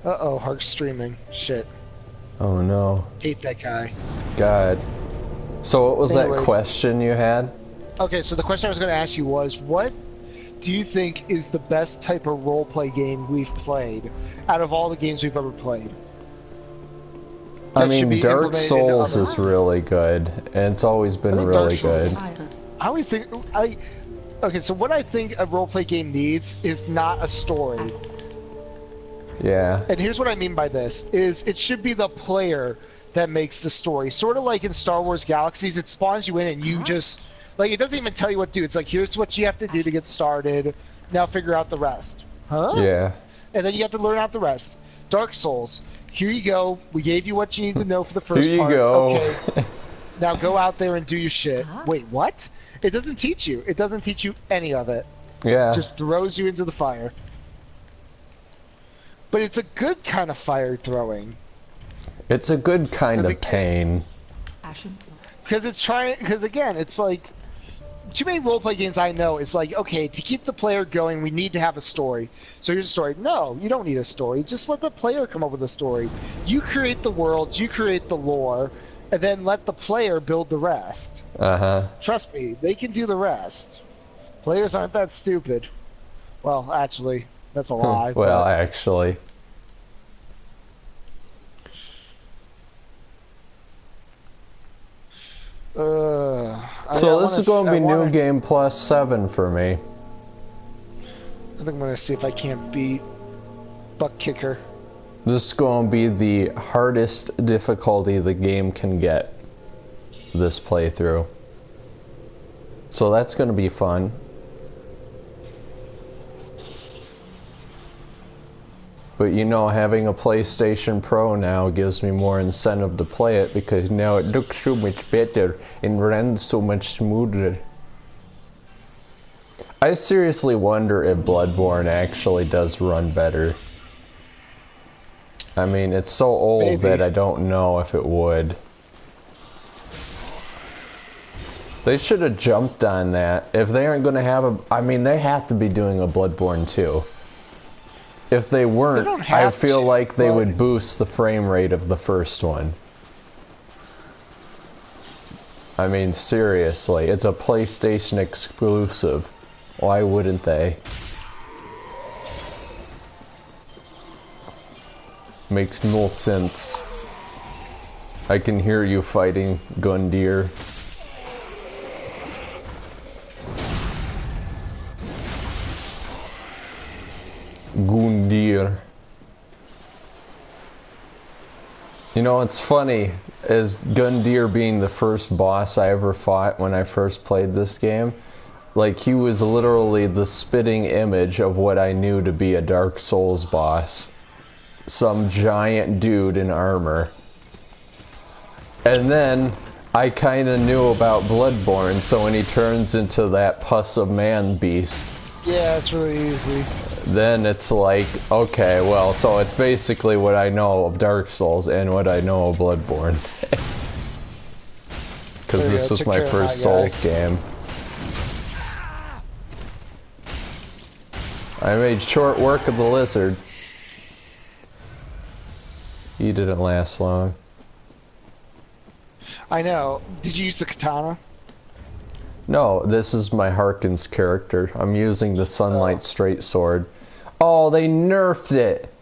Uh-oh, Hark's streaming. Shit. Oh no. Hate that guy. God. So what was Anyway. that question you had? Okay, so the question I was going to ask you was, what do you think is the best type of roleplay game we've played out of all the games we've ever played? I mean, Dark Souls is really good, and it's always been really good. I always think... Okay, so what I think a roleplay game needs is not a story. Yeah. And here's what I mean by this, is it should be the player that makes the story. Sort of like in Star Wars Galaxies, it spawns you in and you just... Like, it doesn't even tell you what to do. It's like, here's what you have to do to get started. Now figure out the rest. Huh? Yeah. And then you have to learn out the rest. Dark Souls. Here you go. We gave you what you need to know for the first part. Here you go. Okay. Now go out there and do your shit. Wait, what? It doesn't teach you. It doesn't teach you any of it. Yeah. It just throws you into the fire. But it's a good kind of fire throwing. It's a good kind of pain. Because it's trying... Because again, it's like... Too many roleplay games I know, it's like, okay, to keep the player going, we need to have a story. So here's a story. No, you don't need a story. Just let the player come up with a story. You create the world, you create the lore, and then let the player build the rest. Uh-huh. Trust me, they can do the rest. Players aren't that stupid. Well, actually, that's a lie. Well, actually. So this is going to be New Game plus 7 for me. I think I'm going to see if I can't beat Butt Kicker. This is going to be the hardest difficulty the game can get, this playthrough. So that's going to be fun. But you know, having a PlayStation Pro now gives me more incentive to play it because now it looks so much better and runs so much smoother. I seriously wonder if Bloodborne actually does run better. I mean, it's so old that I don't know if it would. They should have jumped on that. If they aren't going to have a... I mean, they have to be doing a Bloodborne 2. If they weren't, I feel like they would boost the frame rate of the first one. I mean, seriously, it's a PlayStation exclusive. Why wouldn't they? Makes no sense. I can hear you fighting, Gundyr. Gundyr. You know, it's funny, as Gundyr being the first boss I ever fought when I first played this game, like, he was literally the spitting image of what I knew to be a Dark Souls boss. Some giant dude in armor. And then I kinda knew about Bloodborne, so when he turns into that pus of man beast, yeah, it's really easy. Then it's like, okay, well, so it's basically what I know of Dark Souls and what I know of Bloodborne. Because this was my first Souls game. I made short work of the lizard. He didn't last long. I know. Did you use the katana? No, this is my Harkin's character. I'm using the Sunlight Straight Sword. Oh, they nerfed it!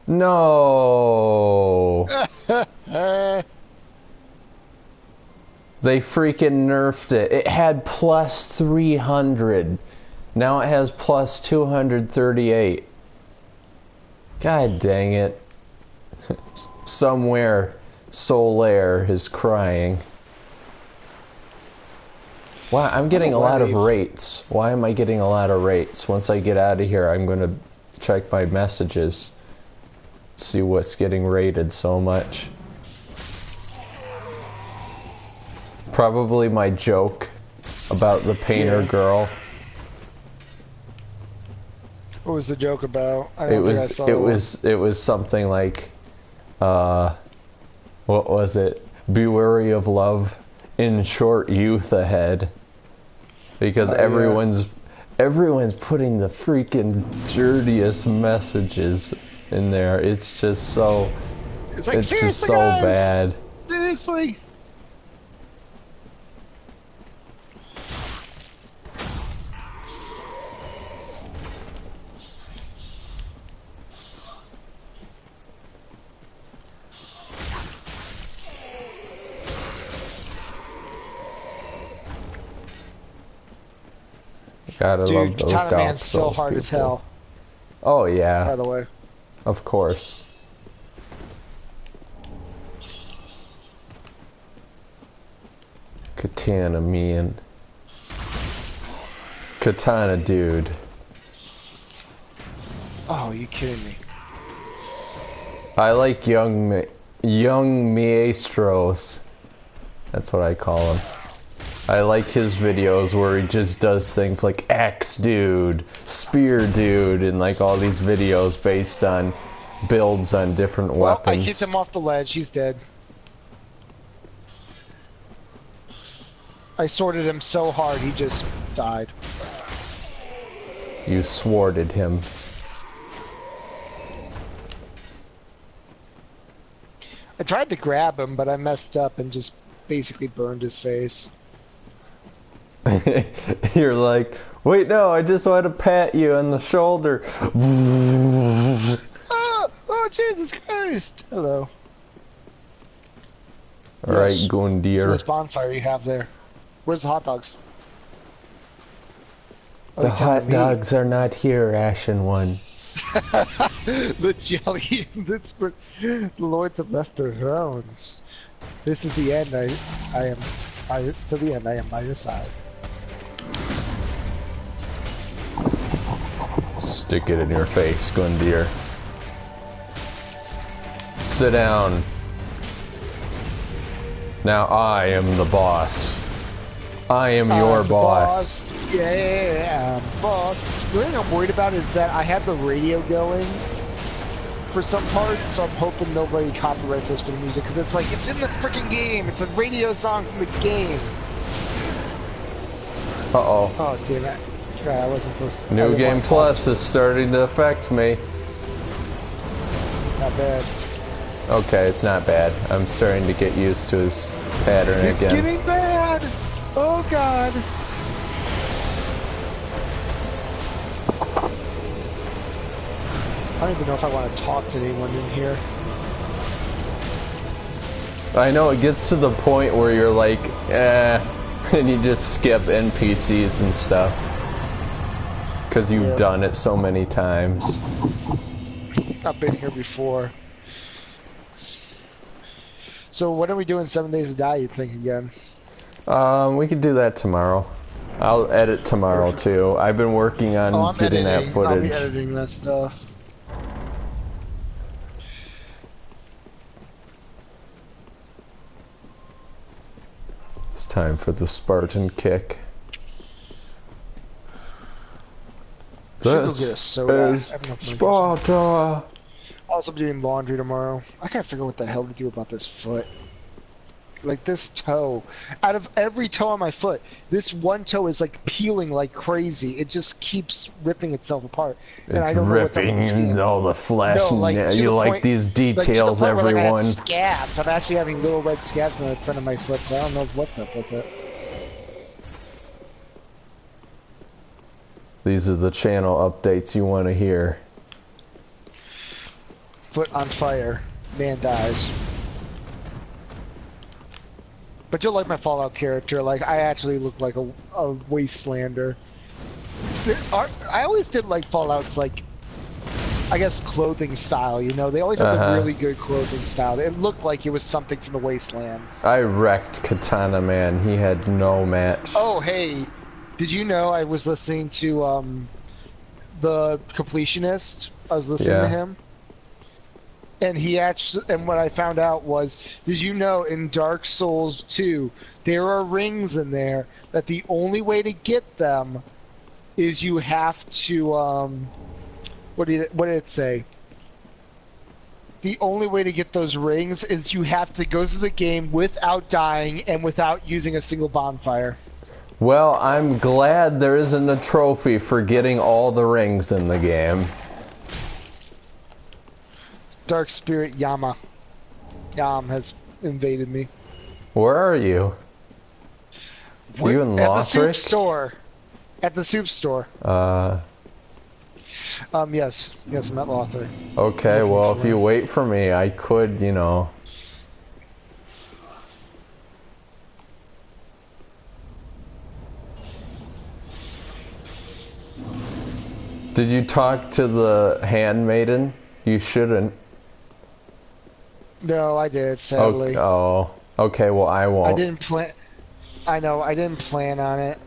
No! They freaking nerfed it. It had plus 300. Now it has plus 238. God dang it. Somewhere, Solaire is crying. Wow, I'm getting a lot of rates. Why am I getting a lot of rates? Once I get out of here, I'm going to check my messages. See what's getting rated so much. Probably my joke about the painter girl. What was the joke about? It was something like, what was it? Be wary of love. In short, youth ahead, because everyone's putting the freaking dirtiest messages in there. It's just so... It's like, it's just seriously, so guys? bad. Seriously? Gotta love Dude, those Katana Dark Man's so Souls hard as people. hell, Oh yeah, by the way. of course. Katana Man. Katana dude. Oh, you kidding me? I like young Maestros. That's what I call him. I like his videos where he just does things like Axe Dude, Spear Dude, and like all these videos based on builds on different weapons. I kicked him off the ledge. He's dead. I sorted him so hard, he just died. You sworded him. I tried to grab him, but I messed up and just basically burned his face. You're like, wait, no, I just want to pat you on the shoulder. Oh, Jesus Christ! Hello. Alright, Yes. Gundir. So this bonfire you have there. Where's the hot dogs? Oh, The you're telling hot me. dogs are not here, Ashen One. The jelly. The lords have left their thrones. This is the end. To the end, I am by your side. Stick it in your face, Gundir. Sit down. Now I am the boss. I am your I'm the boss. Yeah, I'm boss. The thing I'm worried about is that I have the radio going for some parts, so I'm hoping nobody copyrights us for the music, because it's like, it's in the freaking game! It's a radio song from the game! Uh-oh. Oh, damn it. God, I wasn't supposed to... I New didn't Game want to Plus is starting to affect me. talk. Not bad. Okay, it's not bad. I'm starting to get used to his pattern It's again. getting bad! Oh, God! I don't even know if I want to talk to anyone in here. I know, it gets to the point where you're like, eh, and you just skip NPCs and stuff. Because you've done it so many times. I've been here before. So what are we doing 7 Days to Die, you think, again? We could do that tomorrow. I'll edit tomorrow too. I've been working on getting that I'll be footage. editing that stuff. It's time for the Spartan kick. Should go This get a soda. is I have enough money. Sparta. Also, I'm doing laundry tomorrow. I gotta figure out what the hell to do about this foot. Like this toe. Out of every toe on my foot, this one toe is like peeling like crazy. It just keeps ripping itself apart. And It's I don't know what's up with the ripping skin. all the flesh. No, like, and to you the like point- these Like, to the details, point where, like, I have everyone. scabs. I'm actually having little red scabs on the front of my foot, so I don't know what's up with it. These are the channel updates you want to hear. Foot on fire. Man dies. But you'll like my Fallout character. Like, I actually look like a wastelander. I always did like Fallout's, like, I guess, clothing style, you know? They always had a really good clothing style. It looked like it was something from the Wastelands. I wrecked Katana Man. He had no match. Oh, hey. Did you know I was listening to, the Completionist? I was listening to him. And he actually, and what I found out was, did you know in Dark Souls 2, there are rings in there that the only way to get them is you have to, what did it say? The only way to get those rings is you have to go through the game without dying and without using a single bonfire. Well, I'm glad there isn't a trophy for getting all the rings in the game. Dark Spirit Yam has invaded me. Where are you? Are you in Lothric? At the soup store. At the soup store. Yes. Yes, I'm at Lothric. Okay, well, if you wait for me, I could, you know... Did you talk to the handmaiden? You shouldn't. No, I did, sadly. Oh, okay, well, I won't. I didn't plan... I know, I didn't plan on it.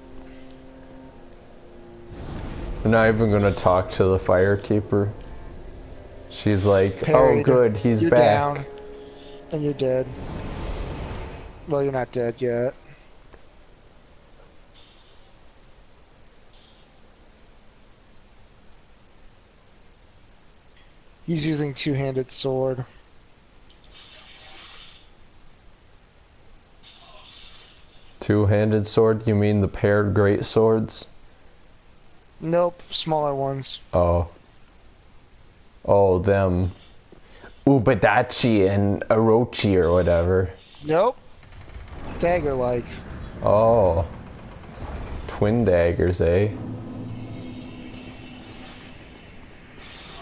I'm not even gonna talk to the firekeeper. She's like, Parried. oh good, he's You're back. Down, and you're dead. Well, you're not dead yet. He's using two-handed sword. Two-handed sword? You mean the paired great swords? Nope, smaller ones. Oh. Oh, them. Ubadachi and Orochi or whatever. Nope. Dagger-like. Oh. Twin daggers, eh?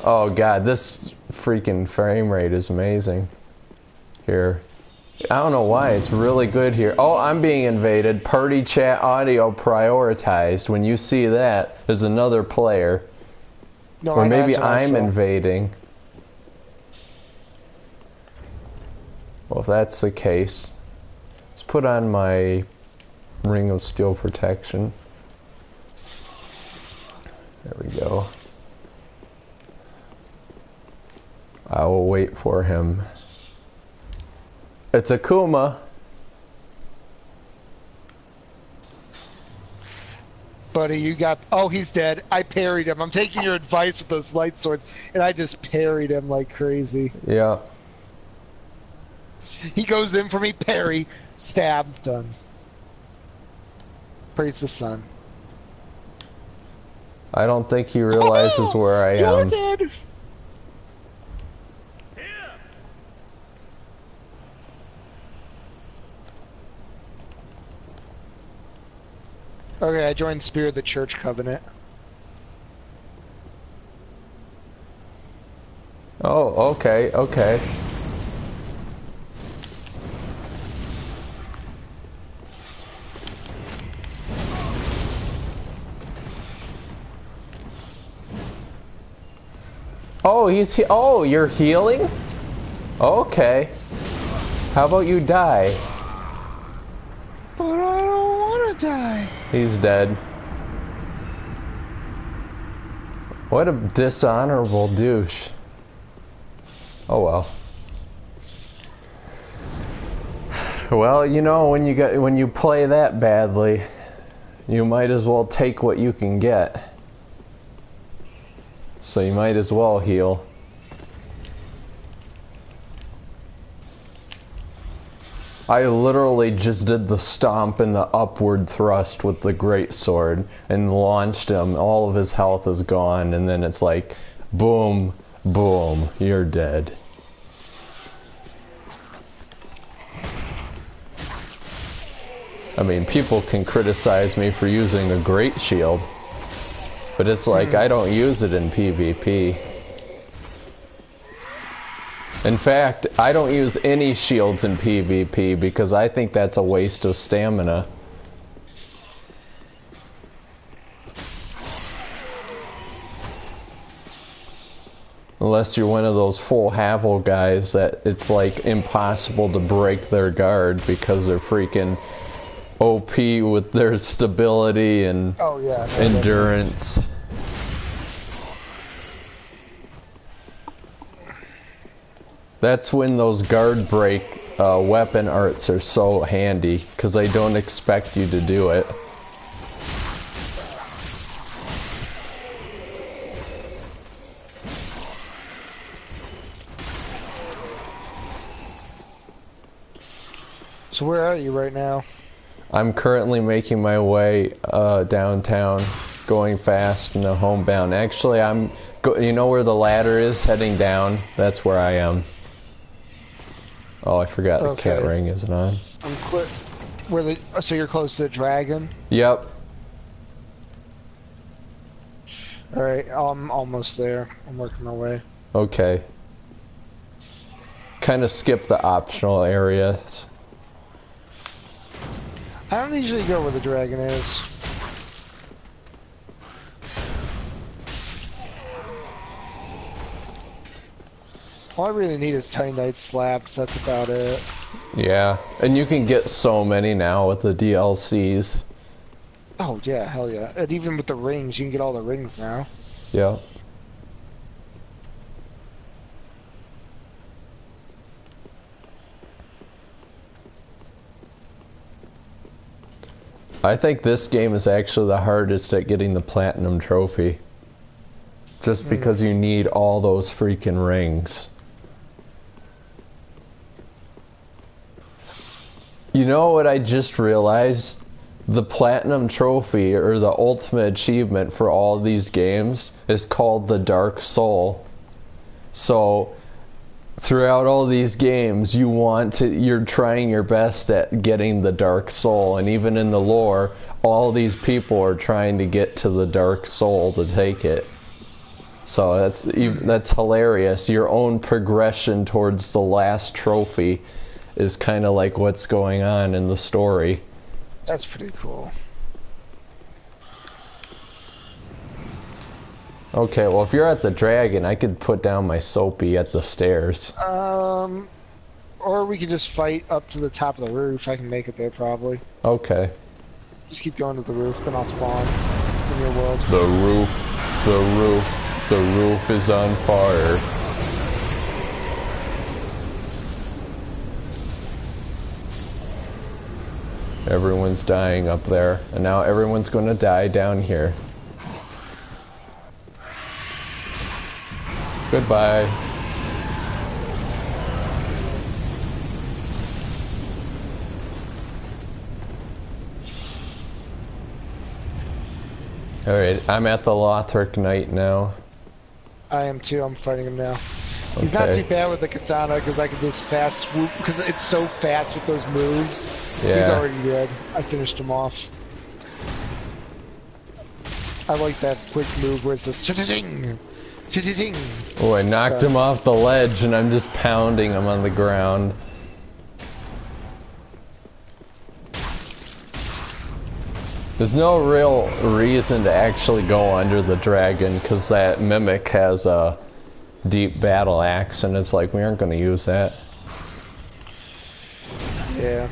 Oh god, this freaking frame rate is amazing. Here. I don't know why, it's really good here. Oh, I'm being invaded. Party chat audio prioritized. When you see that, there's another player. No, or maybe I'm invading. invading. Well, if that's the case, let's put on my Ring of Steel protection. There we go. I will wait for him. It's Akuma. Buddy, you got... Oh, he's dead. I parried him. I'm taking your advice with those light swords, and I just parried him like crazy. Yeah. He goes in for me, parry, stab, done. Praise the sun. I don't think he realizes where I am. You're dead. Okay, I joined Spirit of the Church Covenant. Oh, okay, okay. Oh, oh, you're healing? Okay. How about you die? But I don't want to die. He's dead. What a dishonorable douche. Oh well. Well, you know, when you play that badly, you might as well take what you can get. So you might as well heal. I literally just did the stomp and the upward thrust with the great sword and launched him. All of his health is gone, and then it's like, boom, boom, you're dead. I mean, people can criticize me for using the great shield, but it's like I don't use it in PvP. In fact, I don't use any shields in PvP because I think that's a waste of stamina. Unless you're one of those full Havel guys that it's like impossible to break their guard because they're freaking OP with their stability and endurance. That's when those guard break weapon arts are so handy, because they don't expect you to do it. So where are you right now? I'm currently making my way downtown. going fast in the homebound. Actually, you know where the ladder is heading down? That's where I am. Oh, I forgot the cat ring isn't on. I'm so you're close to the dragon? Yep. Alright, I'm almost there. I'm working my way. Okay. Kind of skip the optional areas. I don't usually go where the dragon is. All I really need is Titanite slabs, that's about it. Yeah, and you can get so many now with the DLCs. Oh yeah, hell yeah. And even with the rings, you can get all the rings now. Yeah. I think this game is actually the hardest at getting the platinum trophy. Just because you need all those freaking rings. You know what I just realized? The platinum trophy, or the ultimate achievement for all these games, is called the Dark Soul. So, throughout all these games, you're trying your best at getting the Dark Soul, and even in the lore, all these people are trying to get to the Dark Soul to take it. So that's hilarious. Your own progression towards the last trophy is kind of like what's going on in the story. That's pretty cool. Okay, well if you're at the dragon, I could put down my soapy at the stairs. Or we could just fight up to the top of the roof. I can make it there probably. Okay. Just keep going to the roof, then I'll spawn in your world. The roof is on fire. Everyone's dying up there, and now everyone's gonna die down here. Goodbye. Alright, I'm at the Lothric Knight now. I am too, I'm fighting him now. He's not too bad with the katana because I can just fast swoop because it's so fast with those moves. Yeah. He's already dead. I finished him off. I like that quick move where it's just cha-cha-ching, cha-cha-ching. Oh, I knocked him off the ledge and I'm just pounding him on the ground. There's no real reason to actually go under the dragon because that mimic has a deep battle axe and it's like we aren't going to use that. Yeah.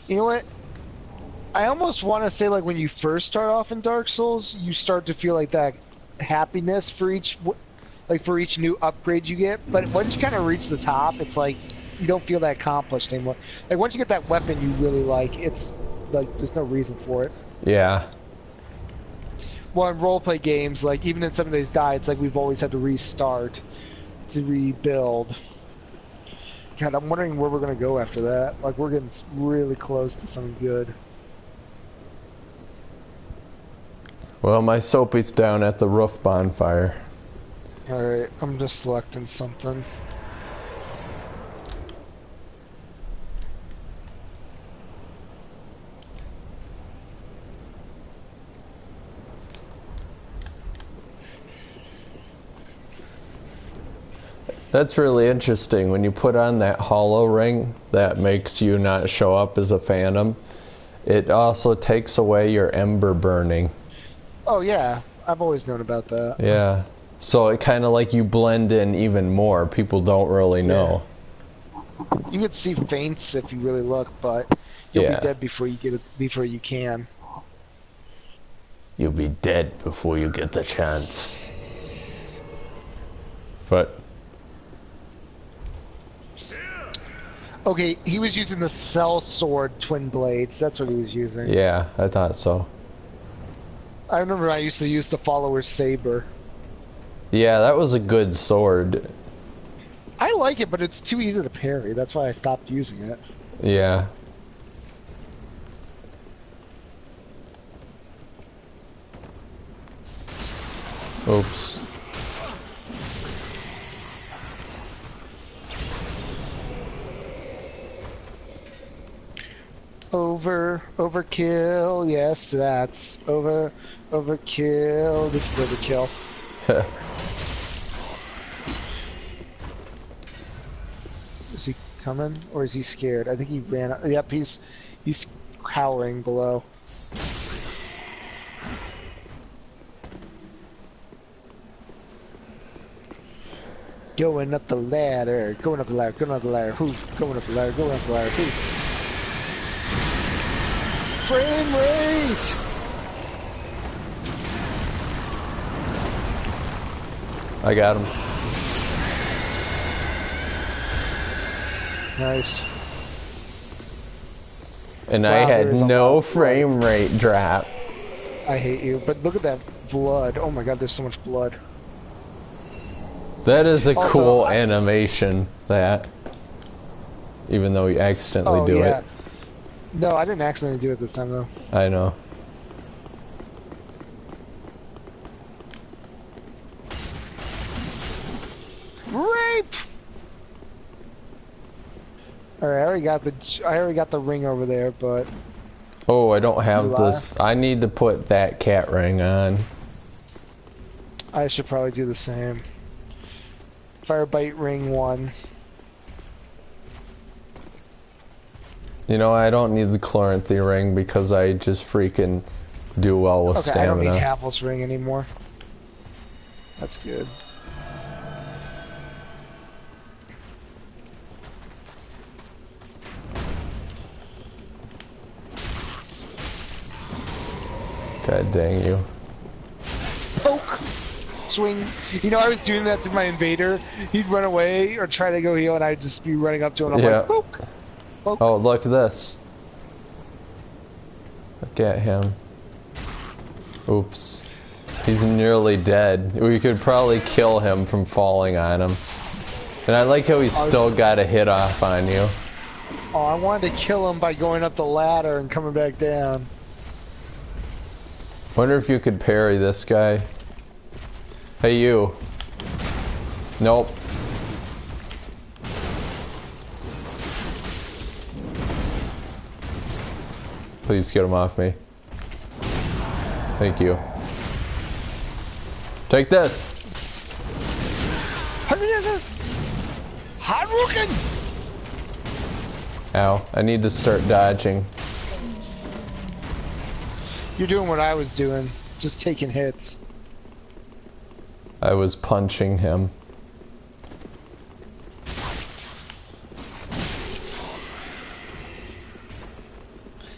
You know what? I almost want to say like when you first start off in Dark Souls, you start to feel like that happiness for each new upgrade you get, but once you kind of reach the top, it's like you don't feel that accomplished anymore. Like once you get that weapon you really like, it's like there's no reason for it. Yeah. Well, in roleplay games, like even in 7 Days Die, it's like we've always had to restart, to rebuild. God, I'm wondering where we're gonna go after that. Like we're getting really close to something good. Well, my soapy's down at the roof bonfire. Alright, I'm just selecting something. That's really interesting. When you put on that hollow ring that makes you not show up as a phantom, it also takes away your ember burning. Oh yeah, I've always known about that. Yeah. So it kind of like you blend in even more. People don't really know. Yeah. You could see feints if you really look, but you'll be dead before you get it, before you can. You'll be dead before you get the chance. But okay, he was using the Cell Sword Twin Blades. That's what he was using. yeah, I thought so. I remember I used to use the Follower's Saber. Yeah, that was a good sword. I like it, but it's too easy to parry. That's why I stopped using it. Yeah. Oops. Overkill. Yes, that's overkill. This is overkill. Is he coming or is he scared? I think he ran. Yep, he's cowering below. Going up the ladder, going up the ladder, going up the ladder, who? Going up the ladder, going up the ladder, who? Frame rate! I got him. Nice. And Wow, I there had is a lot no of frame rate drop. I hate you, but look at that blood. Oh my god, there's so much blood. That is a Also, cool animation, that. Even though you accidentally do it. No, I didn't accidentally do it this time, though. I know. Rape! Alright, I already got the ring over there, but... Oh, I don't have this. I need to put that cat ring on. I should probably do the same. Firebite ring 1. You know, I don't need the Chloranthy ring because I just freaking do well with stamina. I don't need Havel's ring anymore. That's good. God dang you. Poke! Swing. You know, I was doing that to my invader. He'd run away or try to go heal, and I'd just be running up to him. I'm like, poke! Poke. Oh, look at this. Look at him. Oops. He's nearly dead. We could probably kill him from falling on him. And I like how he's still got a hit off on you. Oh, I wanted to kill him by going up the ladder and coming back down. Wonder if you could parry this guy. Hey, you. Nope. Please get him off me. Thank you. Take this. Hadouken! Ow. I need to start dodging. You're doing what I was doing. Just taking hits. I was punching him.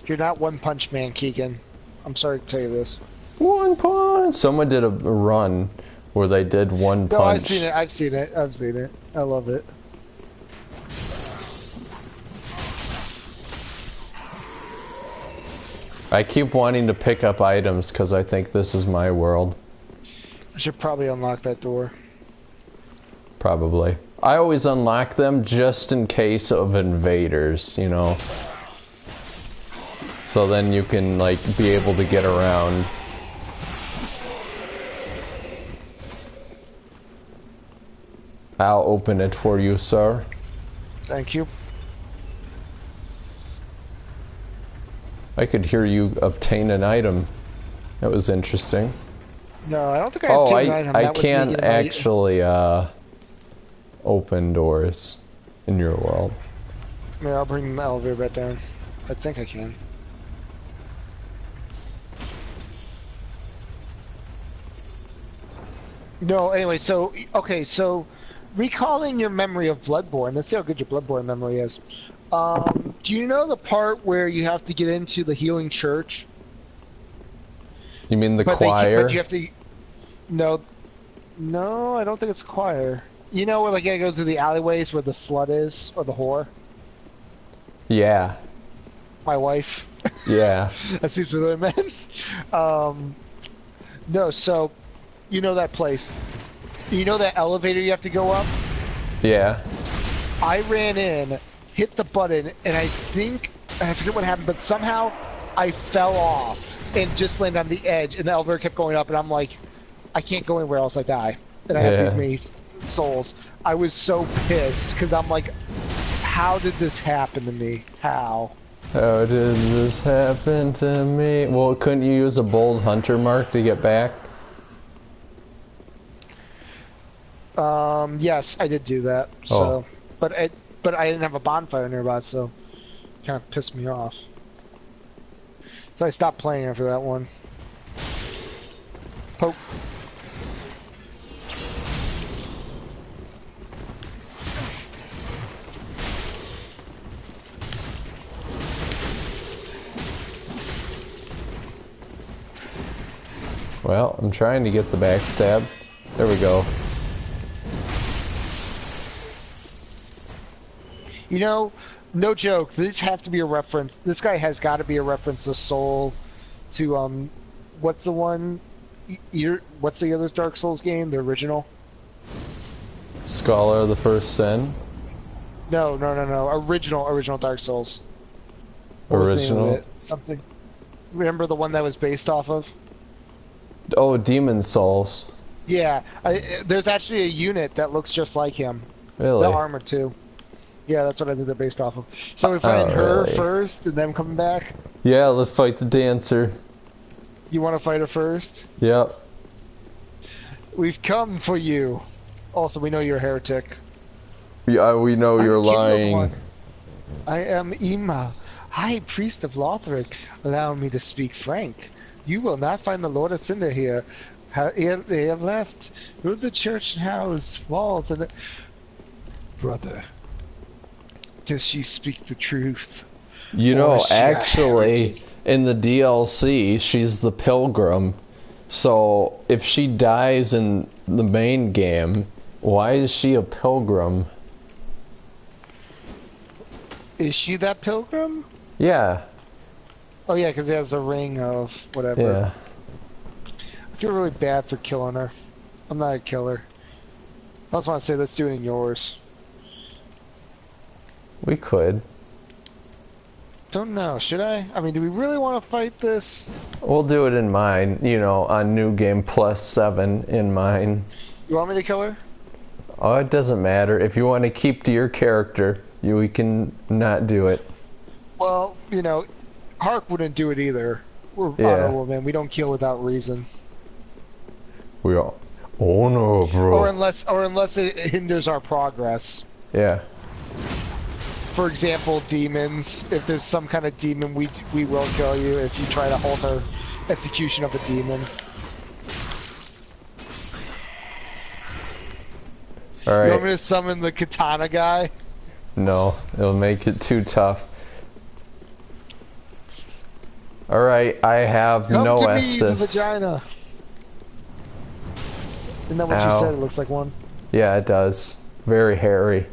You're not One Punch Man, Keegan. I'm sorry to tell you this. One punch! Someone did a run where they did one punch. No, I've seen it. I've seen it. I've seen it. I love it. I keep wanting to pick up items because I think this is my world. I should probably unlock that door. Probably. I always unlock them just in case of invaders, you know. So then you can, like, be able to get around. I'll open it for you, sir. Thank you. I could hear you obtain an item. That was interesting. No, I don't think I obtained an item. I can't actually open doors in your world. Yeah, I'll bring the elevator back down. I think I can. No, anyway, so, okay, so, recalling your memory of Bloodborne, let's see how good your Bloodborne memory is. Do you know the part where you have to get into the healing church? You mean the choir? But you have to... No, I don't think it's choir. You know where, like, I go through the alleyways where the slut is, or the whore? Yeah. My wife. Yeah. That seems what I meant. No, so, you know that place. You know that elevator you have to go up? Yeah. I ran in, hit the button, and I forget what happened, but somehow I fell off and just landed on the edge, and the elevator kept going up, and I'm like, I can't go anywhere else, I die. And I have these many souls. I was so pissed, because I'm like, how did this happen to me? How? How did this happen to me? Well, couldn't you use a bold hunter mark to get back? Yes, I did do that. So, but I didn't have a bonfire nearby, so it kind of pissed me off. So I stopped playing after that one. Poke. Well, I'm trying to get the backstab. There we go. You know, no joke, these have to be a reference. This guy has got to be a reference to Soul, to, what's the one, what's the other Dark Souls game, the original? Scholar of the First Sin? No, original Dark Souls. What original? Was the name of it? Something, remember the one that was based off of? Oh, Demon Souls. Yeah, there's actually a unit that looks just like him. Really? The armor too. Yeah, that's what I think they're based off of. So we find her first, and then coming back. Yeah, let's fight the dancer. You want to fight her first? Yep. We've come for you. Also, we know you're a heretic. Yeah, we know you're lying. I am Ima, High Priest of Lothric. Allow me to speak frank. You will not find the Lord of Cinder here. They have left. Through the church house, walls, and... Brother, does she speak the truth? You know, actually, in the DLC, she's the pilgrim. So, if she dies in the main game, why is she a pilgrim? Is she that pilgrim? Yeah. Oh yeah, because he has a ring of whatever. Yeah. I feel really bad for killing her. I'm not a killer. I just want to say, let's do it in yours. We could. Don't know, should I? I mean, do we really want to fight this? We'll do it in mine, you know, on New Game Plus 7 in mine. You want me to kill her? Oh, it doesn't matter. If you want to keep to your character, we can not do it. Well, you know, Hark wouldn't do it either. We're honorable men. We don't kill without reason. We are. Oh no, bro. Or unless it hinders our progress. Yeah. For example, demons. If there's some kind of demon, we will kill you if you try to alter execution of a demon. Alright. You want me to summon the katana guy? No, it'll make it too tough. Alright, I have no Estus. Come to me, the vagina. Isn't that what you said? It looks like one. Yeah, it does. Very hairy.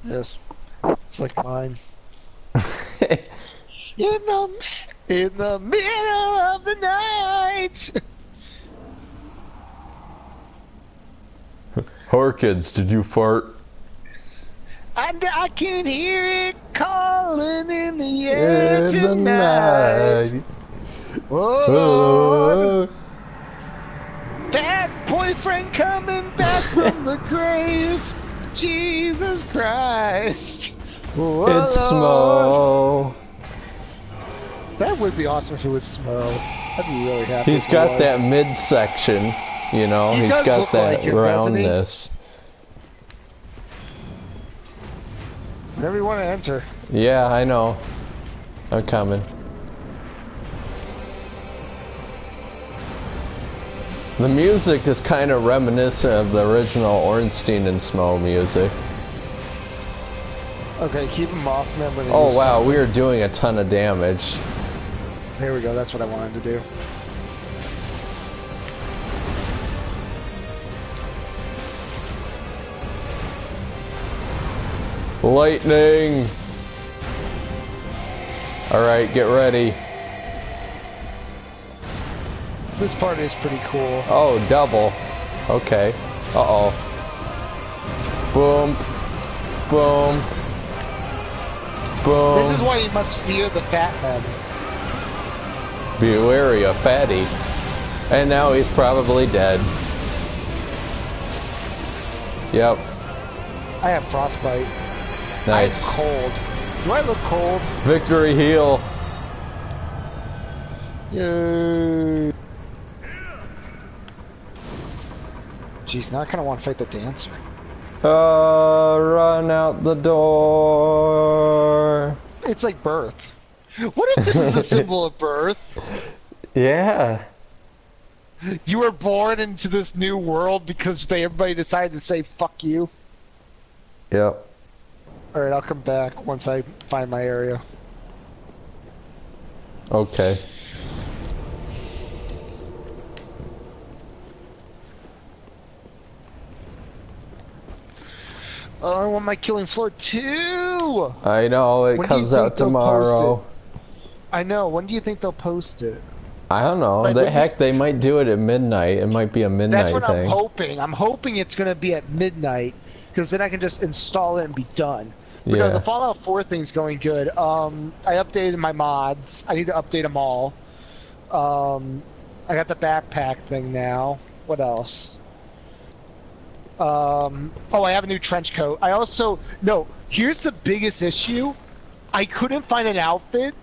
Yes. It's like mine. in the middle of the night. Harkins, did you fart? And I can hear it calling in the air tonight. Oh, that boyfriend coming back from the grave. Jesus Christ. Oh, it's Smo. That would be awesome if it was Smo. I'd be really happy. He's got that midsection, you know. He's got that like roundness. Whenever you want to enter. Yeah, I know. I'm coming. The music is kind of reminiscent of the original Ornstein and Smo music. Okay, keep him off. Remember. Oh wow, we are doing a ton of damage. Here we go. That's what I wanted to do. Lightning! Alright, get ready. This part is pretty cool. Oh, double. Okay. Uh-oh. Boom. Boom. Boom. This is why you must fear the fat men. Be wary of Fatty. And now he's probably dead. Yep. I have frostbite. Nice. I'm cold. Do I look cold? Victory heal. Yay. Jeez, now I kind of want to fight the dancer. Run out the door. It's like birth. What if this is the symbol of birth? Yeah. You were born into this new world because everybody decided to say fuck you. Yep. Alright, I'll come back once I find my area. Okay. Oh, I want my Killing Floor 2! I know, it comes out tomorrow. I know, when do you think they'll post it? I don't know. Like, They might do it at midnight. It might be a midnight thing. That's what I'm hoping. I'm hoping it's going to be at midnight, because then I can just install it and be done. But Yeah. no, the Fallout 4 thing's going good. I updated my mods. I need to update them all. I got the backpack thing now. What else? Oh, I have a new trench coat. I also... No, here's the biggest issue. I couldn't find an outfit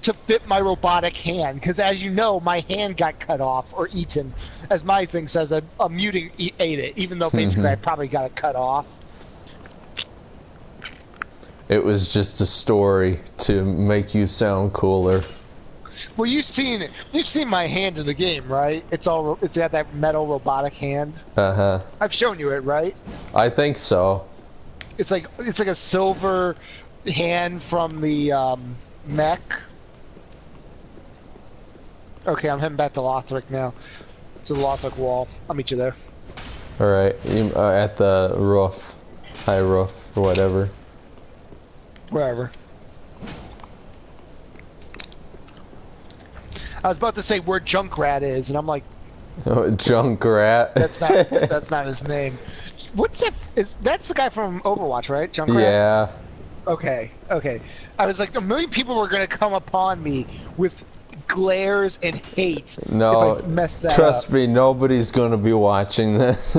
to fit my robotic hand, because as you know, my hand got cut off, or eaten. As my thing says, a mutant ate it, even though basically I probably got it cut off. It was just a story to make you sound cooler. Well, you've seen my hand in the game, right? It's got that metal robotic hand. Uh-huh. I've shown you it, right? I think so. It's like a silver hand from the mech. Okay, I'm heading back to Lothric now. To the Lothric wall. I'll meet you there. Alright, at the roof. High roof, or whatever. Wherever. I was about to say where Junkrat is, and I'm like... Junkrat. That's not his name. What's that? That's the guy from Overwatch, right? Junkrat? Yeah. Okay. I was like, a million people were going to come upon me with glares and hate no, if I messed that trust up. me, nobody's going to be watching this.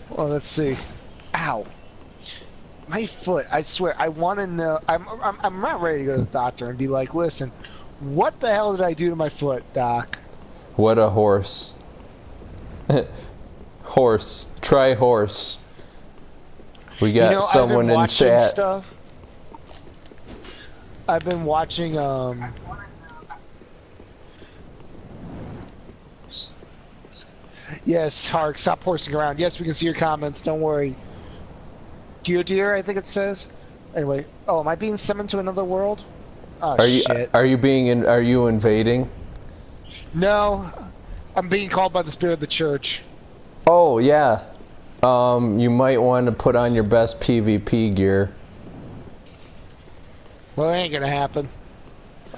Well, let's see. Ow. My foot, I swear, I want to know... I'm not ready to go to the doctor and be like, listen, what the hell did I do to my foot, Doc? What a horse. Horse. Try horse. We got someone in chat. Stuff. I've been watching, Yes, Hark, stop horsing around. Yes, we can see your comments, don't worry. Dear, I think it says. Anyway, oh, am I being summoned to another world? Oh, shit. Are you invading? No, I'm being called by the spirit of the church. Oh, yeah. You might want to put on your best PvP gear. Well, it ain't gonna happen.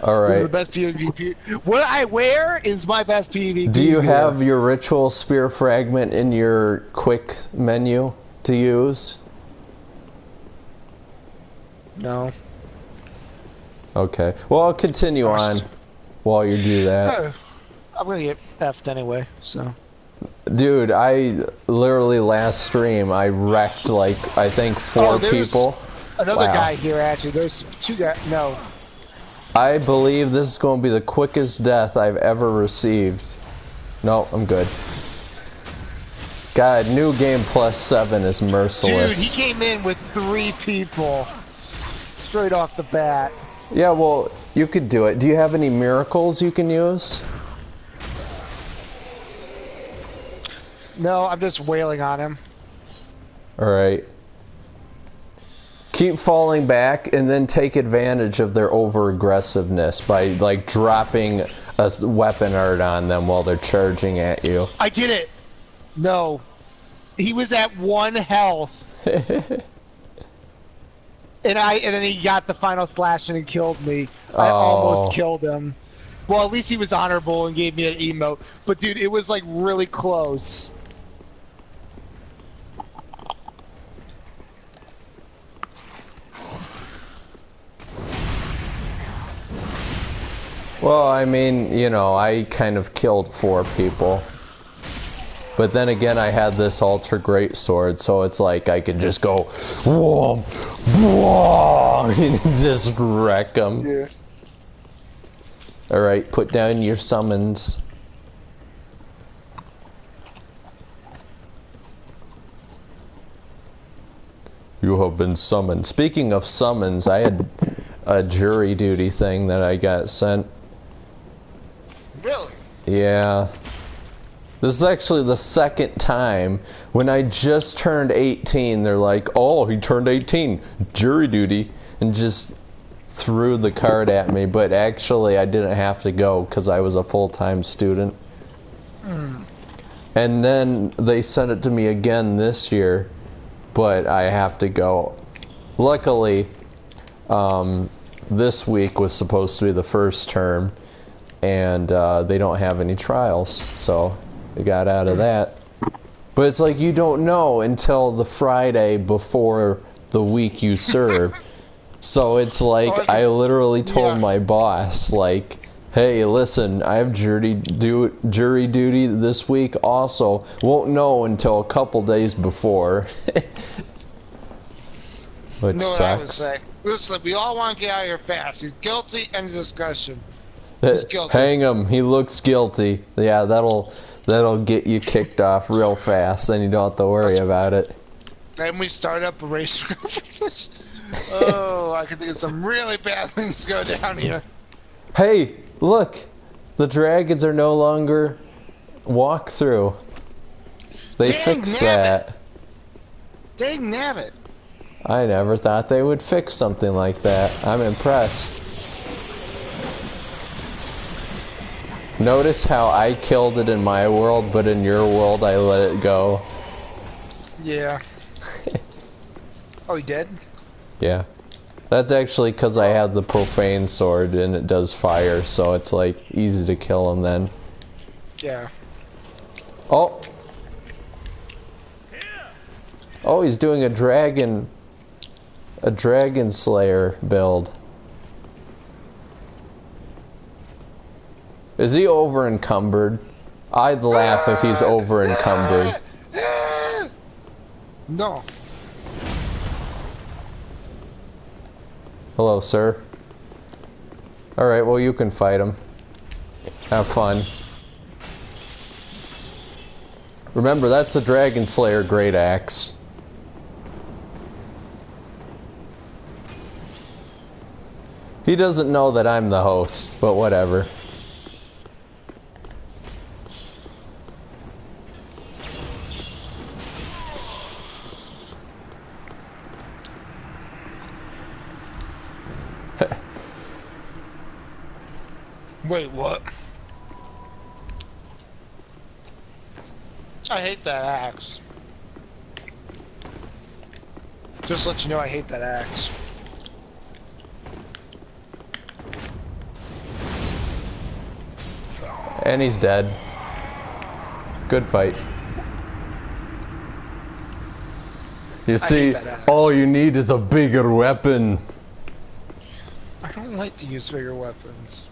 Alright. This is the best PvP. What I wear is my best PvP. Do you have your ritual spear fragment in your quick menu to use? No. Okay. Well, I'll continue on while you do that. I'm gonna get effed anyway, so. Dude, I literally last stream I wrecked like I think 4 people. Another guy here actually. There's 2 guys. No. I believe this is going to be the quickest death I've ever received. No, I'm good. God, new game +7 is merciless. Dude, he came in with 3 people. Straight off the bat. Yeah, well, you could do it. Do you have any miracles you can use? No, I'm just wailing on him. Alright. Keep falling back and then take advantage of their over-aggressiveness by, like, dropping a weapon art on them while they're charging at you. I did it! No. He was at 1 health. And then he got the final slash and killed me. I almost killed him. Well, at least he was honorable and gave me an emote. But dude, it was like really close. Well, I mean, you know, I kind of killed 4 people. But then again, I had this ultra great sword, so it's like I could just go, whoa, whoa, and just wreck them. Yeah. Alright, put down your summons. You have been summoned. Speaking of summons, I had a jury duty thing that I got sent. Really? Yeah. This is actually the second time. When I just turned 18, they're like, oh, he turned 18. Jury duty. And just threw the card at me. But actually, I didn't have to go because I was a full-time student. And then they sent it to me again this year. But I have to go. Luckily, this week was supposed to be the first term. And they don't have any trials. So I got out of that. But it's like you don't know until the Friday before the week you serve. So it's like I literally told my boss, like, hey, listen, I have jury duty this week also. Won't know until a couple days before. Which sucks. I would say. Listen, we all want to get out of here fast. He's guilty, end of discussion. He's guilty. Hang him. He looks guilty. Yeah, that'll get you kicked off real fast. Then you don't have to worry about it. Then we start up a race. Oh, I can think of some really bad things go down here. Hey, look! The dragons are no longer walk-through. They fixed that. Dang nabbit. I never thought they would fix something like that. I'm impressed. Notice how I killed it in my world, but in your world I let it go. Yeah. Oh, he dead? Yeah. That's actually because I have the profane sword and it does fire, so it's like easy to kill him then. Yeah. Oh! Oh, he's doing a dragon slayer build. Is he over encumbered? I'd laugh if he's over encumbered. No. Hello, sir. Alright, well you can fight him. Have fun. Remember, that's a Dragon Slayer Great Axe. He doesn't know that I'm the host, but whatever. Wait, what? I hate that axe. Just to let you know, I hate that axe. And he's dead. Good fight. You see, all you need is a bigger weapon. I don't like to use bigger weapons.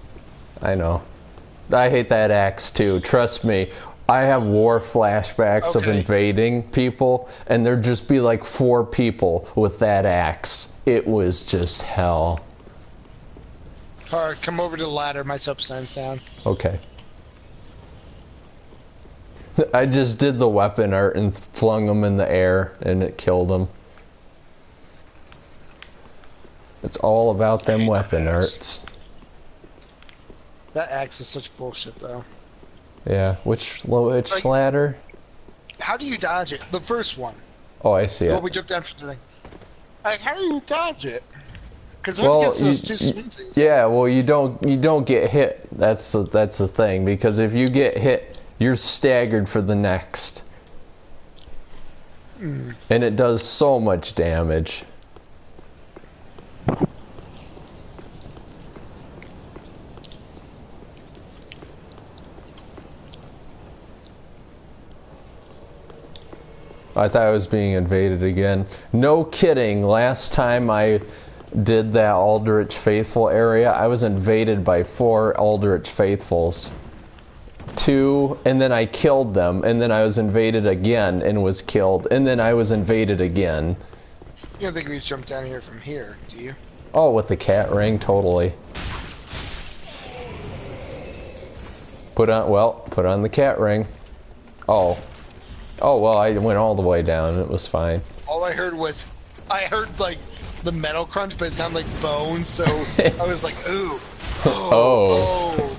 I know. I hate that axe too, trust me. I have war flashbacks of invading people, and there'd just be like 4 people with that axe. It was just hell. Alright, come over to the ladder, my substance down. Okay. I just did the weapon art and flung them in the air, and it killed them. It's all about them weapon arts. That axe is such bullshit, though. Yeah, which ladder? How do you dodge it? The first one. Oh, I see it. We jumped down from the thing. Like, how do you dodge it? Because once it gets those 2 swingsies. Yeah, well, you don't get hit. That's the thing. Because if you get hit, you're staggered for the next. And it does so much damage. I thought I was being invaded again. No kidding, last time I did that Aldrich Faithful area, I was invaded by 4 Aldrich Faithfuls. 2, and then I killed them, and then I was invaded again and was killed, and then I was invaded again. You don't think we jump down here from here, do you? Oh, with the cat ring, totally. Put on the cat ring. Oh. Oh, well, I went all the way down. It was fine. All I heard was, like, the metal crunch, but it sounded like bones, so I was like, ooh. Oh.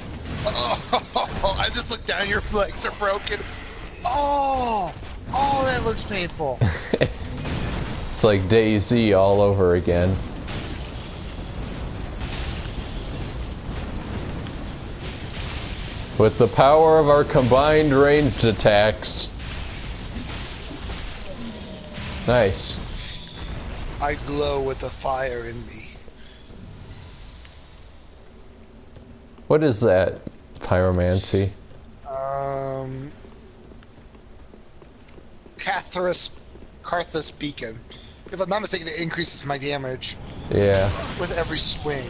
I just looked down, your legs are broken. Oh, that looks painful. It's like DayZ all over again. With the power of our combined ranged attacks. Nice. I glow with the fire in me. What is that? Pyromancy? Carthus Beacon. If I'm not mistaken, it increases my damage. Yeah. With every swing.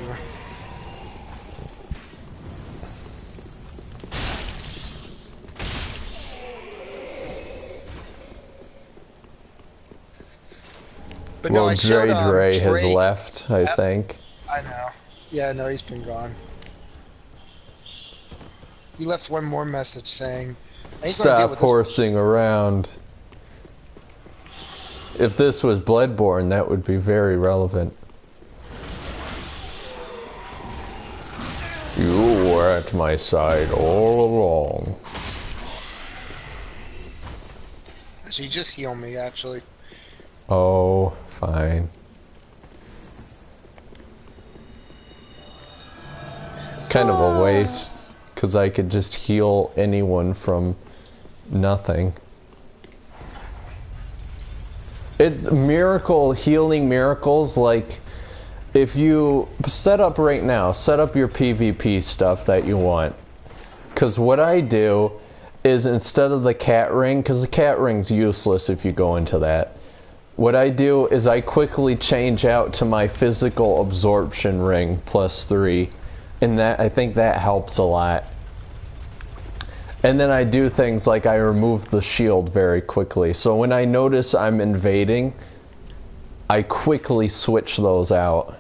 But well, no, Dre has left, I think. I know. Yeah, no, he's been gone. He left one more message saying, stop horsing around. If this was Bloodborne, that would be very relevant. You were at my side all along. She just healed me, actually. Oh, fine. It's kind of a waste, because I could just heal anyone from nothing. It's healing miracles, like, if you set up right now, set up your PvP stuff that you want. Because what I do is, instead of the cat ring, because the cat ring's useless if you go into that, what I do is I quickly change out to my physical absorption ring +3, and that, I think that helps a lot. And then I do things like I remove the shield very quickly. So when I notice I'm invading, I quickly switch those out.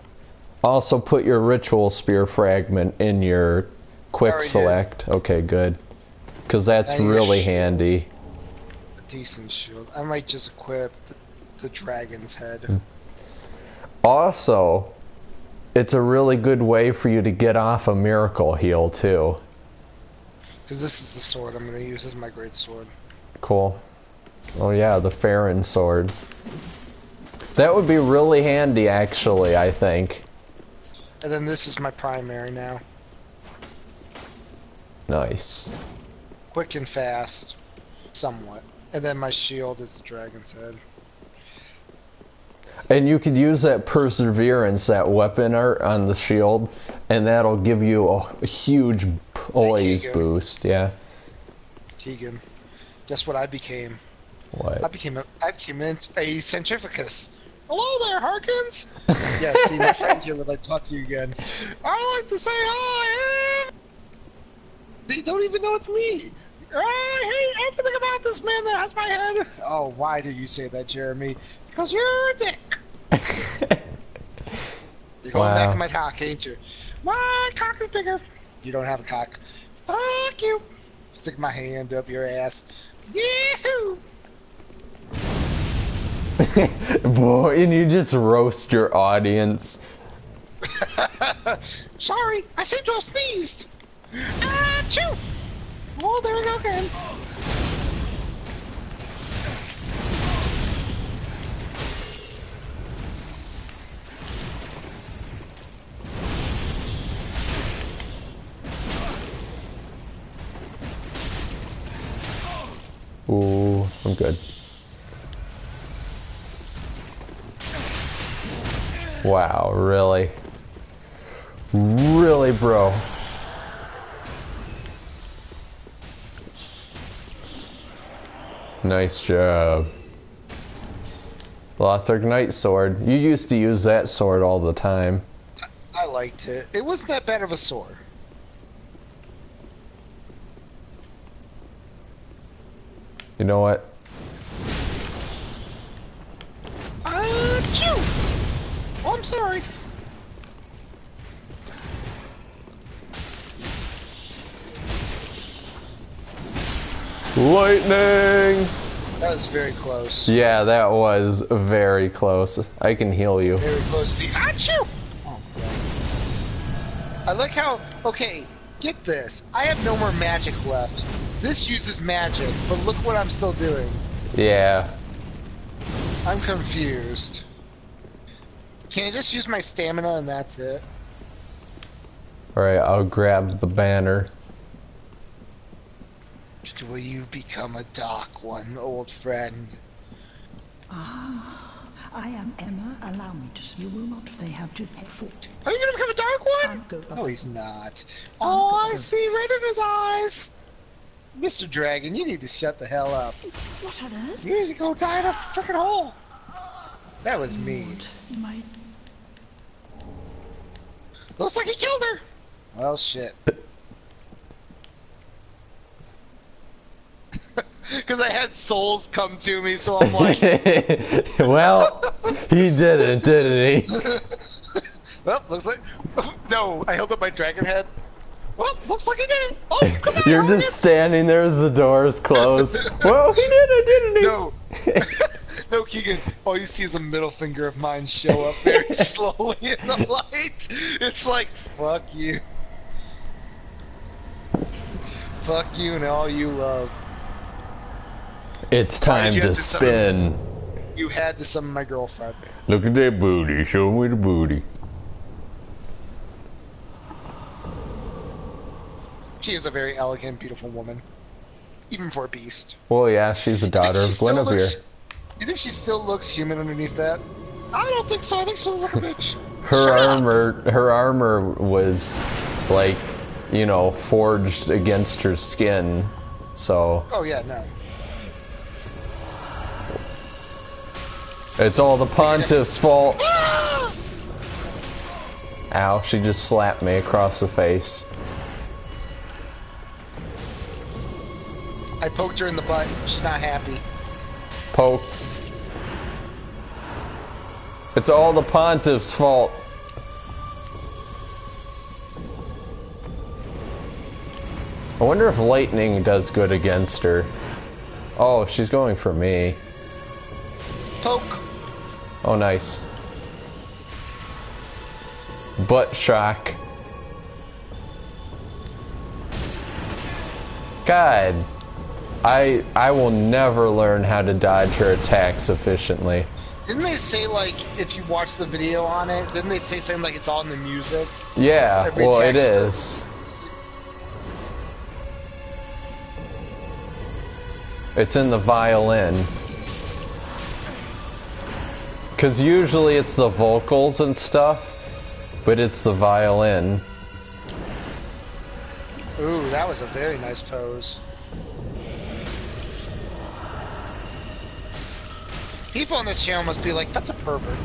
Also put your ritual spear fragment in your quick select. Okay, good. Because that's really handy. A decent shield. I might just equip the dragon's head. Also, it's a really good way for you to get off a miracle heal too. Because this is the sword I'm going to use. This is my great sword. Cool. Oh yeah, the Farron sword. That would be really handy, actually, I think. And then this is my primary now. Nice. Quick and fast. Somewhat. And then my shield is the dragon's head. And you could use that perseverance, that weapon art on the shield, and that'll give you a huge poise boost, yeah. Keegan, guess what I became? What? I became a centrifugous. Hello there, Harkins! Yeah, see, my friend here would like to talk to you again. I like to say hi! They don't even know it's me! I hate everything about this man that has my head! Oh, why do you say that, Jeremy? Because you're a dick! You're going back to my cock, ain't you? My cock is bigger. You don't have a cock. Fuck you! Stick my hand up your ass. Yahoo! Boy, and you just roast your audience. Sorry, I seem to have sneezed. Achoo! Oh, there we go again. Ooh, I'm good. Wow, really? Really, bro? Nice job. Lothric Knight Sword. You used to use that sword all the time. I liked it. It wasn't that bad of a sword. You know what? Achoo! Oh, I'm sorry. Lightning! That was very close. Yeah, that was very close. I can heal you. Very close to the achoo! Oh, God. I like how, okay, get this. I have no more magic left. This uses magic, but look what I'm still doing. Yeah. I'm confused. Can I just use my stamina and that's it? Alright, I'll grab the banner. Will you become a dark one, old friend? Ah, I am Emma. Allow me to see. You will not they have to head foot. Are you gonna become a dark one? Can't go No, he's not. Oh, I see right in his eyes. Mr. Dragon, you need to shut the hell up. What on earth? You need to go die in a frickin' hole. That was mean. My... Looks like he killed her. Well, shit. Because I had souls come to me, so I'm like... Well, he did it, didn't he? Well, looks like... No, I held up my dragon head. Well, looks like he did it. Oh, come on, You're Harkins. just standing there as the doors close. Well, he did it, didn't he? No. No, Keegan. All you see is a middle finger of mine show up very slowly in the light. It's like, fuck you. Fuck you and all you love. It's time you to have to spin. You had to summon my girlfriend. Look at that booty. Show me the booty. She is a very elegant, beautiful woman. Even for a beast. Well, yeah, she's a daughter of Guinevere. You think she still looks human underneath that? I don't think so. I think she looks like a bitch. Her armor was, like, you know, forged against her skin, so... Oh, yeah, no. It's all the Pontiff's fault. Ow, she just slapped me across the face. I poked her in the butt. She's not happy. Poke. It's all the Pontiff's fault. I wonder if lightning does good against her. Oh, she's going for me. Poke. Oh, nice. Butt shock. God. I will never learn how to dodge her attacks efficiently. Didn't they say, like, if you watch the video on it, didn't they say something like it's all in the music? Yeah, Every well, attack it she is. does. It's in the violin. Because usually it's the vocals and stuff, but it's the violin. Ooh, that was a very nice pose. People on this channel must be like, that's a pervert.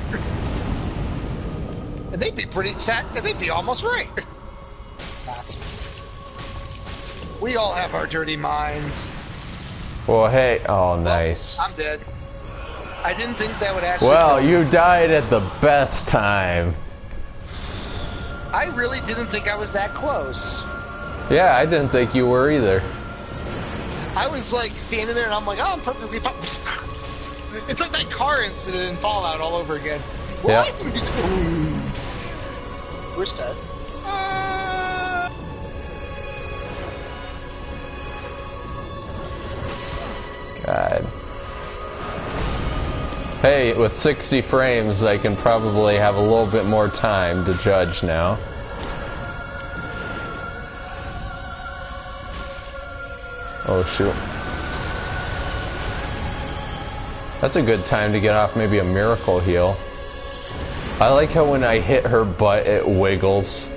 And they'd be pretty sad, and they'd be almost right. Not. We all have our dirty minds. Well, hey, oh, nice. I'm dead. I didn't think that would actually... Well, you died at the best time. I really didn't think I was that close. Yeah, I didn't think you were either. I was like standing there and I'm like, oh, I'm perfectly fine. It's like that car incident in Fallout all over again. Yeah. What? Where's Ted? God. Hey, with 60 frames, I can probably have a little bit more time to judge now. Oh, shoot. That's a good time to get off maybe a miracle heal. I like how when I hit her butt, it wiggles.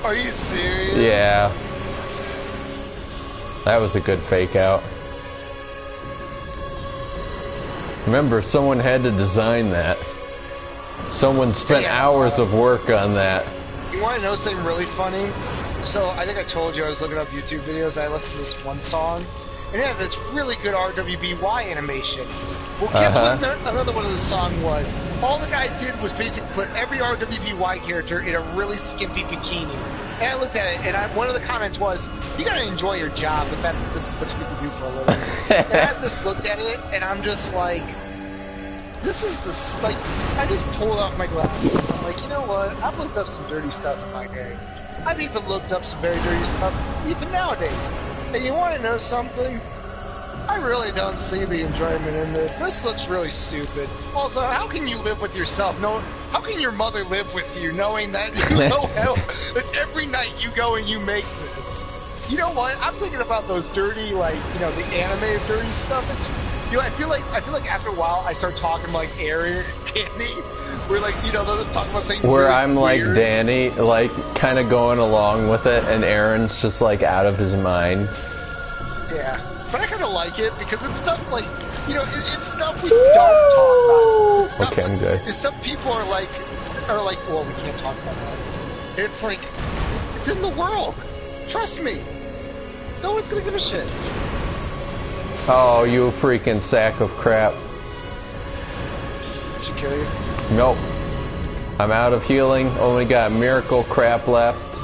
Are you serious? Yeah. That was a good fake out. Remember, someone had to design that. Someone spent hours of work on that. You want to know something really funny? So, I think I told you I was looking up YouTube videos, I listened to this one song, and it had this really good RWBY animation. Well, guess what another one of the song was? All the guy did was basically put every RWBY character in a really skimpy bikini. And I looked at it, and one of the comments was, you gotta enjoy your job, the fact that this is what you get to do for a living. And I just looked at it, and I'm just like, this is the, like, I just pulled out my glasses. I'm like, you know what? I've looked up some dirty stuff in my day. I've even looked up some very dirty stuff, even nowadays. And you want to know something? I really don't see the enjoyment in this. This looks really stupid. Also, how can you live with yourself? No, how can your mother live with you knowing that you know how that every night you go and you make this? You know what? I'm thinking about those dirty, like, you know, the animated dirty stuff. You know, I feel like after a while I start talking like Aaron and Danny. We're like, you know, they'll just talk about something where really I'm like weird. Danny, like kind of going along with it, and Aaron's just like out of his mind. Yeah, but I kind of like it because it's stuff like, you know, it's stuff we don't talk about. It's stuff Okay, I'm good. Some people are like, well, we can't talk about that. It's like, it's in the world. Trust me. No one's gonna give a shit. Oh, you freaking sack of crap. Should kill you. Nope. I'm out of healing. Only got miracle crap left.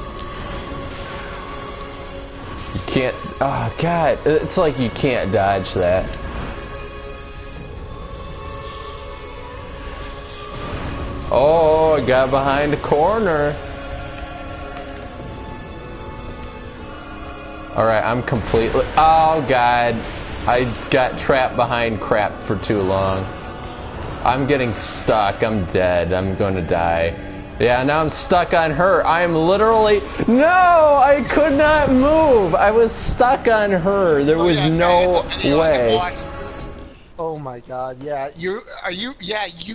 You can't. Oh, God. It's like you can't dodge that. Oh, I got behind a corner. Alright, I'm completely. Oh, God. I got trapped behind crap for too long. I'm getting stuck. I'm dead. I'm gonna die. Yeah, now I'm stuck on her. I'm literally... No! I could not move! I was stuck on her. There was no way. Watch this. Oh my god, yeah. You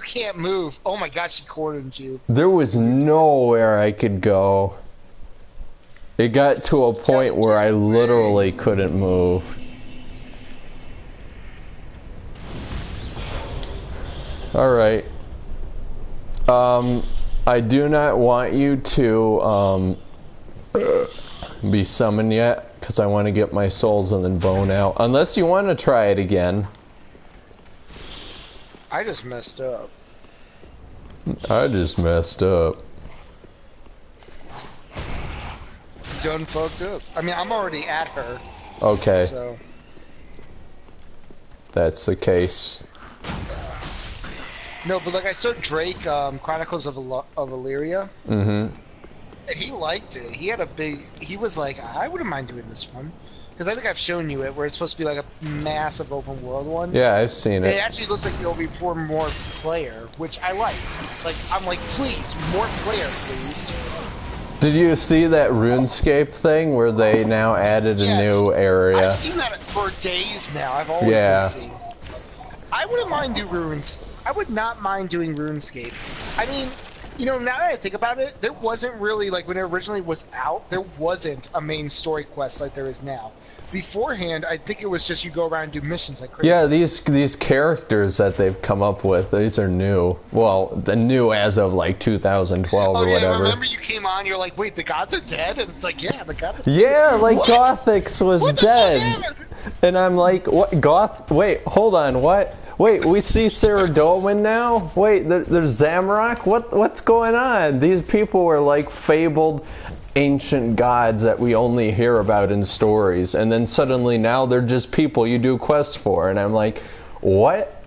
can't move. Oh my god, she cornered you. There was nowhere I could go. It got to a point where I literally couldn't move. Alright. I do not want you to be summoned yet, because I want to get my souls and then bone out. Unless you want to try it again. I just messed up. I just messed up. Done fucked up. I mean, I'm already at her. Okay. So. That's the case. No, but like I saw Drake, Chronicles of Illyria. Mm-hmm. And he liked it. He had a big... He was like, I wouldn't mind doing this one. Because I think I've shown you it, where it's supposed to be like a massive open world one. Yeah, I've seen And it. it actually looks like it'll be for more player, which I like. Like, I'm like, please, more player, please. Did you see that RuneScape thing where they now added a new area? I've seen that for days now. I've always been seeing. I wouldn't mind doing runes. I would not mind doing RuneScape. I mean, you know, now that I think about it, there wasn't really, like, when it originally was out, there wasn't a main story quest like there is now. Beforehand, I think it was just you go around and do missions like crazy. Yeah, these characters that they've come up with, these are new. Well, the new as of like 2012 or whatever. Remember you came on, you're like, wait, the gods are dead? And it's like, yeah, the gods are dead. Yeah, like what? Gothix was dead. And I'm like, what? Wait, hold on, what? Wait, we see Sarah Dolman now? Wait, there's Zamrock? What's going on? These people were like fabled ancient gods that we only hear about in stories, and then suddenly now they're just people you do quests for, and I'm like, what?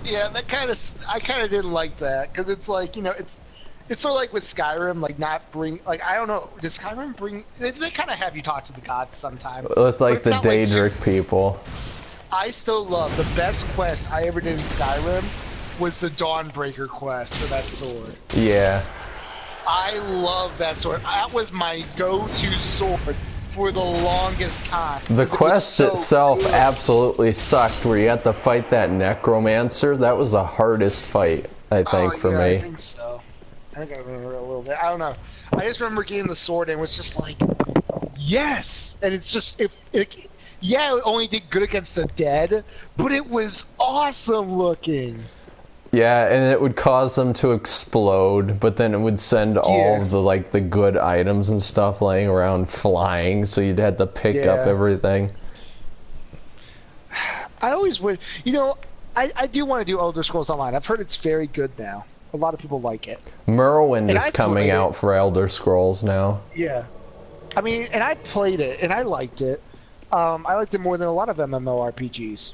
Yeah, I kind of didn't like that, because it's like, you know, it's sort of like with Skyrim, like not bring, like, I don't know, does Skyrim bring, they kind of have you talk to the gods sometime. With like the Daedric people. I still love, the best quest I ever did in Skyrim was the Dawnbreaker quest for that sword. Yeah. I love that sword. That was my go-to sword for the longest time. The quest itself absolutely sucked, where you had to fight that necromancer. That was the hardest fight, I think, for me. I think so. I think I remember a little bit. I don't know. I just remember getting the sword and it was just like, yes! And it's just, Yeah, it only did good against the dead, but it was awesome looking. Yeah, and it would cause them to explode, but then it would send all of the like the good items and stuff laying around flying, so you'd have to pick up everything. I always would, you know, I do want to do Elder Scrolls Online. I've heard it's very good now. A lot of people like it. Morrowind is coming out for Elder Scrolls now. Yeah. I mean, and I played it, and I liked it. I liked it more than a lot of MMORPGs.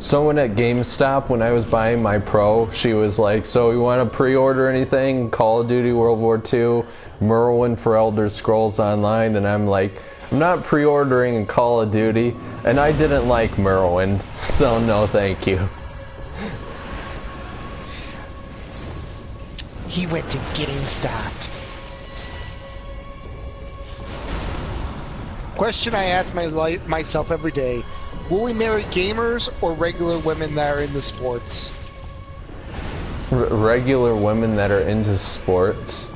Someone at GameStop, when I was buying my Pro, she was like, so you want to pre-order anything? Call of Duty World War II, Morrowind for Elder Scrolls Online, and I'm like, I'm not pre-ordering Call of Duty, and I didn't like Morrowind, so no thank you. He went to GameStop. Question I ask myself every day. Will we marry gamers or regular women that are into sports? Regular women that are into sports?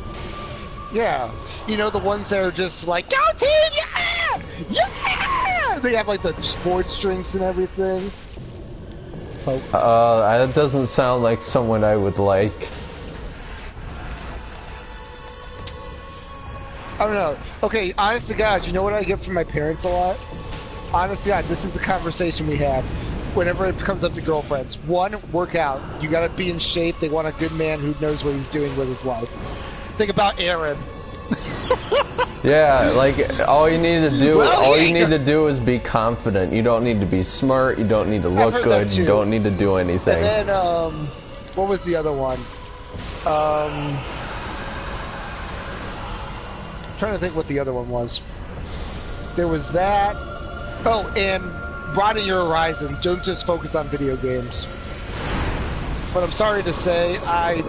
Yeah. You know, the ones that are just like, go team, yeah! Yeah! They have like the sports drinks and everything. Oh. That doesn't sound like someone I would like. I don't know. Okay, honest to God, you know what I get from my parents a lot? Honest to God, this is the conversation we have whenever it comes up to girlfriends. One, work out. You gotta be in shape. They want a good man who knows what he's doing with his life. Think about Aaron. Yeah, like all you need to do, is be confident. You don't need to be smart. You don't need to look good. You don't need to do anything. And then, what was the other one? I'm trying to think what the other one was. There was that. Oh, and broaden your horizon. Don't just focus on video games. But I'm sorry to say, I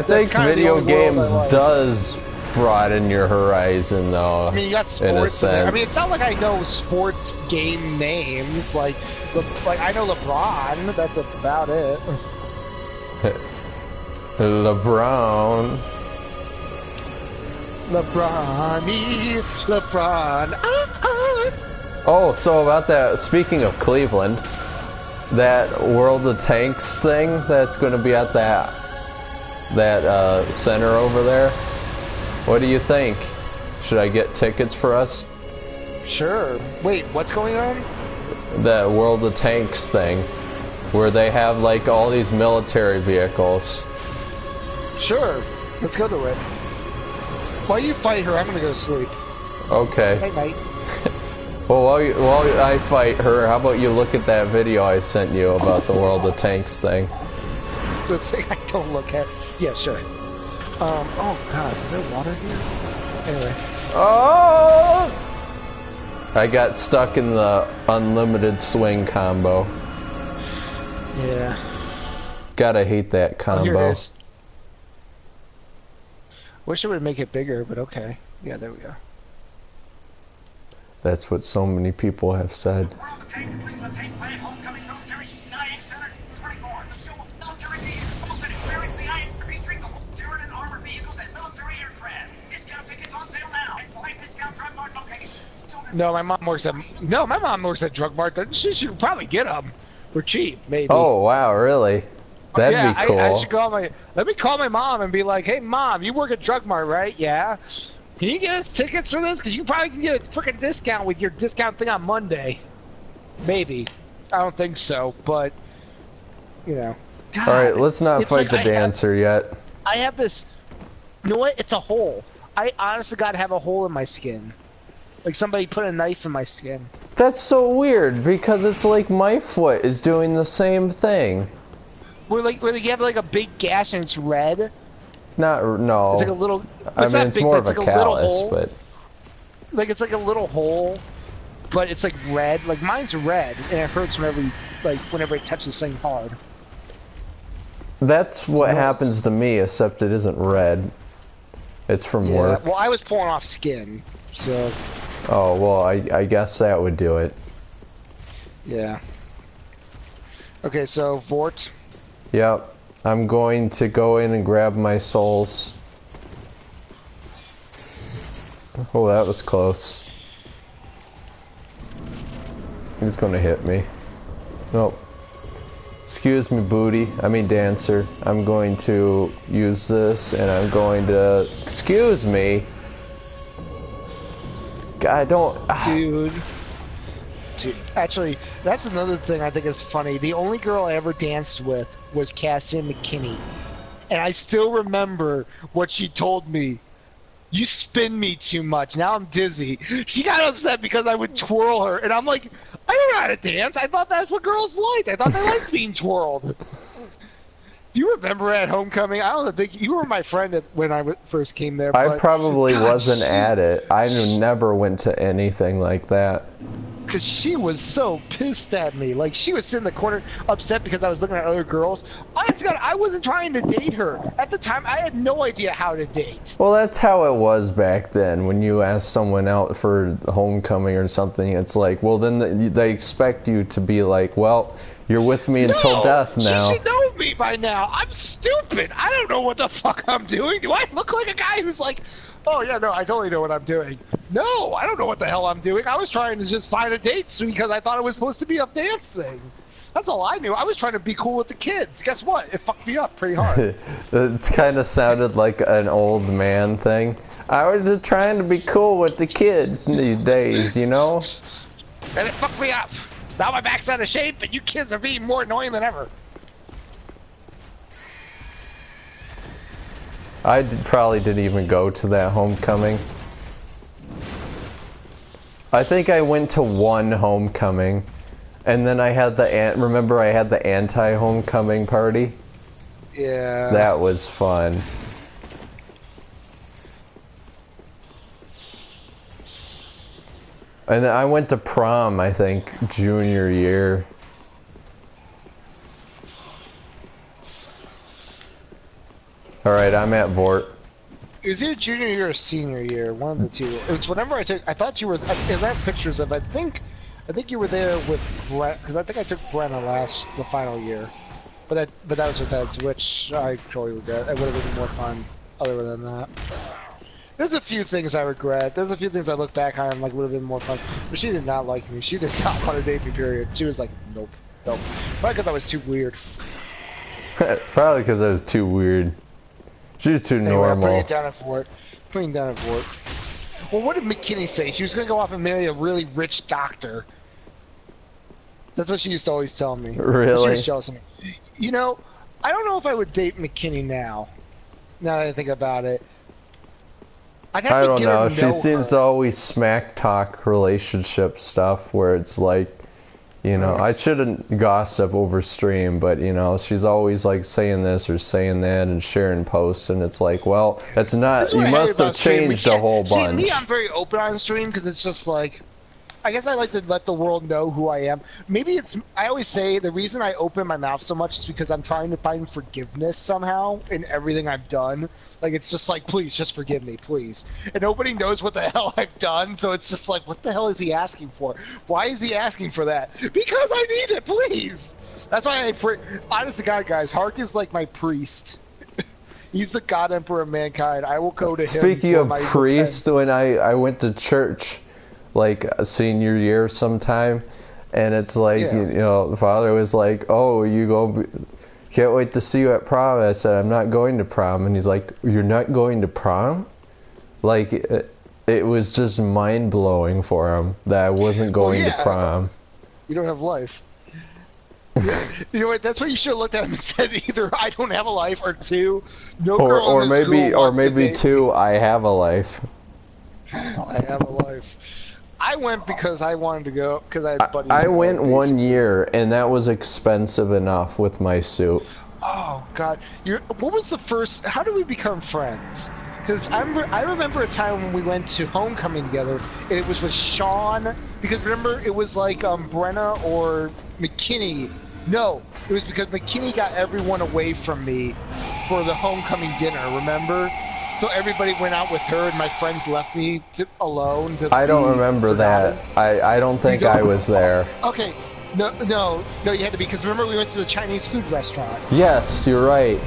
think video games does broaden your horizon, though. I mean, you got sports in there. I mean, it's not like I know sports game names. Like I know LeBron. That's about it. LeBron. LeBron. Oh, so about that, speaking of Cleveland, that World of Tanks thing that's going to be at that center over there, what do you think? Should I get tickets for us? Sure. Wait, what's going on? That World of Tanks thing, where they have like all these military vehicles. Sure. Let's go to it. While you fight her, I'm going to go to sleep. Okay. Night night. Well, while I fight her, how about you look at that video I sent you about the World of Tanks thing? The thing I don't look at. Yeah, sure. Oh God, is there water here? Anyway. Oh! I got stuck in the unlimited swing combo. Yeah. Gotta hate that combo. Oh, here it is. Wish it would make it bigger, but okay. Yeah, there we go. That's what so many people have said. No, my mom works at Drug Mart. She should probably get them for cheap, maybe. Oh wow, really? That'd be cool. I should let me call my mom and be like, hey mom, you work at Drug Mart, right? Yeah. Can you get us tickets for this? Because you probably can get a freaking discount with your discount thing on Monday. Maybe. I don't think so, but, you know. God, alright, let's not fight the dancer yet. I have this... You know what? It's a hole. I honestly gotta have a hole in my skin. Like somebody put a knife in my skin. That's so weird, because it's like my foot is doing the same thing. Where you have like a big gash and it's red? No. It's like a little... I mean, it's more of a callus, but... Like, it's like a little hole, but it's like red. Like, mine's red, and it hurts whenever it touches something hard. That's what happens to me, except it isn't red. It's from work. Well, I was pulling off skin, so... Oh, well, I guess that would do it. Yeah. Okay, so, Vort. Yep. I'm going to go in and grab my souls. Oh, that was close. He's gonna hit me. Nope. Excuse me, booty. I mean, dancer. I'm going to use this, and I'm going to... Excuse me! God, don't... Dude, actually, that's another thing I think is funny. The only girl I ever danced with was Cassie McKinney. And I still remember what she told me. You spin me too much. Now I'm dizzy. She got upset because I would twirl her, and I'm like, I don't know how to dance. I thought that's what girls liked. I thought they liked being twirled. Do you remember at homecoming? I don't think you were my friend when I first came there. I but probably wasn't at it. I never went to anything like that. Because she was so pissed at me. Like, she was sitting in the corner upset because I was looking at other girls. Honest to God, I wasn't trying to date her. At the time, I had no idea how to date. Well, that's how it was back then. When you ask someone out for homecoming or something, it's like, well, then they expect you to be like, well, you're with me until death now. She should know me by now. I'm stupid. I don't know what the fuck I'm doing. Do I look like a guy who's like, oh yeah, no, I totally know what I'm doing. No, I don't know what the hell I'm doing. I was trying to just find a date because I thought it was supposed to be a dance thing. That's all I knew. I was trying to be cool with the kids. Guess what? It fucked me up pretty hard. It's kind of sounded like an old man thing. I was just trying to be cool with the kids these days, you know? And it fucked me up. Now my back's out of shape, and you kids are being more annoying than ever. Probably didn't even go to that homecoming. I think I went to one homecoming, and then I had remember I had the anti-homecoming party? Yeah. That was fun. And then I went to prom, I think, junior year. Alright, I'm at Vort. Is it junior year or senior year? One of the two. It's whenever I thought you were. Because I have pictures of. I think you were there with Brent. Because I think I took Brenna the final year. But that was with Eds, which I totally regret. It would have been more fun. Other than that, there's a few things I regret. There's a few things I look back on and like would have been more fun. But she did not like me. She did not want to date me. Period. She was like, nope. Probably because I was too weird. Probably because I was too weird. She was too normal. I'm putting it down at Fort. Putting it down at Fort. Well, what did McKinney say? She was going to go off and marry a really rich doctor. That's what she used to always tell me. Really? She was jealous of me. You know, I don't know if I would date McKinney now. Now that I think about it. I'd have I to don't get know. her to know She seems to always smack talk relationship stuff where it's like, you know, I shouldn't gossip over stream, but you know, she's always like saying this or saying that and sharing posts, and it's like, well, that's not. You must have changed a whole bunch. See, me, I'm very open on stream because it's just like, I guess I like to let the world know who I am. Maybe it's. I always say the reason I open my mouth so much is because I'm trying to find forgiveness somehow in everything I've done. Like, it's just like, please, just forgive me, please. And nobody knows what the hell I've done, so it's just like, what the hell is he asking for? Why is he asking for that? Because I need it, please! That's why I pray. Honest to God, guys, Hark is like my priest. He's the God Emperor of mankind. I will go to him. Speaking of priest, when I went to church, like, a senior year sometime, and it's like, you know, the father was like, oh, you go... Can't wait to see you at prom. I said, I'm not going to prom. And he's like, you're not going to prom? Like, it was just mind-blowing for him that I wasn't going to prom. You don't have life. You know what? That's what you should have looked at him and said, either I don't have a life, or two, no girl in this school wants to date me. Two, I have a life. I have a life. I went because I wanted to go, because I had buddies. I went 1 year, and that was expensive enough with my suit. Oh, God. What was the first... How did we become friends? Because I remember a time when we went to homecoming together, and it was with Sean, because remember, it was like Brenna or McKinney. No, it was because McKinney got everyone away from me for the homecoming dinner, remember? So everybody went out with her, and my friends left me alone. I don't remember that. I don't think I was there. Okay, no, you had to be, because remember we went to the Chinese food restaurant. Yes, you're right.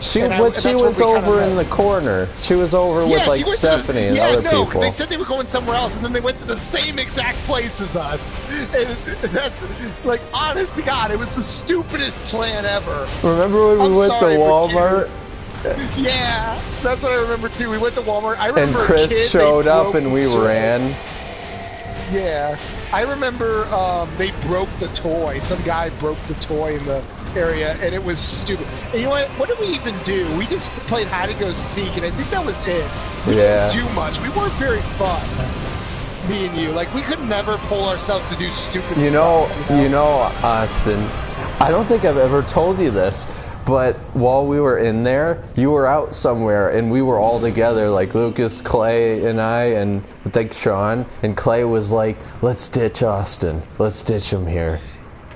She And was over in the corner. She was over with like Stephanie and other people. They said they were going somewhere else, and then they went to the same exact place as us. And that's like, honest to God, it was the stupidest plan ever. Remember when we went to Walmart? Yeah, that's what I remember too. We went to Walmart. I remember and Chris showed up and we ran. Yeah, I remember they broke the toy. Some guy broke the toy in the area, and it was stupid. And you know what? What did we even do? We just played hide and go seek, and I think that was it. We didn't do much. We weren't very fun. Me and you, like, we could never pull ourselves to do stupid stuff. You know, Austin, I don't think I've ever told you this, but while we were in there, you were out somewhere, and we were all together, like Lucas, Clay, and I, and I think Sean, and Clay was like, let's ditch Austin. Let's ditch him here.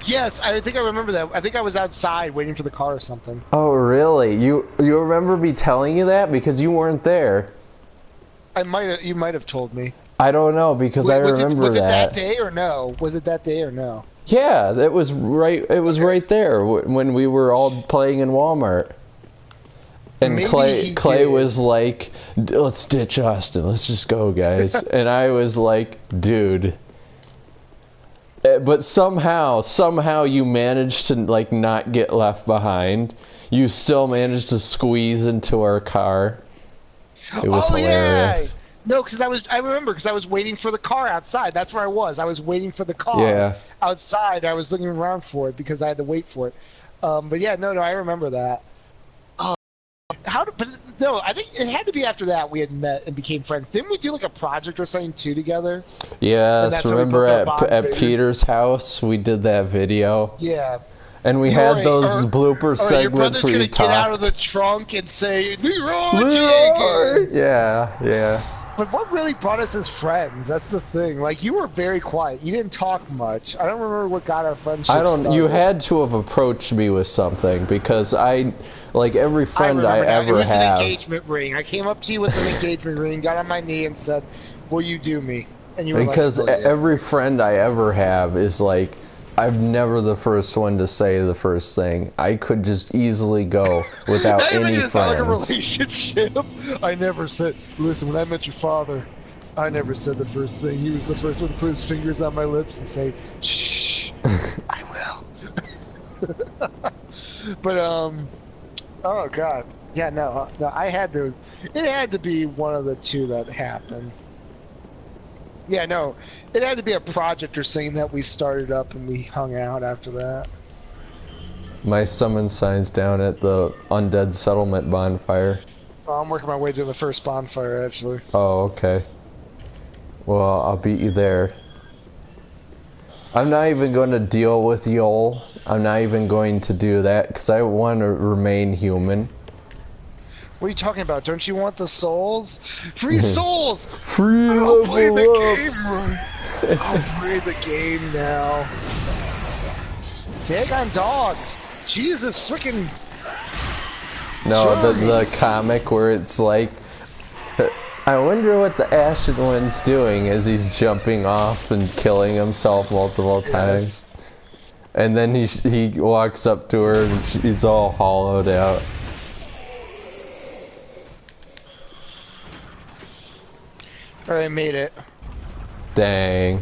Yes, I think I remember that. I think I was outside waiting for the car or something. Oh, really? You remember me telling you that? Because you weren't there. You might have told me. I don't know, because I remember that. Was it that day or no? Was it that day or no? Yeah, that was right. It was right there when we were all playing in Walmart. And Clay was like, "Let's ditch Austin. Let's just go, guys." And I was like, "Dude." But somehow you managed to like not get left behind. You still managed to squeeze into our car. It was hilarious. Yeah. No, because I remember because I was waiting for the car outside. That's where I was. I was waiting for the car outside. I was looking around for it because I had to wait for it. But yeah, no, I remember that. I think it had to be after that we had met and became friends. Didn't we do like a project or something too together? Yes, remember at Peter's house we did that video? Yeah. And we had those blooper segments where you talked. Get out of the trunk and say, Leroy! Yeah. But what really brought us as friends? That's the thing. Like, you were very quiet. You didn't talk much. I don't remember what got our friendship started. You had to have approached me with something, because like every friend I ever have. It was an engagement ring. I came up to you with an engagement ring, got on my knee and said, will you do me? And you were because every friend I ever have is like, I'm never the first one to say the first thing. I could just easily go without any friends. Like a relationship. I never said, listen, when I met your father, I never said the first thing. He was the first one to put his fingers on my lips and say, shh, I will. But, oh God. Yeah, no, it had to be one of the two that happened. Yeah, no, it had to be a project or something that we started up and we hung out after that. My summon sign's down at the Undead Settlement bonfire. Oh, I'm working my way to the first bonfire, actually. Oh, okay. Well, I'll beat you there. I'm not even going to deal with Yol. I'm not even going to do that, because I want to remain human. What are you talking about? Don't you want the souls? Free souls! Free I'll play the game! I'll play the game now. Dagon dogs! Jesus freaking... No, the comic where it's like... I wonder what the Ashen One's doing as he's jumping off and killing himself multiple times. And then he walks up to her and she's all hollowed out. I made it. Dang.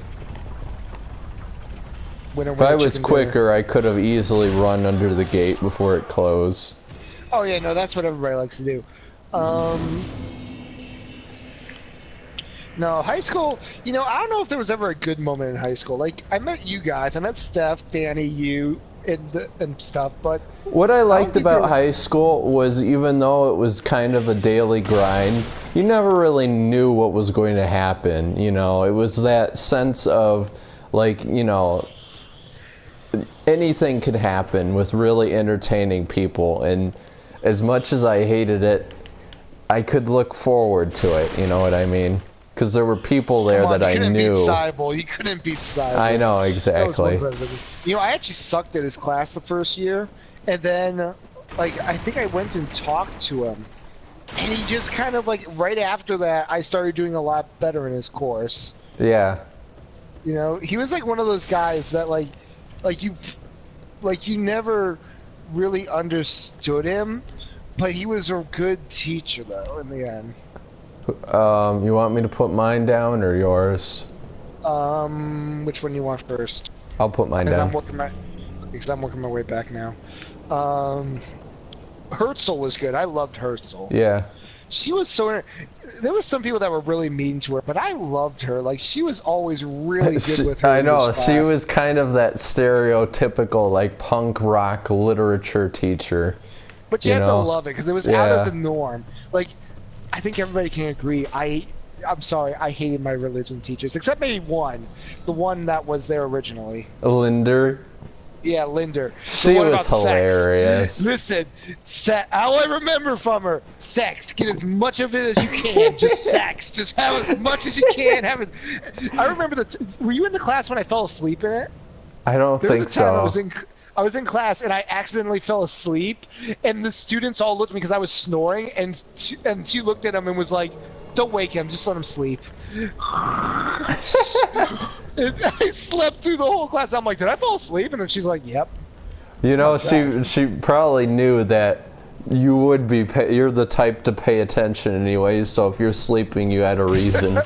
If I was quicker, I could have easily run under the gate before it closed. Oh yeah, no, that's what everybody likes to do. No, high school, you know, I don't know if there was ever a good moment in high school. Like, I met you guys, I met Steph, Danny, you, and stuff, but... What I liked about high school was, even though it was kind of a daily grind, you never really knew what was going to happen, you know? It was that sense of, like, you know, anything could happen with really entertaining people, and as much as I hated it, I could look forward to it, you know what I mean? Because there were people there that I knew. You couldn't beat Cybele. I know, exactly. You know, I actually sucked at his class the first year, and then, like, I think I went and talked to him, and he just kind of, like, right after that, I started doing a lot better in his course. Yeah. You know, he was, like, one of those guys that, like you never really understood him, But he was a good teacher, though, in the end. You want me to put mine down or yours? Which one do you want first? I'll put mine down. Because I'm working my way back now. Herzl was good. I loved Herzl. Yeah. She was so... There was some people that were really mean to her, but I loved her. Like, she was always really good with her. I know. She was kind of that stereotypical, like, punk rock literature teacher. But you have to love it, because it was out of the norm. Like, I think everybody can agree. I'm sorry, I hated my religion teachers, except maybe one. The one that was there originally. Linder? Yeah, Linder. She was hilarious. Sex. Listen, all I remember from her, sex. Get as much of it as you can. Just sex. Just have as much as you can. I remember were you in the class when I fell asleep in it? I don't think so. I was in class and I accidentally fell asleep, and the students all looked at me because I was snoring, and she looked at him and was like, "Don't wake him, just let him sleep." And I slept through the whole class. I'm like, "Did I fall asleep?" And then she's like, "Yep." You know, she probably knew that you would be. You're the type to pay attention anyway. So if you're sleeping, you had a reason.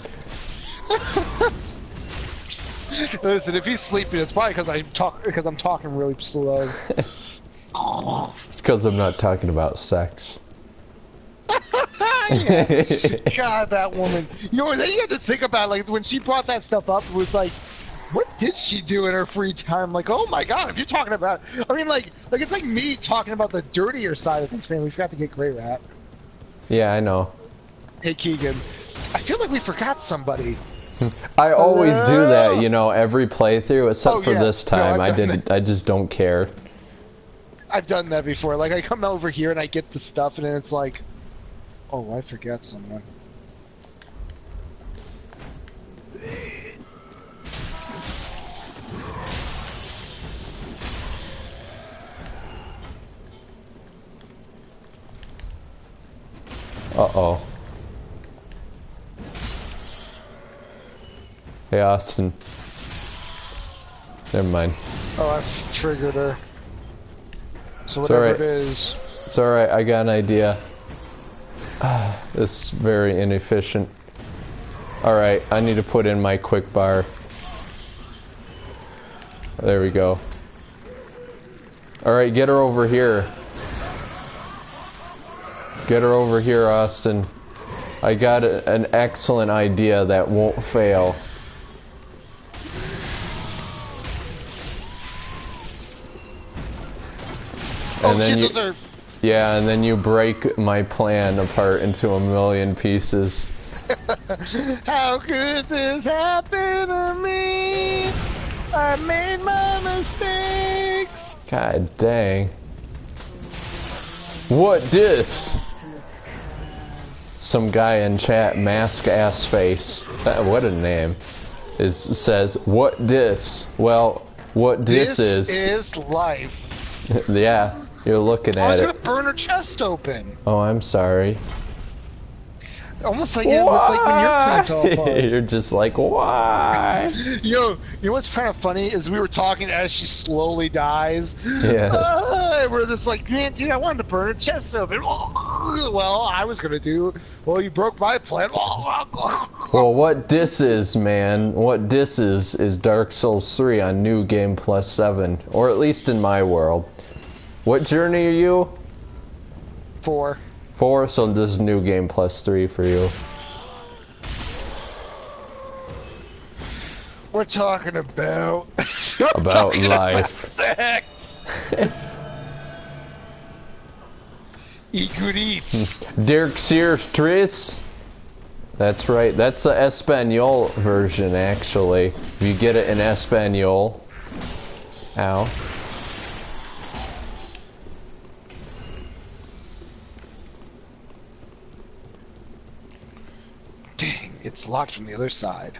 Listen, if he's sleeping, it's probably because I'm talking really slow. It's because I'm not talking about sex. Yeah. God, that woman. You know, then you have to think about, like, when she brought that stuff up, it was like, what did she do in her free time? Like, oh my God, if you're talking about, I mean, like it's like me talking about the dirtier side of things, man. We forgot to get Grey Rat. Yeah, I know. Hey, Keegan. I feel like we forgot somebody. I always do that, you know, every playthrough, except for this time. No, I just don't care. I've done that before. Like, I come over here and I get the stuff, and then it's like, oh, I forget someone. Uh-oh. Hey, Austin. Never mind. Oh, I've triggered her. So whatever it is... It's alright, I got an idea. This is very inefficient. Alright, I need to put in my quick bar. There we go. Alright, get her over here. Get her over here, Austin. I got an excellent idea that won't fail. And then you break my plan apart into a million pieces. How could this happen to me? I made my mistakes. God dang. What dis? Some guy in chat, mask ass face. What a name. Says, what dis? Well, what dis is... This is life. Yeah. You're looking at it. I was gonna burn her chest open. Oh, I'm sorry. Almost like it was like when your parents all apart. You're just like, why? You know what's kind of funny is we were talking as she slowly dies. Yeah. We're just like, man, dude, I wanted to burn her chest open. Well, I was gonna do. Well, you broke my plan. Well, what dis is, man? What dis is Dark Souls 3 on New Game Plus 7, or at least in my world. What journey are you? 4. 4, so this is New Game Plus 3 for you. We're talking about... about life. Sex! Eat good eats. Dirk Sear Tris. That's right, that's the Espanol version, actually. If you get it in Espanol. Ow. Dang, it's locked from the other side.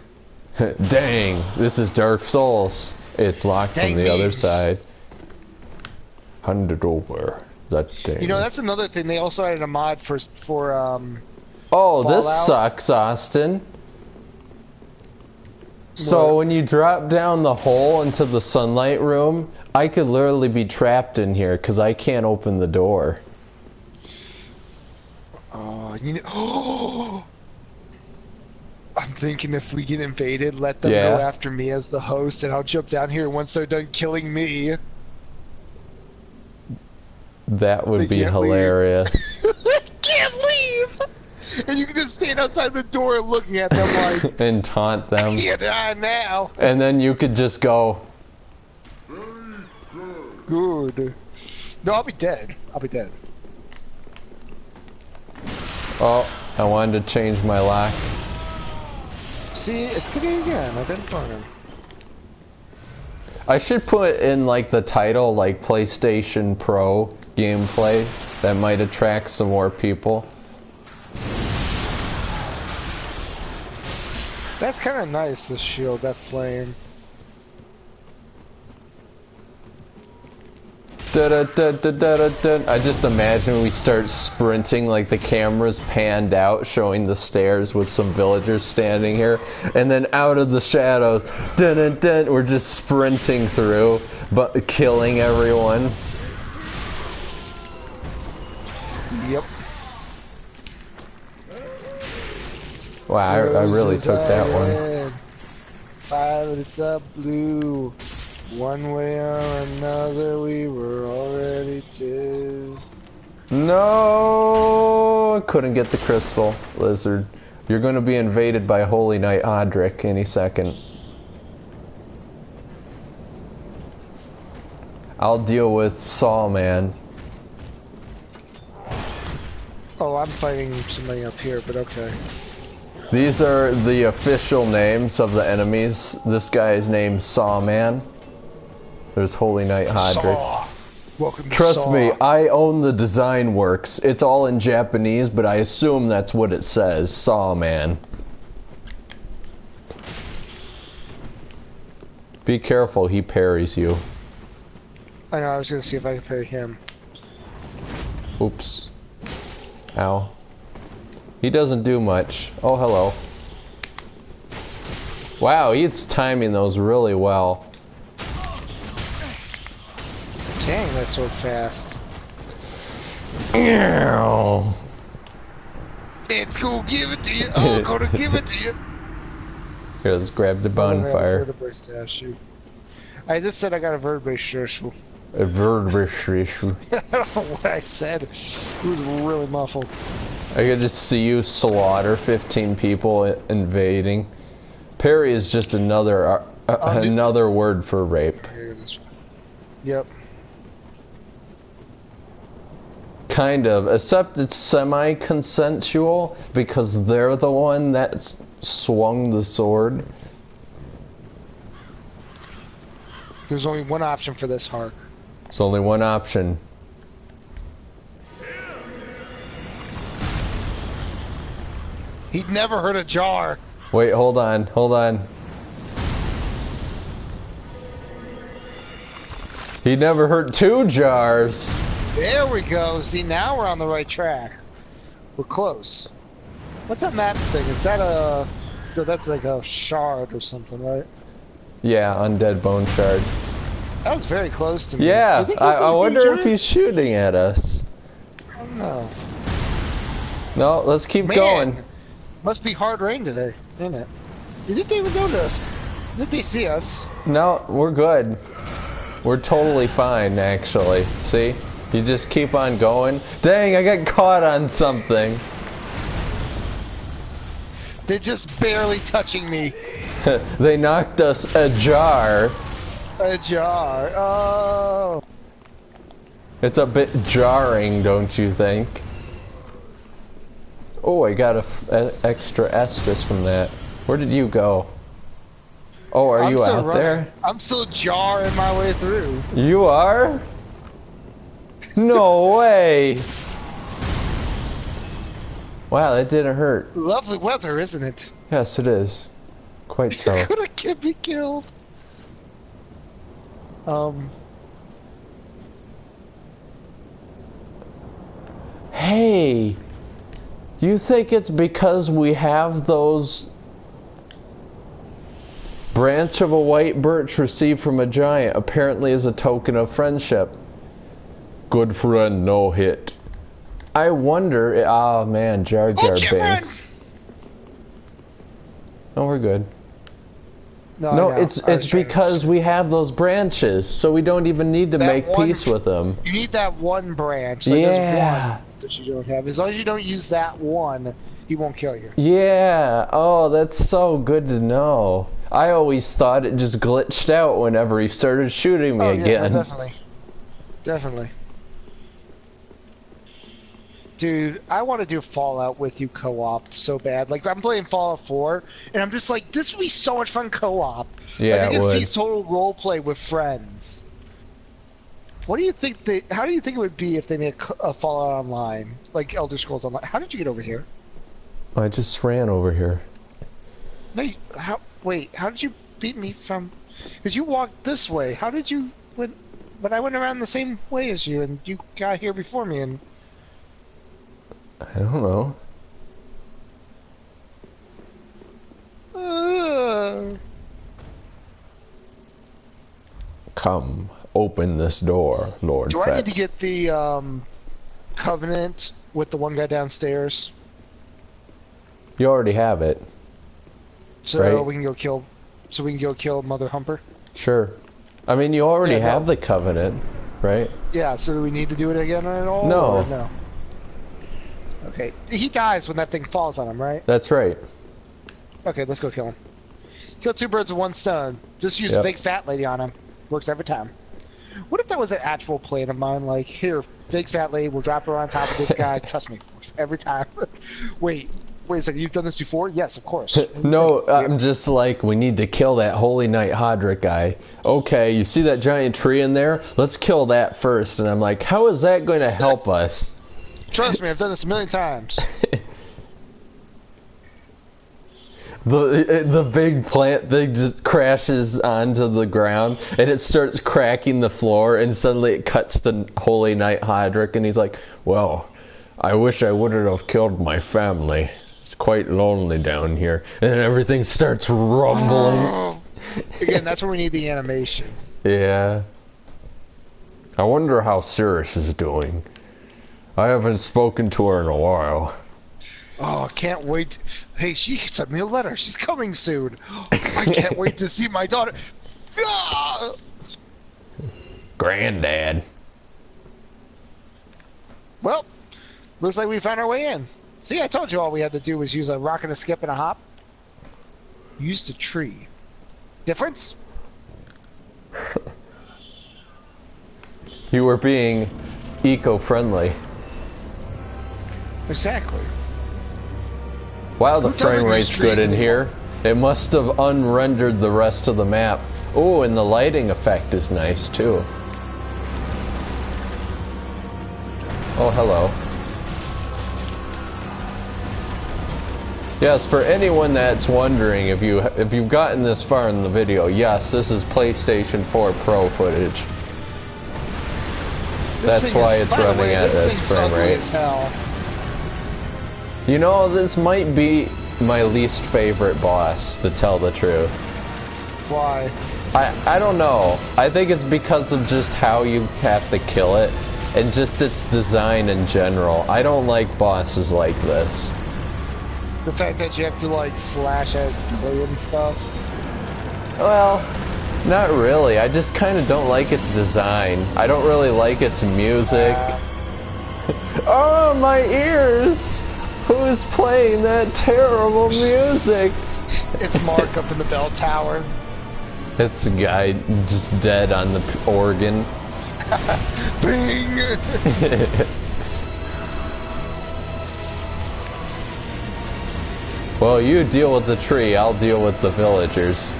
Dang, this is Dark Souls. It's locked from the other side. Hand it over. That thing. You know, that's another thing. They also added a mod for oh, Fallout. This sucks, Austin. So when you drop down the hole into the sunlight room, I could literally be trapped in here because I can't open the door. you know. I'm thinking if we get invaded, let them Yeah. go after me as the host, and I'll jump down here once they're done killing me. That would They be can't leave. hilarious. Can't leave! And you can just stand outside the door looking at them like, And taunt them. you die now. And then you could just go, Good. No, I'll be dead. I'll be dead. oh, I wanted to change my lock. See, it's today again. I've been fun. I should put in like the title, like PlayStation Pro gameplay. That might attract some more people. That's kind of nice, this shield, that flame. I just imagine we start sprinting, like the camera's panned out, showing the stairs with some villagers standing here, and then out of the shadows, we're just sprinting through, but killing everyone. Yep. Wow, I really took that one. Violets are blue. One way or another, we were already dead. No, I couldn't get the crystal lizard. You're going to be invaded by Holy Knight Hodrick any second. I'll deal with Saw Man. Oh, I'm fighting somebody up here, but okay. These are the official names of the enemies. This guy is named Sawman. There's Holy Knight Hodrick. Saw. Welcome to Trust Saw. me, I own the design works. It's all in Japanese, but I assume that's what it says. Sawman. Be careful, he parries you. I know, I was gonna see if I could parry him. Oops. Ow. He doesn't do much. Oh, hello. Wow, he's timing those really well. Dang, that's so fast. Ew. It's gonna give it to you. Oh, gonna give it to you. Here, let's grab the bonfire. Vertebrae statue. I just said I got a vertebrae statue. A vertebrae statue. I don't know what I said. It was really muffled. I could just see you slaughter 15 people invading. Parry is just another another word for rape. Yep. Kind of, except it's semi-consensual because they're the one that swung the sword. There's only one option for this, Hark. It's only one option. He'd never heard a jar. Wait, hold on, hold on. He never hurt 2 jars. There we go. See, now we're on the right track. We're close. What's that map thing? Is that a... No, that's like a shard or something, right? Yeah, undead bone shard. That was very close to me. Yeah, You think I that's wonder dangerous? if he's shooting at us. I don't know. No, let's keep Man, going. must be hard rain today, isn't it? You think they would notice? Did they see us? No, we're good. We're totally fine, actually. See? You just keep on going. Dang, I got caught on something. They're just barely touching me. They knocked us ajar. A jar. Oh. It's a bit jarring, don't you think? Oh, I got a extra Estus from that. Where did you go? Oh, are I'm you still out running. there? I'm still jarring my way through. You are? No way! Wow, that didn't hurt. Lovely weather, isn't it? Yes, it is. Quite so. You're gonna get me killed. Hey! You think it's because we have those... Branch of a white birch received from a giant, apparently as a token of friendship. Good friend, no hit. I wonder. Oh man, Jar Jar Binks. No, we're good. No, it's because we have those branches, so we don't even need to make peace with them. You need that one branch. Like there's one that you don't have. As long as you don't use that one, he won't kill you. Yeah. Oh, that's so good to know. I always thought it just glitched out whenever he started shooting me again. No, definitely. Definitely. Dude, I want to do Fallout with you co-op so bad. Like, I'm playing Fallout 4, and I'm just like, this would be so much fun co-op. Yeah, like, I can see total roleplay with friends. What do you think how do you think it would be if they made a Fallout Online? Like, Elder Scrolls Online? How did you get over here? I just ran over here. No, wait, how did you beat me from... Because you walked this way. How did you... When I went around the same way as you, and you got here before me, and... I don't know. Come, open this door, Lord Fett. Do I need to get the Covenant with the one guy downstairs? You already have it. So right? we can go kill. So we can go kill Mother Humper. Sure. I mean, you already have the Covenant, right? Yeah. So do we need to do it again at all? No. Or no. Okay. He dies when that thing falls on him, right? That's right. Okay, let's go kill him. Kill two birds with one stone. Just use a big fat lady on him. Works every time. What if that was an actual plan of mine? Like, here, big fat lady, we'll drop her on top of this guy. Trust me, works every time. Wait a second, you've done this before? Yes, of course. No, I'm just like, we need to kill that Holy Knight Hodric guy. Okay, you see that giant tree in there? Let's kill that first. And I'm like, how is that going to help us? Trust me, I've done this a million times. The big plant thing just crashes onto the ground, and it starts cracking the floor, and suddenly it cuts to Holy Knight Hodric, and he's like, well, I wish I wouldn't have killed my family. It's quite lonely down here. And then everything starts rumbling. Again, that's where we need the animation. Yeah. I wonder how Cirrus is doing. I haven't spoken to her in a while. Oh, I can't wait. Hey, she sent me a letter. She's coming soon. I can't wait to see my daughter. Ah! Granddad. Well, looks like we found our way in. See, I told you all we had to do was use a rock and a skip and a hop. Used a tree. Difference? You were being eco-friendly. Exactly. Wow, the frame rate's good in here. It must have unrendered the rest of the map. Oh, and the lighting effect is nice too. Oh, hello. Yes, for anyone that's wondering, if you've gotten this far in the video, yes, this is PlayStation 4 Pro footage. That's why it's running at this frame rate. You know, this might be my least favorite boss, to tell the truth. Why? I don't know. I think it's because of just how you have to kill it, and just its design in general. I don't like bosses like this. The fact that you have to, like, slash at clay and stuff? Well, not really. I just kind of don't like its design. I don't really like its music. Oh, my ears! Who's playing that terrible music? It's Mark up in the bell tower. It's the guy just dead on the organ. Bing! Well, you deal with the tree, I'll deal with the villagers.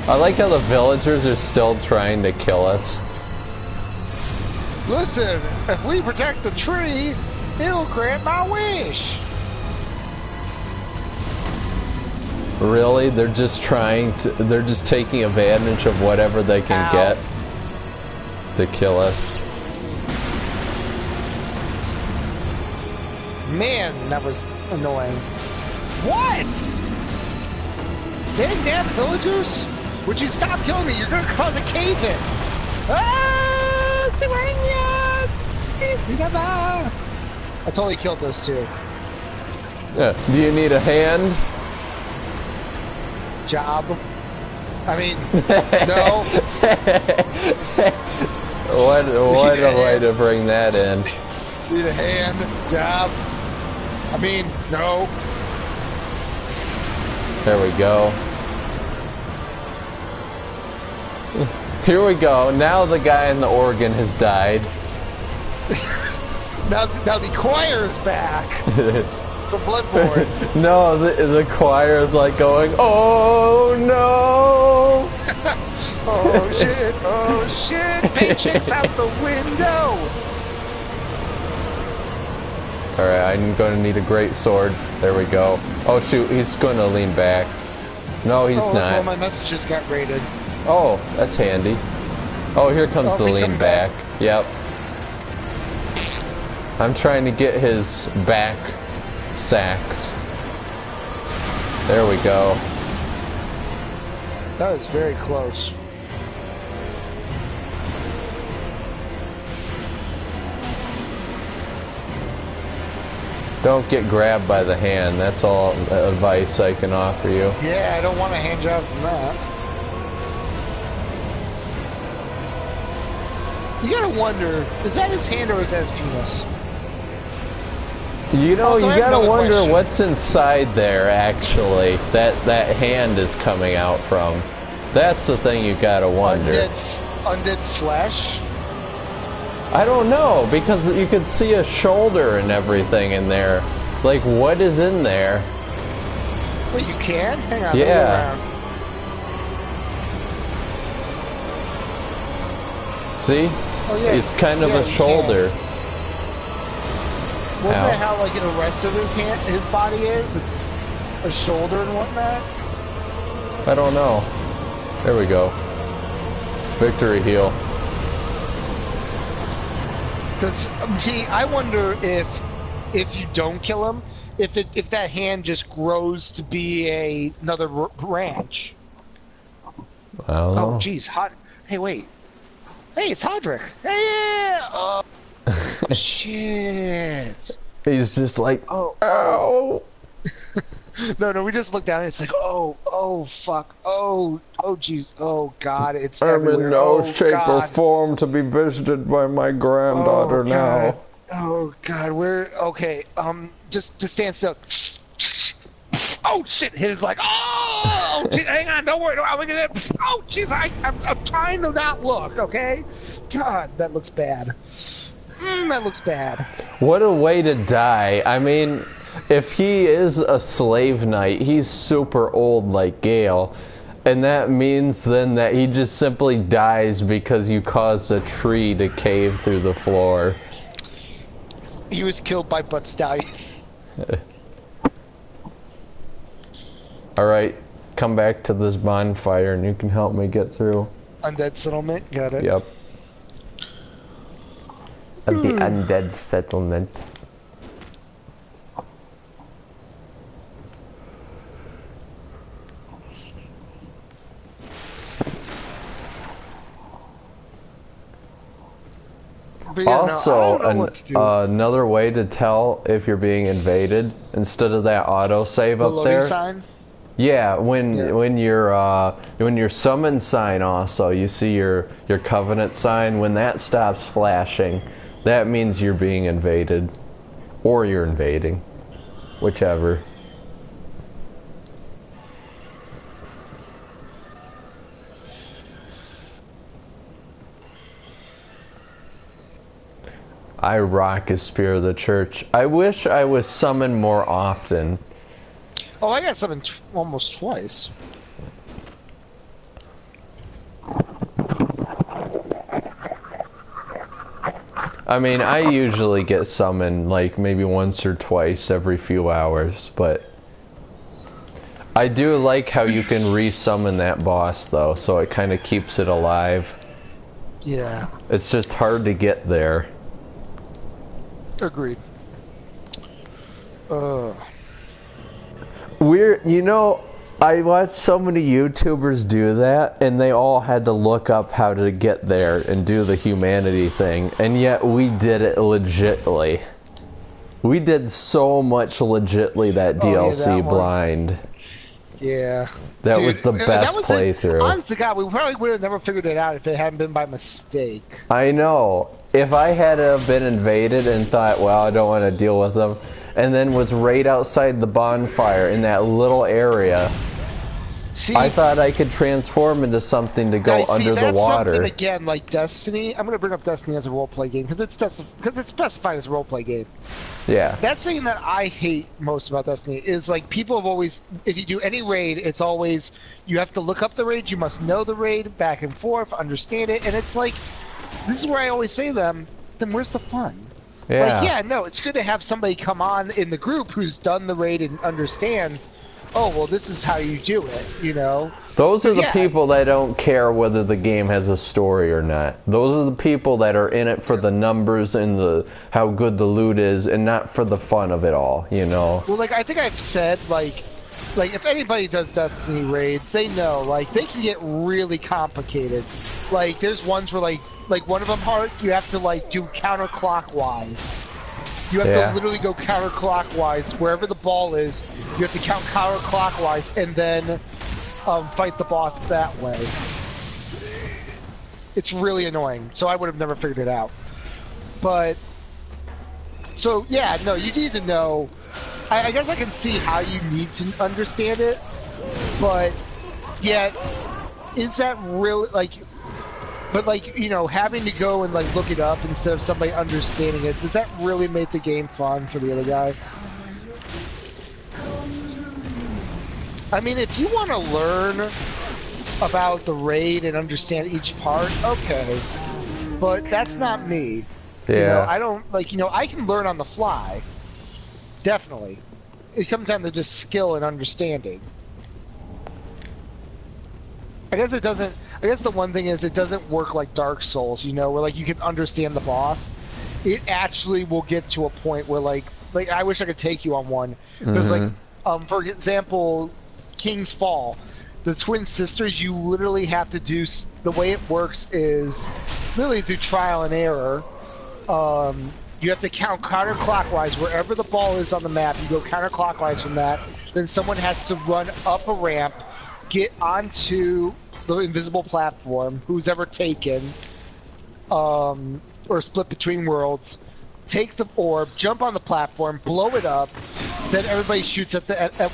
I like how the villagers are still trying to kill us. Listen, if we protect the tree, it'll grant my wish. Really? They're just they're just taking advantage of whatever they can get to kill us. Man, that was annoying. What? Damn villagers? Would you stop killing me? You're gonna cause a cave-in. I totally killed those two. Yeah. Do you need a hand? Job. I mean, no. What a way to bring that in. Need a hand, job. I mean, no. There we go. Here we go. Now the guy in the organ has died. now the choir is back. For Bloodborne. No, the choir is like going, oh no! Oh shit, oh shit, paychecks out the window! Alright, I'm going to need a great sword. There we go. Oh shoot, he's going to lean back. No, he's not. Well, my messages got raided. Oh, that's handy. Oh, here comes the lean back. Yep. I'm trying to get his back sacks. There we go. That was very close. Don't get grabbed by the hand. That's all advice I can offer you. Yeah, I don't want a hand job from that. You gotta wonder, is that his hand or is that his penis? You know, Also, you I have gotta another wonder question. what's inside there, actually, that hand is coming out from. That's the thing you gotta wonder. Undead flesh? I don't know, because you could see a shoulder and everything in there. Like, what is in there? Wait, you can? Hang on, Yeah. let me go around. See? Oh, yeah. It's kind of Yeah, a you shoulder. Wasn't Ow. that how, like, the rest of his body is? It's a shoulder and whatnot? I don't know. There we go. Victory heal. Because, see, I wonder if you don't kill him, if that hand just grows to be another branch. I don't know. Oh, jeez, Hey, wait. Hey, it's Hodrick. Hey, yeah. Oh, shit. He's just like, Oh. ow. No, we just look down and it's like, oh, fuck, oh, jeez, oh, God, it's I'm everywhere. in no Oh, shape or God. form to be visited by my granddaughter now. God. Oh, God, okay, just stand still. Oh, shit, his like, oh, geez, hang on, don't worry, I'm gonna, oh, jeez, I'm trying to not look, okay? God, that looks bad. That looks bad. What a way to die. I mean, if he is a slave knight, he's super old like Gale. And that means then that he just simply dies because you caused a tree to cave through the floor. He was killed by Butt Stallion. Alright, come back to this bonfire and you can help me get through. Undead settlement, got it. Yep. At the undead settlement. But yeah, Also, no, I don't know what to do. another way to tell if you're being invaded, instead of that autosave The up loading there. sign? Yeah, when your summon sign also, you see your covenant sign. When that stops flashing, that means you're being invaded, or you're invading, whichever. I rock as Spear of the Church. I wish I was summoned more often. Oh, I got something almost twice. I mean, I usually get summoned like maybe once or twice every few hours, but I do like how you can re-summon that boss though, so it kind of keeps it alive. Yeah. It's just hard to get there. Agreed. You know, I watched so many YouTubers do that, and they all had to look up how to get there and do the humanity thing, and yet we did it legitly. We did so much legitly that DLC that one. blind. Yeah. That Dude, was the best playthrough. Honest to God, we probably would have never figured it out if it hadn't been by mistake. I know. If I had been invaded and thought, well, I don't want to deal with them, and then was right outside the bonfire in that little area, See, I thought I could transform into something to go under the water. Something, again, like Destiny. I'm going to bring up Destiny as a roleplay game because it's specified as a roleplay game. Yeah. That's the thing that I hate most about Destiny is like people have always, if you do any raid, it's always you have to look up the raid, you must know the raid back and forth, understand it, and it's like this is where I always say then where's the fun? Yeah. Like, yeah, no, it's good to have somebody come on in the group who's done the raid and understands. Oh, well, this is how you do it, you know? Those are the people that don't care whether the game has a story or not. Those are the people that are in it for the numbers and the how good the loot is and not for the fun of it all, you know? Well, like, I think I've said, like if anybody does Destiny raids, they know, like, they can get really complicated. Like, there's ones where, like one of them, Hark, you have to, like, do counterclockwise. You have to literally go counterclockwise wherever the ball is. You have to count counterclockwise and then fight the boss that way. It's really annoying. So I would have never figured it out. But so yeah, no, you need to know. I guess I can see how you need to understand it, but yet, is that really like? But like, you know, having to go and like look it up instead of somebody understanding it, does that really make the game fun for the other guy? I mean, if you want to learn about the raid and understand each part, okay. But that's not me. Yeah. You know, I don't, like, you know, I can learn on the fly. Definitely. It comes down to just skill and understanding. I guess it doesn't, I guess the one thing is it doesn't work like Dark Souls, you know, where like you can understand the boss. It actually will get to a point where like I wish I could take you on one. Because like, for example, King's Fall, the twin sisters, you literally have to do, the way it works is literally through trial and error. You have to count counterclockwise wherever the ball is on the map. You go counterclockwise from that. Then someone has to run up a ramp, get onto the invisible platform, who's ever taken, or split between worlds, take the orb, jump on the platform, blow it up, then everybody shoots at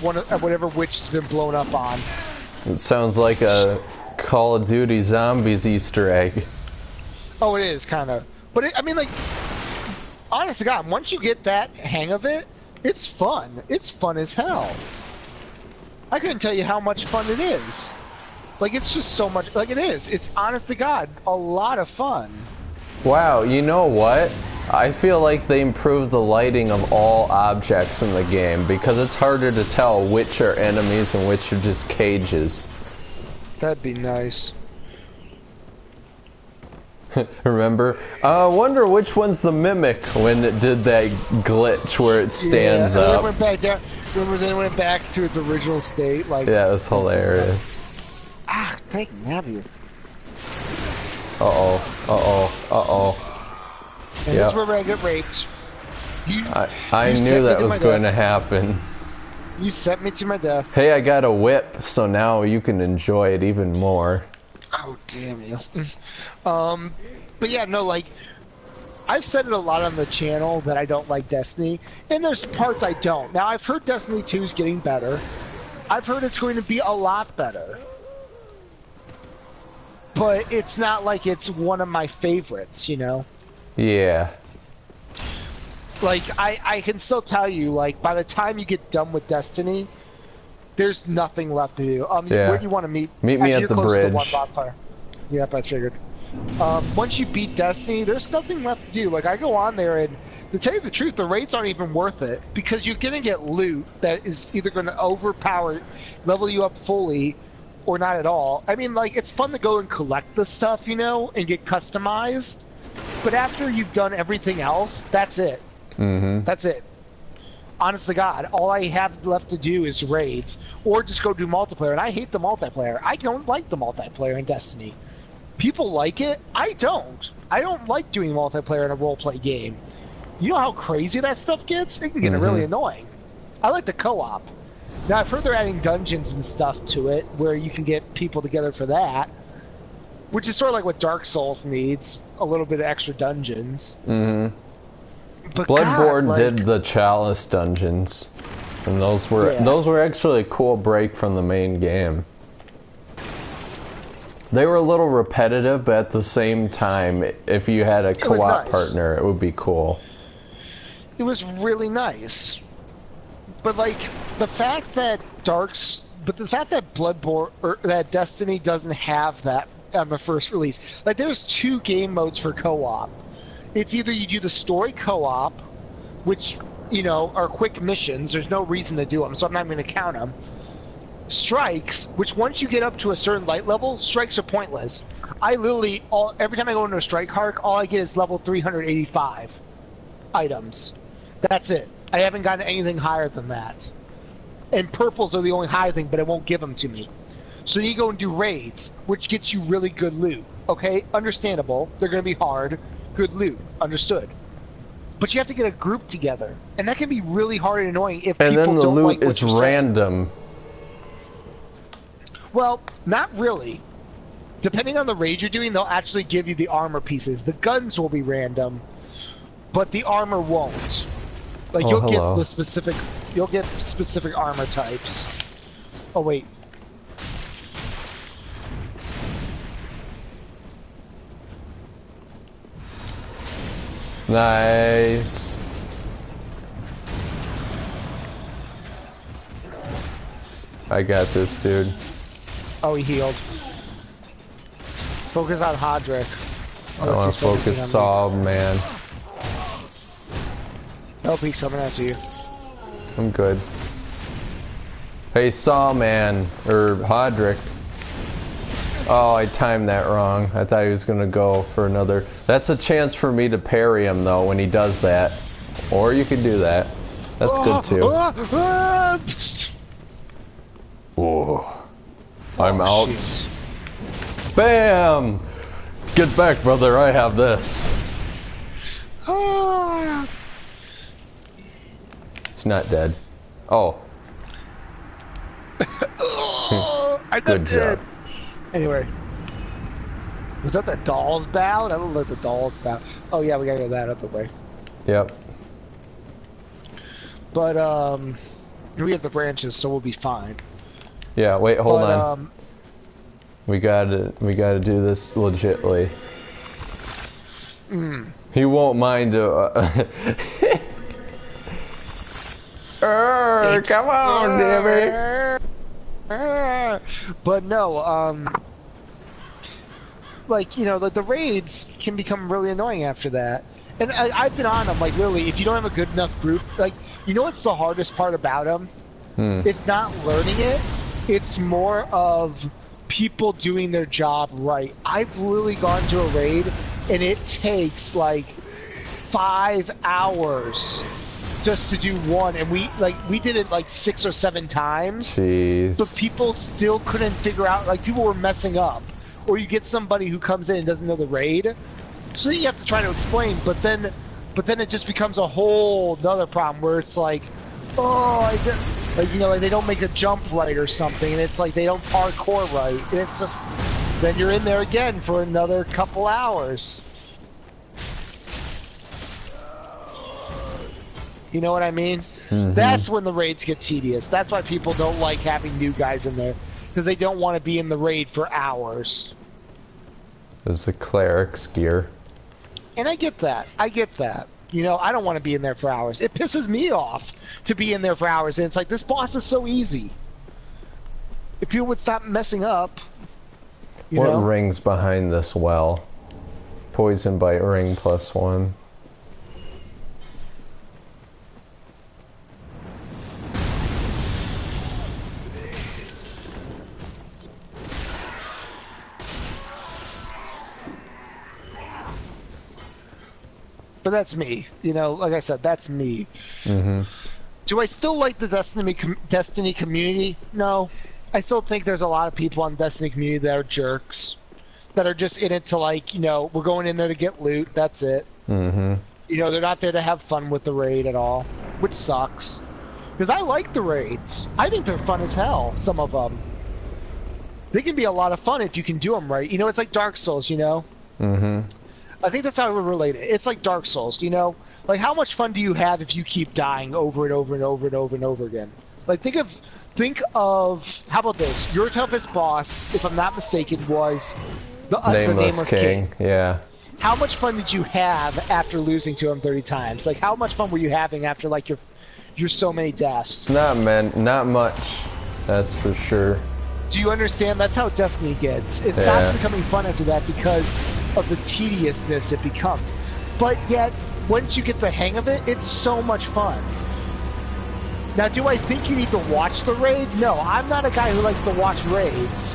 whatever witch has been blown up on. It sounds like a Call of Duty Zombies Easter egg. Oh, it is, kind of. But I mean, like, honest to God, once you get that hang of it, it's fun. It's fun as hell. I couldn't tell you how much fun it is. Like, it's just so much, like, it is. It's, honest to God, a lot of fun. Wow, you know what? I feel like they improved the lighting of all objects in the game because it's harder to tell which are enemies and which are just cages. That'd be nice. Remember? I wonder which one's the mimic when it did that glitch where it stands up. It went back down. Remember, then it went back to its original state. Like, yeah, it was hilarious. Ah, take me out of here. And this is where I get raped. I knew that was going to happen. You sent me to my death. Hey, I got a whip, so now you can enjoy it even more. Oh, damn you. But yeah, no, like, I've said it a lot on the channel that I don't like Destiny, and there's parts I don't. Now, I've heard Destiny 2 is getting better. I've heard it's going to be a lot better. But it's not like it's one of my favorites, you know? Yeah. Like, I can still tell you, like, by the time you get done with Destiny, there's nothing left to do. Where do you want to meet? Meet me at the bridge. To one bonfire. Yep, I figured. Once you beat Destiny, there's nothing left to do. Like, I go on there, and to tell you the truth, the raids aren't even worth it, because you're going to get loot that is either going to overpower, level you up fully, or not at all. I mean, like, it's fun to go and collect the stuff, you know, and get customized, but after you've done everything else, that's it. That's it. Honest to God, all I have left to do is raids, or just go do multiplayer, and I hate the multiplayer. I don't like the multiplayer in Destiny. People like it. I don't. I don't like doing multiplayer in a roleplay game. You know how crazy that stuff gets? It can get Mm-hmm. really annoying. I like the co-op. Now I've heard they're adding dungeons and stuff to it, where you can get people together for that, which is sort of like what Dark Souls needs, a little bit of extra dungeons. Mm-hmm. But Bloodborne God, did the Chalice dungeons, and those were actually a cool break from the main game. They were a little repetitive, but at the same time, if you had a co-op partner, it would be cool. It was really nice. But like the fact that Bloodborne or that Destiny doesn't have that on the first release. Like there's 2 game modes for co-op. It's either you do the story co-op, which, you know, are quick missions. There's no reason to do them, so I'm not going to count them. Strikes, which once you get up to a certain light level, strikes are pointless. I literally, every time I go into a strike arc, all I get is level 385 items. That's it. I haven't gotten anything higher than that. And purples are the only high thing, but it won't give them to me. So you go and do raids, which gets you really good loot. Okay, understandable. They're going to be hard. Good loot. Understood. But you have to get a group together. And that can be really hard and annoying if people don't like what you're saying. And then the loot is random. Well, not really. Depending on the raid you're doing, they'll actually give you the armor pieces. The guns will be random, but the armor won't. Like you'll get specific armor types. Oh wait. Nice. I got this, dude. Oh, he healed. Focus on Hodrick. I want to focus Saw, man. Oh, he's coming after you. I'm good. Hey, Saw, man. Or Hodrick. Oh, I timed that wrong. I thought he was going to go for another. That's a chance for me to parry him, though, when he does that. Or you can do that. That's good, too. Whoa. I'm out. Shit. Bam! Get back, brother. I have this. It's not dead. Oh. Good job. Anyway. Was that the doll's bow? That looked like the doll's bow. Oh yeah, we gotta get that out the way. Yep. But, we have the branches, so we'll be fine. Yeah, wait, hold on. We gotta do this legitly. He won't mind. Come on, damn it. But no, like, you know, the raids can become really annoying after that. And I've been on them, like, literally, if you don't have a good enough group, like, you know what's the hardest part about them? It's not learning it. It's more of people doing their job right. I've literally gone to a raid, and it takes, like, 5 hours just to do one, and we did it, like, 6 or 7 times. Jeez. But people still couldn't figure out, like, people were messing up. Or you get somebody who comes in and doesn't know the raid, so you have to try to explain, but then it just becomes a whole other problem where it's like, like, you know, like they don't make a jump right or something, and it's like they don't parkour right, and it's just, then you're in there again for another couple hours. You know what I mean? That's when the raids get tedious. That's why people don't like having new guys in there, because they don't want to be in the raid for hours. There's the cleric's gear. And I get that. You know, I don't want to be in there for hours. It pisses me off to be in there for hours, and it's like, this boss is so easy. If people would stop messing up, you know? What ring's behind this well? Poison bite ring +1. But that's me. You know, like I said, that's me. Do I still like the Destiny community? No. I still think there's a lot of people on the Destiny community that are jerks. That are just in it to, like, you know, we're going in there to get loot, that's it. You know, they're not there to have fun with the raid at all, which sucks. Because I like the raids. I think they're fun as hell, some of them. They can be a lot of fun if you can do them right. You know, it's like Dark Souls, you know? Mm-hmm. I think that's how I would relate it. It's like Dark Souls, you know? Like, how much fun do you have if you keep dying over and over and over and over and over again? Like, think of, how about this? Your toughest boss, if I'm not mistaken, was the Nameless King. Yeah. How much fun did you have after losing to him 30 times? Like, how much fun were you having after, like, your so many deaths? Not much. That's for sure. Do you understand? That's how Destiny gets. It stops becoming fun after that because of the tediousness it becomes. But yet, once you get the hang of it, it's so much fun. Now, do I think you need to watch the raid? No, I'm not a guy who likes to watch raids.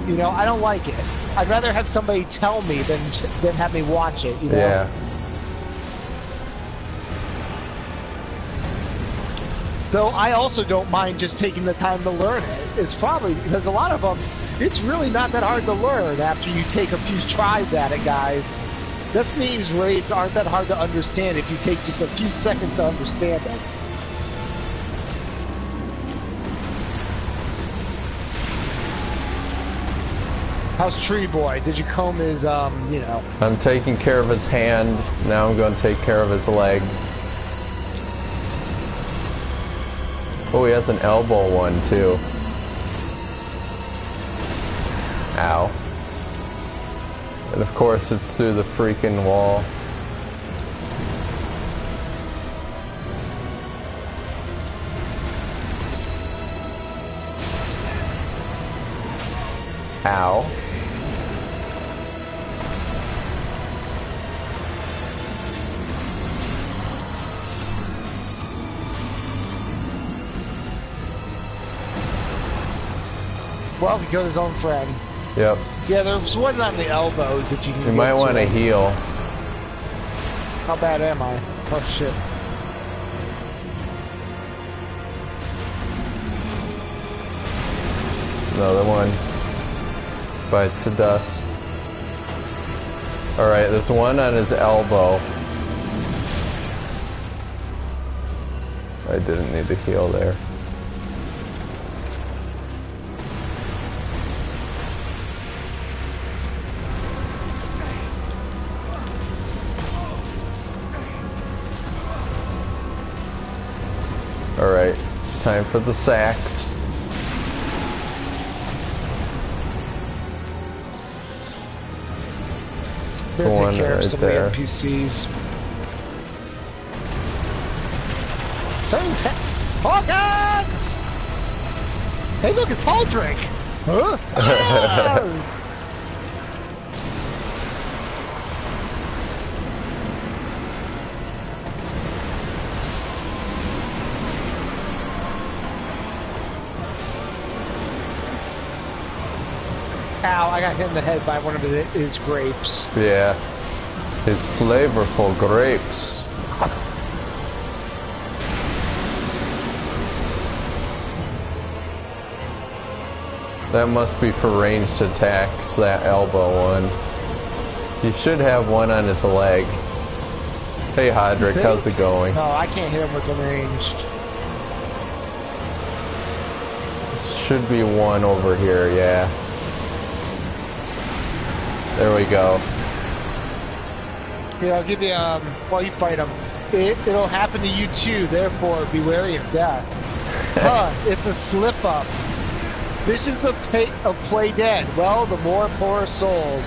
You know, I don't like it. I'd rather have somebody tell me than have me watch it, you know? Yeah. Though I also don't mind just taking the time to learn it. It's probably because a lot of them, it's really not that hard to learn after you take a few tries at it, guys. Destiny's raids aren't that hard to understand if you take just a few seconds to understand them. How's Tree Boy? Did you comb his, you know? I'm taking care of his hand. Now I'm going to take care of his leg. Oh, he has an elbow one, too. Ow. And of course, it's through the freaking wall. Ow. Well, he killed his own friend. Yep. Yeah, there's one on the elbows if you can. You might want to heal. How bad am I? Oh shit. Another one. Bites the dust. Alright, there's one on his elbow. I didn't need to heal there. Alright, it's time for the sacks. There's one right there. NPCs. Hawkins! Hey, look, it's Lothric! Huh? Ah! Ow, I got hit in the head by one of his grapes. Yeah. His flavorful grapes. That must be for ranged attacks, that elbow one. He should have one on his leg. Hey Hodrick, how's it going? No, I can't hit him with the ranged. This should be one over here, yeah. There we go. Yeah, I'll give you, while you fight him, it'll happen to you too, therefore be wary of death. It's a slip-up. This is the fate of Play Dead. Well, the more poor souls.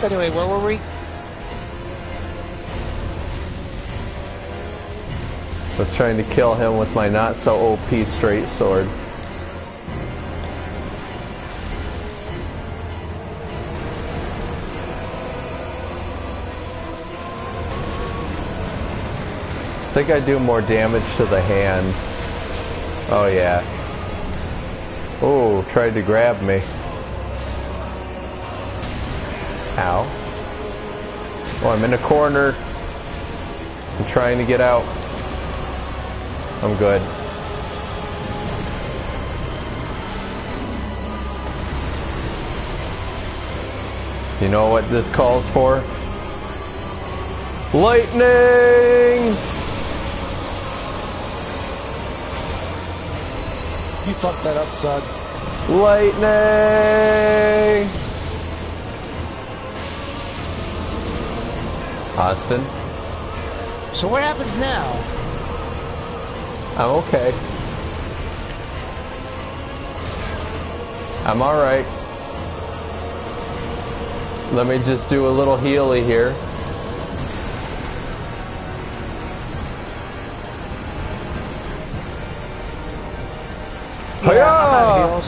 Anyway, where were we? I was trying to kill him with my not-so-OP straight sword. I think I do more damage to the hand. Oh yeah. Oh, tried to grab me. Ow. Oh, I'm in a corner. I'm trying to get out. I'm good. You know what this calls for? Lightning! You fucked that up, son. Lightning! Austin? So what happens now? I'm okay. I'm alright. Let me just do a little healy here. Yeah,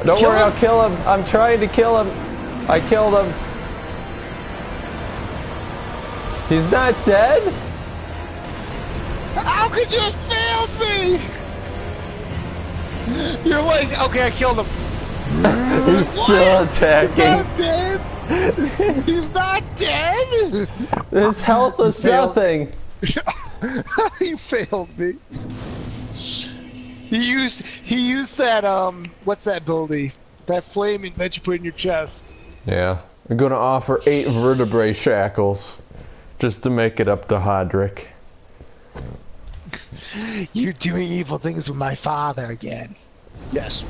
Don't worry, I'll kill him. I'm trying to kill him. I killed him. He's not dead? How could you have failed me? You're like, okay, I killed him. He's still attacking. He's not dead? His health is nothing. You failed me. He used that what's that ability? That flaming that you put in your chest. Yeah. I'm gonna offer 8 vertebrae shackles just to make it up to Hodrick. You're doing evil things with my father again. Yes.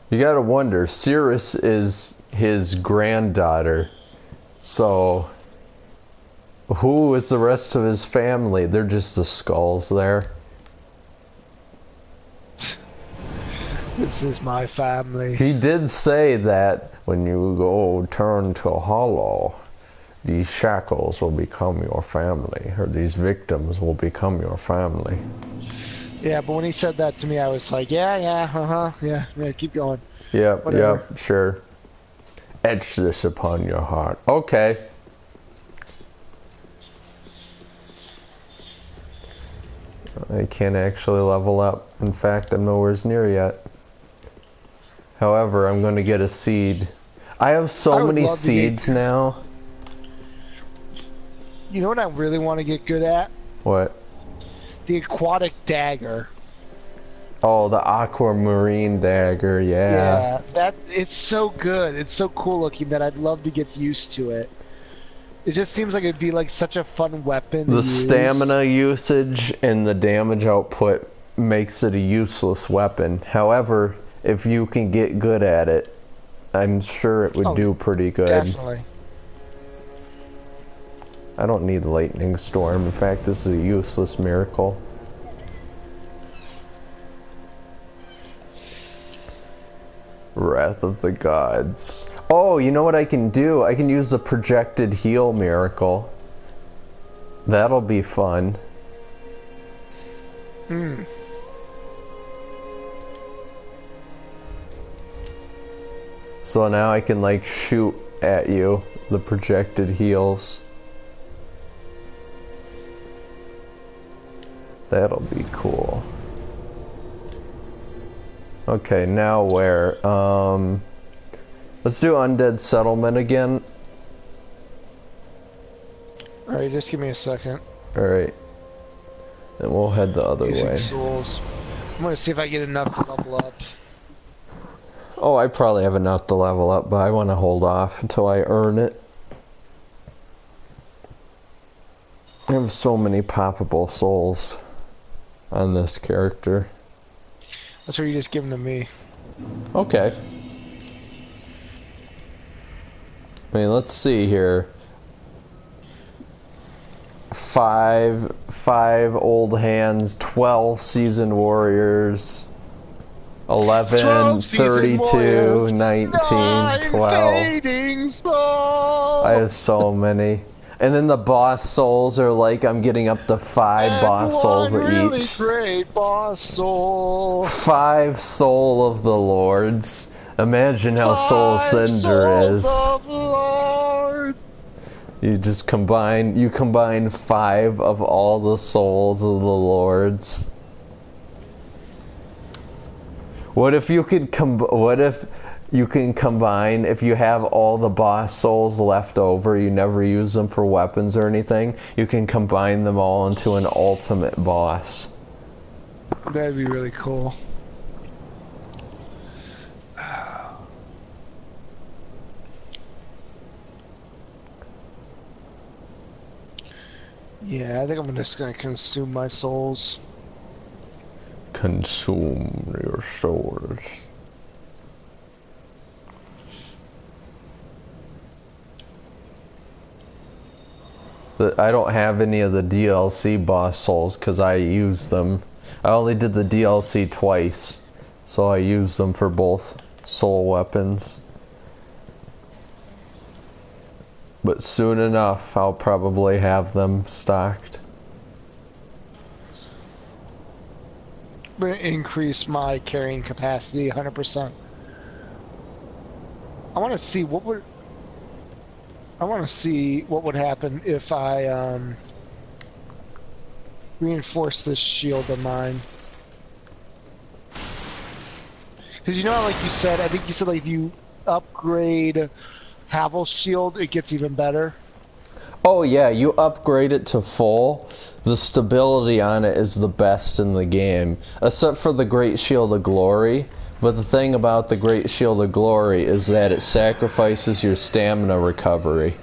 You gotta wonder, Cirrus is his granddaughter, so who is the rest of his family? They're just the skulls there. This is my family. He did say that when you go turn to hollow, these shackles will become your family, or these victims will become your family. Yeah, but when he said that to me, I was like, yeah, keep going. Yep, Whatever. yep, sure. Etch this upon your heart. Okay. I can't actually level up. In fact, I'm nowhere near yet. However, I'm going to get a seed. I have so many seeds now. You know what I really want to get good at? What? The aquatic dagger. Oh, the aquamarine dagger, yeah. Yeah, it's so good. It's so cool looking that I'd love to get used to it. It just seems like it'd be like such a fun weapon to The use. stamina usage and the damage output makes it a useless weapon. However, if you can get good at it, I'm sure it would do pretty good. Definitely. I don't need lightning storm. In fact, this is a useless miracle. Wrath of the Gods. Oh, you know what I can do? I can use the projected heal miracle. That'll be fun. Hmm. So now I can like shoot at you, the projected heals. That'll be cool. Okay, now where? Let's do Undead Settlement again. Alright, just give me a second. Alright. Then we'll head the other way. Souls. I'm gonna see if I get enough to level up. Oh, I probably have enough to level up, but I want to hold off until I earn it. I have so many poppable souls on this character. That's where you just give them to me. Okay. I mean, let's see here. Five old hands, 12 seasoned warriors, 11, 32, 19, 12. I have so many. And then the boss souls are like, I'm getting up to 5 boss souls really each. Great boss soul. 5 soul of the lords. Imagine how Soul Cinder is. You just combine 5 of all the souls of the lords. What if you could combine, if you have all the boss souls left over, you never use them for weapons or anything, you can combine them all into an ultimate boss. That'd be really cool. Yeah, I think I'm just gonna consume my souls. Consume your souls. I don't have any of the DLC boss souls because I use them. I only did the DLC twice, so I use them for both soul weapons. But soon enough, I'll probably have them stocked. I'm gonna increase my carrying capacity 100%. I want to see what would. I want to see what would happen if I reinforce this shield of mine. Because you know, like you said, I think you said like if you upgrade Havel's shield, it gets even better. Oh yeah, you upgrade it to full. The stability on it is the best in the game, except for the Great Shield of Glory. But the thing about the Great Shield of Glory is that it sacrifices your stamina recovery.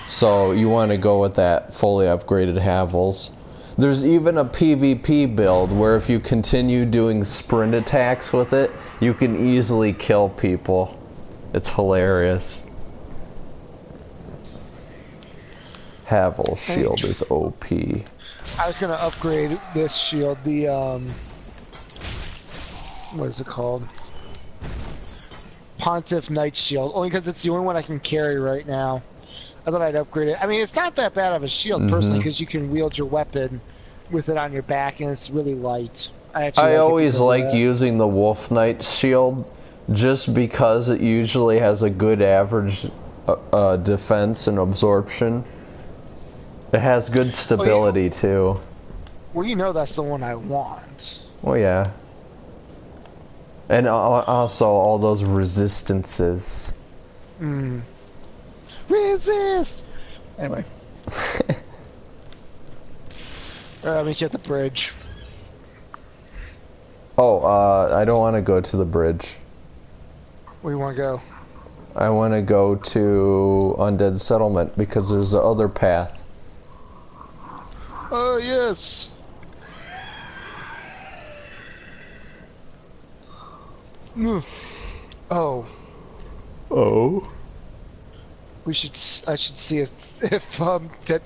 So you want to go with that fully upgraded Havel's. There's even a PvP build where if you continue doing sprint attacks with it, you can easily kill people. It's hilarious. Havel's shield is OP. I was gonna upgrade this shield, the what is it called? Pontiff Knight Shield, only because it's the only one I can carry right now. I thought I'd upgrade it. I mean, it's not that bad of a shield, personally, because you can wield your weapon with it on your back, and it's really light. I always like using the Wolf Knight shield, just because it usually has a good average defense and absorption. It has good stability, too. Well, you know that's the one I want. Well, yeah. And also all those resistances. Resist! Anyway. I'll meet you at the bridge. Oh, I don't want to go to the bridge. Where do you want to go? I want to go to Undead Settlement, because there's the other path. Oh, yes! Oh. Oh? I should see if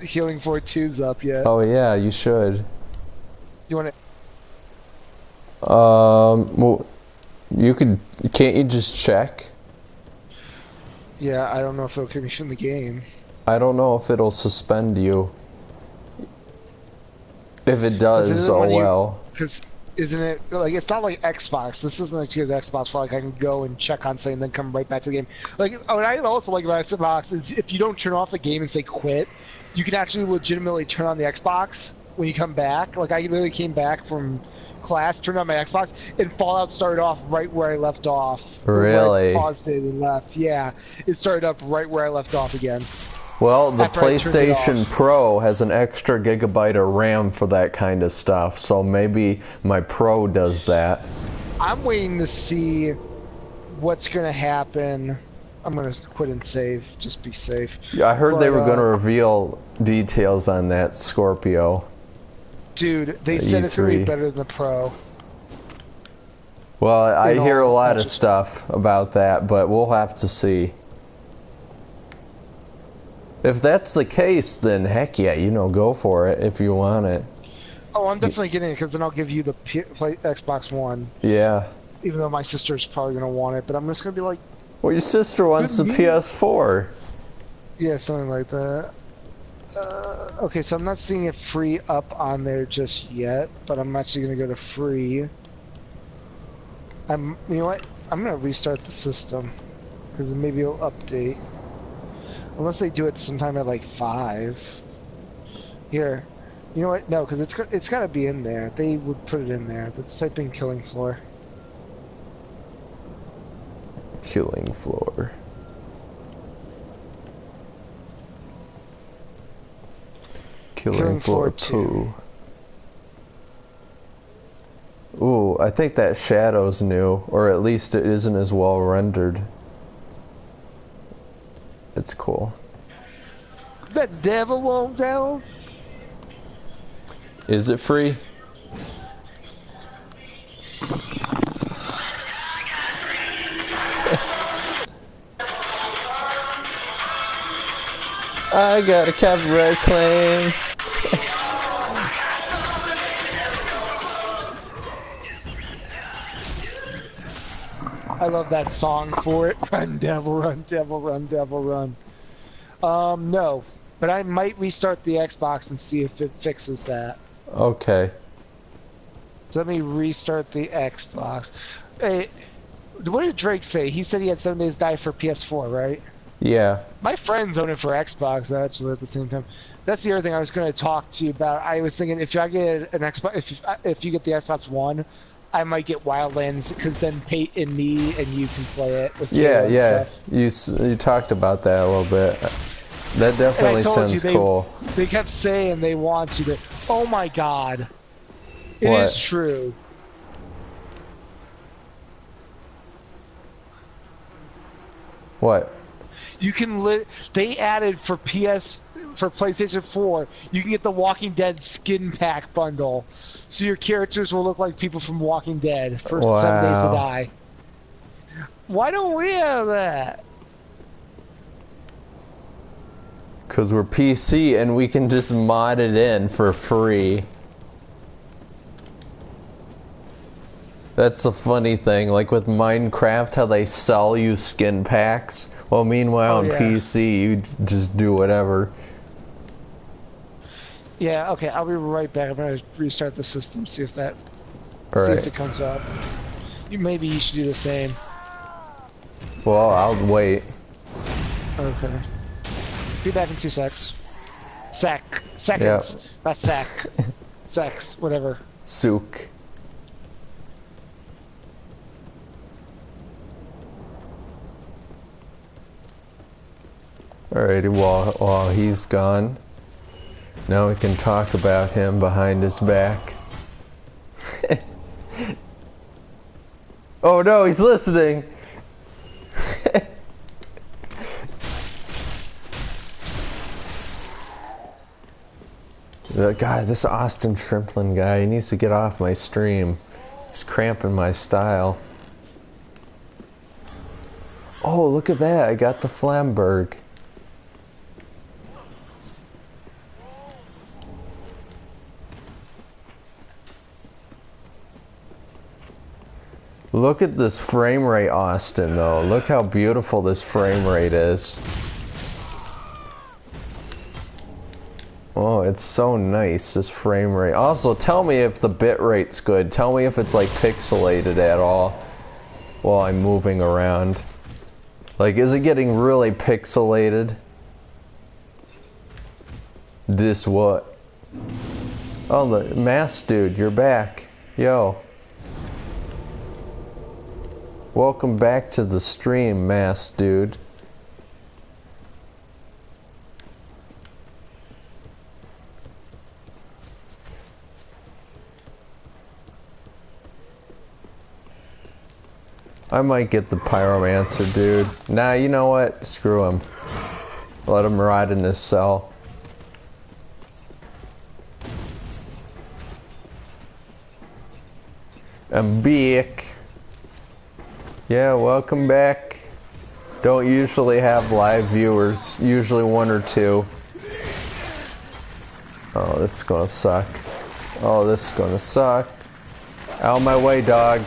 Healing Floor 2's up yet. Oh yeah, you should. You want to... Well, can't you just check? Yeah, I don't know if it'll kick me from the game. I don't know if it'll suspend you. If it does, oh well. Because isn't it, like, it's not like Xbox. This isn't like Xbox where, like, I can go and check on something and then come right back to the game. Like, what I also like about Xbox is if you don't turn off the game and say quit, you can actually legitimately turn on the Xbox when you come back. Like, I literally came back from class, turned on my Xbox, and Fallout started off right where I left off. Really? I paused it and left. Yeah, it started up right where I left off again. Well, the PlayStation Pro has an extra gigabyte of RAM for that kind of stuff, so maybe my Pro does that. I'm waiting to see what's going to happen. I'm going to quit and save, just be safe. Yeah, I heard they were going to reveal details on that Scorpio. Dude, they said it's going to be better than the Pro. Well, I hear a lot of stuff about that, but we'll have to see. If that's the case, then heck yeah, go for it if you want it. Oh, I'm definitely getting it, because then I'll give you the Xbox One. Yeah. Even though my sister's probably going to want it, but I'm just going to be like... Well, your sister wants the PS4. Yeah, something like that. Okay, so I'm not seeing it free up on there just yet, but I'm actually going to go to free. You know what? I'm going to restart the system, because maybe it'll update. Unless they do it sometime at like 5. Here. You know what? No, because it's got to be in there. They would put it in there. Let's type in Killing Floor. Killing Floor. Killing Floor 2. Ooh, I think that shadow's new, or at least it isn't as well rendered. It's cool. The devil won't down. Is it free? I got a copyright claim. I love that song for it. Run, devil, run, devil, run, devil, run. No. But I might restart the Xbox and see if it fixes that. Okay. So let me restart the Xbox. Hey, what did Drake say? He said he had 7 days to die for PS4, right? Yeah. My friends own it for Xbox, actually, at the same time. That's the other thing I was going to talk to you about. I was thinking if I get an Xbox, if you get the Xbox One, I might get Wildlands, because then Peyton, me, and you can play it with Yeah. You talked about that a little bit. That definitely sounds cool. They kept saying they want you to. Oh my god. It What? is true. What? You can they added for PlayStation 4, you can get the Walking Dead skin pack bundle. So your characters will look like people from Walking Dead for 7 days to die. Why don't we have that? Because we're PC and we can just mod it in for free. That's the funny thing, like with Minecraft, how they sell you skin packs. Well, meanwhile on PC, you just do whatever. Yeah, okay, I'll be right back. I'm gonna restart the system, see if that, Alright. if it comes up. Maybe you should do the same. Well, I'll wait. Okay. Be back in 2 secs. Seconds. Yep. Not sec. Sex, whatever. Sook. Alrighty, while he's gone, now we can talk about him behind his back. Oh no, he's listening! God, this Austin Shrimplin guy, he needs to get off my stream. He's cramping my style. Oh, look at that, I got the Flamberg. Look at this frame rate, Austin, though. Look how beautiful this frame rate is. Oh, it's so nice, this frame rate. Also, tell me if the bit rate's good. Tell me if it's, like, pixelated at all while I'm moving around. Like, is it getting really pixelated? This what? Oh, the mask dude, you're back. Yo. Welcome back to the stream, mask dude. I might get the pyromancer dude. Nah, you know what? Screw him. Let him ride in his cell. I'm back. Yeah, welcome back. Don't usually have live viewers. Usually 1 or 2. Oh, this is gonna suck. Oh, this is gonna suck. Out of my way, dog.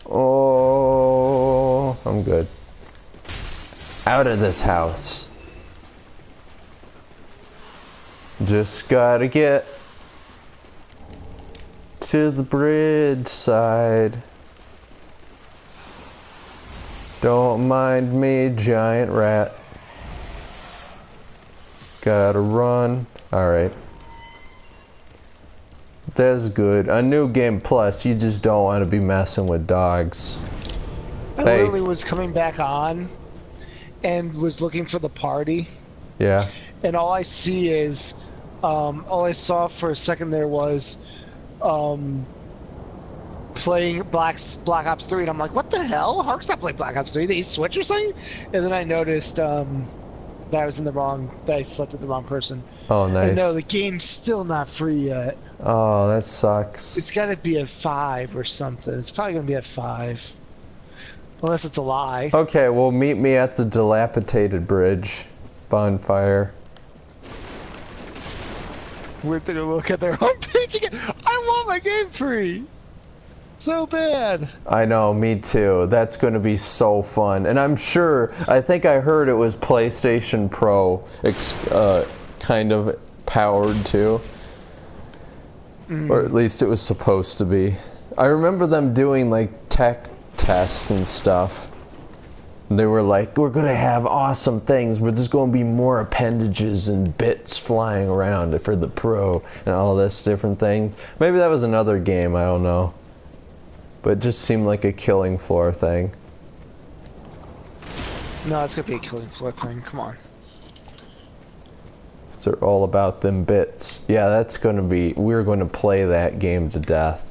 Oh, I'm good. Out of this house. Just gotta get to the bridge side. Don't mind me, giant rat. Gotta run. Alright. That's good. A new game plus, you just don't want to be messing with dogs. I literally was coming back on and was looking for the party. Yeah. And all I see is, all I saw for a second there was, playing Black Ops 3, and I'm like, what the hell? Hark's not playing Black Ops 3. Did he switch or something? And then I noticed, that I was in the wrong. That I selected the wrong person. Oh, nice. And no, the game's still not free yet. Oh, that sucks. It's got to be at 5 or something. It's probably gonna be at 5, unless it's a lie. Okay, well, meet me at the dilapidated bridge, bonfire. We're gonna look at their homepage again. I want my game free. So bad. I know, me too. That's going to be so fun. And I'm sure, I think I heard it was PlayStation Pro kind of powered too. Or at least it was supposed to be. I remember them doing like tech tests and stuff. They were like, we're going to have awesome things, but there's going to be more appendages and bits flying around for the Pro and all this different things. Maybe that was another game, I don't know. But it just seemed like a Killing Floor thing. No, it's gonna be a Killing Floor thing. Come on. They're all about them bits. Yeah, that's gonna be. We're going to play that game to death.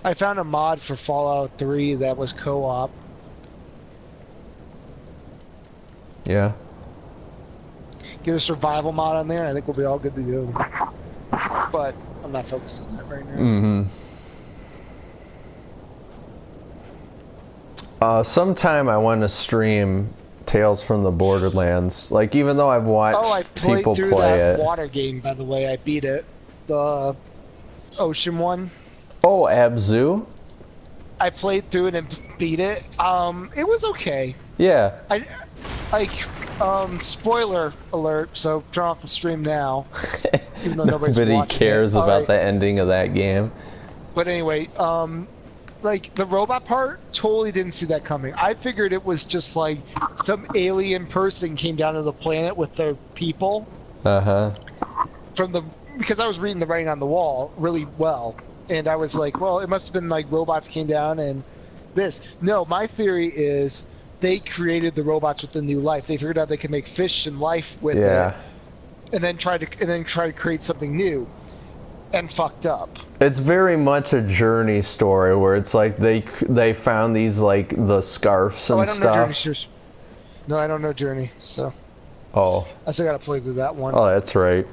I found a mod for Fallout 3 that was co-op. Yeah. Get a survival mod on there, and I think we'll be all good to go. But I'm not focused on that right now. Mm-hmm. Sometime I want to stream Tales from the Borderlands. Like, even though I've watched people play it. I played through that water game, by the way. I beat it. The ocean one. Oh, Abzu? I played through it and beat it. It was okay. Yeah. Spoiler alert, so turn off the stream now. Even though Nobody cares about the ending of that game. But anyway, like, the robot part, totally didn't see that coming. I figured it was just like some alien person came down to the planet with their people. Uh-huh. Because I was reading the writing on the wall really well. And I was like, well, it must have been like robots came down and this. No, my theory is they created the robots with the new life. They figured out they could make fish and life with it. And then try to create something new. And fucked up. It's very much a Journey story where it's like they found these like the scarfs and stuff. No, I don't know Journey, so. Oh. I still gotta play through that one. Oh, that's right.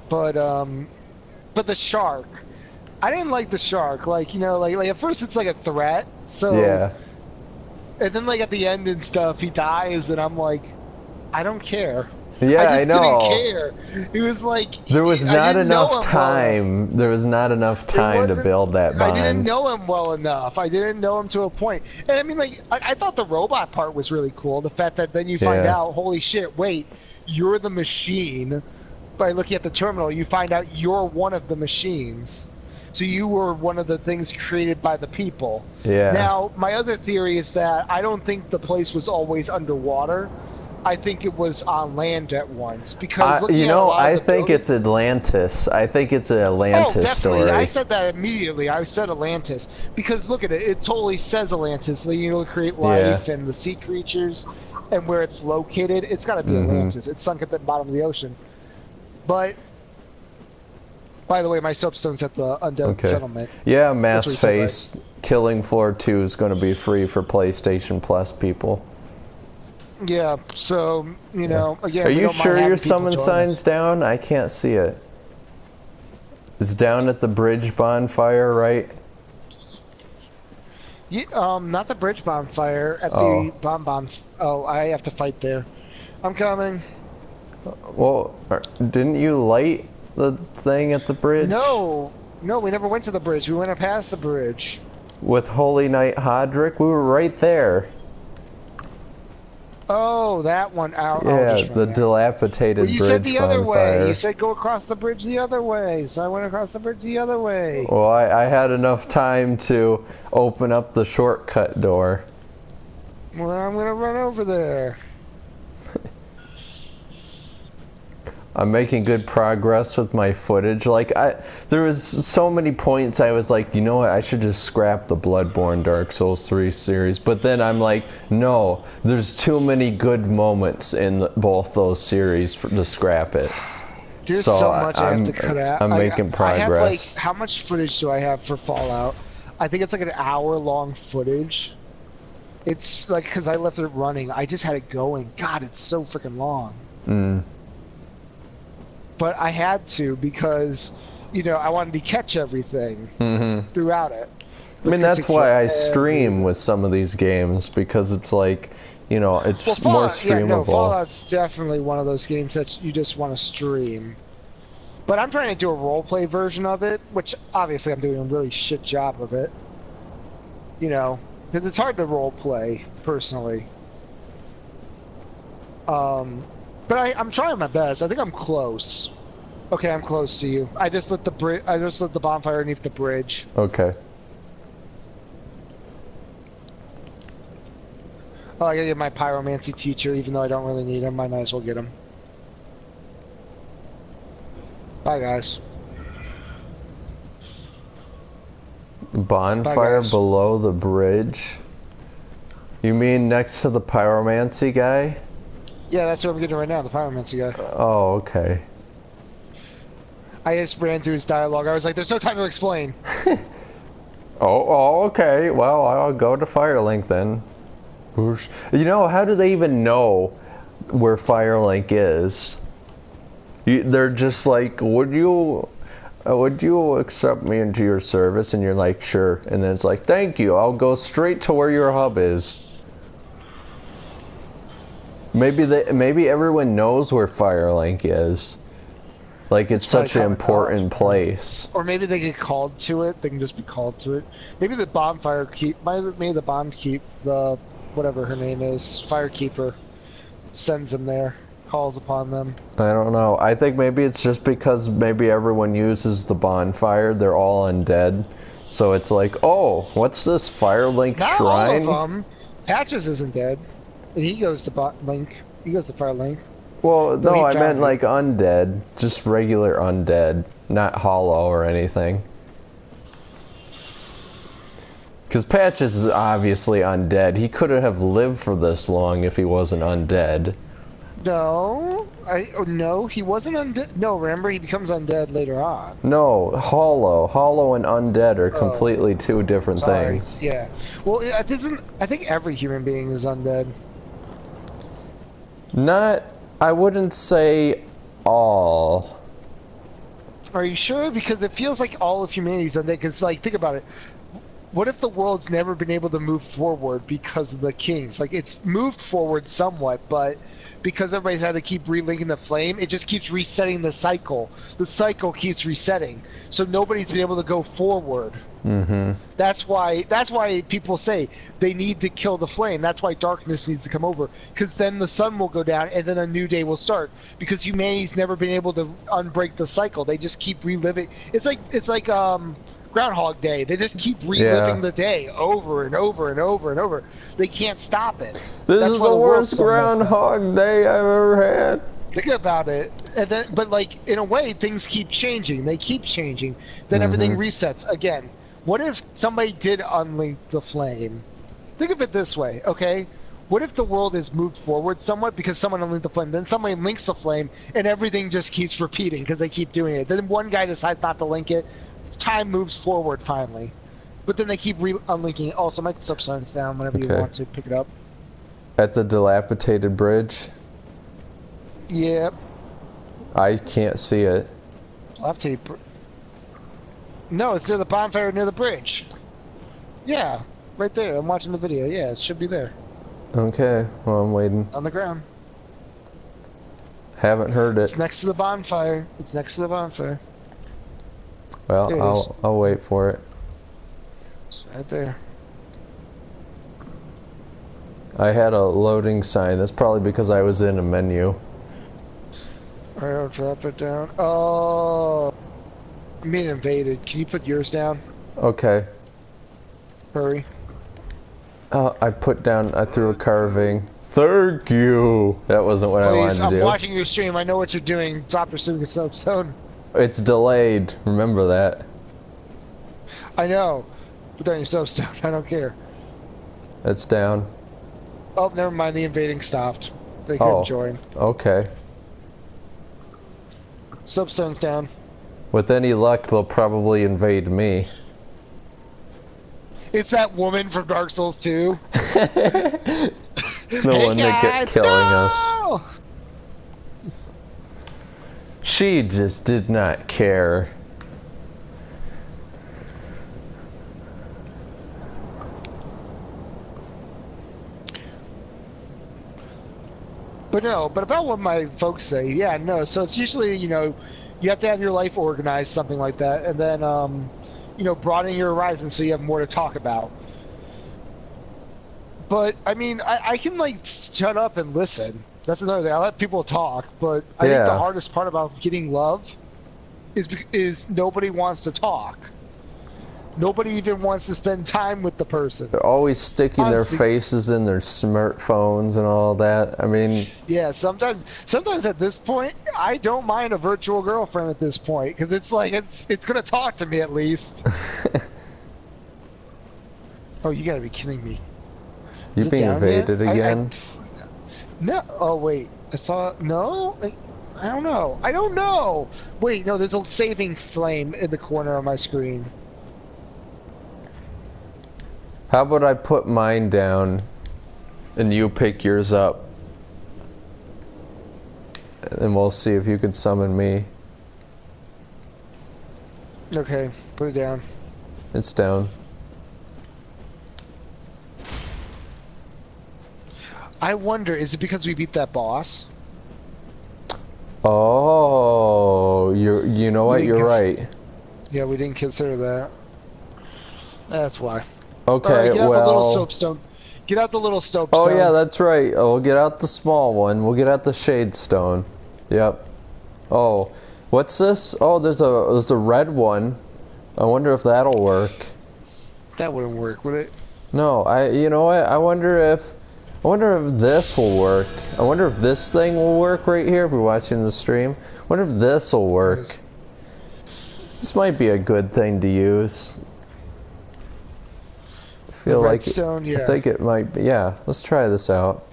But the shark, I didn't like the shark. Like, you know, like at first it's like a threat. So. Yeah. And then like at the end and stuff, he dies, and I'm like, I don't care. Yeah, I know. I didn't care. It was like there was not enough time. There was not enough time to build that bond. I didn't know him well enough. I didn't know him to a point. And I mean, like, I thought the robot part was really cool. The fact that then you find out, holy shit, wait, you're the machine. By looking at the terminal, you find out you're one of the machines. So you were one of the things created by the people. Yeah. Now, my other theory is that I don't think the place was always underwater. I think it was on land at once because you know, I think it's Atlantis. I think it's an Atlantis story. I said that immediately. I said Atlantis because look at it. It totally says Atlantis. Like, you know, create life and the sea creatures and where it's located. It's got to be Atlantis. It's sunk at the bottom of the ocean. But by the way, my soapstone's at the Undead Settlement. Yeah, Mass Face Killing Floor 2 is going to be free for PlayStation Plus people. Yeah, so, you know, again, are you sure your summon sign's down? I can't see it. It's down at the bridge bonfire, right? Yeah, not the bridge bonfire, at the bomb. Oh, I have to fight there. I'm coming. Well, didn't you light the thing at the bridge? No, we never went to the bridge. We went past the bridge. With Holy Knight Hodrick? We were right there. Oh, that one out. Yeah, the dilapidated bridge. You said the other bonfire. way. You said go across the bridge the other way. So I went across the bridge the other way. Well, I had enough time to open up the shortcut door. Well, I'm gonna run over there. I'm making good progress with my footage. Like, there was so many points I was like, you know what, I should just scrap the Bloodborne Dark Souls 3 series. But then I'm like, no, there's too many good moments in both those series to scrap it. There's so much I have to cut out. I'm making progress. I have, like, how much footage do I have for Fallout? I think it's like an hour-long footage. It's like, because I left it running, I just had it going. God, it's so freaking long. Mm. But I had to because, you know, I wanted to catch everything throughout it. I mean, that's why I stream with some of these games, because it's like, you know, it's more streamable. Yeah, no, Fallout's definitely one of those games that you just want to stream. But I'm trying to do a roleplay version of it, which obviously I'm doing a really shit job of it. You know, because it's hard to roleplay, personally. But I'm trying my best. I think I'm close. Okay, I'm close to you. I just lit the bonfire underneath the bridge. Okay. Oh, I gotta get my pyromancy teacher, even though I don't really need him. I might as well get him. Bye, guys. Bonfire below the bridge? You mean next to the pyromancy guy? Yeah, that's what I'm getting right now, the pyromancy guy. Oh, okay. I just ran through his dialogue. I was like, there's no time to explain. Oh, okay. Well, I'll go to Firelink then. You know, how do they even know where Firelink is? They're just like, would you accept me into your service? And you're like, sure. And then it's like, thank you. I'll go straight to where your hub is. Maybe everyone knows where Firelink is. Like, it's such an important place. Or maybe they get called to it. They can just be called to it. Maybe the bonfire maybe the bomb keep, the whatever her name is, firekeeper, sends them there, calls upon them. I don't know. I think maybe it's just because maybe everyone uses the bonfire. They're all undead. So it's like, oh, what's this Firelink Shrine? Not all of them. Patches isn't dead. And he goes to Link. He goes to Firelink. Well, no, I meant like undead. Just regular undead. Not hollow or anything. Because Patches is obviously undead. He couldn't have lived for this long if he wasn't undead. No, no, he wasn't undead. No, remember, he becomes undead later on. No, hollow. Hollow and undead are completely two different things. Yeah. Well, I think every human being is undead. I wouldn't say all. Are you sure? Because it feels like all of humanity is undead. Because, like, think about it. What if the world's never been able to move forward because of the kings? Like, it's moved forward somewhat, but because everybody's had to keep relinking the flame, it just keeps resetting the cycle. The cycle keeps resetting, so nobody's been able to go forward. Mm-hmm. That's why people say they need to kill the flame. That's why darkness needs to come over, because then the sun will go down and then a new day will start. Because humanity's never been able to unbreak the cycle. They just keep reliving. It's like Groundhog Day. They just keep reliving the day over and over and over and over. They can't stop it. This is the worst Groundhog Day I've ever had. Think about it. And then, but like, in a way, things keep changing. They keep changing. Then everything resets again. What if somebody did unlink the flame? Think of it this way, okay? What if the world has moved forward somewhat because someone unlinked the flame, then somebody links the flame, and everything just keeps repeating because they keep doing it. Then one guy decides not to link it, time moves forward finally. But then they keep unlinking it. Also, my subsign's down whenever you want to pick it up. At the dilapidated bridge? Yep. I can't see it. No, it's near the bonfire near the bridge. Yeah, right there. I'm watching the video. Yeah, it should be there. Okay, well, I'm waiting. On the ground. Haven't heard it. It's next to the bonfire. It's next to the bonfire. Well, I'll wait for it. It's right there. I had a loading sign. That's probably because I was in a menu. Alright, I'll drop it down. Oh, I'm being invaded. Can you put yours down? Okay. Hurry. I threw a carving. Thank you! That wasn't what I wanted to do. I'm watching your stream. I know what you're doing. Drop your super zone. It's delayed. Remember that. I know. Put down your soapstone. I don't care. It's down. Oh, never mind. The invading stopped. They couldn't join. Okay. Soapstone's down. With any luck, they'll probably invade me. It's that woman from Dark Souls 2. The Hey one that kept guys, killing us. no! She just did not care. But no, but about what my folks say, yeah, no. So it's usually, you know, you have to have your life organized, something like that, and then, you know, broaden your horizons so you have more to talk about. But I mean, I can like shut up and listen. That's another thing. I let people talk, but I think the hardest part about getting love is nobody wants to talk. Nobody even wants to spend time with the person. They're always sticking their faces in their smartphones and all that. I mean... Yeah, sometimes at this point, I don't mind a virtual girlfriend at this point, because it's like, it's going to talk to me at least. Oh, you gotta be kidding me. You being evaded again? No, oh wait, I saw, no? I don't know. I don't know! Wait, no, there's a saving flame in the corner of my screen. How about I put mine down and you pick yours up? And we'll see if you can summon me. Okay, put it down. It's down. I wonder, is it because we beat that boss? Oh, you know what? You're right. Yeah, we didn't consider that. That's why. Okay, right, get out well... the little soapstone. Get out the little soapstone. Oh yeah, that's right. Oh, we'll get out the small one. We'll get out the shade stone. Yep. Oh, what's this? Oh, there's a red one. I wonder if that'll work. That wouldn't work, would it? No, you know what? I wonder if this will work. I wonder if this thing will work right here if we're watching the stream. I wonder if this will work. This might be a good thing to use. I feel like redstone, yeah. I think it might be. Yeah, let's try this out.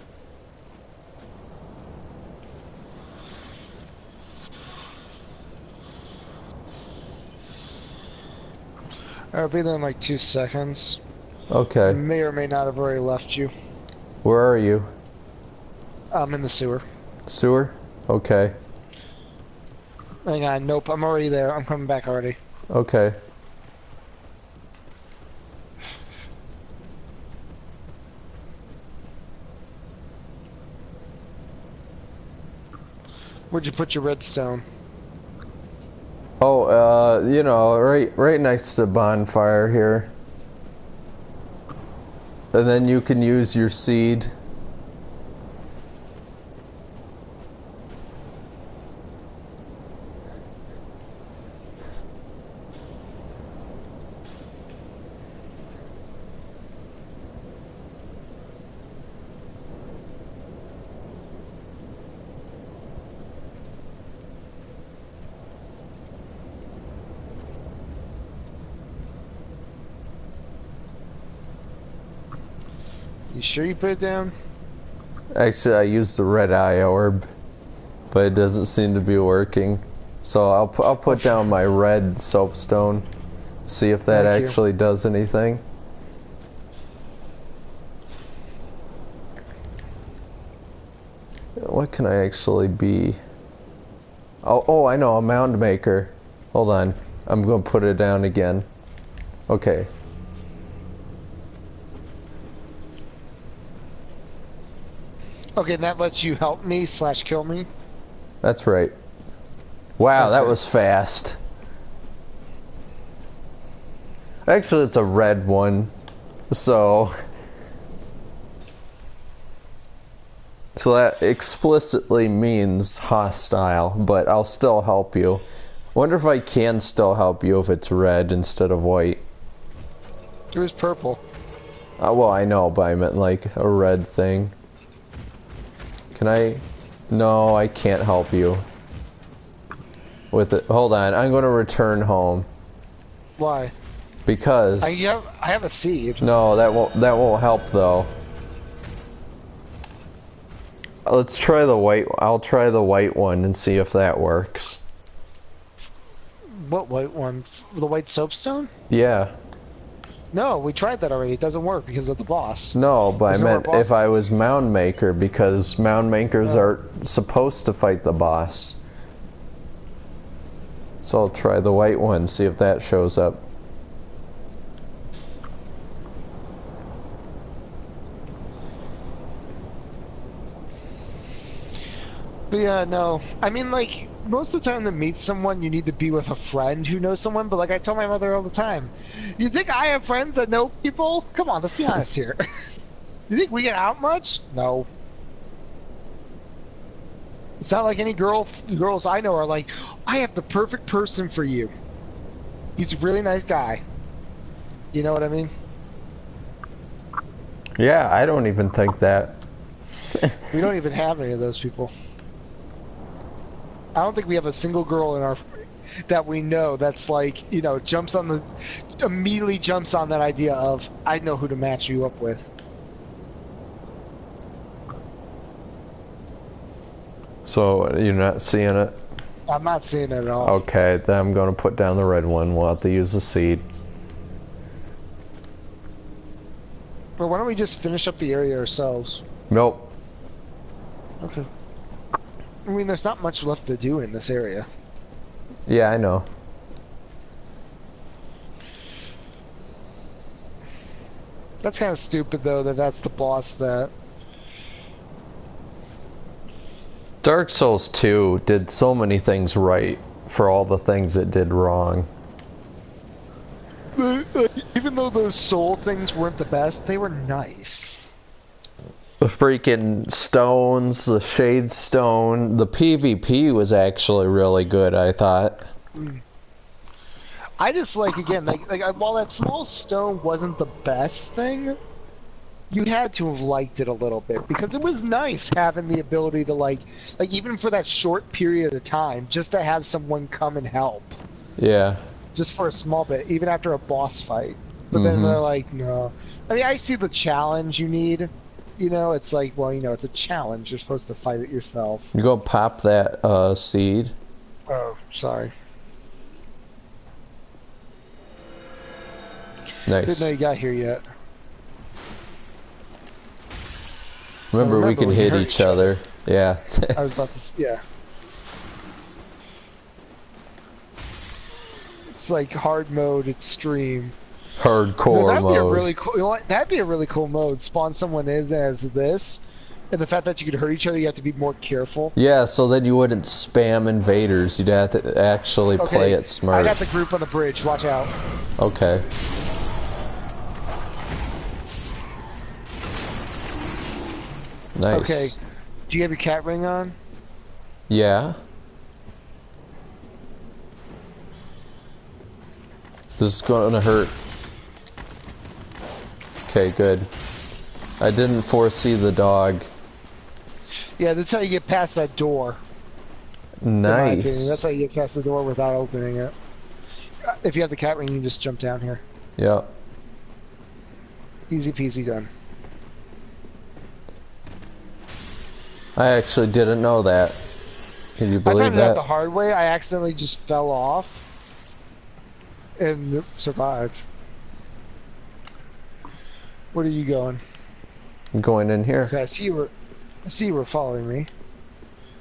I'll be there in like 2 seconds. Okay. I may or may not have already left you. Where are you? I'm in the sewer. Sewer? Okay. Hang on, nope, I'm already there. I'm coming back already. Okay. Where'd you put your redstone? Oh, you know, right next to bonfire here. And then you can use your seed. You sure you put it down? Actually, I used the red eye orb, but it doesn't seem to be working. So I'll put down my red soapstone, see if that actually does anything. What can I actually be? Oh, I know, a mound maker. Hold on, I'm gonna put it down again. Okay. Okay, and that lets you help me / kill me? That's right. Wow, that was fast. Actually, it's a red one. So that explicitly means hostile, but I'll still help you. Wonder if I can still help you if it's red instead of white. It was purple. Well, I know, but I meant like a red thing. Can I? No, I can't help you with it. Hold on, I'm going to return home. Why? Because I have a seed. No, that won't help though. Let's try the white. I'll try the white one and see if that works. What white one? The white soapstone? Yeah. No, we tried that already. It doesn't work because of the boss. No, but I There's no more meant if boss. I was Mound Maker, because Mound Makers are supposed to fight the boss. So I'll try the white one, see if that shows up. But yeah, no. I mean, like, most of the time to meet someone, you need to be with a friend who knows someone. But like I tell my mother all the time, you think I have friends that know people? Come on, let's be honest here. You think we get out much? No. It's not like any girls I know are like, I have the perfect person for you. He's a really nice guy. You know what I mean? Yeah, I don't even think that. We don't even have any of those people. I don't think we have a single girl in our that we know that's like, you know, immediately jumps on that idea of, I know who to match you up with. So you're not seeing it? I'm not seeing it at all. Okay, then I'm gonna put down the red one. We'll have to use the seed. But why don't we just finish up the area ourselves? Nope. Okay. I mean, there's not much left to do in this area. Yeah, I know. That's kind of stupid, though, that's the boss that... Dark Souls 2 did so many things right for all the things it did wrong. Even though those soul things weren't the best, they were nice. The freaking stones, the shade stone, the PvP was actually really good, I thought. I just like, again, like while that small stone wasn't the best thing, you had to have liked it a little bit because it was nice having the ability to like even for that short period of time, just to have someone come and help. Yeah. Just for a small bit, even after a boss fight. But then they're like, no. I mean, I see the challenge you need. You know, it's like, well, you know, it's a challenge. You're supposed to fight it yourself. You go pop that seed. Oh, sorry. Nice. Didn't know you got here yet. Remember we can hit each other. Yeah. I was about to, yeah. It's like hard mode extreme. Hardcore That'd be a mode. really cool. You know what? That'd be a really cool mode. Spawn someone in as this, and the fact that you could hurt each other, you have to be more careful. Yeah, so then you wouldn't spam invaders. You'd have to actually play it smart. I got the group on the bridge. Watch out. Okay. Nice. Okay. Do you have your cat ring on? Yeah. This is gonna hurt. Okay, good. I didn't foresee the dog. Yeah, that's how you get past that door. In my opinion. That's Nice. how you get past the door without opening it. If you have the cat ring, you can just jump down here. Yeah. Easy peasy done. I actually didn't know that. Can you I believe found it out the that? hard way. I accidentally just fell off and survived. Where are you going? I'm going in here. Okay, I see you were following me.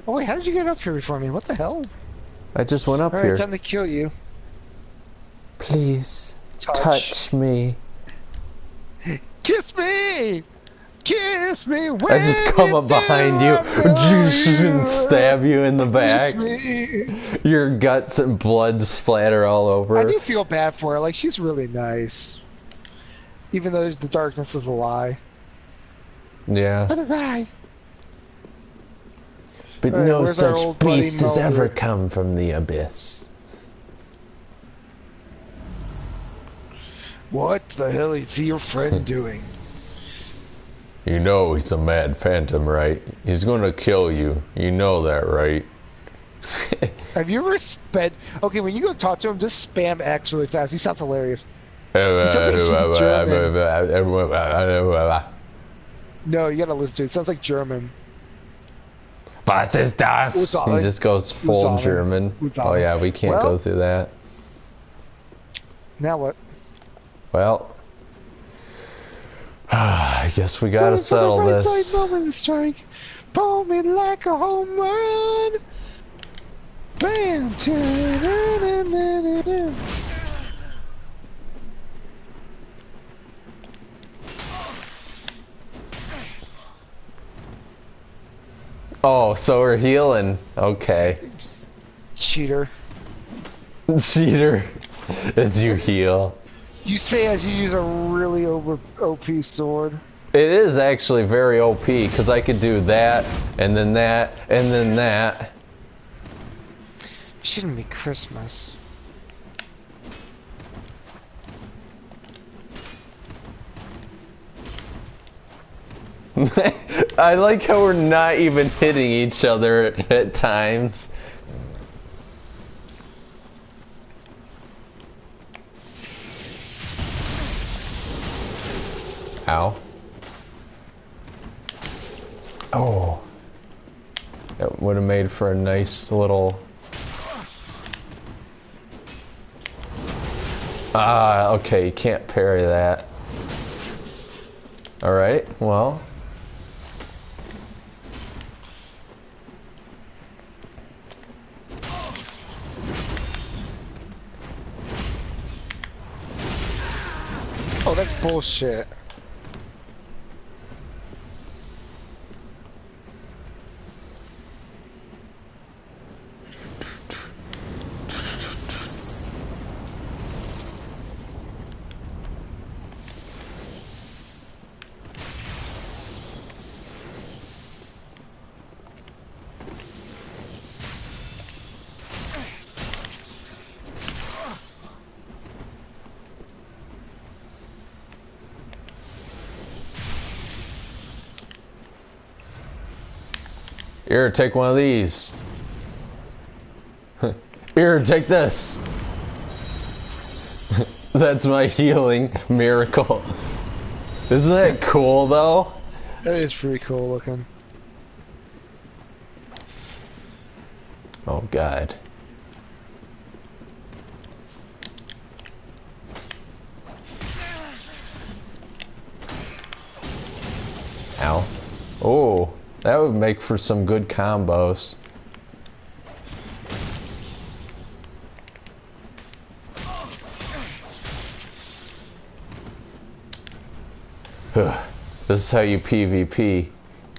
Oh wait, how did you get up here before me? What the hell? I just went up Alright, here. time to kill you. Please. Touch me. Kiss me! Kiss me! I just come up behind you and stab you in the back. Kiss me! Your guts and blood splatter all over. I do feel bad for her. Like, she's really nice. Even though the darkness is a lie. Yeah. Let it lie! But Alright, no where's our such old buddy beast has ever Mulder? come from the abyss. What the hell is your friend doing? You know he's a mad phantom, right? He's gonna kill you. You know that, right? Have you ever sped... Okay, when you go talk to him, just spam X really fast. He sounds hilarious. He sounds like he's speaking German. No, you gotta listen to it. It sounds like German. Was ist das? He just goes full German. Oh yeah, we can't go through that. Now what? Well, I guess we gotta settle this. Moment strike. Boom it like a home run. Bam. Oh, so we're healing. Okay. Cheater. Cheater. As you heal. You say as you use a really OP sword. It is actually very OP, because I could do that, and then that, and then that. Shouldn't be Christmas. I like how we're not even hitting each other at times. Ow. Oh. That would have made for a nice little... Ah, okay, you can't parry that. Alright, well... Oh, that's bullshit. Here, take one of these. Here, take this. That's my healing miracle. Isn't that cool, though? That is pretty cool looking. Oh, God. Ow. Oh. That would make for some good combos. This is how you PvP.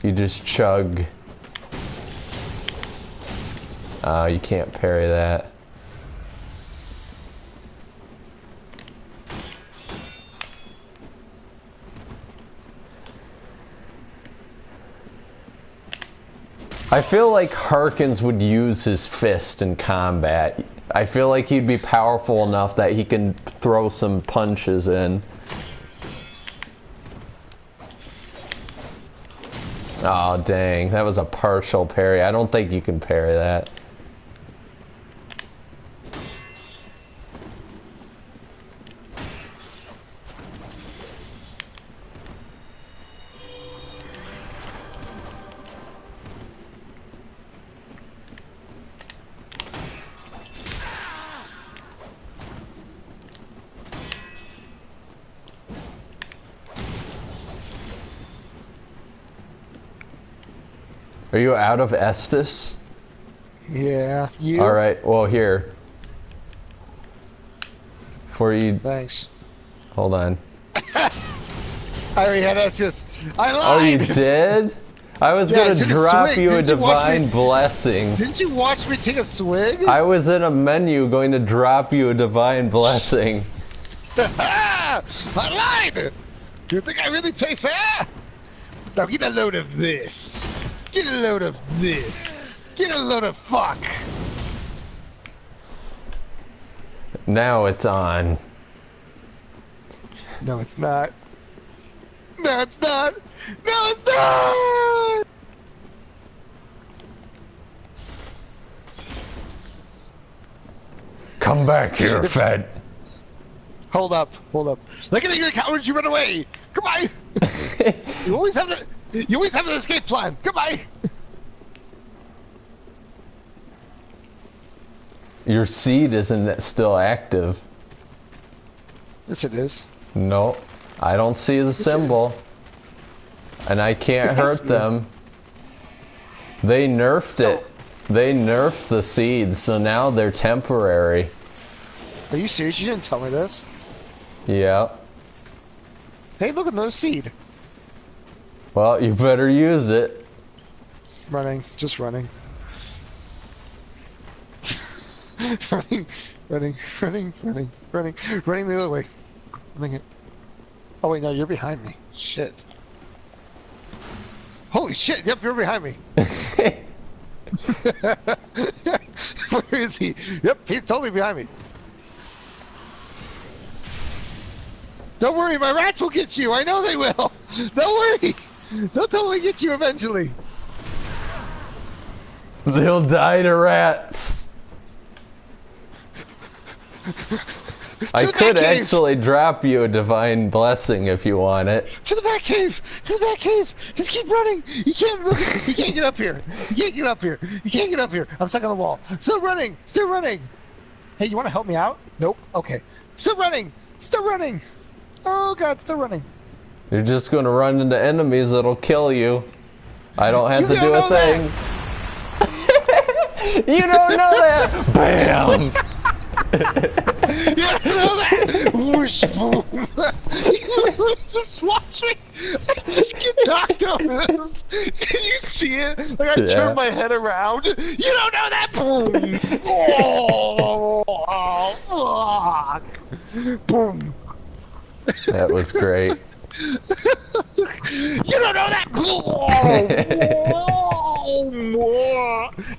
You just chug. You can't parry that. I feel like Harkins would use his fist in combat. I feel like he'd be powerful enough that he can throw some punches in. Oh, dang. That was a partial parry. I don't think you can parry that. Are you out of Estus? Yeah, you? Alright, well here. Before you... Thanks. Hold on. I already had Estus. I lied! Oh, you did? I was gonna drop you a divine blessing. Didn't you watch me take a swig? I was in a menu going to drop you a divine blessing. I lied! Do you think I really play fair? Now get a load of this. Get a load of this. Get a load of fuck. Now it's on. No, it's not. No, it's not. No, it's not. Come back here, Fett. Hold up, hold up. Look at your cowards, you run away. Goodbye. You always have an escape plan. Goodbye. Your seed isn't still active. Yes, it is. No, I don't see the symbol. And I can't hurt them. They nerfed it. They nerfed the seeds, so now they're temporary. Are you serious? You didn't tell me this. Yeah. Hey, look, another seed. Well, you better use it. Running, just running. running the other way. Running it. Oh wait, no, you're behind me. Shit. Holy shit, yep, you're behind me. Where is he? Yep, he's totally behind me. Don't worry, my rats will get you. I know they will. Don't worry. They'll totally get you eventually. They'll die to rats. I could actually drop you a divine blessing if you want it. To the back cave! To the back cave! Just keep running! You can't look. You can't get up here. You can't get up here. You can't get up here. I'm stuck on the wall. Still running! Still running! Hey, you want to help me out? Nope. Okay. Still running! Still running! Oh god, still running. You're just gonna run into enemies that'll kill you. I don't have to do a thing. You don't know that! Bam! You don't know that! Whoosh, boom! Just watch me! I just get knocked over this! Can you see it? Like I turn my head around. You don't know that! Boom! Oh, boom! That was great. You don't know that!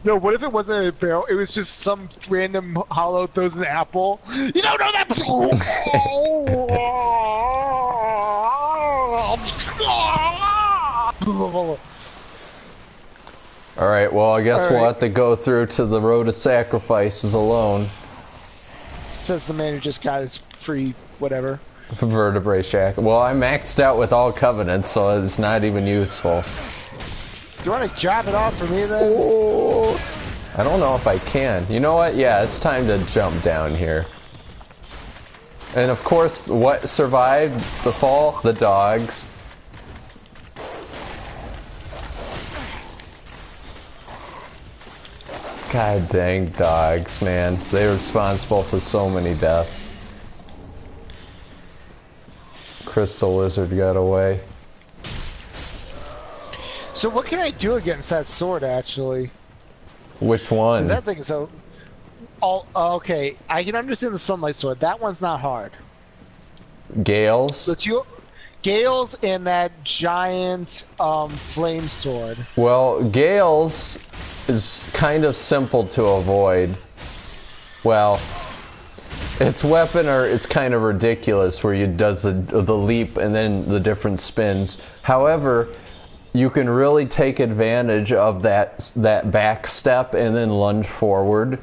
No, what if it wasn't a barrel? It was just some random hollow throws an apple. You don't know that! Alright, well I guess we'll have to go through to the road of sacrifices alone. Says the man who just got his free whatever. Vertebrae shack. Well, I maxed out with all covenants, so it's not even useful. Do you want to drop it off for me then? Oh, I don't know if I can. You know what? Yeah, it's time to jump down here. And of course, what survived the fall? The dogs. God dang dogs, man. They're responsible for so many deaths. Crystal Lizard got away. So what can I do against that sword, actually? Which one? That thing is so... Oh, okay. I can understand the Sunlight Sword. That one's not hard. Gales? But Gales and that giant flame sword. Well, Gales is kind of simple to avoid. Well... Its weapon is kind of ridiculous, where it does the leap and then the different spins. However, you can really take advantage of that back step and then lunge forward,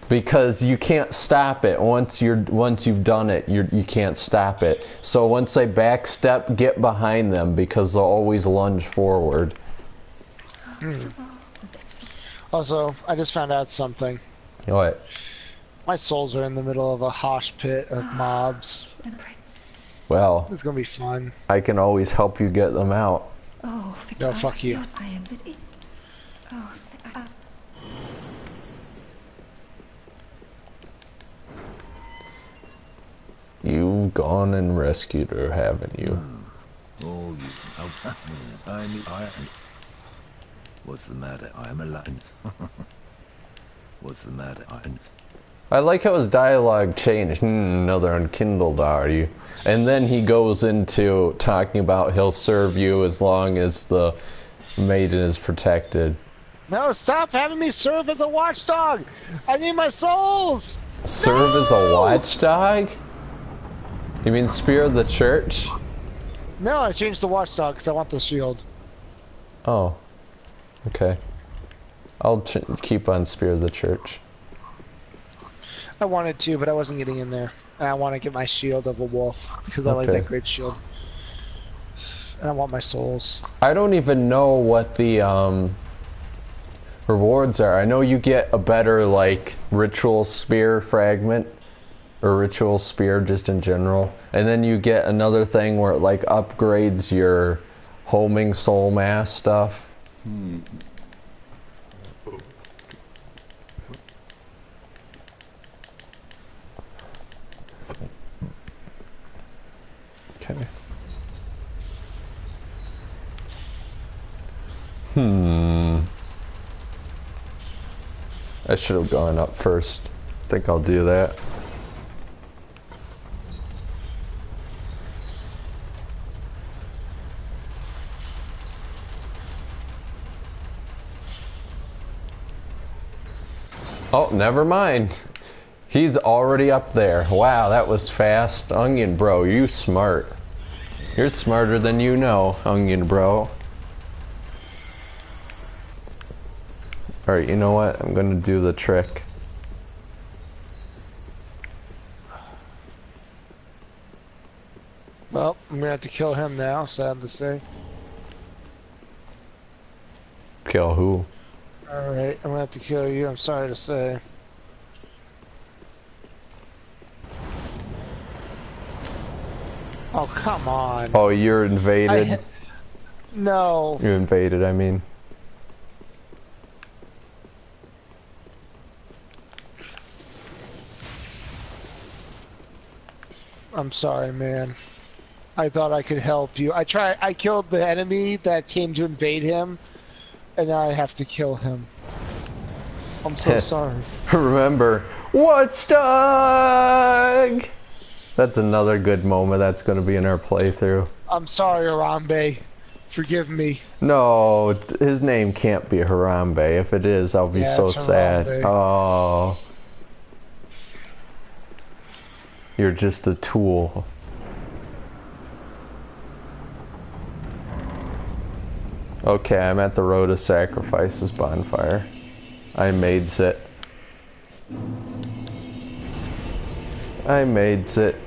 because you can't stop it once you've done it. You can't stop it. So once they back step, get behind them, because they'll always lunge forward. Also, I just found out something. What? My souls are in the middle of a hosh pit of mobs. Well, it's gonna be fun. I can always help you get them out. Oh, no, fuck you. You've gone and rescued her, haven't you? Oh, what's the matter? I'm alone. What's the matter? I like how his dialogue changed. Another unkindled, are you? And then he goes into talking about he'll serve you as long as the maiden is protected. No, stop having me serve as a watchdog! I need my souls! Serve as a watchdog? You mean Spear of the Church? No, I changed the watchdog because I want the shield. Oh. Okay. I'll keep on Spear of the Church. I wanted to, but I wasn't getting in there. And I want to get my shield of a wolf, because I like that great shield. And I want my souls. I don't even know what the rewards are. I know you get a better, like, ritual spear fragment, or ritual spear just in general. And then you get another thing where it, like, upgrades your homing soul mass stuff. Okay. I should have gone up first. I think I'll do that. Oh, never mind. He's already up there. Wow, that was fast. Onion Bro, you smart. You're smarter than you know, Onion Bro. Alright, you know what? I'm gonna do the trick. Well, I'm gonna have to kill him now, sad to say. Kill who? Alright, I'm gonna have to kill you, I'm sorry to say. Oh, come on. Oh, you're invaded? No. You invaded, I mean. I'm sorry, man. I thought I could help you. I killed the enemy that came to invade him, and now I have to kill him. I'm so sorry. Remember, Watchdog! That's another good moment that's going to be in our playthrough. I'm sorry, Harambe. Forgive me. No, his name can't be Harambe. If it is, I'll be so sad. Harambe. Oh. You're just a tool. Okay, I'm at the Road of Sacrifices bonfire. I mades it. I mades it.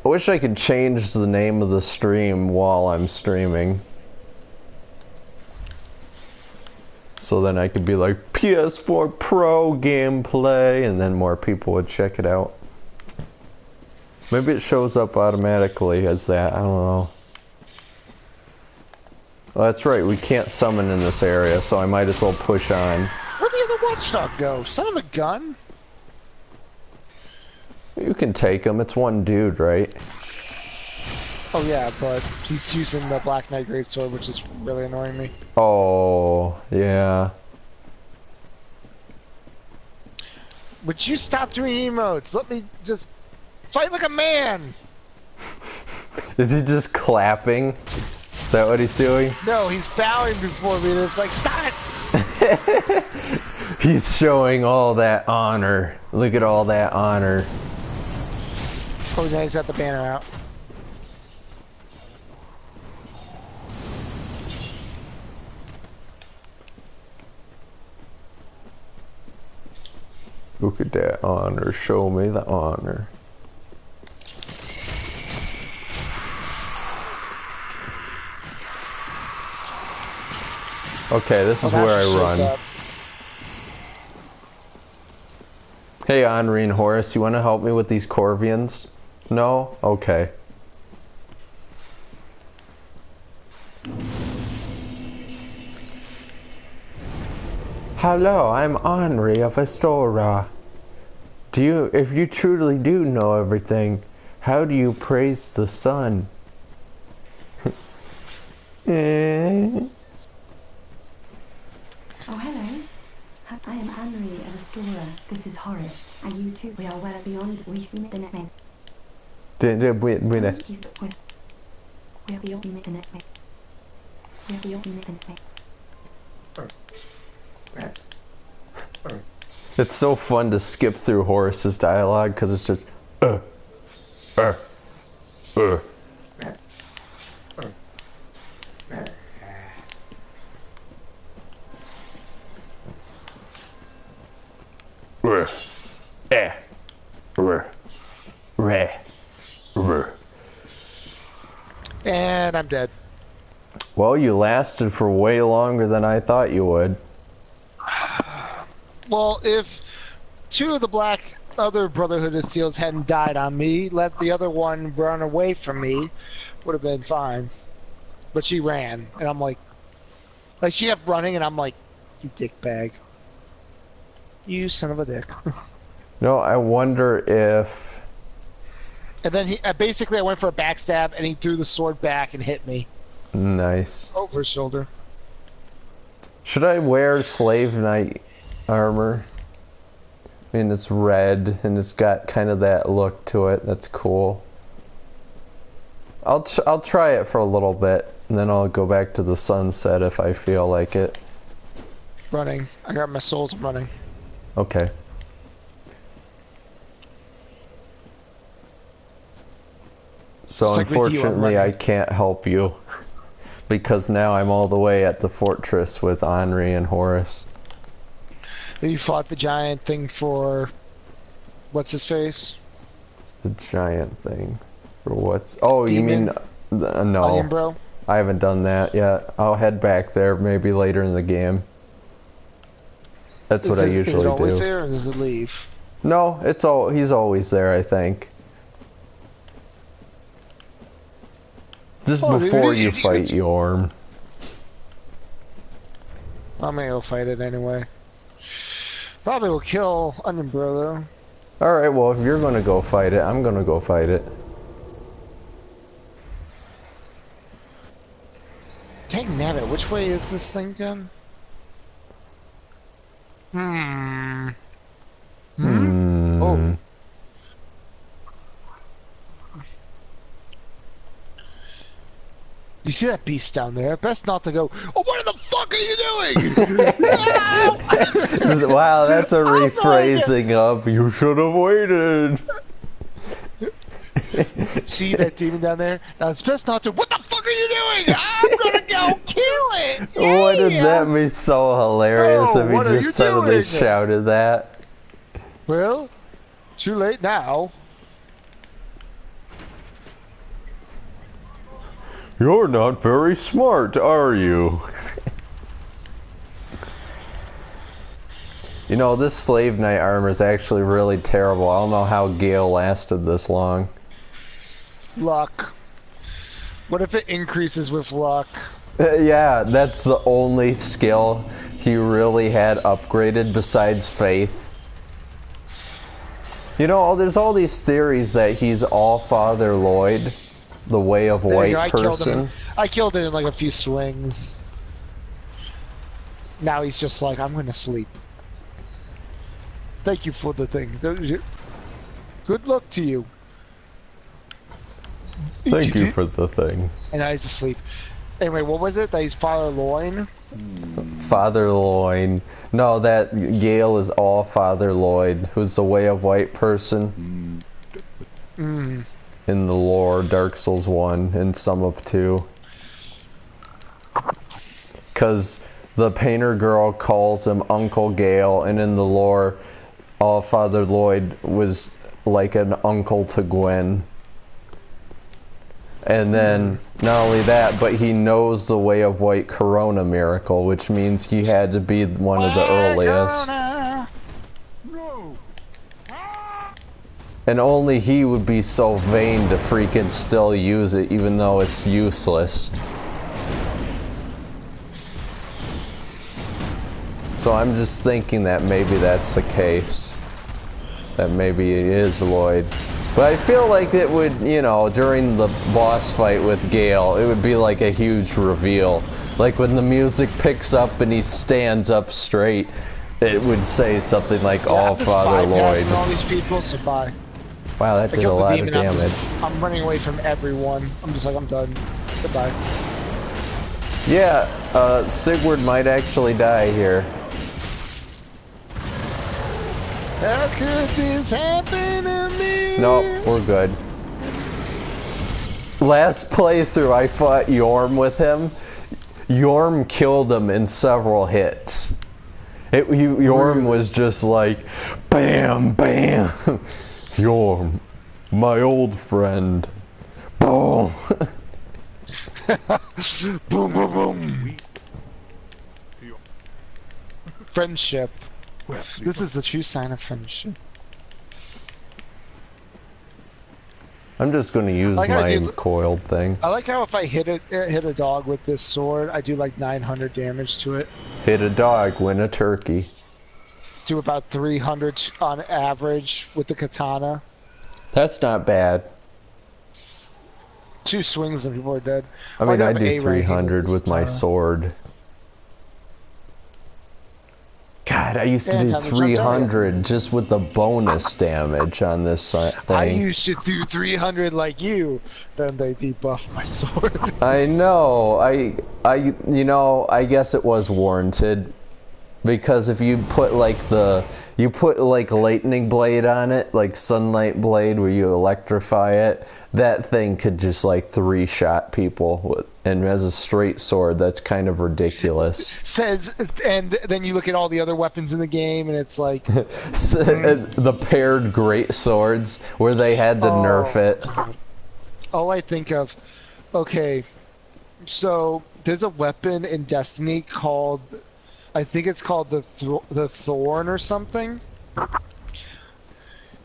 I wish I could change the name of the stream while I'm streaming. So then I could be like, PS4 Pro gameplay, and then more people would check it out. Maybe it shows up automatically as that, I don't know. Well, that's right, we can't summon in this area, so I might as well push on. Where'd the other watchdog go? Son of a gun? You can take him, it's one dude, right? Oh yeah, but he's using the Black Knight Greatsword, which is really annoying me. Oh, yeah. Would you stop doing emotes? Let me just fight like a man! Is he just clapping? Is that what he's doing? No, he's bowing before me and it's like, stop it! He's showing all that honor. Look at all that honor. Oh, now he's got the banner out. Look at that honor. Show me the honor. Okay, this is where I run. Up. Hey, Henri and Horace, you want to help me with these Corvians? No? Okay. Hello, I'm Henri of Astora. If you truly do know everything, how do you praise the sun? Oh, hello. I am Henri of Astora. This is Horace. And you too. We are well beyond recent the net. We are beyond the net. We are beyond the net. It's so fun to skip through Horace's dialogue because it's just And I'm dead. Well, you lasted for way longer than I thought you would. Well, if two of the other Brotherhood of Seals hadn't died on me, let the other one run away from me, would have been fine. but she ran, and I'm like she kept running, and I'm like, you dick bag. You son of a dick. No, I wonder if... And then basically I went for a backstab, and he threw the sword back and hit me. Nice. Over his shoulder. Should I wear Slave Knight armor? I mean, it's red, and it's got kind of that look to it. That's cool. I'll try it for a little bit, and then I'll go back to the sunset if I feel like it. Running. I got my souls running. Okay. So like unfortunately I can't help you. Because now I'm all the way at the fortress with Henri and Horace. You fought the giant thing for... What's his face? The giant thing. For what's... Oh, Demon? You mean... no. Onion Bro? I haven't done that yet. I'll head back there maybe later in the game. That's what I usually do. Is it always there, or does it leave? No, he's always there, I think. Just before you fight Yorm. I'm gonna go fight it anyway. Probably will kill Onion Bro though. Alright, well if you're gonna go fight it, I'm gonna go fight it. Dang nabbit, which way is this thing again? Oh. You see that beast down there? Best not to go, oh, what the fuck are you doing? Wow, that's a rephrasing of, you should have waited. See that demon down there? Now it's best not to, what the fuck are you doing? I'm gonna go kill it! Yeah! Wouldn't that be so hilarious if he just suddenly shouted that? Well, too late now. You're not very smart, are you? You know, this Slave Knight armor is actually really terrible. I don't know how Gale lasted this long. Luck. What if it increases with luck? Yeah, that's the only skill he really had upgraded besides faith. You know, there's all these theories that he's All-Father Lloyd, the Way of White person. I killed him in like a few swings. Now he's just like, I'm gonna sleep. Thank you for the thing. Good luck to you. Thank you for the thing. And now he's asleep. Anyway, what was it? That he's Father Loin? Father Loin. No, that Gale is all Father Lloyd, who's the Way of White person. In the lore, Dark Souls 1 and some of 2. Because the painter girl calls him Uncle Gale, and in the lore, All Father Lloyd was like an uncle to Gwen. And then, not only that, but he knows the Way of White Corona miracle, which means he had to be one of the earliest. No. And only he would be so vain to freaking still use it, even though it's useless. So I'm just thinking that maybe that's the case. That maybe it is Lloyd. But I feel like it would, you know, during the boss fight with Gale, it would be like a huge reveal. Like when the music picks up and he stands up straight, it would say something like All Father Lloyd. All these people, so bye. Wow, that did a lot of damage. I'm running away from everyone. I'm just like, I'm done. Goodbye. Yeah, Sigurd might actually die here. How could this happen to me? Nope, we're good. Last playthrough, I fought Yorm with him. Yorm killed him in several hits. Yorm was just like, bam, bam. Yorm, my old friend. Boom. Boom, boom, boom. Friendship. This is the true sign of friendship. I'm just going to use Like how my you- coiled thing. I like how if I hit a dog with this sword, I do like 900 damage to it. Hit a dog, win a turkey. Do about 300 on average with the katana. That's not bad. 2 swings and people are dead. I mean, I have do A ranking 300 with my katana. sword. God, I used to And do how much I'm 300 just with the bonus damage on this thing. I used to do 300 like you, then they debuffed my sword. I know. You know, I guess it was warranted. Because if you put like lightning blade on it, like sunlight blade where you electrify it, that thing could just like 3-shot people. And as a straight sword, that's kind of ridiculous. Says, and then you look at all the other weapons in the game, and it's like The paired great swords where they had to nerf it. all I think of. Okay, so there's a weapon in Destiny called, I think it's called the Thorn or something.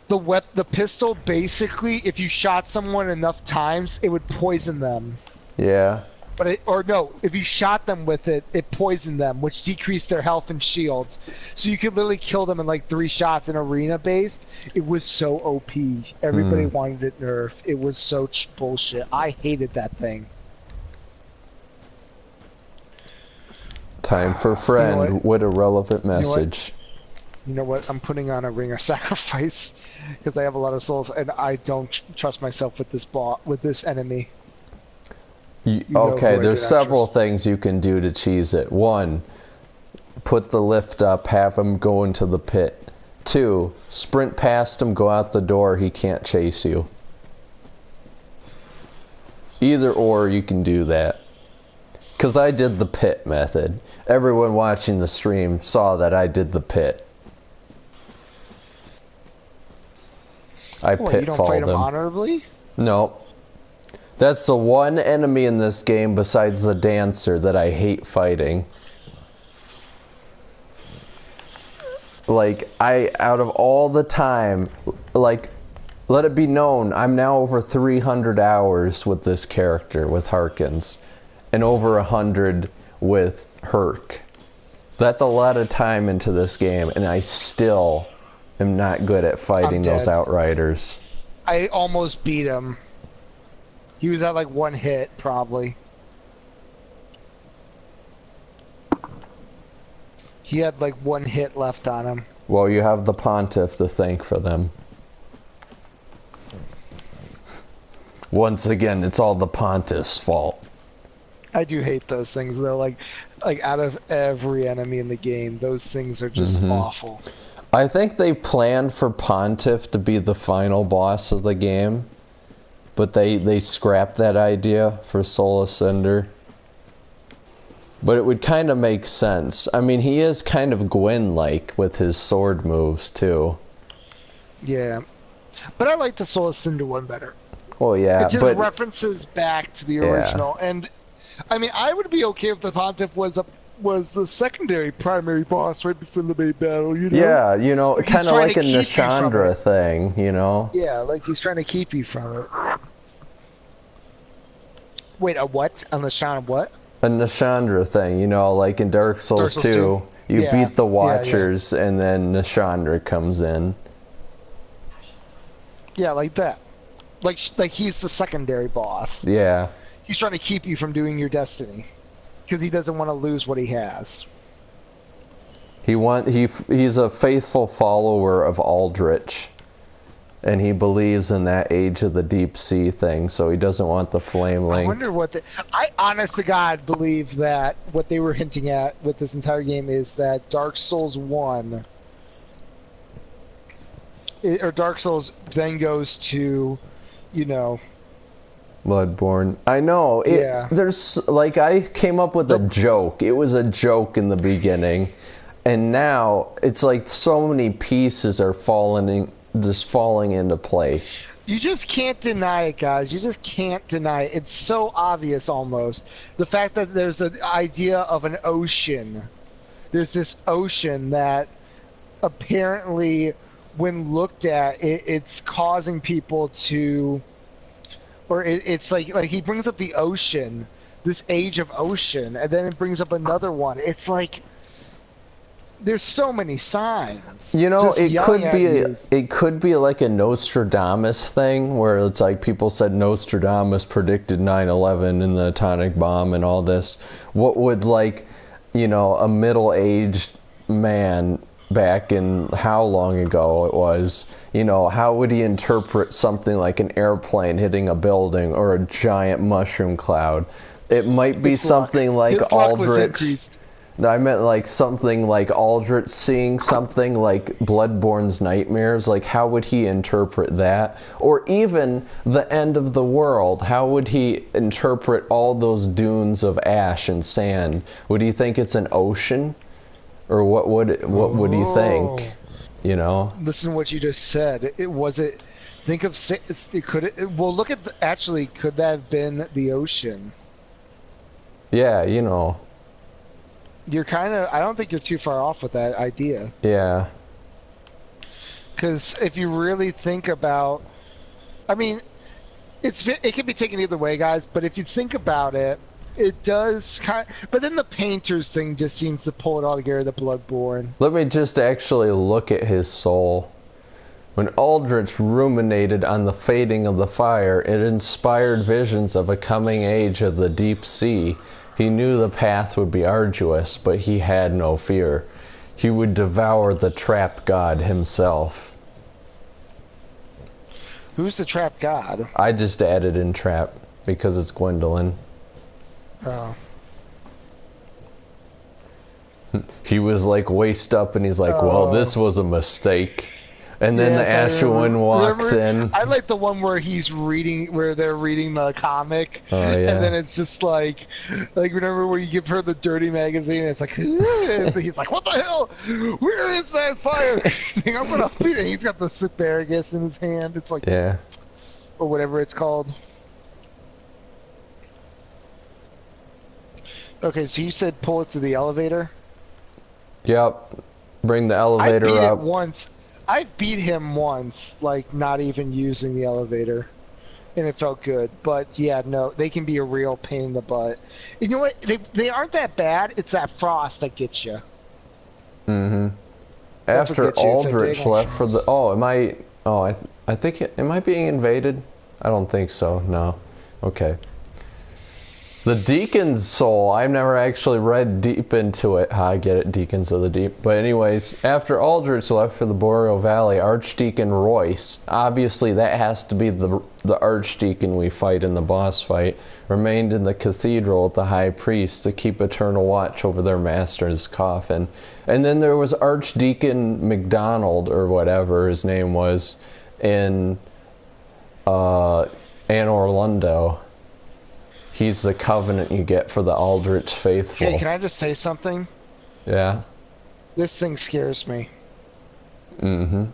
The pistol basically, if you shot someone enough times, it would poison them. Yeah. But if you shot them with it, it poisoned them, which decreased their health and shields. So you could literally kill them in like 3 shots in arena based. It was so OP. Everybody wanted it nerfed. It was so bullshit. I hated that thing. Time for friend. You know what a relevant message. You know what? I'm putting on a ring of sacrifice because I have a lot of souls, and I don't trust myself with this enemy. Okay, there's several things you can do to cheese it. 1, put the lift up, have him go into the pit. 2, sprint past him, go out the door, he can't chase you. Either or, you can do that. Because I did the pit method. Everyone watching the stream saw that I did the pit. I pitfalled you don't fight him him. honorably? No. That's the one enemy in this game besides the dancer that I hate fighting. Like, out of all the time, like, let it be known, I'm now over 300 hours with this character, with Harkins, and over 100 with Herc. So that's a lot of time into this game, and I still am not good at fighting those Outriders. I almost beat him. He was at like 1 hit, probably. He had like 1 hit left on him. Well, you have the Pontiff to thank for them. Once again, it's all the Pontiff's fault. I do hate those things though. Like out of every enemy in the game, those things are just awful. I think they planned for Pontiff to be the final boss of the game, but they scrapped that idea for Soul Ascender. But it would kind of make sense. I mean, he is kind of Gwyn-like with his sword moves, too. Yeah. But I like the Soul Ascender one better. Well, yeah, it just but references back to the original. And, I mean, I would be okay if the Pontiff was the secondary primary boss right before the main battle, you know? Yeah, you know, kind of like a keep you from Nishandra it. thing, you know? Yeah, like he's trying to keep you from it. Wait, a what? On the Shawn of what? A Nishandra thing, you know, like in Dark Souls 2, you Yeah. beat the Yeah, Watchers and then Nishandra comes in. Yeah, like that. Like he's the secondary boss. Yeah. He's trying to keep you from doing your destiny. Because he doesn't want to lose what he has. He's a faithful follower of Aldrich. And he believes in that Age of the Deep Sea thing, so he doesn't want the flame link. I wonder what I honest to God believe that what they were hinting at with this entire game is that Dark Souls 1 or Dark Souls then goes to, you know, Bloodborne. I know. Yeah. There's like I came up with a joke. It was a joke in the beginning, and now it's like so many pieces are falling into place. You just can't deny it, guys. You just can't deny it. It's so obvious almost. The fact that there's an idea of an ocean. There's this ocean that apparently, when looked at, it's causing people to Or it's like he brings up the ocean, this age of ocean, and then it brings up another one. It's like there's so many signs. You know, just yelling at you. it could be like a Nostradamus thing where it's like people said Nostradamus predicted 9/11 and the atomic bomb and all this. What would, like, you know, a middle-aged man back in how long ago it was, you know, how would he interpret something like an airplane hitting a building or a giant mushroom cloud? It might be something like Aldrich. No, I meant like something like Aldrich seeing something like Bloodborne's nightmares. Like, how would he interpret that? Or even the end of the world. How would he interpret all those dunes of ash and sand? Would he think it's an ocean? Or what would he think? You know? Listen to what you just said. Think of well, look at actually, could that have been the ocean? Yeah, you know. You're I don't think you're too far off with that idea. Yeah. Because if you really think about, I mean, it can be taken either way, guys. But if you think about it, it does but then the painter's thing just seems to pull it all together. The Bloodborne. Let me just actually look at his soul. When Aldrich ruminated on the fading of the fire, it inspired visions of a coming age of the deep sea. He knew the path would be arduous, but he had no fear. He would devour the trap god himself. Who's the trap god? I just added in trap because it's Gwendolyn. Oh. He was like waist up and he's like, well, this was a mistake. And then the Ashuan walks in. I like the one where they're reading the comic. Oh, yeah. And then it's just like remember when you give her the dirty magazine and it's like, and he's like, what the hell? Where is that fire? I'm gonna feed it. He's got the asparagus in his hand. It's like, yeah. Or whatever it's called. Okay, so you said pull it to the elevator? Yep. Bring the elevator up. I beat him once, like, not even using the elevator, and it felt good. But, yeah, no, they can be a real pain in the butt. You know what? They aren't that bad. It's that frost that gets you. Mm-hmm. After Aldrich left for the... Oh, I think... Am I being invaded? I don't think so, no. Okay. The Deacon's soul, I've never actually read deep into it. I get it, Deacons of the Deep. But anyways, after Aldrich left for the Boreal Valley, Archdeacon Royce, obviously that has to be the Archdeacon we fight in the boss fight, remained in the cathedral with the High Priest to keep eternal watch over their master's coffin. And then there was Archdeacon MacDonald, or whatever his name was, in Anne Orlando. He's the covenant you get for the Aldrich faithful. Okay, can I just say something? Yeah. This thing scares me. Mm-hmm.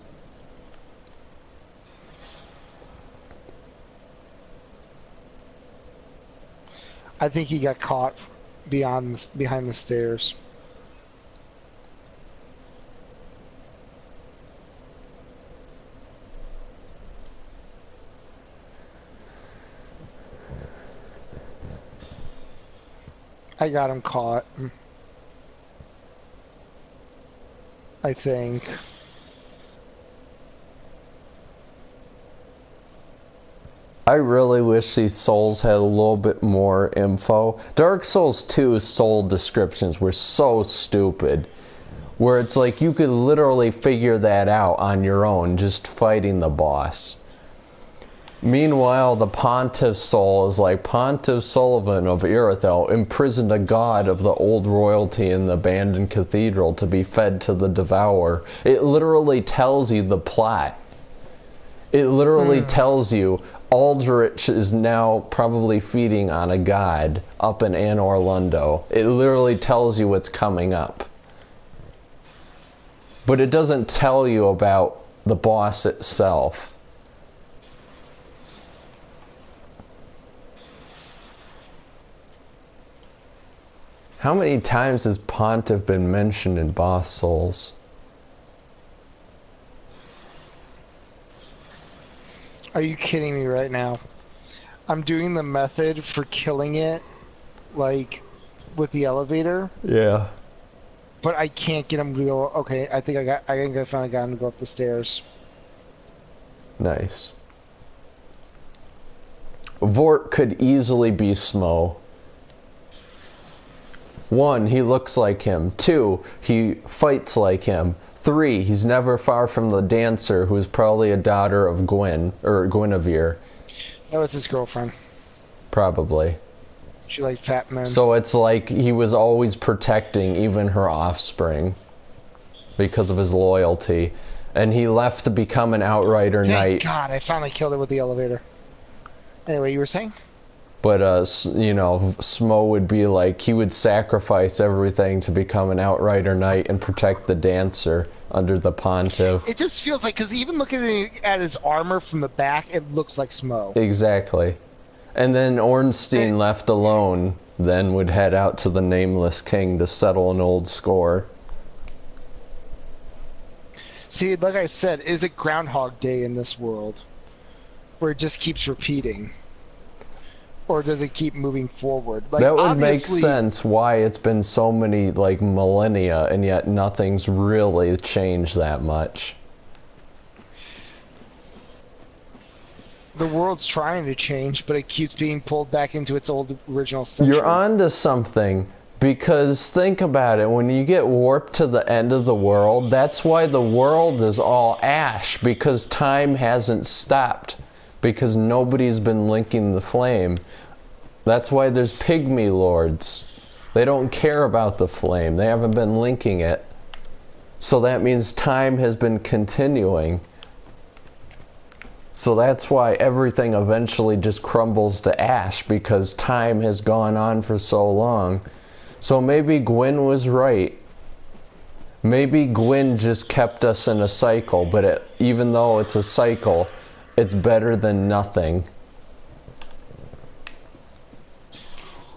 I think he got caught behind the stairs. I got him caught. I think. I really wish these souls had a little bit more info. Dark Souls 2's soul descriptions were so stupid. Where it's like you could literally figure that out on your own just fighting the boss. Meanwhile, the Pontiff's soul is like Pontiff Sullivan of Irithyll imprisoned a god of the old royalty in the abandoned cathedral to be fed to the devourer. It literally tells you the plot. It literally tells you Aldrich is now probably feeding on a god up in Anne Orlando. It literally tells you what's coming up. But it doesn't tell you about the boss itself. How many times has Pontiff been mentioned in Boss Souls? Are you kidding me right now? I'm doing the method for killing it, like, with the elevator. Yeah. But I can't get him to go. Okay, I think I finally got him to go up the stairs. Nice. Vort could easily be Smo. 1, he looks like him. 2, he fights like him. 3, he's never far from the dancer, who's probably a daughter of Gwen, or Guinevere. That was his girlfriend. Probably. She liked fat men. So it's like he was always protecting even her offspring because of his loyalty. And he left to become an Outrider Knight. Thank God, I finally killed it with the elevator. Anyway, you were saying? But, you know, Smo would be like, he would sacrifice everything to become an Outrider Knight and protect the dancer under the Pontiff. It just feels like, because even looking at his armor from the back, it looks like Smo. Exactly. And then Ornstein, left alone, then would head out to the Nameless King to settle an old score. See, like I said, is it Groundhog Day in this world? Where it just keeps repeating? Or does it keep moving forward? Like, that would make sense why it's been so many, like, millennia, and yet nothing's really changed that much. The world's trying to change, but it keeps being pulled back into its old original century. You're onto something, because think about it, when you get warped to the end of the world, that's why the world is all ash, because time hasn't stopped, because nobody's been linking the flame. That's why there's pygmy lords. They don't care about the flame, they haven't been linking it. So that means time has been continuing. So that's why everything eventually just crumbles to ash, because time has gone on for so long. So maybe Gwyn was right. Maybe Gwyn just kept us in a cycle, but even though it's a cycle, it's better than nothing.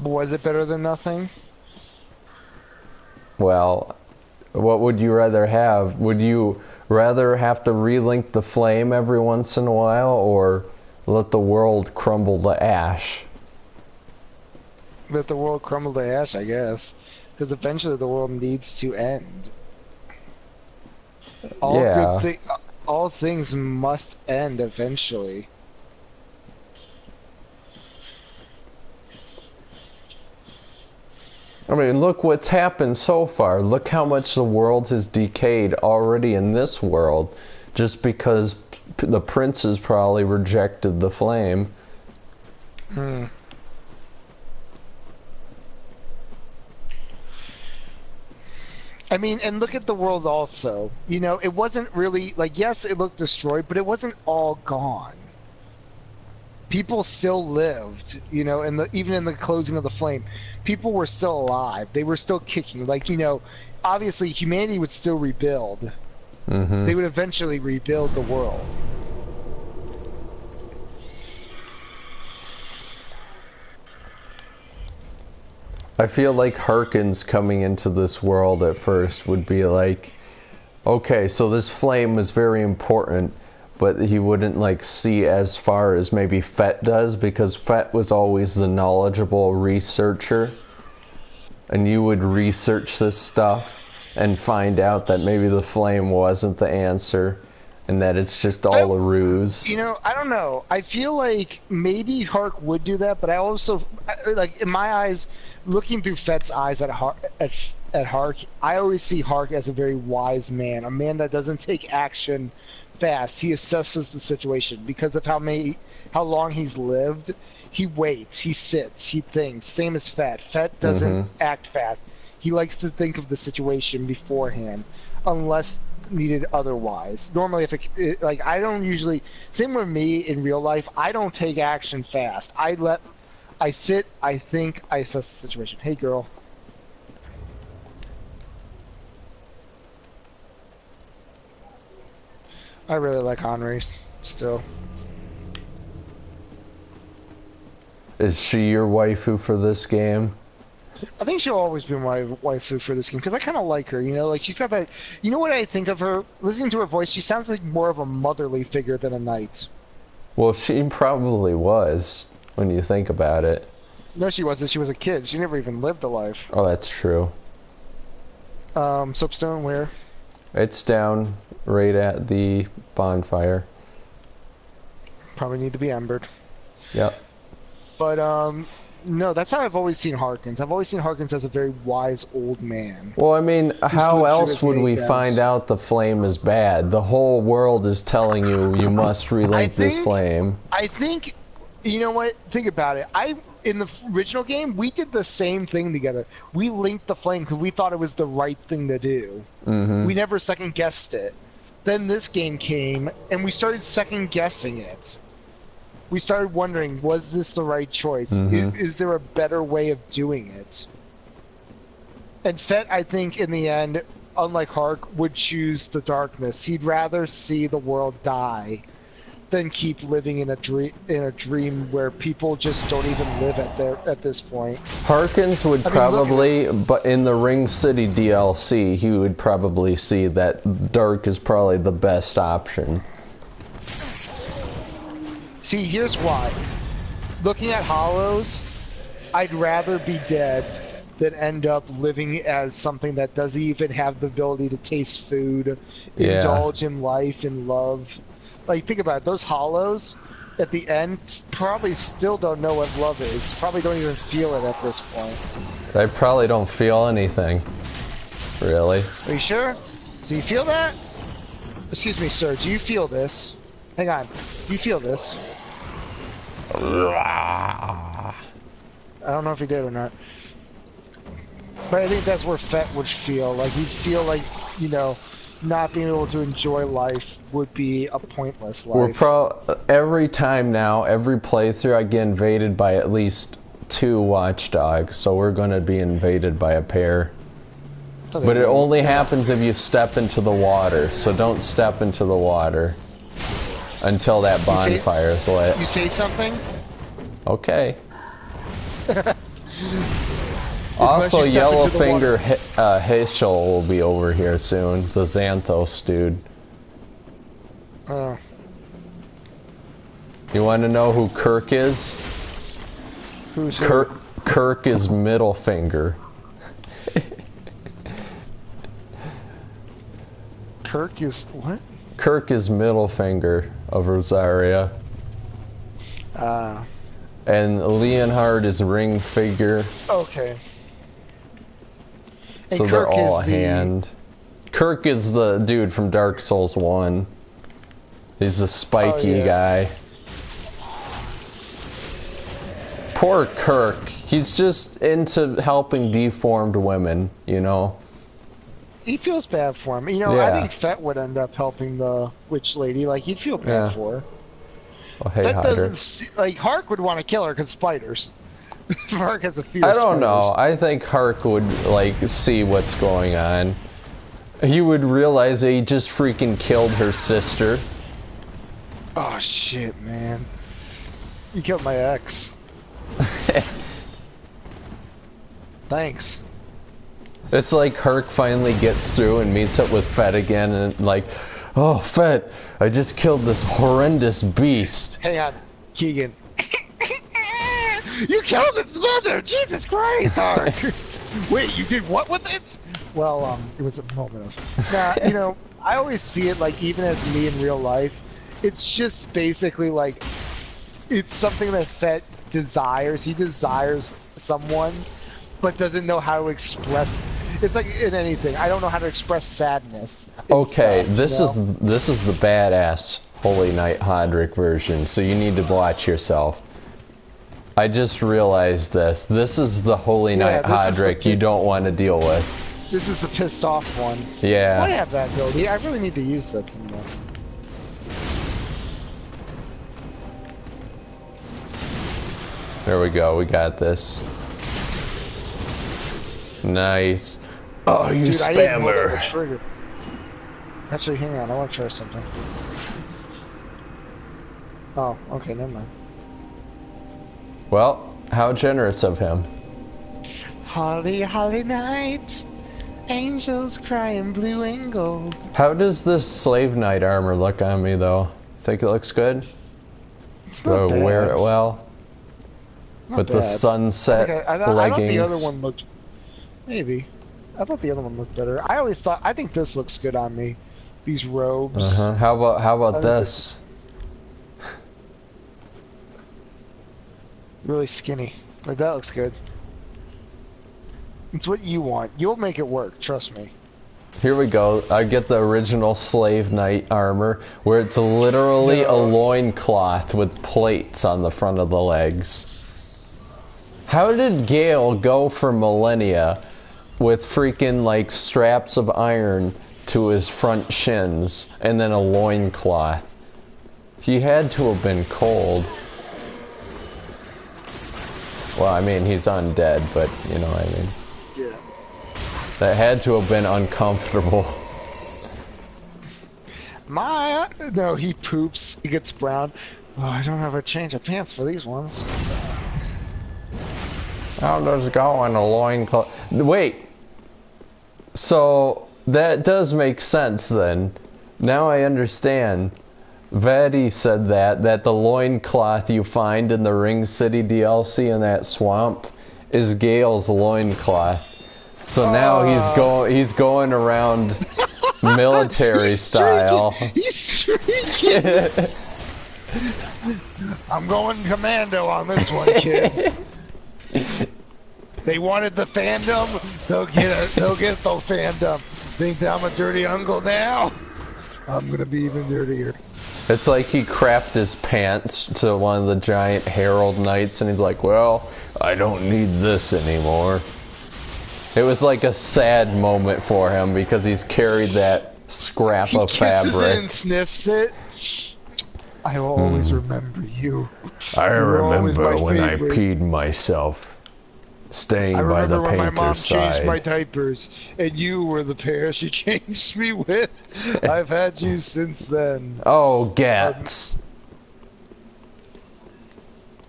Was it better than nothing? Well, what would you rather have? Would you rather have to relink the flame every once in a while, or let the world crumble to ash? Let the world crumble to ash, I guess. Because eventually the world needs to end. All things must end eventually. I mean, look what's happened so far. Look how much the world has decayed already in this world, just because the princes probably rejected the flame. I mean, and look at the world also. You know, it wasn't really, like, yes, it looked destroyed, but it wasn't all gone. People still lived, you know, even in the closing of the flame. People were still alive. They were still kicking. Like, you know, obviously humanity would still rebuild. They would eventually rebuild the world. I feel like Harkins coming into this world at first would be like, okay, so this flame is very important, but he wouldn't like see as far as maybe Fett does, because Fett was always the knowledgeable researcher, and you would research this stuff and find out that maybe the flame wasn't the answer and that it's just all a ruse. You know, I don't know. I feel like maybe Hark would do that, but I also, like, in my eyes, looking through Fett's eyes at Hark, I always see Hark as a very wise man, a man that doesn't take action fast. He assesses the situation because of how long he's lived. He waits, he sits, he thinks. Same as Fett. Fett doesn't act fast. He likes to think of the situation beforehand, unless needed otherwise. Normally, if it, like, I don't usually. Same with me in real life. I don't take action fast. I sit, I think, I assess the situation. Hey, girl. I really like Henri still. Is she your waifu for this game? I think she'll always be my waifu for this game, because I kind of like her, you know? Like, she's got that... You know what I think of her? Listening to her voice, she sounds like more of a motherly figure than a knight. Well, she probably was. when you think about it. No, she wasn't. She was a kid. She never even lived a life. Oh, that's true. Soapstone, where? It's down right at the bonfire. Probably need to be embered. Yep. But, no, that's how I've always seen Harkins. I've always seen Harkins as a very wise old man. Well, I mean, how lived through else his would we makeup. find out the flame is bad? The whole world is telling you must relink this flame. I think, you know what? Think about it. In the original game, we did the same thing together. We linked the flame because we thought it was the right thing to do. Mm-hmm. We never second guessed it. Then this game came, and we started second guessing it. We started wondering, was this the right choice? Mm-hmm. Is there a better way of doing it? And Fett, I think, in the end, unlike Hark, would choose the darkness. He'd rather see the world die than keep living in a dream where people just don't even live at this point. Harkins would probably, but in the Ring City DLC, he would probably see that dark is probably the best option. See, here's why. Looking at Hollows, I'd rather be dead than end up living as something that doesn't even have the ability to taste food, indulge in life and love. Like, think about it. Those Hollows, at the end, probably still don't know what love is. Probably don't even feel it at this point. I probably don't feel anything. Really? Are you sure? Do you feel that? Excuse me, sir. Do you feel this? Hang on. Do you feel this? I don't know if he did or not. But I think that's where Fett would feel. Like, he'd feel like, you know, not being able to enjoy life would be a pointless life. Every time now, every playthrough, I get invaded by at least 2 watchdogs, so we're gonna be invaded by a pair. But it only happens if you step into the water, so don't step into the water until that bonfire is lit. You say something? Okay. Also, Yellowfinger Heschel will be over here soon, the Xanthos dude. You want to know who Kirk is? Who's Kirk is middle finger. Kirk is what? Kirk is middle finger of Rosaria. And Leonhard is ring figure. Okay. So and they're Kirk all a is hand. Kirk is the dude from Dark Souls 1. He's the spiky guy. Poor Kirk. He's just into helping deformed women, you know? He feels bad for him. You know, I think Fett would end up helping the witch lady. Like, he'd feel bad for her. Oh, hey, Fett HEIR. like, Hark would want to kill her because spiders. Hark has a fear I of don't spiders. know. I think Hark would, like, see what's going on. He would realize that he just freaking killed her sister. Oh, shit, man. You killed my ex. Thanks. It's like Hark finally gets through and meets up with Fett again and like, oh, Fett, I just killed this horrendous beast. Hang on, Keegan. You killed its mother! Jesus Christ, Hark! Wait, you did what with it? Well, it was a moment of... Nah, you know, I always see it like, even as me in real life, it's just basically like, it's something that Fett desires. He desires someone, but doesn't know how to express. It's like in anything. I don't know how to express sadness. Okay, stuff, this is the badass Holy Knight Hodrick version, so you need to watch yourself. I just realized this. This is the Holy Knight Hodrick you don't want to deal with. This is the pissed off one. Yeah. I have that ability. I really need to use that someday. There we go, we got this. Nice. Oh, you Dude, I didn't hold spammer. up the trigger. Actually, hang on, I want to try something. Oh, okay, never mind. Well, how generous of him. Holly, holly night, angels crying blue and gold. How does this Slave Knight armor look on me, though? Think it looks good? It's Do not I wear bad. it well? Not with bad. the sunset I leggings. thought the other one looked... Maybe. I thought the other one looked better. I think this looks good on me. These robes. How about this? Really skinny. But that looks good. It's what you want. You'll make it work, trust me. Here we go. I get the original Slave Knight armor, where it's literally a loincloth with plates on the front of the legs. How did Gale go for millennia with freaking like straps of iron to his front shins and then a loincloth? He had to have been cold. Well, I mean, he's undead, but you know what I mean. Yeah. That had to have been uncomfortable. No, he poops. He gets brown. Oh, I don't have a change of pants for these ones. How does it go in a loincloth? Wait. So, that does make sense then. Now I understand. Vaddy said that the loincloth you find in the Ring City DLC in that swamp is Gale's loincloth. So now he's going around military style. He's streaking. I'm going commando on this one, kids. They wanted the fandom, they'll get the fandom. Think that I'm a dirty uncle now? I'm gonna be even dirtier. It's like he crapped his pants to one of the giant herald knights and he's like, well, I don't need this anymore. It was like a sad moment for him because he's carried that scrap of fabric. He kisses it and sniffs it. I will always remember you. I remember when I favorite. peed myself. Staying I by the remember when my mom painter's changed my side. diapers, and you were the pair she changed me with. I've had you since then. Oh, Gats.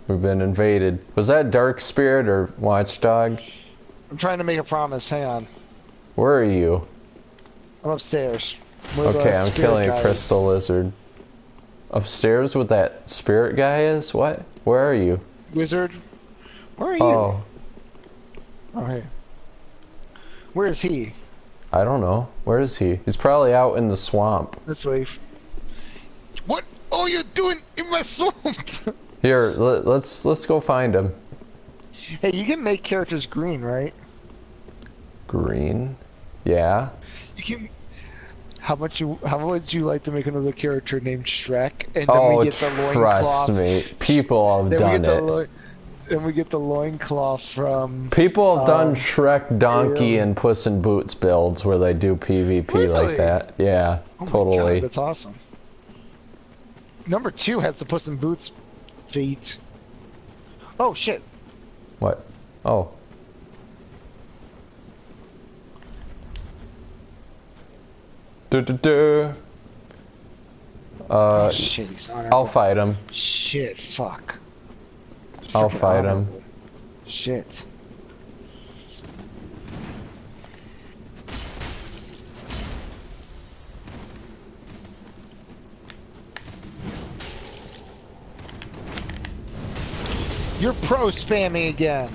We've been invaded. Was that Dark Spirit or Watchdog? I'm trying to make a promise. Hang on. Where are you? I'm upstairs. Where the Okay, I'm spirit killing guy a is. crystal lizard. Upstairs with that spirit guy is? What? Where are you? Wizard. Where are you? Oh, Oh, hey. Where is he? I don't know. Where is he? He's probably out in the swamp. This way. What are you doing in my swamp? Here, let's go find him. Hey, you can make characters green, right? Green? Yeah. You can. How would you like to make another character named Shrek, and then Oh, we get the loincloth? trust me. People have done it. And we get the loincloth from... People have done Shrek, Donkey, yeah. and Puss in Boots builds where they do PvP Really? like that. Yeah, Oh my totally. God, that's awesome. Number 2 has the Puss in Boots feet. Oh, shit. What? Oh. Do. Oh, shit, he's honorable. I'll fight him. Shit, fuck. I'll Freaking fight him. honorable. Shit. You're pro spamming again.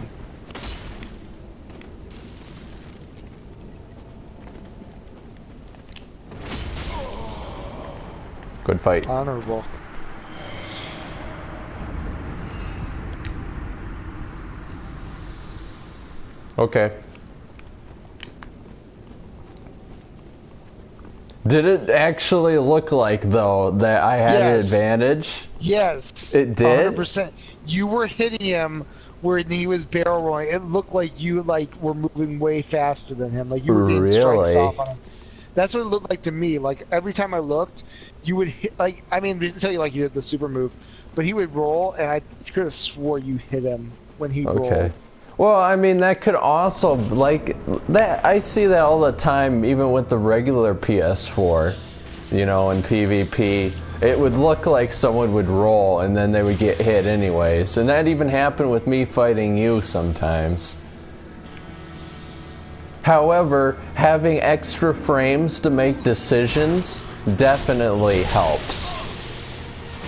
Good fight. Honorable. Okay. Did it actually look like, though, that I had an Yes. advantage? Yes. It did? 100%. You were hitting him where he was barrel rolling. It looked like you were moving way faster than him. Like you were getting strikes Really? off on him. That's what it looked like to me. Like every time I looked, you would hit. Like I mean, didn't tell you like you did the super move, but he would roll, and I could have swore you hit him when he rolled. Okay. Well, I mean, that could also, like, that, I see that all the time, even with the regular PS4, you know, in PvP. It would look like someone would roll, and then they would get hit anyways. And that even happened with me fighting you sometimes. However, having extra frames to make decisions definitely helps.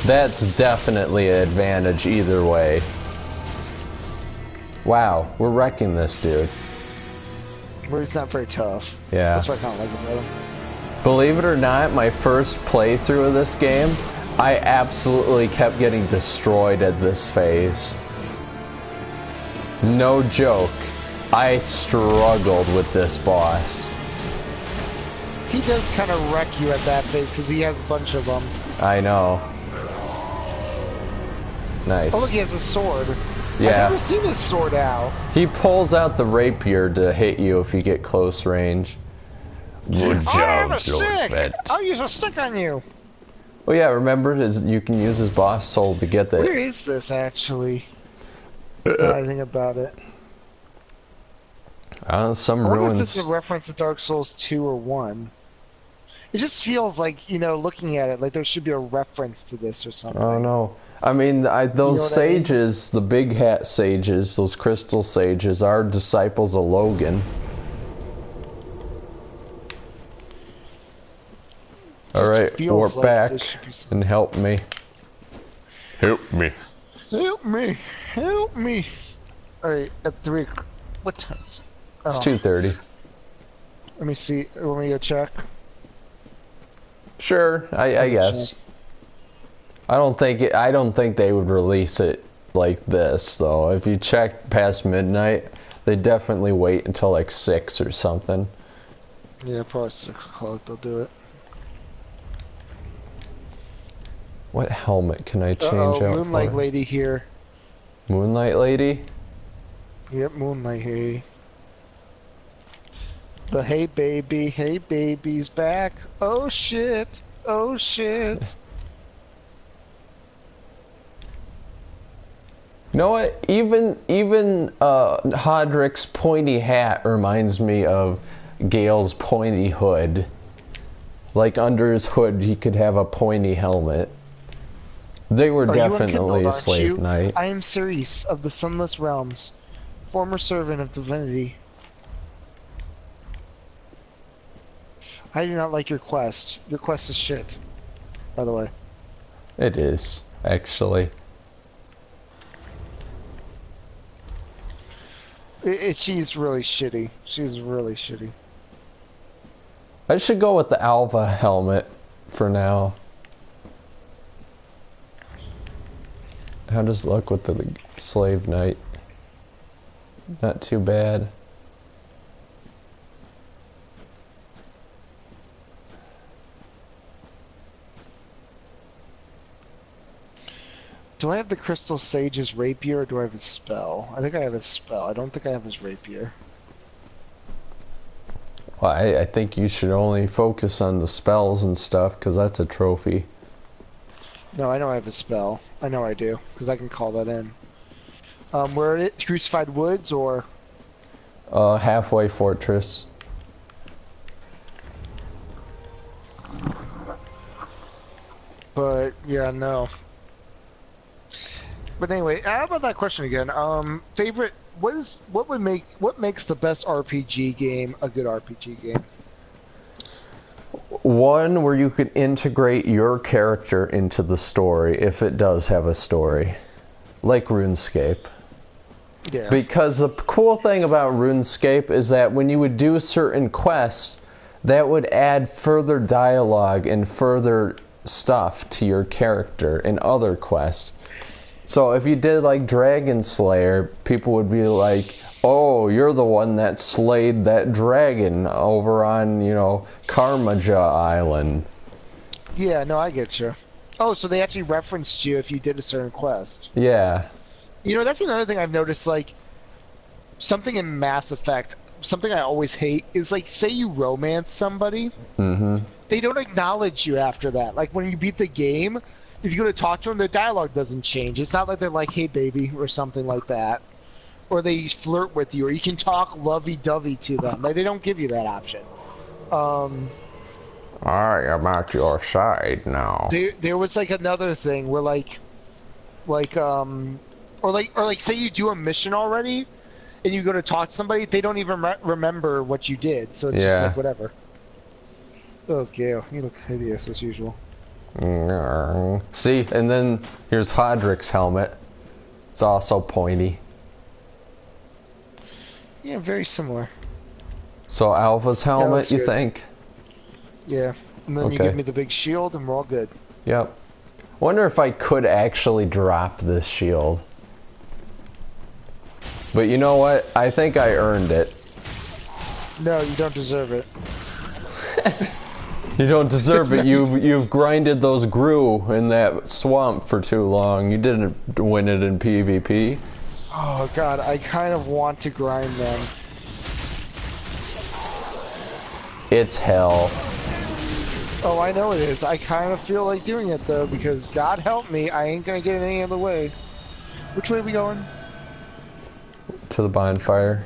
That's definitely an advantage either way. Wow, we're wrecking this dude. But he's not very tough. Yeah. That's what I kind of like about him. Believe it or not, my first playthrough of this game, I absolutely kept getting destroyed at this phase. No joke. I struggled with this boss. He does kind of wreck you at that phase because he has a bunch of them. I know. Nice. Oh look, he has a sword. Yeah. I've never seen his sword out. He pulls out the rapier to hit you if you get close range. Good I have job, a stick! I'll use a stick on you! Oh yeah, remember, you can use his boss soul to get that. Where is this, actually? Now I think about it. Some I wonder ruins. if this is a reference to Dark Souls 2 or 1. It just feels like, you know, looking at it, like there should be a reference to this or something. Oh no. I mean, those sages, the big hat sages, those crystal sages, are disciples of Logan. Alright, warp back and help me. Help me. Help me. Help me. Alright, at 3. What time is it? It's 2:30. Let me see. Want me to go check? Sure, I guess. I don't think they would release it like this though. If you check past midnight, they definitely wait until like 6 or something. Yeah, probably 6 o'clock they'll do it. What helmet can I change out Moonlight for? Lady here. Moonlight Lady? Yep, Moonlight Lady. The hey baby's back. Oh shit, oh shit. You know what? Even Hodrick's pointy hat reminds me of Gale's pointy hood. Like under his hood, he could have a pointy helmet. They were definitely a slave knight. I am Cerise of the Sunless Realms, former servant of divinity. I do not like your quest. Your quest is shit, by the way. It is, actually. She's really shitty. She's really shitty. I should go with the Alva helmet for now. How does it look with the slave knight? Not too bad. Do I have the Crystal Sage's rapier or do I have his spell? I think I have his spell. I don't think I have his rapier. Well, I think you should only focus on the spells and stuff because that's a trophy. No, I know I have a spell. I know I do, because I can call that in. Where it? Crucified Woods or? Halfway Fortress. But yeah, no. But anyway, how about that question again? Favorite? What makes the best RPG game a good RPG game? One where you could integrate your character into the story if it does have a story. Like RuneScape. Yeah. Because the cool thing about RuneScape is that when you would do certain quests, that would add further dialogue and further stuff to your character in other quests. So if you did like Dragon Slayer, people would be like, oh, you're the one that slayed that dragon over on, you know, Karmaja Island. Yeah, no, I get you. Oh, so they actually referenced you if you did a certain quest. Yeah. You know, that's another thing I've noticed, like, something in Mass Effect, something I always hate, is like, say you romance somebody, they don't acknowledge you after that. Like, when you beat the game, if you go to talk to them, their dialogue doesn't change. It's not like they're like, hey baby, or something like that. Or they flirt with you, or you can talk lovey-dovey to them. Like, they don't give you that option. I am at your side now. There was like another thing where or say you do a mission already, and you go to talk to somebody, they don't even remember what you did, so it's just like whatever. Oh, Gale, you look hideous as usual. See, and then here's Hodrick's helmet. It's also pointy. Yeah, very similar. So Alpha's helmet, looks you good. think? Yeah. And then you Okay. give me the big shield and we're all good. Yep. Wonder if I could actually drop this shield. But you know what? I think I earned it. No, you don't deserve it. You don't deserve it. You've grinded those Gru in that swamp for too long. You didn't win it in PvP. Oh god, I kind of want to grind them. It's hell. Oh, I know it is. I kind of feel like doing it though, because God help me, I ain't gonna get it any other way. Which way are we going? To the bonfire.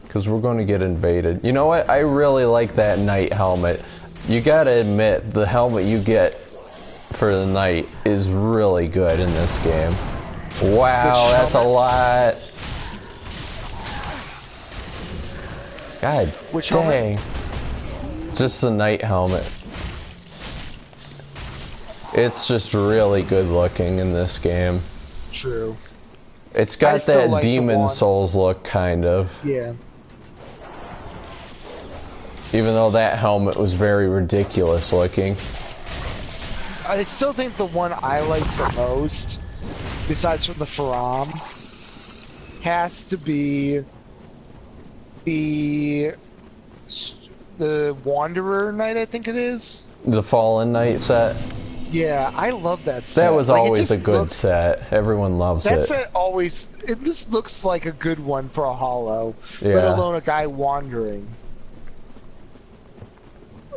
Because we're going to get invaded. You know what? I really like that knight helmet. You gotta admit, the helmet you get for the knight is really good in this game. Wow, that's a lot. God Which dang. helmet? Just the knight helmet. It's just really good looking in this game. True. It's I got still that like the Demon one. Souls look, kind of. Yeah. Even though that helmet was very ridiculous looking. I still think the one I like the most, besides from the Faram, has to be the Wanderer Knight, I think it is. The Fallen Knight set. Yeah, I love that set. That was Like, it always just a good looks- set. Everyone loves That it. set always, it just looks like a good one for a holo, let Yeah. alone a guy wandering.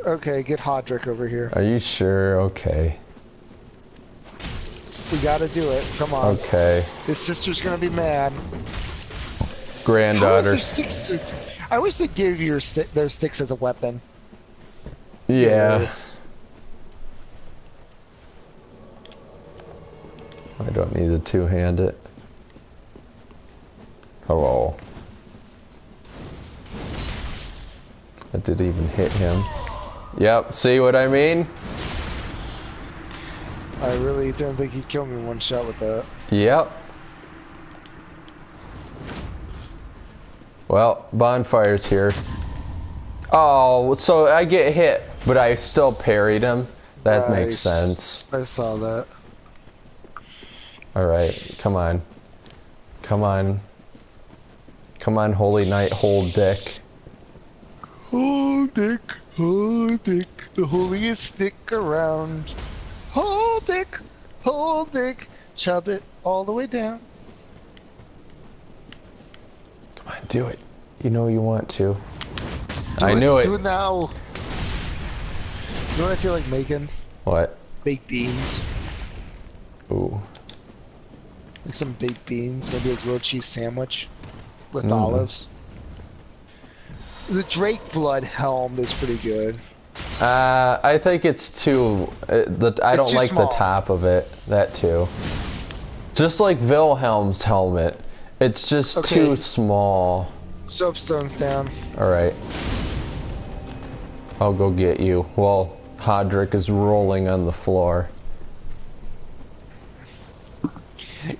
Okay, get Hodrick over here. Are you sure? Okay. We gotta do it. Come on. Okay. His sister's gonna be mad. Granddaughter. How is their sticks? I wish they gave you their sticks as a weapon. Yeah. Yes. I don't need to two-hand it. Hello. That didn't even hit him. Yep, see what I mean? I really didn't think he'd kill me in one shot with that. Yep. Well, bonfire's here. Oh, so I get hit, but I still parried him. That makes Nice. sense. I saw that. Alright, come on. Come on. Come on, Holy Knight, hold dick. Hold dick, the holiest stick around. Hold dick, chub it all the way down. Come on, do it. You know you want to. I knew it. Do it now. You know what I feel like making? What? Baked beans. Ooh. Like some baked beans, maybe a grilled cheese sandwich with olives. The Drake Blood helm is pretty good. I think it's too. I don't too like small. the top of it. That too. Just like Wilhelm's helmet, it's just Okay. too small. Soapstone's down. All right. I'll go get you. Well, Hodrick is rolling on the floor.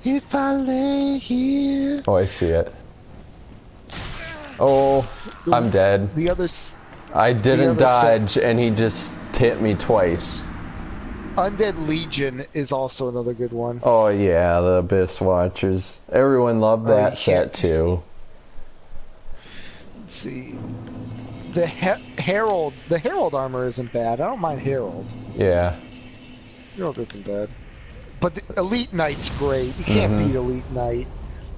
If I lay here. Oh, I see it. Oh, I'm dead. The others. I didn't other dodge, and he just hit me twice. Undead Legion is also another good one. Oh yeah, the Abyss Watchers. Everyone loved that you can't- set too. Let's see. The Herald. The Herald armor isn't bad. I don't mind Herald. Yeah. Herald isn't bad. But the Elite Knight's great. You can't beat Elite Knight.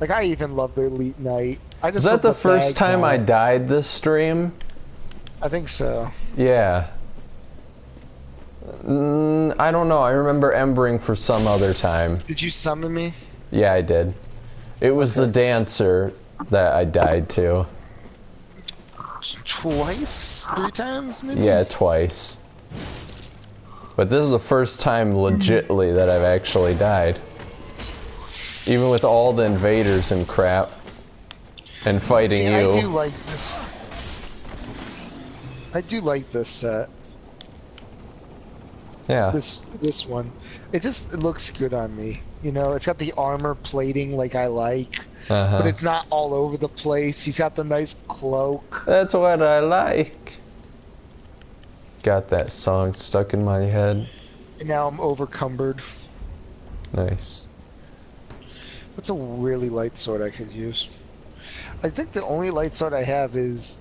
Like, I even love the Elite Knight. I just Is that love the first bags time on I it. died this stream? I think so. Yeah. I don't know. I remember embering for some other time. Did you summon me? Yeah, I did. It was the dancer that I died to. Twice? 3 times, maybe? Yeah, twice. But this is the first time legitly that I've actually died. Even with all the invaders and crap. And fighting See, you. I do like this. I do like this set. Yeah. This one. It looks good on me. You know, it's got the armor plating like I like, Uh-huh. but it's not all over the place. He's got the nice cloak. That's what I like. Got that song stuck in my head. And now I'm overcumbered. Nice. What's a really light sword I could use? I think the only light sword I have is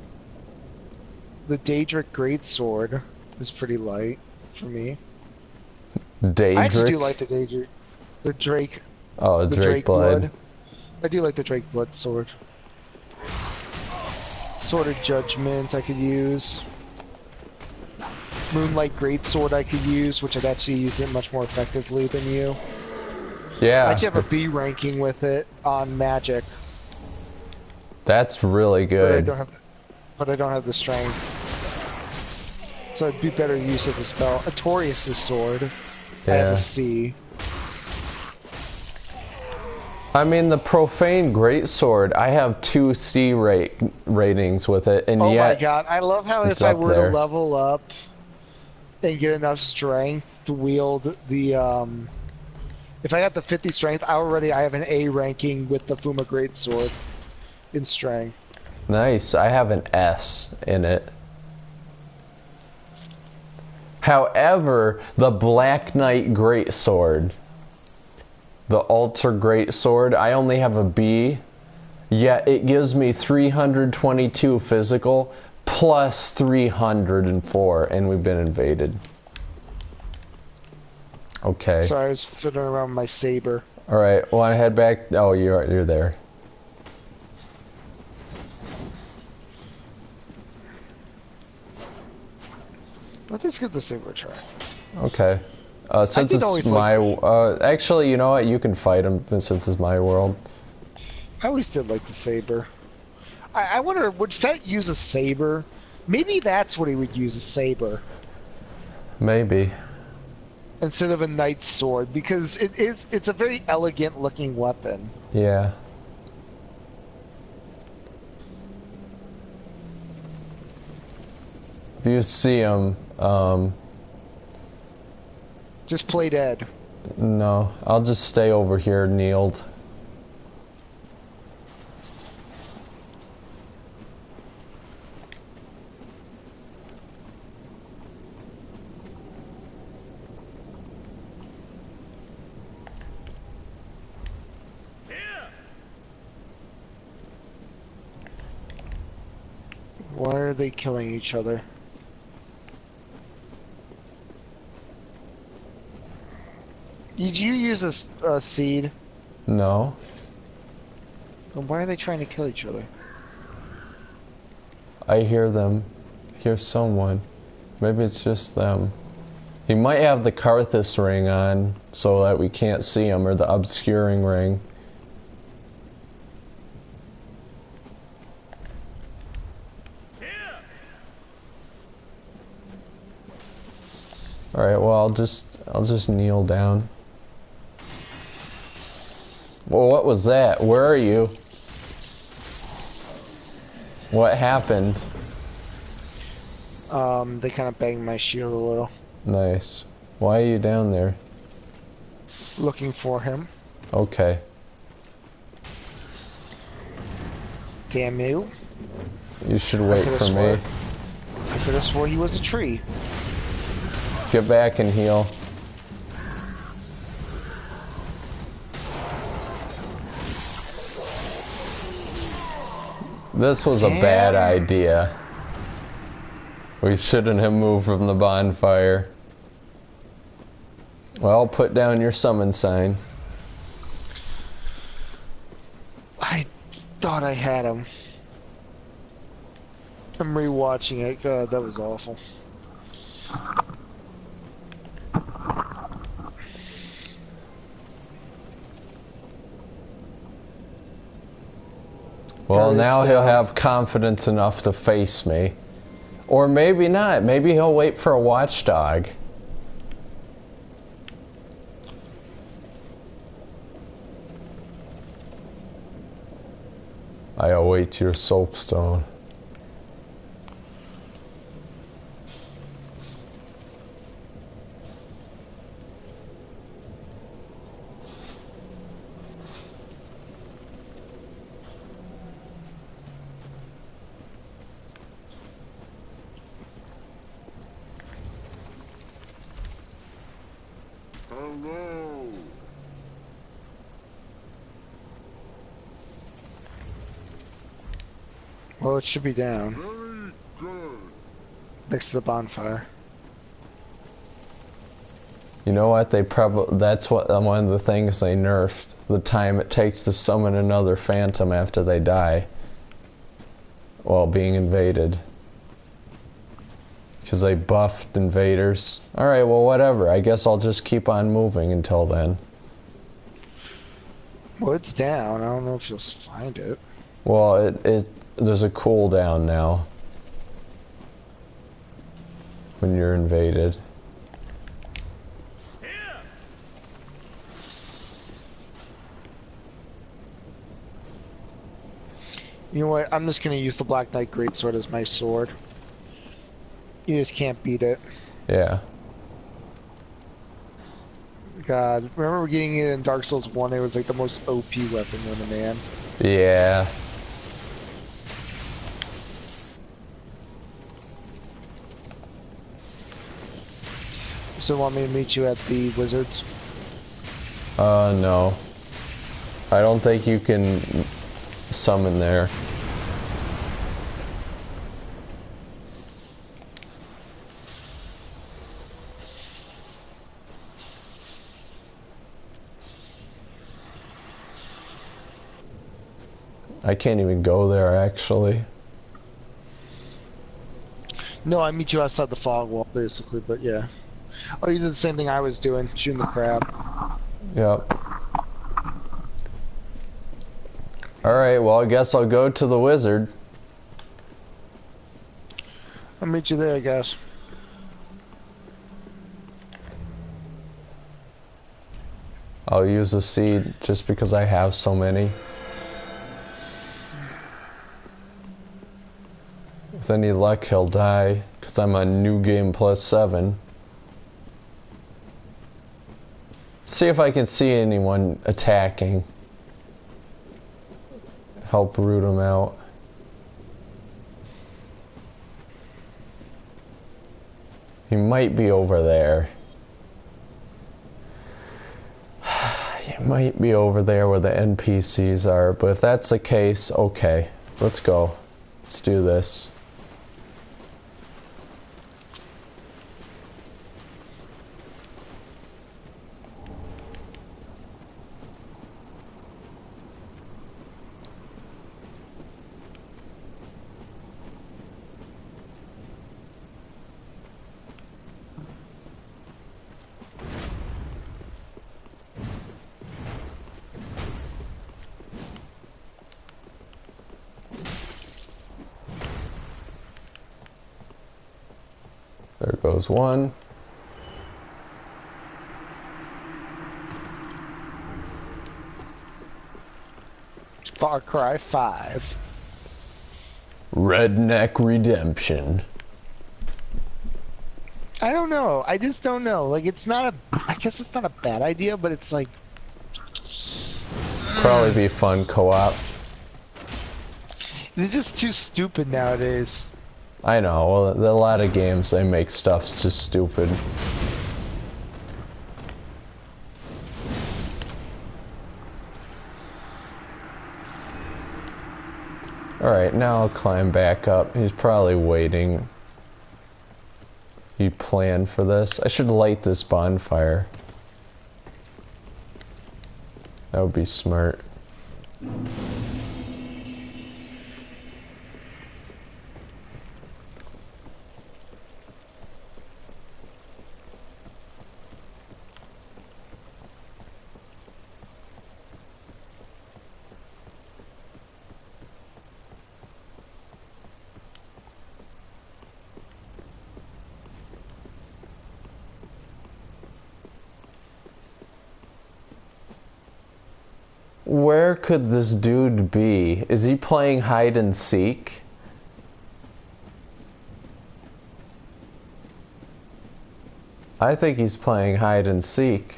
the Daedric Greatsword. Is pretty light for me. Daedric? I actually do like the Daedric. The Drake. Oh, The Drake Blood. I do like the Drake Blood sword. Sword of Judgment I could use. Moonlight Greatsword I could use, which I'd actually use it much more effectively than you. Yeah. I actually have a B ranking with it on Magic. That's really good. But I don't have the strength. So it'd be better use of the spell. Artorias' sword. I have Yeah. a C. I mean, the Profane Greatsword, I have 2 C ratings with it, and Oh yet my god, I love how it's if I up were there. to level up and get enough strength to wield the, if I got the 50 strength, I have an A ranking with the Fuma Greatsword in strength. Nice. I have an S in it. However, the Black Knight Greatsword, the Altar Greatsword, I only have a B, yet it gives me 322 physical plus 304, and we've been invaded. Okay. So I was fiddling around with my saber. Alright, wanna head back? Oh, you're there. Let's give the saber a try. Okay. Since did it's always my... like actually, you know what? You can fight him since it's my world. I always did like the saber. I wonder, would Fett use a saber? Maybe that's what he would use, a saber. Maybe. Instead of a knight's sword, because it's a very elegant looking weapon. Yeah. If you see him, Just play dead. no, I'll just stay over here kneeled. Why are they killing each other? Did you use a seed? No. Then why are they trying to kill each other? I hear them. Hear someone. Maybe it's just them. He might have the Karthus ring on so that we can't see him, or the obscuring ring. Alright, well I'll just kneel down. Well, what was that? Where are you? What happened? They kind of banged my shield a little. Nice. Why are you down there? Looking for him. Okay. Damn you. You should wait could've for me. swore- I could have swore he was a tree. Get back and heal. This was a bad Damn. idea. We shouldn't have moved from the bonfire. Well, put down your summon sign. I thought I had him. I'm rewatching it. God, that was awful. Well, It's now he'll down. have confidence enough to face me. Or maybe not. Maybe he'll wait for a watchdog. I await your soapstone. Hello. Well, it should be down. Very good. Next to the bonfire. You know what? They probably that's what one of the things they nerfed. The time it takes to summon another phantom after they die while being invaded. Because they buffed invaders. Alright, well whatever. I guess I'll just keep on moving until then. Well, it's down. I don't know if you'll find it. Well, there's a cooldown now. When you're invaded. You know what? I'm just gonna use the Black Knight Greatsword as my sword. You just can't beat it. Yeah. God, remember getting it in Dark Souls 1? It was like the most OP weapon in a man. Yeah. So want me to meet you at the Wizards? No. I don't think you can summon there. I can't even go there, actually. No, I meet you outside the fog wall, basically, but yeah. Oh, you did the same thing I was doing, shooting the crab. Yep. Alright, well I guess I'll go to the wizard. I'll meet you there, I guess. I'll use a seed just because I have so many. With any luck he'll die, because I'm on New Game +7. See if I can see anyone attacking. Help root him out. He might be over there. He might be over there where the NPCs are, but if that's the case, okay. Let's go. Let's do this. There goes one. Far Cry 5. Redneck Redemption. I don't know. I just don't know. Like, it's not a... I guess it's not a bad idea, but it's like... Probably be fun co-op. They're just too stupid nowadays. I know, well, a lot of games they make stuff's just stupid. Alright, now I'll climb back up. He's probably waiting. He planned for this. I should light this bonfire. That would be smart. Where could this dude be? Is he playing hide and seek? I think he's playing hide and seek.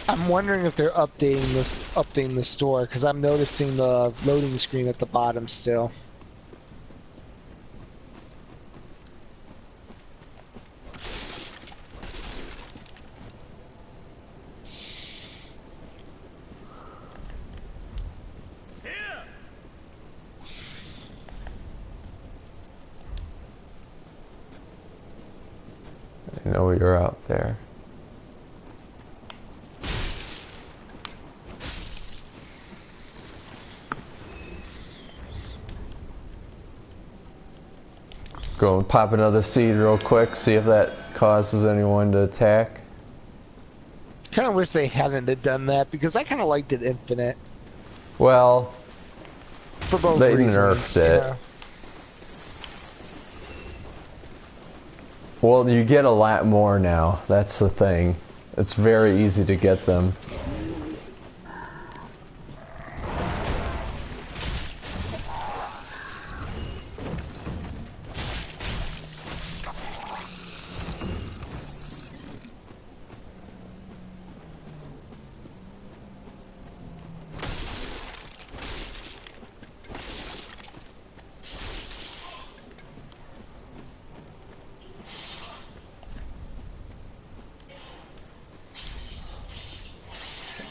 I'm wondering if they're updating the store, because I'm noticing the loading screen at the bottom still. you're out there. Go and pop another seed real quick, see if that causes anyone to attack. Kind of wish they hadn't have done that because I kind of liked it infinite. Well, For both they reasons, nerfed it. yeah. Well, you get a lot more now. That's the thing. It's very easy to get them.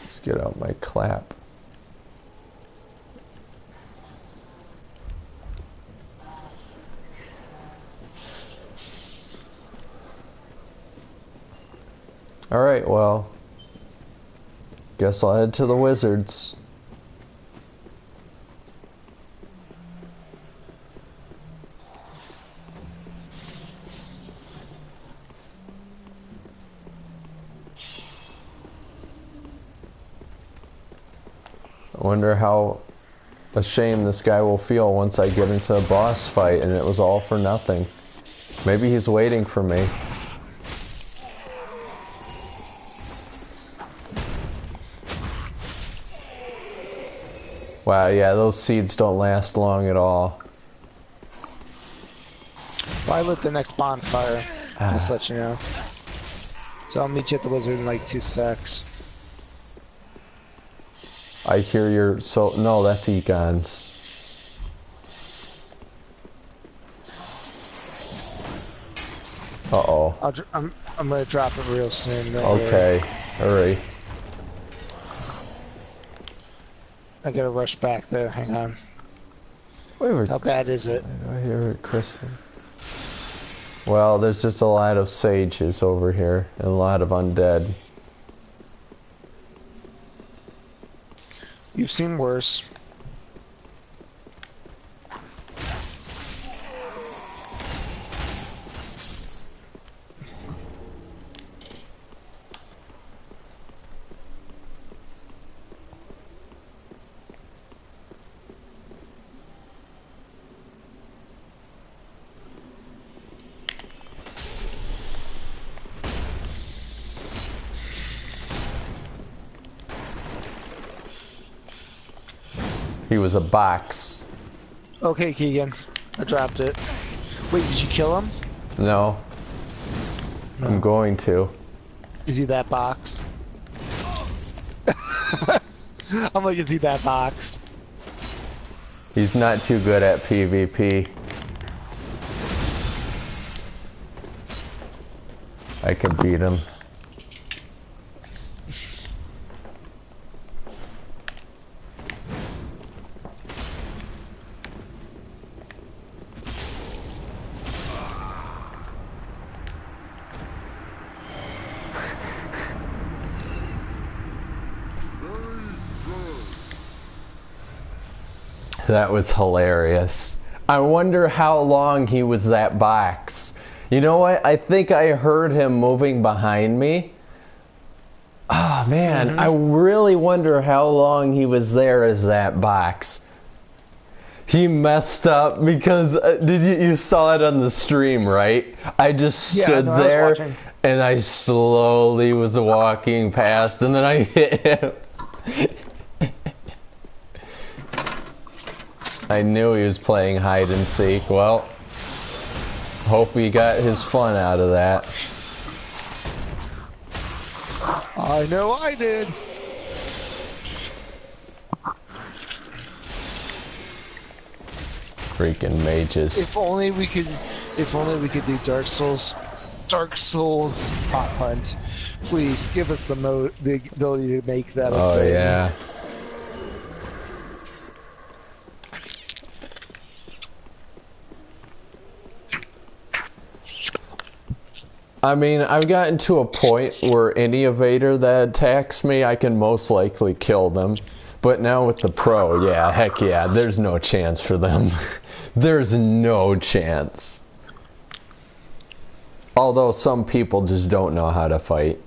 Let's get out my clap. Alright, well, guess I'll head to the wizards. I wonder how ashamed this guy will feel once I get into a boss fight and it was all for nothing. Maybe he's waiting for me. Wow, yeah, those seeds don't last long at all. Well, I lit the next bonfire, just let you know. So I'll meet you at the wizard in like 2 secs. I hear your no, that's Egon's. Uh-oh. I'm gonna drop it real soon. Don't Okay, hurry. I gotta rush back there. Hang on. Wait, How bad is it? do I hear it, Kristen? Well, there's just a lot of sages over here and a lot of undead. You've seen worse. He was a box. Okay, Keegan. I dropped it. Wait, did you kill him? No. I'm going to. Is he that box? I'm like, is he that box? He's not too good at PvP. I can beat him. That was hilarious. I wonder how long he was that box. You know what? I think I heard him moving behind me. Oh man, I really wonder how long he was there as that box. He messed up because you saw it on the stream, right? I just stood there and I slowly was walking past and then I hit him. I knew he was playing hide and seek. Well, hope he got his fun out of that. I know I did. Freaking mages. If only we could do Dark Souls pop hunt. Please give us the ability to make that. Oh yeah. I mean, I've gotten to a point where any evader that attacks me, I can most likely kill them. But now with the Pro, yeah, heck yeah, there's no chance for them. There's no chance. Although some people just don't know how to fight.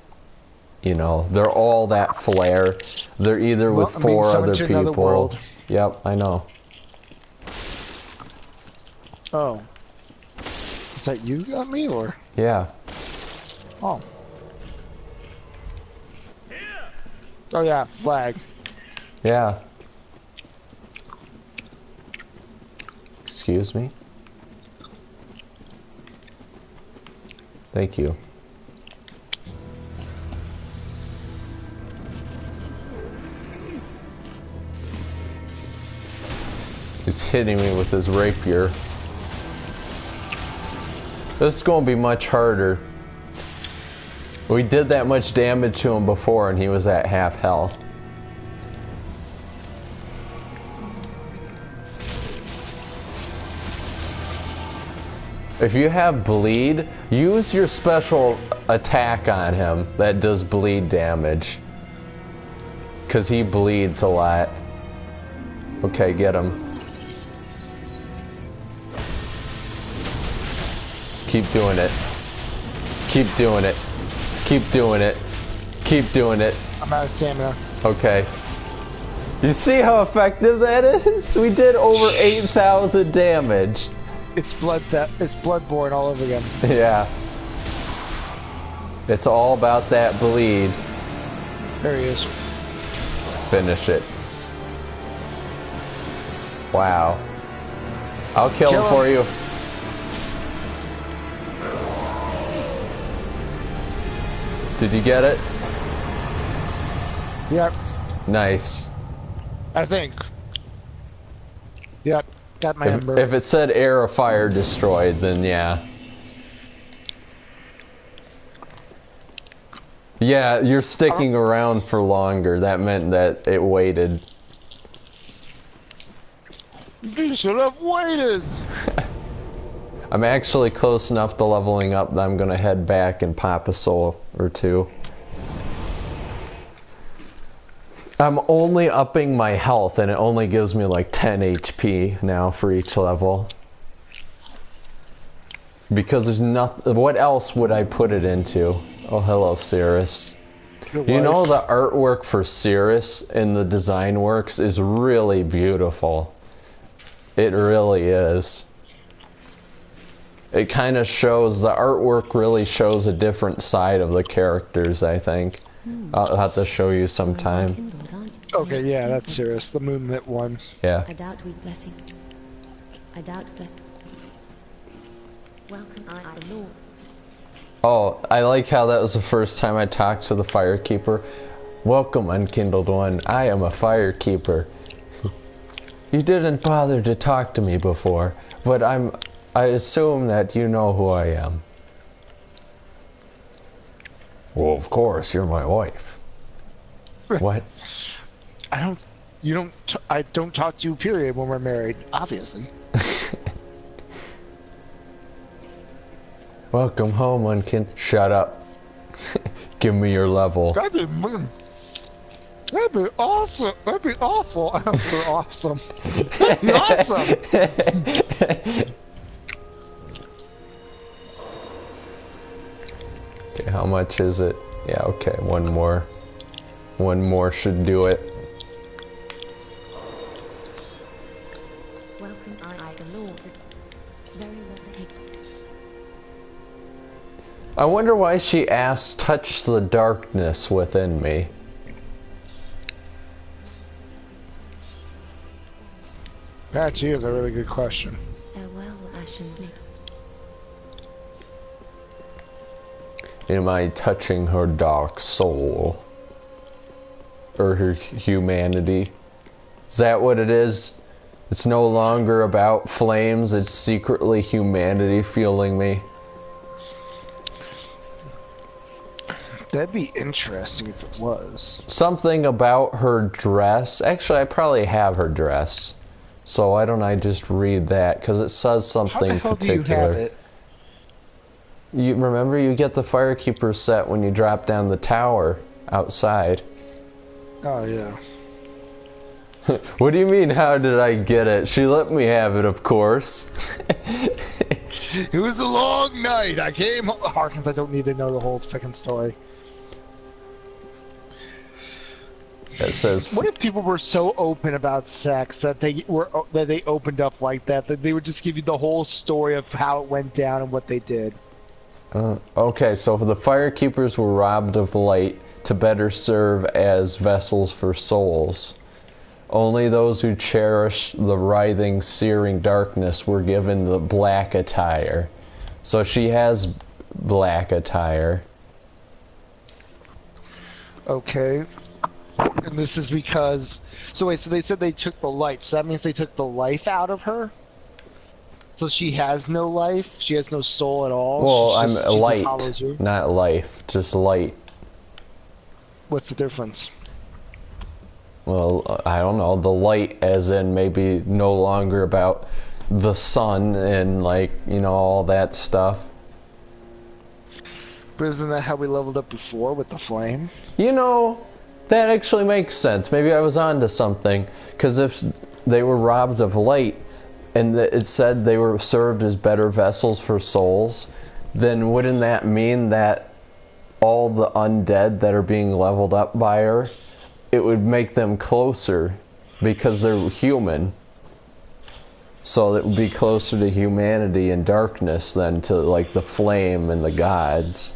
You know, they're all that flare. They're either with four other people. Yep, I know. Oh. Is that you got me, or? Yeah. Oh. Oh yeah, flag. Yeah. Excuse me? Thank you. He's hitting me with his rapier. This is going to be much harder. We did that much damage to him before and he was at half health. If you have bleed, use your special attack on him that does bleed damage. Because he bleeds a lot. Okay, get him. Keep doing it. Keep doing it. Keep doing it. Keep doing it. I'm out of stamina. Okay. You see how effective that is? We did over 8,000 damage. It's Bloodborne all over again. Yeah. It's all about that bleed. There he is. Finish it. Wow. I'll kill him for you. Did you get it? Yep. Nice. I think. Yep. Got my ember. If it said air of fire destroyed, then yeah. Yeah, you're sticking around for longer. That meant that it waited. You should have waited! I'm actually close enough to leveling up that I'm gonna head back and pop a soul or two. I'm only upping my health and it only gives me like 10 HP now for each level. Because there's nothing. What else would I put it into? Oh, hello, Cirrus. You know, the artwork for Cirrus in the design works is really beautiful. It really is. It kind of shows, the artwork really shows a different side of the characters, I think. I'll have to show you sometime. Okay, yeah, that's serious. The moonlit one. Yeah. I doubt we blessing. I doubt bless. Welcome, I the Lord. Oh, I like how that was the first time I talked to the Firekeeper. Welcome, Unkindled One. I am a Firekeeper. You didn't bother to talk to me before, but I assume that you know who I am. Well, of course, you're my wife. What? I don't talk to you, period, when we're married, obviously. Welcome home, Unkin. Shut up. Give me your level. That'd be awesome. That'd be awful after awesome. That'd be awesome. Okay, how much is it? Yeah, okay, one more. One more should do it. Welcome, I the Lord. Very well taken. I wonder why she asked, touch the darkness within me. That gee is a really good question. Farewell, Ashen Lake. Am I touching her dark soul? Or her humanity? Is that what it is? It's no longer about flames, it's secretly humanity fueling me. That'd be interesting if it was. Something about her dress. Actually, I probably have her dress. So why don't I just read that? Because it says something How the hell particular. do you have it? You remember you get the Firekeeper set when you drop down the tower outside. Oh yeah. What do you mean, how did I get it? She let me have it, of course. It was a long night. I came Harkins, I don't need to know the whole fucking story. It says, what if people were so open about sex that they opened up like that they would just give you the whole story of how it went down and what they did? Okay, so the Firekeepers were robbed of light to better serve as vessels for souls. Only those who cherish the writhing, searing darkness were given the black attire. So she has black attire. Okay. And this is because... So wait, so they said they took the life. So that means they took the life out of her? So she has no life? She has no soul at all? Well, she's light, just not life, just light. What's the difference? Well, I don't know. The light as in maybe no longer about the sun and, like, you know, all that stuff. But isn't that how we leveled up before with the flame? You know, that actually makes sense. Maybe I was onto something. Because if they were robbed of light and it said they were served as better vessels for souls, then wouldn't that mean that all the undead that are being leveled up by her, it would make them closer because they're human. So it would be closer to humanity and darkness than to, like, the flame and the gods.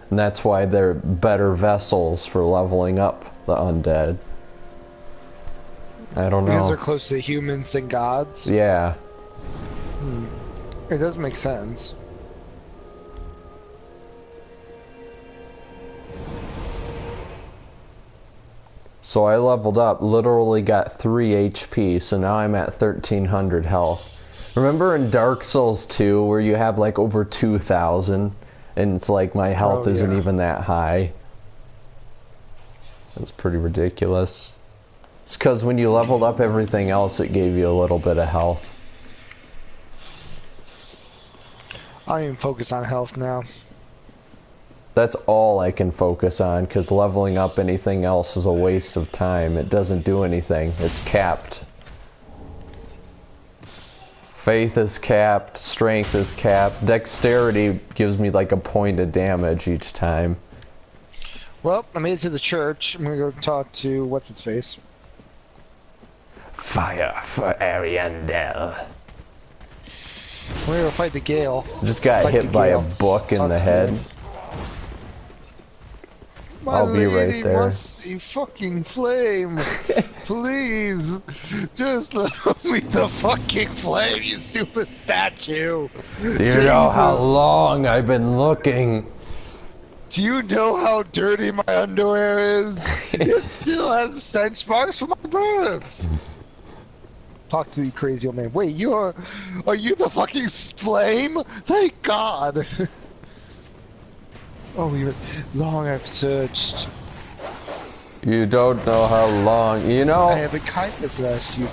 And that's why they're better vessels for leveling up the undead. I don't know. Because they're closer to humans than gods? Yeah. It does make sense. So I leveled up, literally got 3 HP, so now I'm at 1300 health. Remember in Dark Souls 2 where you have like over 2000 and it's like my health isn't even that high? That's pretty ridiculous. It's because when you leveled up everything else it gave you a little bit of health. I don't even focus on health now. That's all I can focus on, because leveling up anything else is a waste of time. It doesn't do anything. It's capped. Faith is capped, strength is capped, dexterity gives me like a point of damage each time. Well, I made it to the church. I'm gonna go talk to what's-its-face. Fire for Ariandel. I'm gonna go fight the Gale. Just got hit by a book in the head. I'll be right there. You fucking flame. Please. Just let me the fucking flame, you stupid statue. Do you know how long I've been looking? Do you know how dirty my underwear is? It still has stench marks from my breath. Talk to the crazy old man. Wait, are you the fucking flame? Thank God. Oh, long I've searched. You don't know how long, you know? I have a kindness asked you.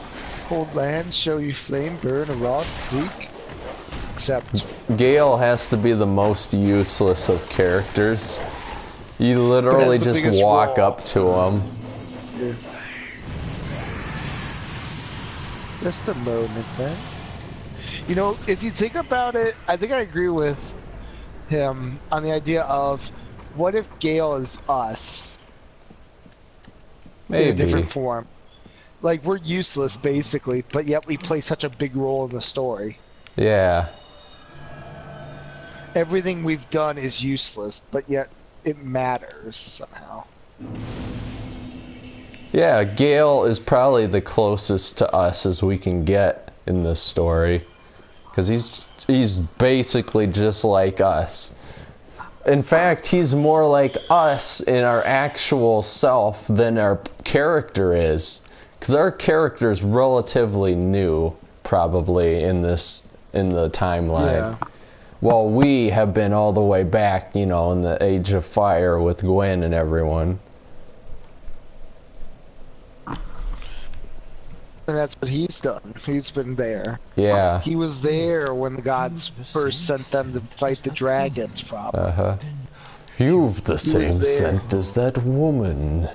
Cold land, show you flame, burn, a rod, seek. Except Gale has to be the most useless of characters. You literally just walk up to him. Yeah. Just a moment, man. You know, if you think about it, I think I agree with him on the idea of what if Gale is us? Maybe. In a different form. Like, we're useless, basically, but yet we play such a big role in the story. Yeah. Everything we've done is useless, but yet it matters somehow. Yeah, Gale is probably the closest to us as we can get in this story. Because he's basically just like us. In fact, he's more like us in our actual self than our character is. Because our character is relatively new, probably, in the timeline. Yeah. Well, we have been all the way back, you know, in the Age of Fire with Gwen and everyone. And that's what he's done. He's been there. Yeah. He was there when the gods first sent them to fight the dragons, probably. You've the same scent as that woman.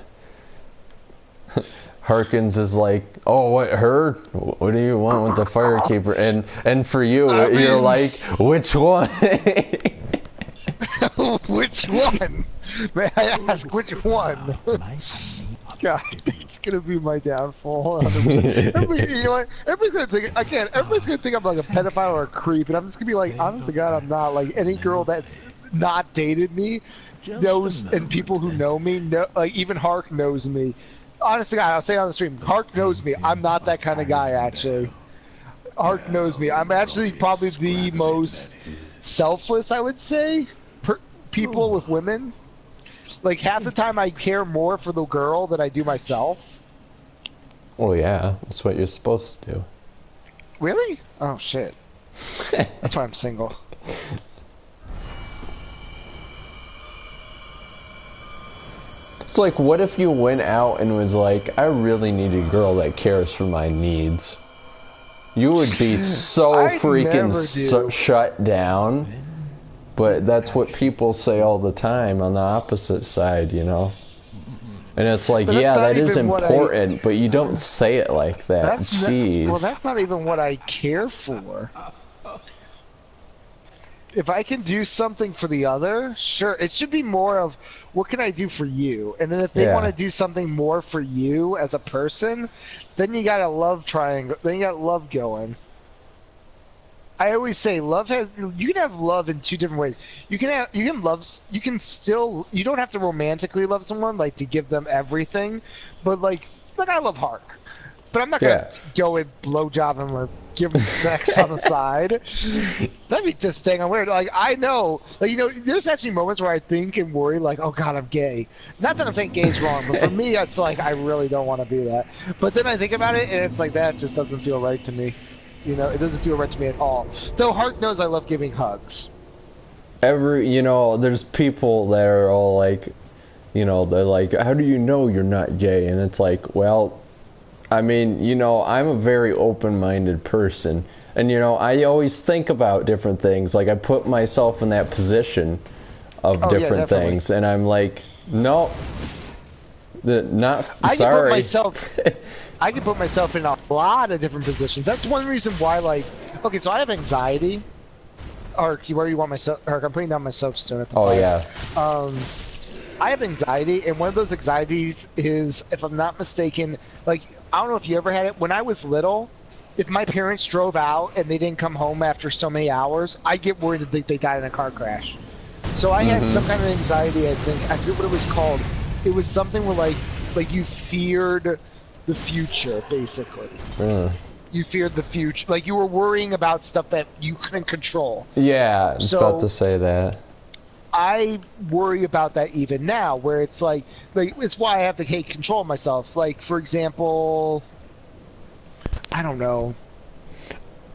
Harkins is like, oh, what, her? What do you want with the Firekeeper? And for you, you're like, which one? Which one? May I ask, which one? God, it's gonna be my downfall. You know what? Everybody's gonna think, again, everybody's gonna think I'm like a pedophile or a creep, and I'm just gonna be like, honest to God, I'm not. Like, any girl that's not dated me knows, and people who know me, know, like, even Hark knows me. Honest to God, I'll say it on the stream, Hark knows me. I'm not that kind of guy, actually. Hark knows me. I'm actually probably the most selfless, I would say, people with women. Like, half the time I care more for the girl than I do myself. Oh yeah, that's what you're supposed to do. Really? Oh shit. That's why I'm single. It's like, what if you went out and was like, I really need a girl that cares for my needs? You would be so freaking shut down. But that's what people say all the time on the opposite side, you know? And it's like, yeah, that is important, but you don't say it like that. Jeez. Well, that's not even what I care for. If I can do something for the other, sure. It should be more of, what can I do for you? And then if they want to do something more for you as a person, then you got a love triangle. Then you got love going. I always say you can have love in two different ways. You can you don't have to romantically love someone, like to give them everything, but like I love Hark, but I'm not gonna go and blowjob him or give him sex on the side. That'd be just dang weird. Like, I know, like, you know, there's actually moments where I think and worry, like, oh God, I'm gay. Not that I'm saying gay is wrong, but for me, it's like, I really don't want to do that. But then I think about it, and it's like, that just doesn't feel right to me. You know, it doesn't feel right to me at all. Though Hark knows I love giving hugs. You know, there's people that are all like, you know, they're like, how do you know you're not gay? And it's like, well, I mean, you know, I'm a very open-minded person. And, you know, I always think about different things. Like, I put myself in that position of different things. And I'm like, no, sorry. I can put myself in a lot of different positions. That's one reason why, like, okay, so I have anxiety. Hark, where do you want my soap? Hark, I'm putting down my soapstone at the fire. Yeah. I have anxiety, and one of those anxieties is, if I'm not mistaken, like, I don't know if you ever had it. When I was little, if my parents drove out and they didn't come home after so many hours, I get worried that they died in a car crash. So I had some kind of anxiety, I think. I forget what it was called. It was something where, like you feared the future, basically. You feared the future. Like, you were worrying about stuff that you couldn't control. Yeah, I was about to say that. I worry about that even now, where it's like it's why I have to take control of myself. Like, for example, I don't know.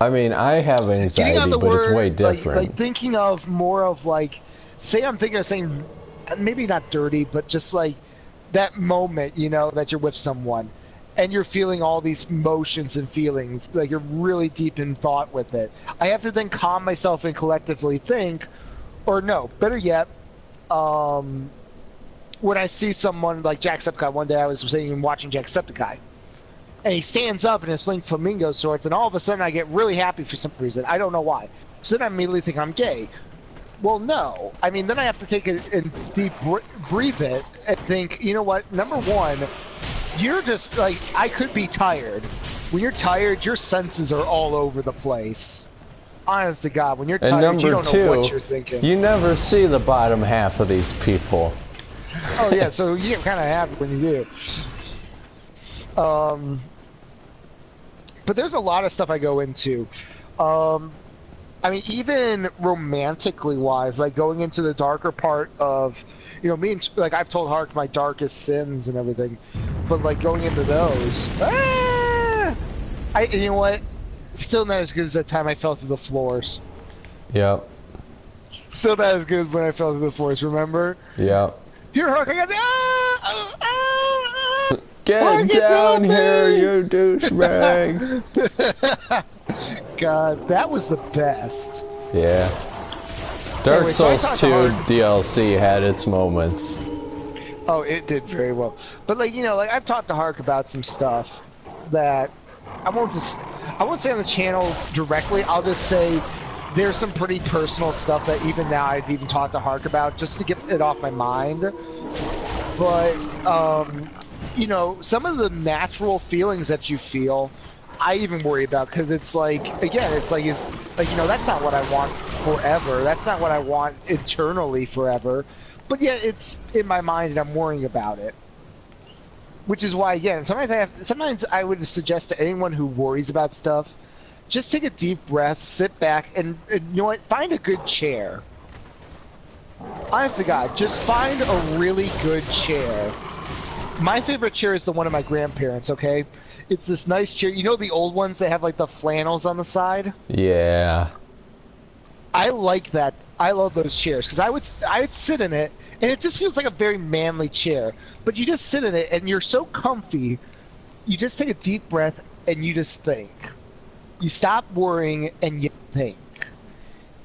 I mean, I have anxiety, but it's way different. Like thinking of more of, like, say I'm thinking of saying, maybe not dirty, but just like that moment, you know, that you're with someone and you're feeling all these emotions and feelings, like you're really deep in thought with it. I have to then calm myself and collectively think, or no, better yet, when I see someone like Jacksepticeye, one day I was sitting and watching Jacksepticeye, and he stands up in his Flink Flamingo sorts, and all of a sudden I get really happy for some reason. I don't know why. So then I immediately think I'm gay. Well, no. I mean, then I have to take it and deep breathe it and think, you know what, number one, you're just, like, I could be tired. When you're tired, your senses are all over the place. Honest to God, when you're tired, you don't know what you're thinking. You never see the bottom half of these people. Oh yeah, so you get kind of happy when you do. But there's a lot of stuff I go into. I mean, even romantically wise, like going into the darker part of, you know, me and, like, I've told Hark my darkest sins and everything, but like going into those, you know what? Still not as good as that time I fell through the floors. Yep. Still not as good as when I fell through the floors, remember? Yep. Here, Hark, I got Get down here, you douchebag! God, that was the best. Yeah. Dark Anyway, so I Souls talked 2 to Hark. DLC had its moments. Oh, it did very well. But like, you know, like I've talked to Hark about some stuff that I won't say on the channel directly. I'll just say there's some pretty personal stuff that even now I've even talked to Hark about just to get it off my mind. But you know, some of the natural feelings that you feel, I even worry about because it's like, again, it's like you know, that's not what I want forever. That's not what I want eternally forever. But yeah, it's in my mind and I'm worrying about it. Which is why, again, sometimes I would suggest to anyone who worries about stuff, just take a deep breath, sit back, and you know what? Find a good chair. Honest to God, just find a really good chair. My favorite chair is the one of my grandparents, okay? It's this nice chair. You know the old ones that have like the flannels on the side? Yeah. I like that. I love those chairs because I would sit in it and it just feels like a very manly chair. But you just sit in it and you're so comfy. You just take a deep breath and you just think. You stop worrying and you think.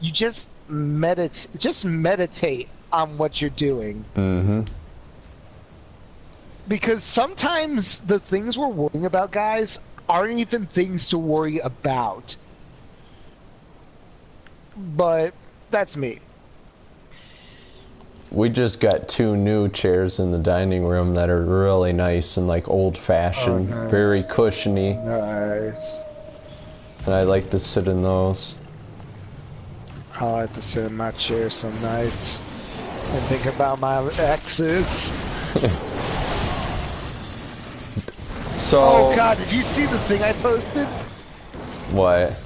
You just meditate on what you're doing. Mm-hmm. Because sometimes the things we're worrying about, guys, aren't even things to worry about. But that's me. We just got 2 new chairs in the dining room that are really nice and like old-fashioned, nice. very cushiony. Nice. And I like to sit in those. I like to sit in my chair some nights and think about my exes. So. Oh God, did you see the thing I posted? What?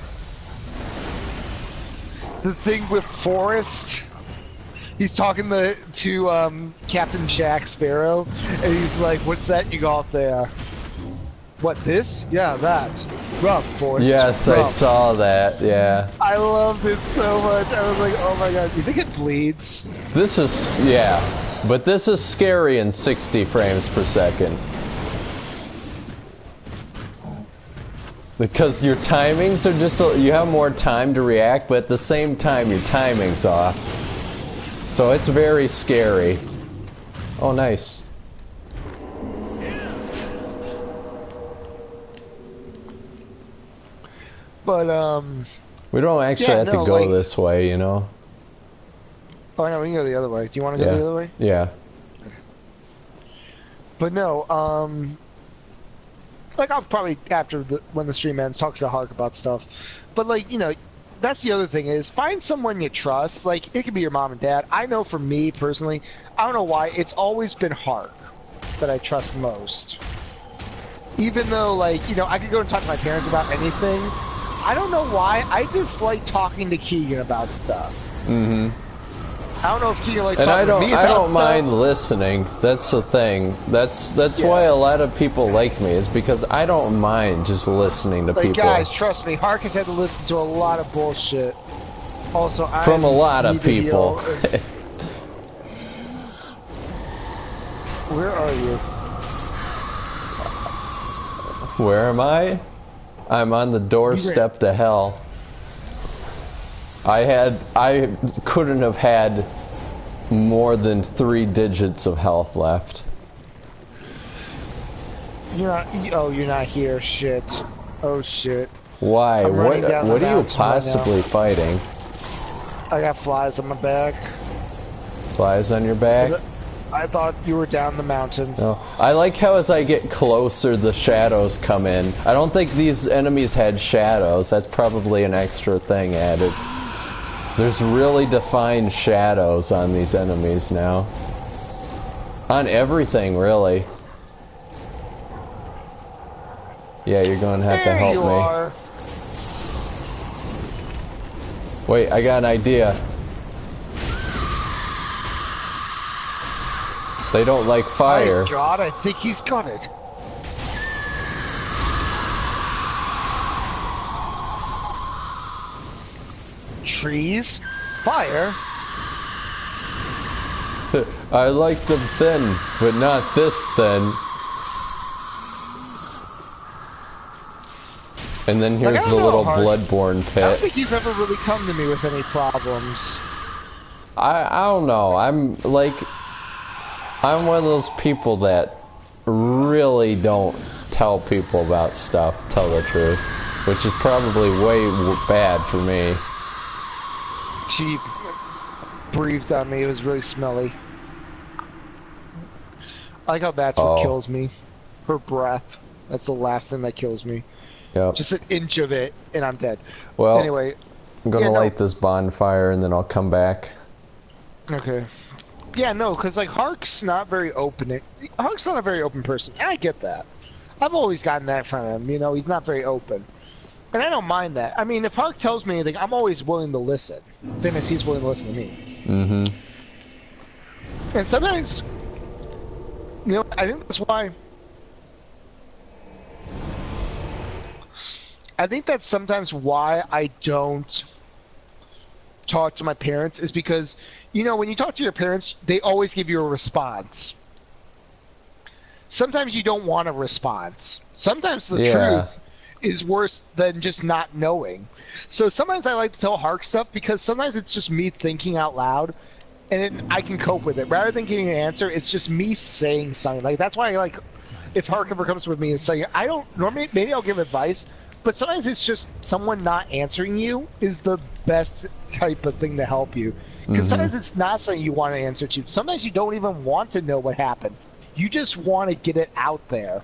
The thing with Forrest. He's talking to Captain Jack Sparrow, and he's like, "What's that you got there?" What, this? Yeah, that. Rough, Forrest. Yes, Rough. I saw that, yeah. I loved it so much. I was like, oh my God, you think it bleeds? This is, yeah. But this is scary in 60 frames per second. Because your timings are just, you have more time to react, but at the same time your timing's off. So it's very scary. Oh, nice. But, we don't actually have to go this way, you know? Oh, no, we can go the other way. Do you want to go the other way? Yeah. But no, like I'll probably, when the stream ends, talk to Hark about stuff. But like, you know, that's the other thing is, find someone you trust. Like, it could be your mom and dad. I know for me, personally, I don't know why, it's always been Hark that I trust most. Even though, like, you know, I could go and talk to my parents about anything. I don't know why, I just like talking to Keegan about stuff. Mm-hmm. I don't know if Keegan likes and talking to me about I don't stuff. mind listening. That's the thing. That's why a lot of people like me, is because I don't mind just listening to people. Guys, trust me, Hark has had to listen to a lot of bullshit. Also, from a lot of people. Where are you? Where am I? I'm on the doorstep to hell. I couldn't have had more than 3 digits of health left. You're not. Oh, you're not here. Shit. Oh shit. Why? What are you possibly fighting? I got flies on my back. Flies on your back? I thought you were down the mountain. No. I like how as I get closer, the shadows come in. I don't think these enemies had shadows. That's probably an extra thing added. There's really defined shadows on these enemies now. On everything, really. Yeah, you're going to have to help me. Are. Wait, I got an idea. They don't like fire. My God, I think he's got it. Trees? Fire? I like them thin, but not this thin. And then here's Like, I the don't know, little Hark. Bloodborne I don't pit. think you've ever really come to me with any problems. I don't know. I'm one of those people that really don't tell people about stuff, tell the truth, which is probably way bad for me. She breathed on me. It was really smelly. I like how that's what kills me. Her breath. That's the last thing that kills me. Yep. Just an inch of it, and I'm dead. Well, anyway, I'm gonna light this bonfire, and then I'll come back. Okay. Yeah, no, because like Hark's not very open. Hark's not a very open person. And I get that. I've always gotten that from him. You know, he's not very open, and I don't mind that. I mean, if Hark tells me anything, I'm always willing to listen. Same as he's willing to listen to me. Mm-hmm. And sometimes, you know, I think that's why. I think that's sometimes why I don't talk to my parents is because, you know, when you talk to your parents, they always give you a response. Sometimes you don't want a response. Sometimes the truth is worse than just not knowing. So sometimes I like to tell Hark stuff because sometimes it's just me thinking out loud, and I can cope with it. Rather than giving an answer, it's just me saying something. Like that's why, like, if Hark ever comes with me and saying, I don't normally, maybe I'll give advice, but sometimes it's just someone not answering you is the best type of thing to help you. Because sometimes it's not something you want to answer to. Sometimes you don't even want to know what happened. You just want to get it out there.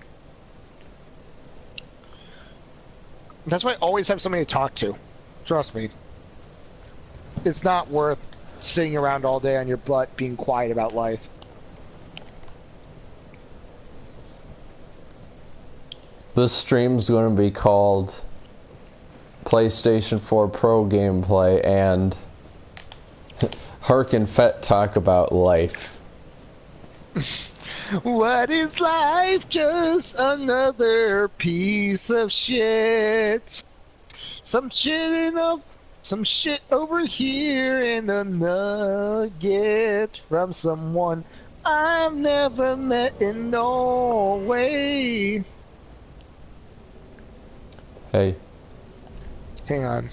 That's why I always have somebody to talk to. Trust me. It's not worth sitting around all day on your butt being quiet about life. This stream's going to be called PlayStation 4 Pro Gameplay and Hark and Fett talk about life. What is life? Just another piece of shit. Some shit over here and a nugget from someone I've never met in Norway. Hey. Hang on.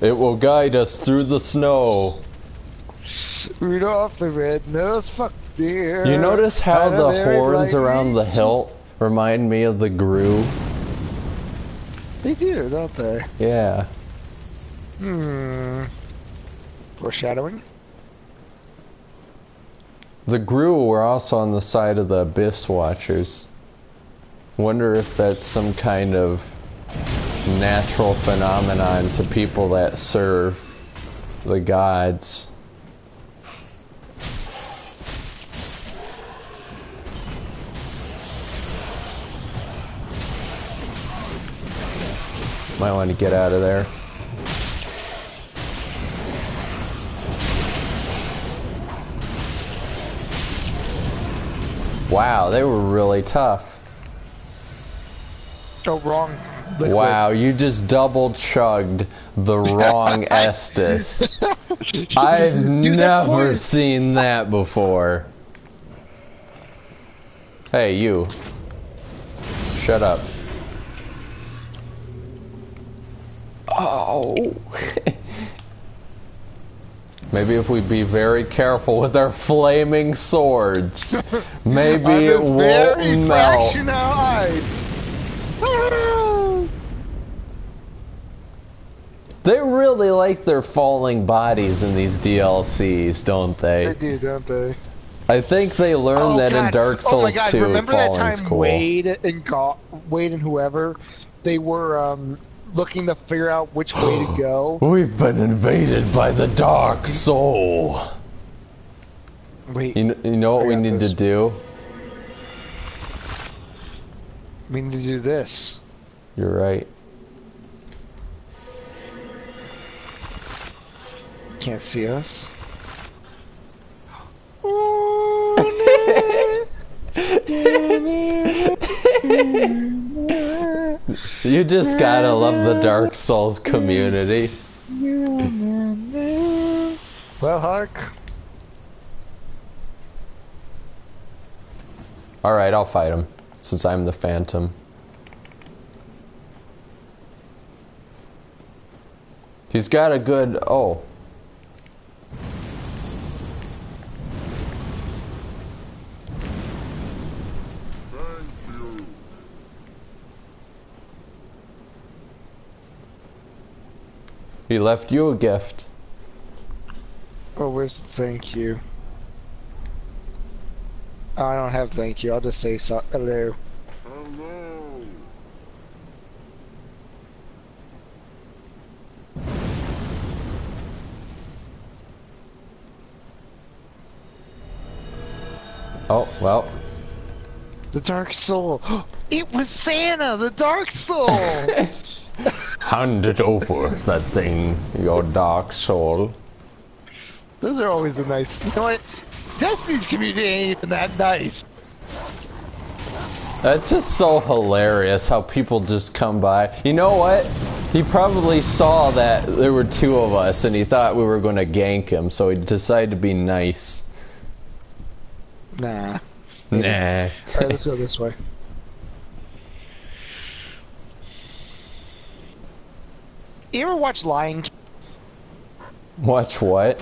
It will guide us through the snow. Rudolph the red-nosed fuck deer. You notice how the horns around the hilt remind me of the Gru? They do, don't they? Yeah. Foreshadowing? The Gru were also on the side of the Abyss Watchers. Wonder if that's some kind of natural phenomenon to people that serve the gods. Might want to get out of there. Wow, they were really tough. Oh, wrong. Liquid. Wow, you just double chugged the wrong Estus. I've never seen that before. Hey, you. Shut up. Oh. Maybe if we be very careful with our flaming swords, maybe it won't melt. They really like their falling bodies in these DLCs, don't they? They do, don't they? I think they learned that in Dark Souls 2, remember that falling's time cool. Wade and whoever, they were looking to figure out which way to go? We've been invaded by the Dark Soul. Wait. You know what we need to do? We need to do this. You're right. Can't see us. You just gotta love the Dark Souls community. Well, Hark. Alright, I'll fight him, since I'm the Phantom. He's got a good... oh. Thank you. He left you a gift. Oh, where's the thank you? Oh, I don't have thank you. I'll just say so. Hello. Hello. Oh, well. The Dark Soul. It was Santa, the Dark Soul. Hand it over, that thing, your dark soul. Those are always the nice. You know what? Destiny's community ain't even that nice. That's just so hilarious how people just come by. You know what? He probably saw that there were two of us and he thought we were going to gank him, so he decided to be nice. Nah. Nah. Alright, let's go this way. You ever watch Lion King? Watch what?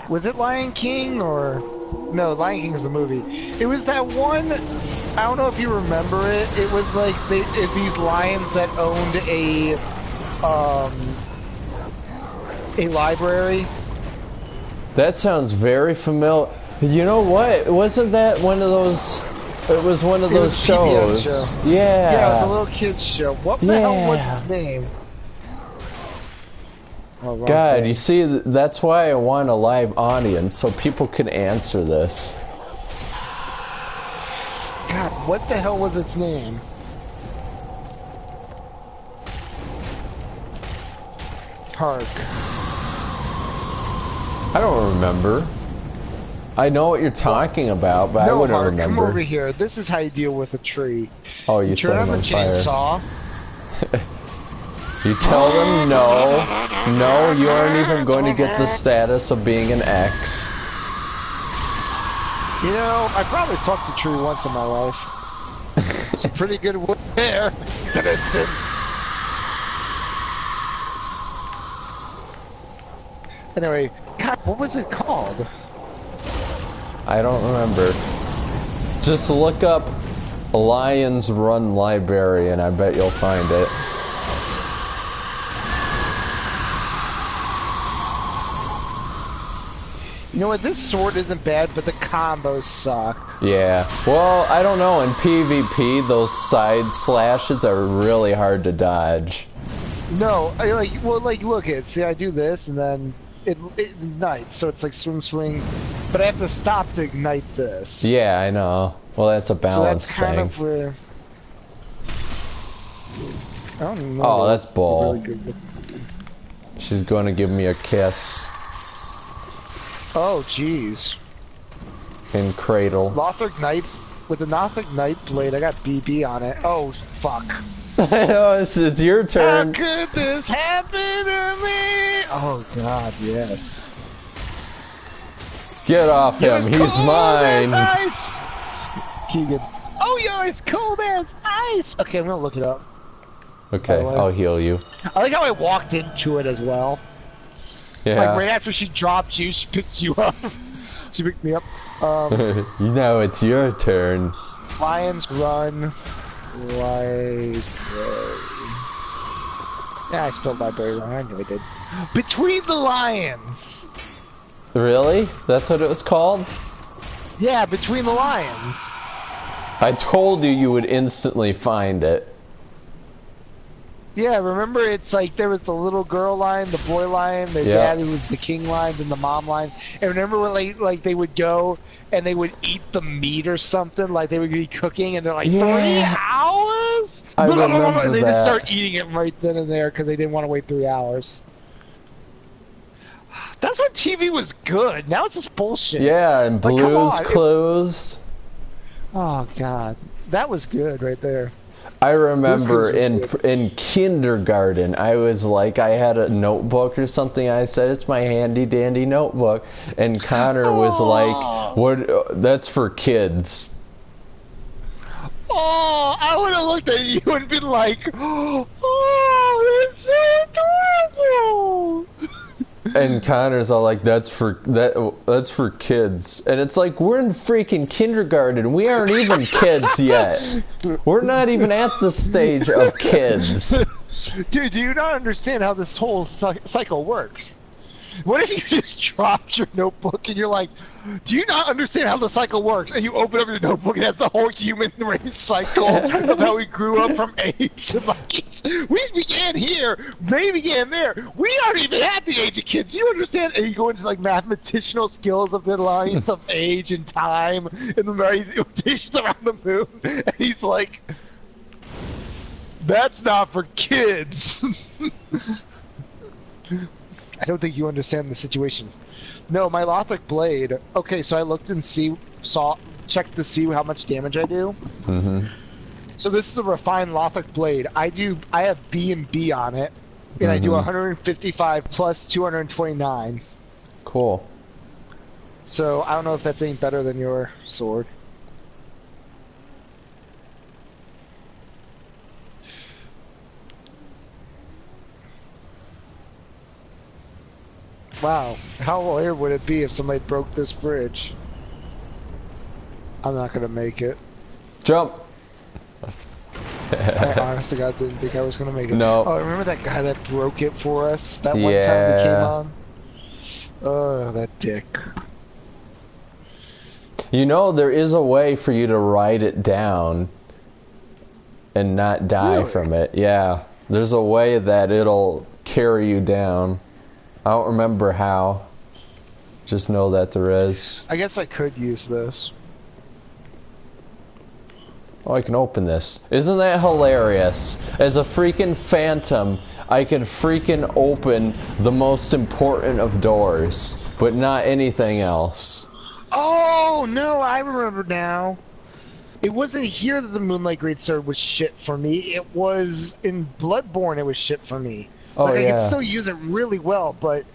Was it Lion King or... No, Lion King is the movie. It was that one... I don't know if you remember it. It was like these lions that owned a library. That sounds very familiar. You know what? Wasn't that one of those... It was one of those shows. Show. Yeah. Yeah, it was a little kids show. What the hell was its name? Oh, God, you see, that's why I want a live audience, so people can answer this. God, what the hell was its name? Hark. I don't remember. I know what you're talking about, but I wouldn't Hark, remember. Come over here. This is how you deal with a tree. Oh, you set turn him on on the fire. chainsaw. You tell them no, you aren't even going to get the status of being an X. You know, I probably fucked a tree once in my life. It's a pretty good wood there. Anyway, God, what was it called? I don't remember. Just look up Lions Run Library and I bet you'll find it. You know what, this sword isn't bad, but the combos suck. Yeah, well, I don't know, in PvP, those side slashes are really hard to dodge. No, look it. See, I do this, and then it ignites, so it's like swing, but I have to stop to ignite this. Yeah, I know. Well, that's a balance so that's kind thing. of where... I don't even know. Oh, that's bull. Really good. She's going to give me a kiss. Oh, jeez. In Cradle. Lothric Knight, with the Lothric Knight blade, I got BB on it. Oh, fuck. Oh, it's your turn. How could this happen to me? Oh, God, yes. Get off him, he's mine. Ice. Keegan. Oh, you're as cold as ice. Okay, I'm gonna look it up. Okay, I'll heal you. I like how I walked into it as well. Yeah. Like right after she dropped you, she picked you up. She picked me up. Now it's your turn. Lions Run Library. Yeah, I spelled library wrong. I knew I did. Between the Lions. Really? That's what it was called? Yeah, Between the Lions. I told you you would instantly find it. Yeah, remember it's like there was the little girl lion, the boy lion, the dad who was the king lion, and the mom lion. And remember when like they would go and they would eat the meat or something, like they would be cooking and they're like 3 hours? I remember and they that. just start eating it right then and there because they didn't want to wait 3 hours. That's when TV was good. Now it's just bullshit. Yeah, and like, Blue's closed. Oh god, that was good right there. I remember in kindergarten, I was like, I had a notebook or something. I said, it's my handy dandy notebook. And Connor was like, "What? That's for kids." Oh, I would have looked at you and been like, oh, that's so adorable. And Connor's all like, that's for kids. And it's like, we're in freaking kindergarten. We aren't even kids yet. We're not even at the stage of kids. Dude, do you not understand how this whole cycle works? What if you just dropped your notebook and you're like, do you not understand how the cycle works? And you open up your notebook and that's the whole human race cycle of how we grew up from age to monkeys. We began here, they began there. We aren't even at the age of kids. You understand? And you go into like mathematicical skills of the lines of age and time and the rotations around the moon. And he's like, that's not for kids. I don't think you understand the situation. No, my Lothric blade. Okay, so I looked and checked to see how much damage I do. Mm-hmm. So this is the refined Lothric blade. I have B and B on it, and I do 155 plus 229. Cool. So I don't know if that's any better than your sword. Wow, how weird would it be if somebody broke this bridge? I'm not gonna make it. Jump! I honest to God didn't think I was gonna make it. No. Oh, remember that guy that broke it for us? That one time we came on? Oh, that dick. You know, there is a way for you to write it down and not die from it. Yeah, there's a way that it'll carry you down. I don't remember how. Just know that there is. I guess I could use this. Oh, I can open this. Isn't that hilarious? As a freaking phantom, I can freaking open the most important of doors, but not anything else. Oh, no, I remember now. It wasn't here that the Moonlight Greatsword was shit for me. It was in Bloodborne it was shit for me. Oh, like, yeah. I can still use it really well, but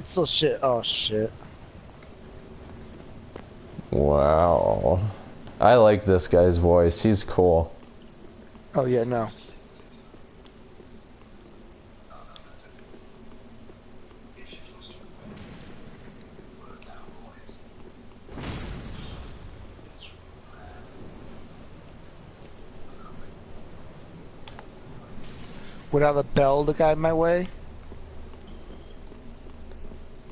it's still shit. Oh, shit. Wow. I like this guy's voice. He's cool. Oh, yeah, no. Without a bell to guide my way?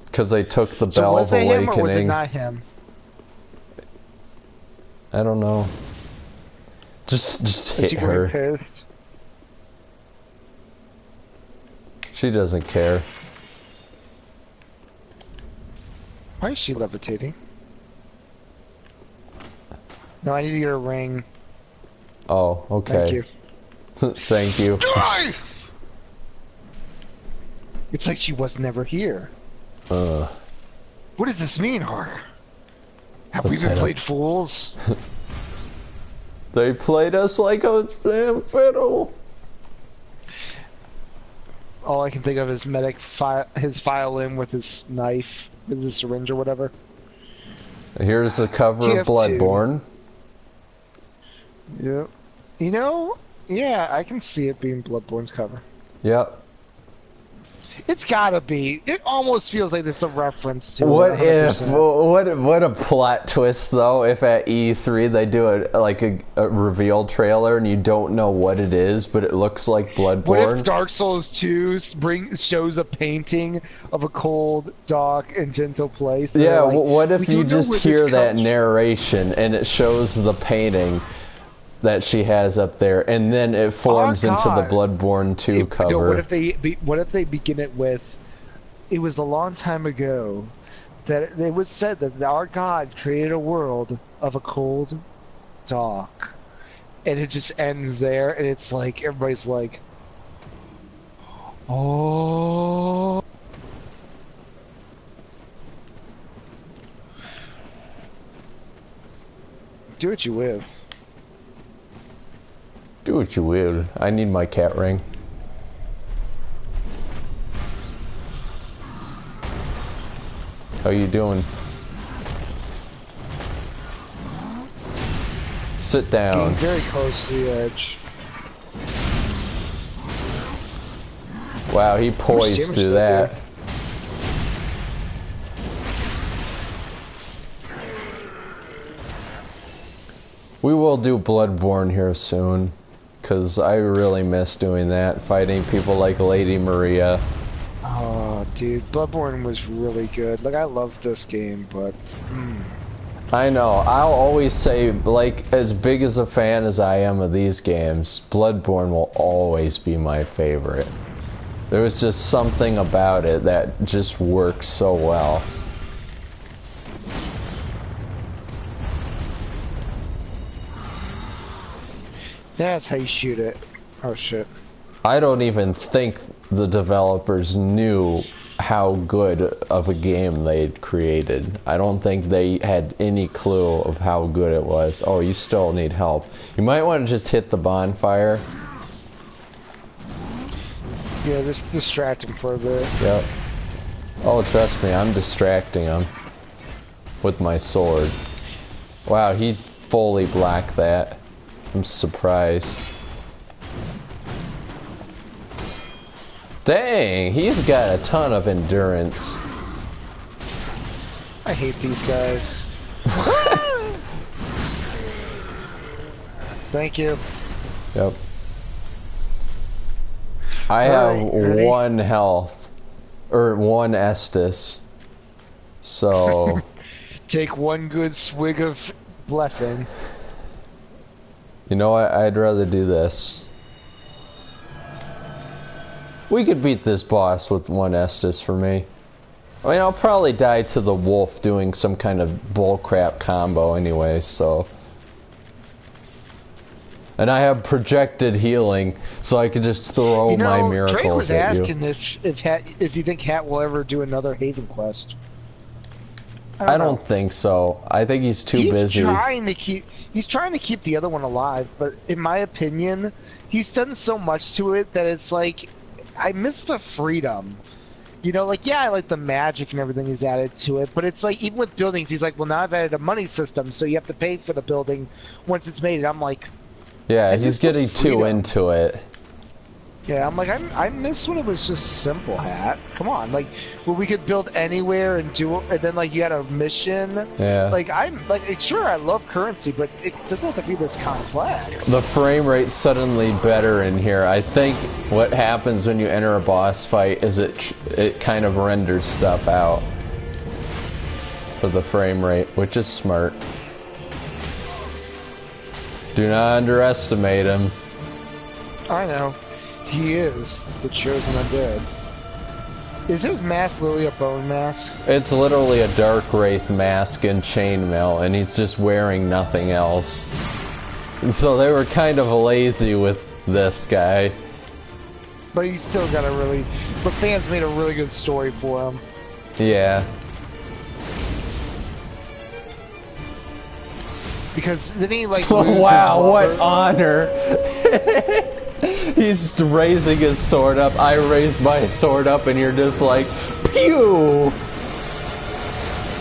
Because they took the So Bell was of it him or was it Awakening. not him? I don't know. Just hit She her. gonna be pissed. She doesn't care. Why is she levitating? No, I need to get a ring. Oh, okay. Thank you. Thank you. It's like she was never here. What does this mean, Hark? Have we been played fools? They played us like a damn fiddle. All I can think of is his violin with his knife, with his syringe or whatever. Here's a cover TF2. of Bloodborne. Yep. You know, yeah, I can see it being Bloodborne's cover. Yep. It's gotta be. It almost feels like it's a reference to What it, if? 100%. What a plot twist though! If at E3 they do a reveal trailer and you don't know what it is, but it looks like Bloodborne. What if Dark Souls 2 shows a painting of a cold, dark, and gentle place? Yeah. Like, what if you just hear that comes... narration and it shows the painting that she has up there, and then it forms into the Bloodborne 2 cover. No, what if they begin it with, it was a long time ago that it was said that our God created a world of a cold, dark, and it just ends there, and it's like, everybody's like, oh. Do what you will. Do Do what you will. I need my cat ring. How you doing? Sit down. Getting very close to the edge. Wow, he poised through that. We will do Bloodborne here soon, because I really miss doing that, fighting people like Lady Maria. Oh, dude, Bloodborne was really good. Like, I loved this game, but... I know, I'll always say, like, as big as a fan as I am of these games, Bloodborne will always be my favorite. There was just something about it that just works so well. That's how you shoot it. Oh, shit. I don't even think the developers knew how good of a game they'd created. I don't think they had any clue of how good it was. Oh, you still need help. You might want to just hit the bonfire. Yeah, just distract him for a bit. Yep. Oh, trust me, I'm distracting him with my sword. Wow, he fully blocked that. I'm surprised. Dang, he's got a ton of endurance. I hate these guys. Thank you. Yep. I have one health, or one Estus. So... Take one good swig of blessing. You know what? I'd rather do this. We could beat this boss with one Estus for me. I mean, I'll probably die to the wolf doing some kind of bullcrap combo anyway, so... And I have projected healing, so I could just throw my miracles Drake was at you. asking if you think Hat will ever do another Haven quest. I don't think so. I think he's too busy. He's trying to keep the other one alive, but in my opinion, he's done so much to it that it's like, I miss the freedom. You know, like, yeah, I like the magic and everything he's added to it, but it's like, even with buildings, he's like, well, now I've added a money system, so you have to pay for the building once it's made. And I'm like... Yeah, he's getting too into it. Yeah, I'm like, I miss when it was just simple, Hat. Come on, like, where we could build anywhere and do it, and then, like, you had a mission. Yeah. Like, sure, I love currency, but it doesn't have to be this complex. The frame rate's suddenly better in here. I think what happens when you enter a boss fight is it kind of renders stuff out for the frame rate, which is smart. Do not underestimate him. I know. He is the chosen undead. Is his mask literally a bone mask? It's literally a Dark Wraith mask and chainmail, and he's just wearing nothing else. And so they were kind of lazy with this guy. But he's still got but fans made a really good story for him. Yeah. Because then he like wow, what honor! He's raising his sword up, I raise my sword up, and you're just like, pew!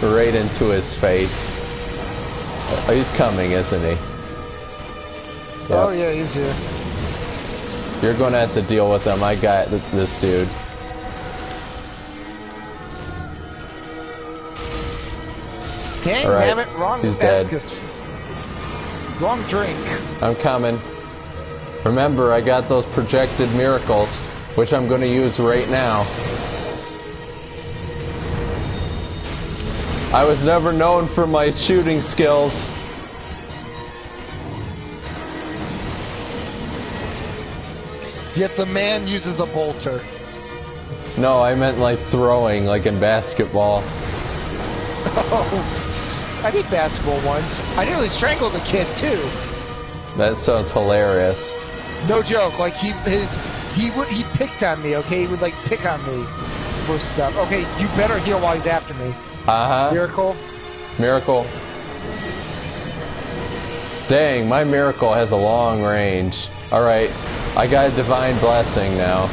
Right into his face. Oh, he's coming, isn't he? Yep. Oh yeah, he's here. You're gonna have to deal with him, I got this dude. Dang, right. damn it, wrong He's dead. Wrong drink. I'm coming. Remember, I got those projected miracles, which I'm going to use right now. I was never known for my shooting skills. Yet the man uses a bolter. No, I meant like throwing, like in basketball. Oh. I did basketball once. I nearly strangled a kid too. That sounds hilarious. No joke. Like he picked on me. Okay, he would like pick on me for stuff. Okay, you better heal while he's after me. Miracle. Dang, my miracle has a long range. Alright, I got a divine blessing now.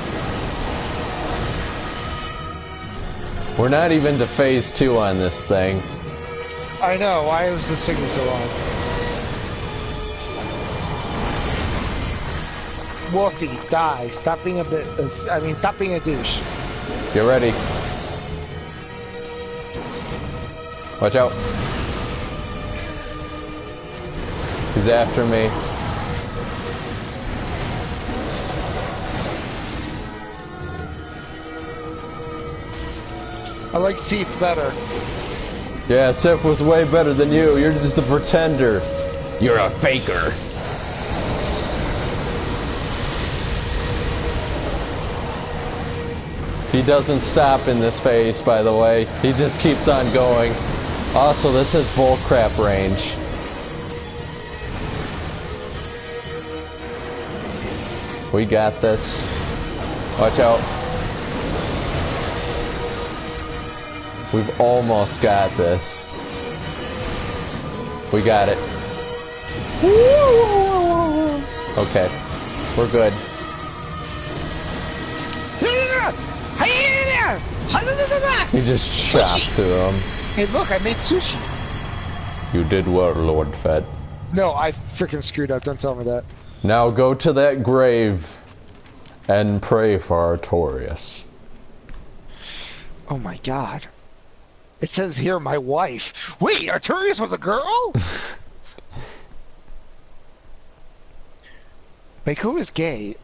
We're not even to phase 2 on this thing. I know, why was this taking so long? Wolfie, die. Stop being a bit, stop being a douche. Get ready. Watch out. He's after me. I like Seth better. Yeah, Seth was way better than you. You're just a pretender. You're a faker. He doesn't stop in this phase, by the way. He just keeps on going. Also, this is bullcrap range. We got this. Watch out. We've almost got this. We got it. Okay. We're good. You just chopped through him. Hey, look, I made sushi. You did well, Lord Fett. No, I freaking screwed up. Don't tell me that. Now go to that grave and pray for Artorias. Oh my god. It says here, my wife. Wait, Artorias was a girl? Mako is gay.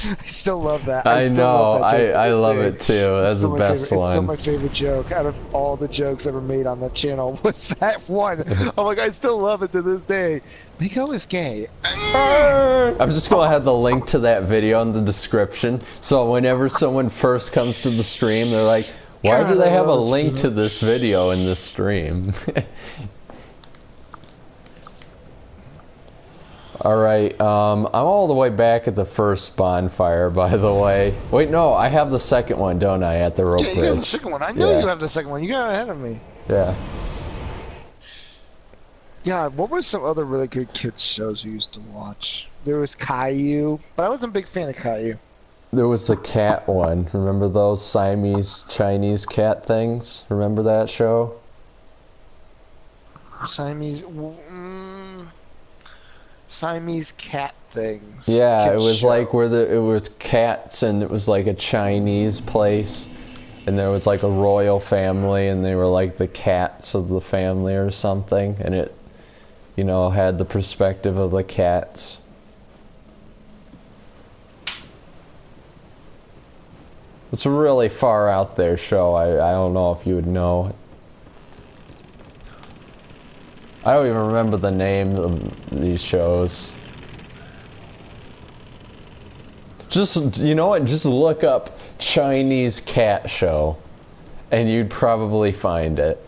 I still love that. I know. I love it too. That's the best one. It's still my favorite joke out of all the jokes ever made on the channel. Was that one? I'm like, I still love it to this day. Miko is gay. I'm just gonna have the link to that video in the description, so whenever someone first comes to the stream, they're like, "Why do they have a link to this video in this stream?" Alright, I'm all the way back at the first bonfire, by the way. Wait, no, I have the second one, don't I, at the rope bridge? Yeah, you have the second one. I know you have the second one. You got ahead of me. Yeah. Yeah, what were some other really good kids shows we used to watch? There was Caillou, but I wasn't a big fan of Caillou. There was the cat one. Remember those Siamese Chinese cat things? Remember that show? Siamese cat things. Yeah, Kids it was show. like where it was cats, and it was like a Chinese place, and there was like a royal family, and they were like the cats of the family or something, and it, you know, had the perspective of the cats. It's a really far out there show. I don't know if you would know. I don't even remember the name of these shows. Just, you know what, just look up Chinese cat show, and you'd probably find it.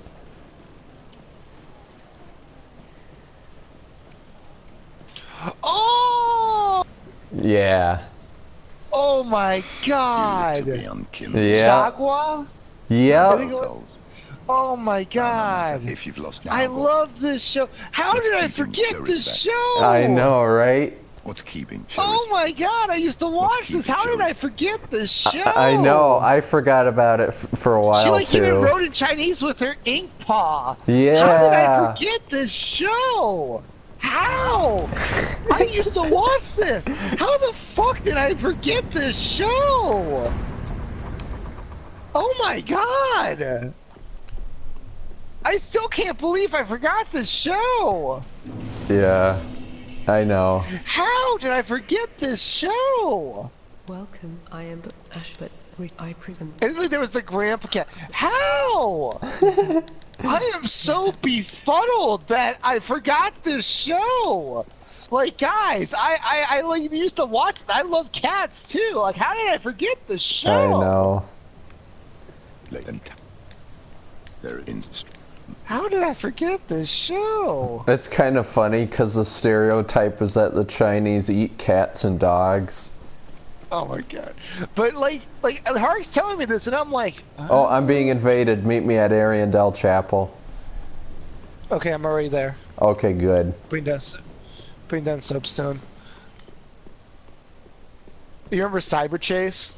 Oh! Yeah. Oh my god! Yeah. Sagwa? Yep. I think it was. Oh my god! If you've lost I love this show. How did I forget this show? I know, right? What's keeping? Oh my god! I used to watch this. How did I forget this show? I know. I forgot about it for a while She like too. even wrote in Chinese with her ink paw. Yeah. How did I forget this show? How? I used to watch this. How the fuck did I forget this show? Oh my god! I still can't believe I forgot this show! Yeah, I know. How did I forget this show? Welcome, I am Ashbet. I presume. And then there was the grandpa cat. How? I am so befuddled that I forgot this show! Like, guys, I like used to watch. I love cats too. Like, how did I forget this show? I know. They're in. How did I forget this show? It's kind of funny because the stereotype is that the Chinese eat cats and dogs. Oh my god! But like Hark's telling me this, and I'm like, Oh, I'm being invaded. Meet me at Ariandel Chapel. okay, I'm already there. Okay, good. Putting down Soapstone. You remember Cyber Chase?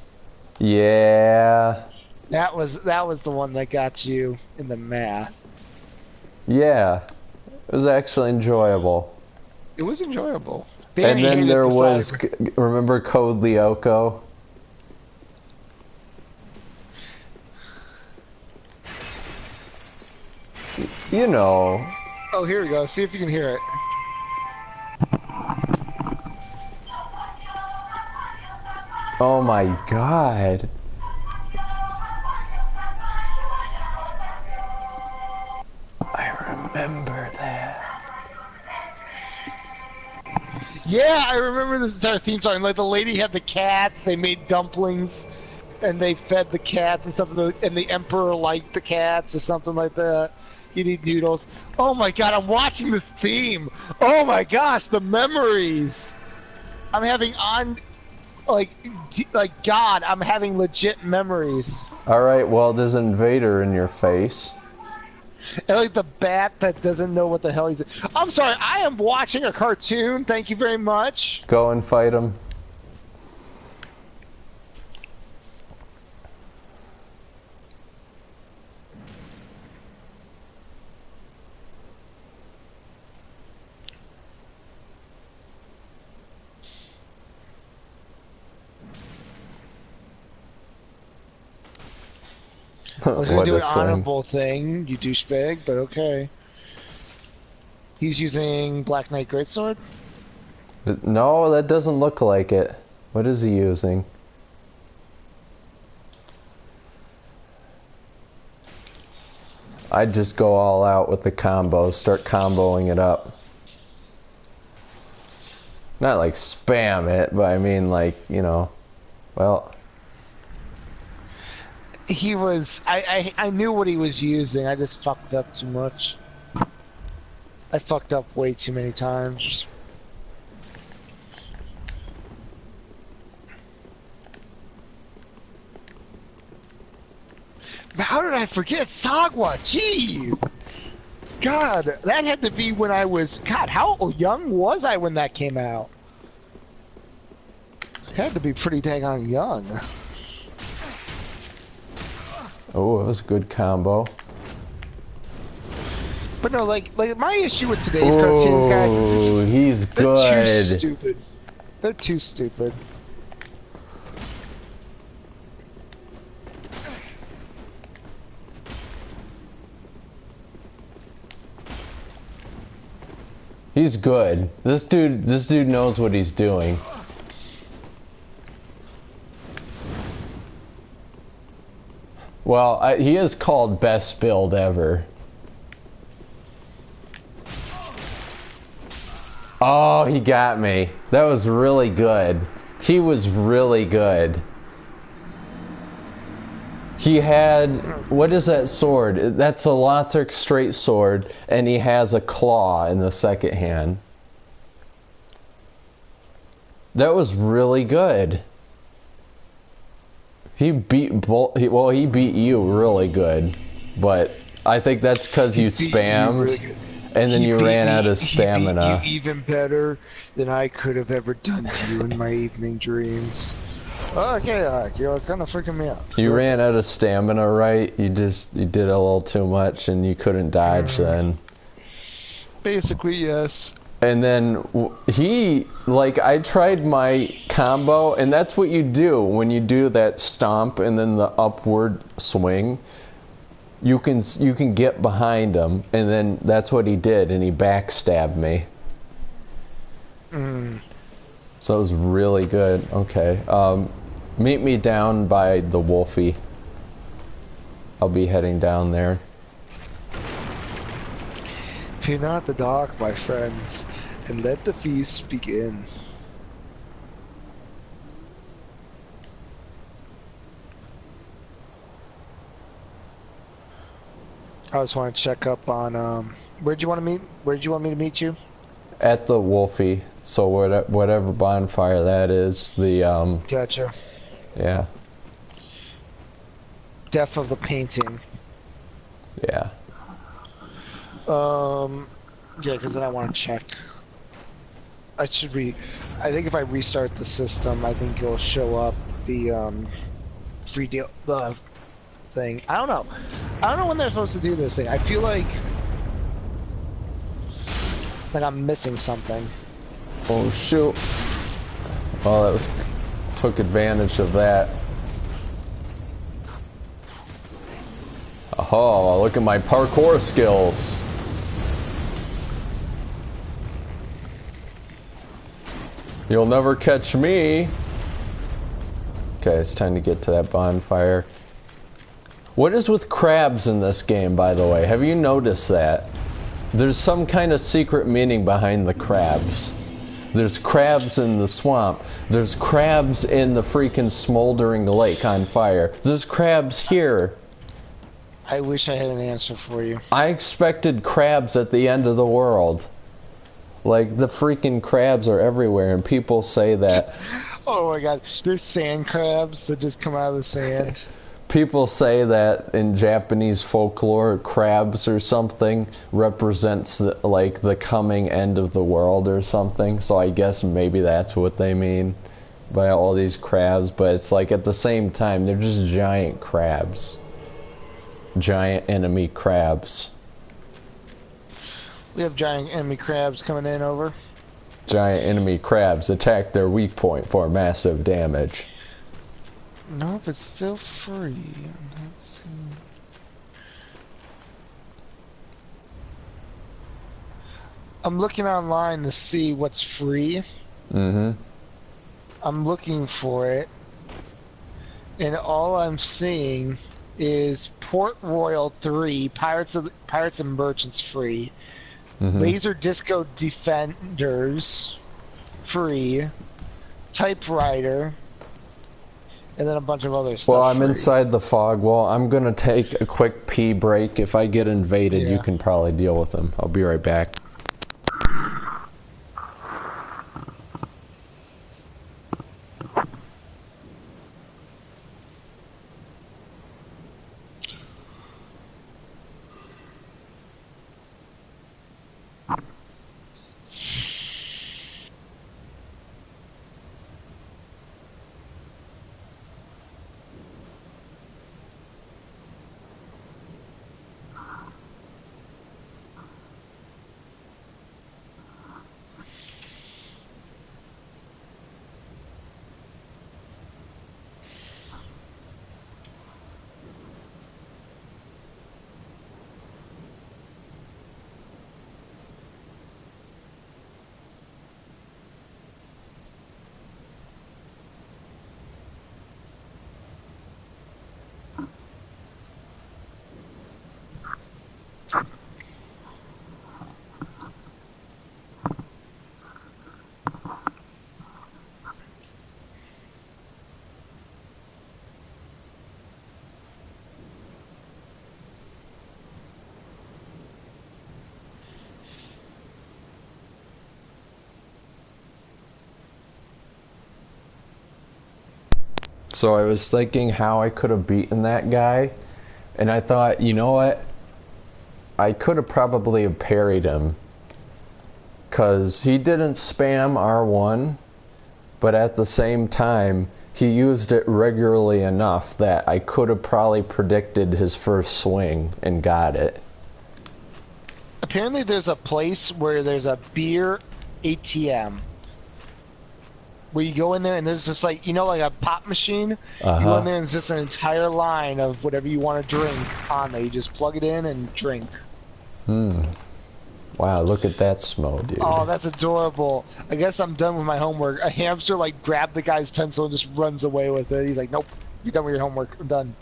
Yeah. That was the one that got you in the math. Yeah. It was actually enjoyable. It was enjoyable. And then there was, remember Code Lyoko? You know. Oh, here we go. See if you can hear it. Oh my god. I remember that. Yeah, I remember this entire theme song. Like the lady had the cats, they made dumplings, and they fed the cats and stuff. And the emperor liked the cats or something like that. He'd eat noodles. Oh my god, I'm watching this theme. Oh my gosh, the memories. I'm having God, I'm having legit memories. Alright, well, there's an invader in your face. And like the bat that doesn't know what the hell he's doing. I'm sorry, I am watching a cartoon. Thank you very much. Go and fight him. I was gonna do an honorable thing, you douchebag, but okay. He's using Black Knight Greatsword? No, that doesn't look like it. What is he using? I'd just go all out with the combos, start comboing it up. Not like spam it, but I mean like, you know, well... He was... I knew what he was using, I just fucked up too much. I fucked up way too many times. How did I forget Sagwa? Jeez! God, that had to be when I was... God, how young was I when that came out? Had to be pretty dang on young. Oh, it was a good combo. But no, like my issue with today's cartoons, guys, Oh, he's good. They're too stupid. They're too stupid. He's good. This dude knows what he's doing. Well, he is called best build ever. Oh, he got me. That was really good. He was really good. He had... What is that sword? That's a Lothric straight sword, and he has a claw in the second hand. That was really good. He beat he beat you really good, but I think that's because you spammed, and then you ran out of stamina. He beat you even better than I could have ever done to you in my evening dreams. Okay, you're kind of freaking me out. You ran out of stamina, right? You did a little too much, and you couldn't dodge then. Basically, yes. And then I tried my combo, and that's what you do when you do that stomp and then the upward swing. You can get behind him, and then that's what he did, and he backstabbed me. So it was really good. Okay, meet me down by the Wolfie. I'll be heading down there. Fear not the dark, my friends, and let the feast begin. I just want to check up on, where'd you want to meet? Where'd you want me to meet you? At the Wolfie, so whatever bonfire that is, the, Gotcha. Yeah. Death of the painting. Yeah. Yeah, because then I want to check. I think if I restart the system, I think it'll show up the free deal, the thing. I don't know. I don't know when they're supposed to do this thing. I feel like I'm missing something. Oh shoot! Oh, that was took advantage of that. Oh, look at my parkour skills. You'll never catch me. Okay, it's time to get to that bonfire. What is with crabs in this game, by the way? Have you noticed that? There's some kind of secret meaning behind the crabs. There's crabs in the swamp. There's crabs in the freaking smoldering lake on fire. There's crabs here. I wish I had an answer for you. I expected crabs at the end of the world. Like, the freaking crabs are everywhere, and people say that. Oh my god, there's sand crabs that just come out of the sand. People say that in Japanese folklore, crabs or something represents like the coming end of the world or something. So I guess maybe that's what they mean by all these crabs. But it's like at the same time, they're just giant crabs. Giant enemy crabs. We have giant enemy crabs coming in over. Giant enemy crabs attack their weak point for massive damage. Nope, it's still free. Let's see. I'm looking online to see what's free. Mm-hmm. I'm looking for it. And all I'm seeing is Port Royal 3, Pirates and Merchants free. Mm-hmm. Laser Disco Defenders free. Typewriter. And then a bunch of other stuff. Well, I'm free. inside the fog wall. I'm gonna take a quick pee break. If I get invaded, you can probably deal with them. I'll be right back. So I was thinking how I could have beaten that guy, and I thought, you know what? I could have probably parried him, because he didn't spam R1, but at the same time, he used it regularly enough that I could have probably predicted his first swing and got it. Apparently there's a place where there's a beer ATM. Where you go in there and there's just like, you know, like a pop machine. You go in there and it's just an entire line of whatever you want to drink on there. You just plug it in and drink. Wow, look at that smell, dude. Oh, that's adorable. I guess I'm done with my homework. A hamster like grabbed the guy's pencil and just runs away with it. He's like, nope, you're done with your homework. I'm done.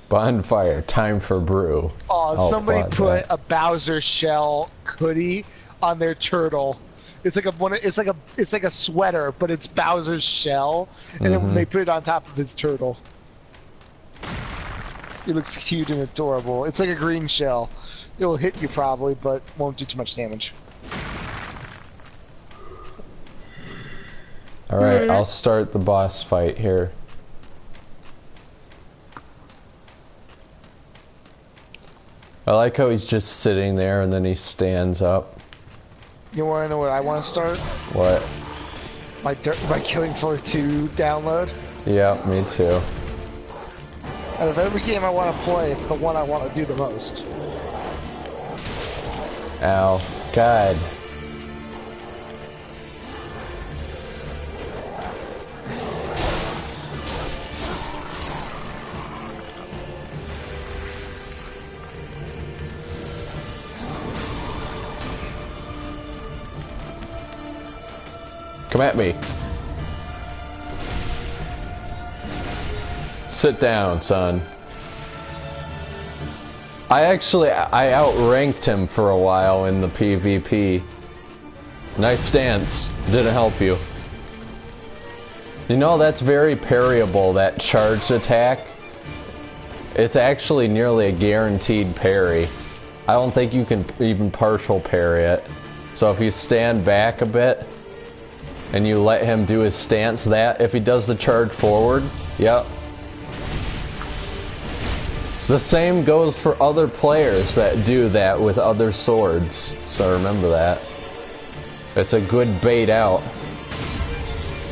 Bonfire, time for brew. Oh, somebody put a Bowser shell hoodie on their turtle. It's like a sweater, but it's Bowser's shell, and then they put it on top of his turtle. It looks cute and adorable. It's like a green shell. It will hit you probably, but won't do too much damage. Alright, I'll start the boss fight here. I like how he's just sitting there and then he stands up. You want to know what I want to start? What? My Killing Floor 2 download. Yeah, me too. Out of every game I want to play, it's the one I want to do the most. Ow. God. Come at me. Sit down, son. I outranked him for a while in the PvP. Nice stance. Didn't help you. You know, that's very parryable, that charged attack. It's actually nearly a guaranteed parry. I don't think you can even partial parry it. So if you stand back a bit, and you let him do his stance, that, if he does the charge forward, yep. The same goes for other players that do that with other swords, so remember that. It's a good bait out.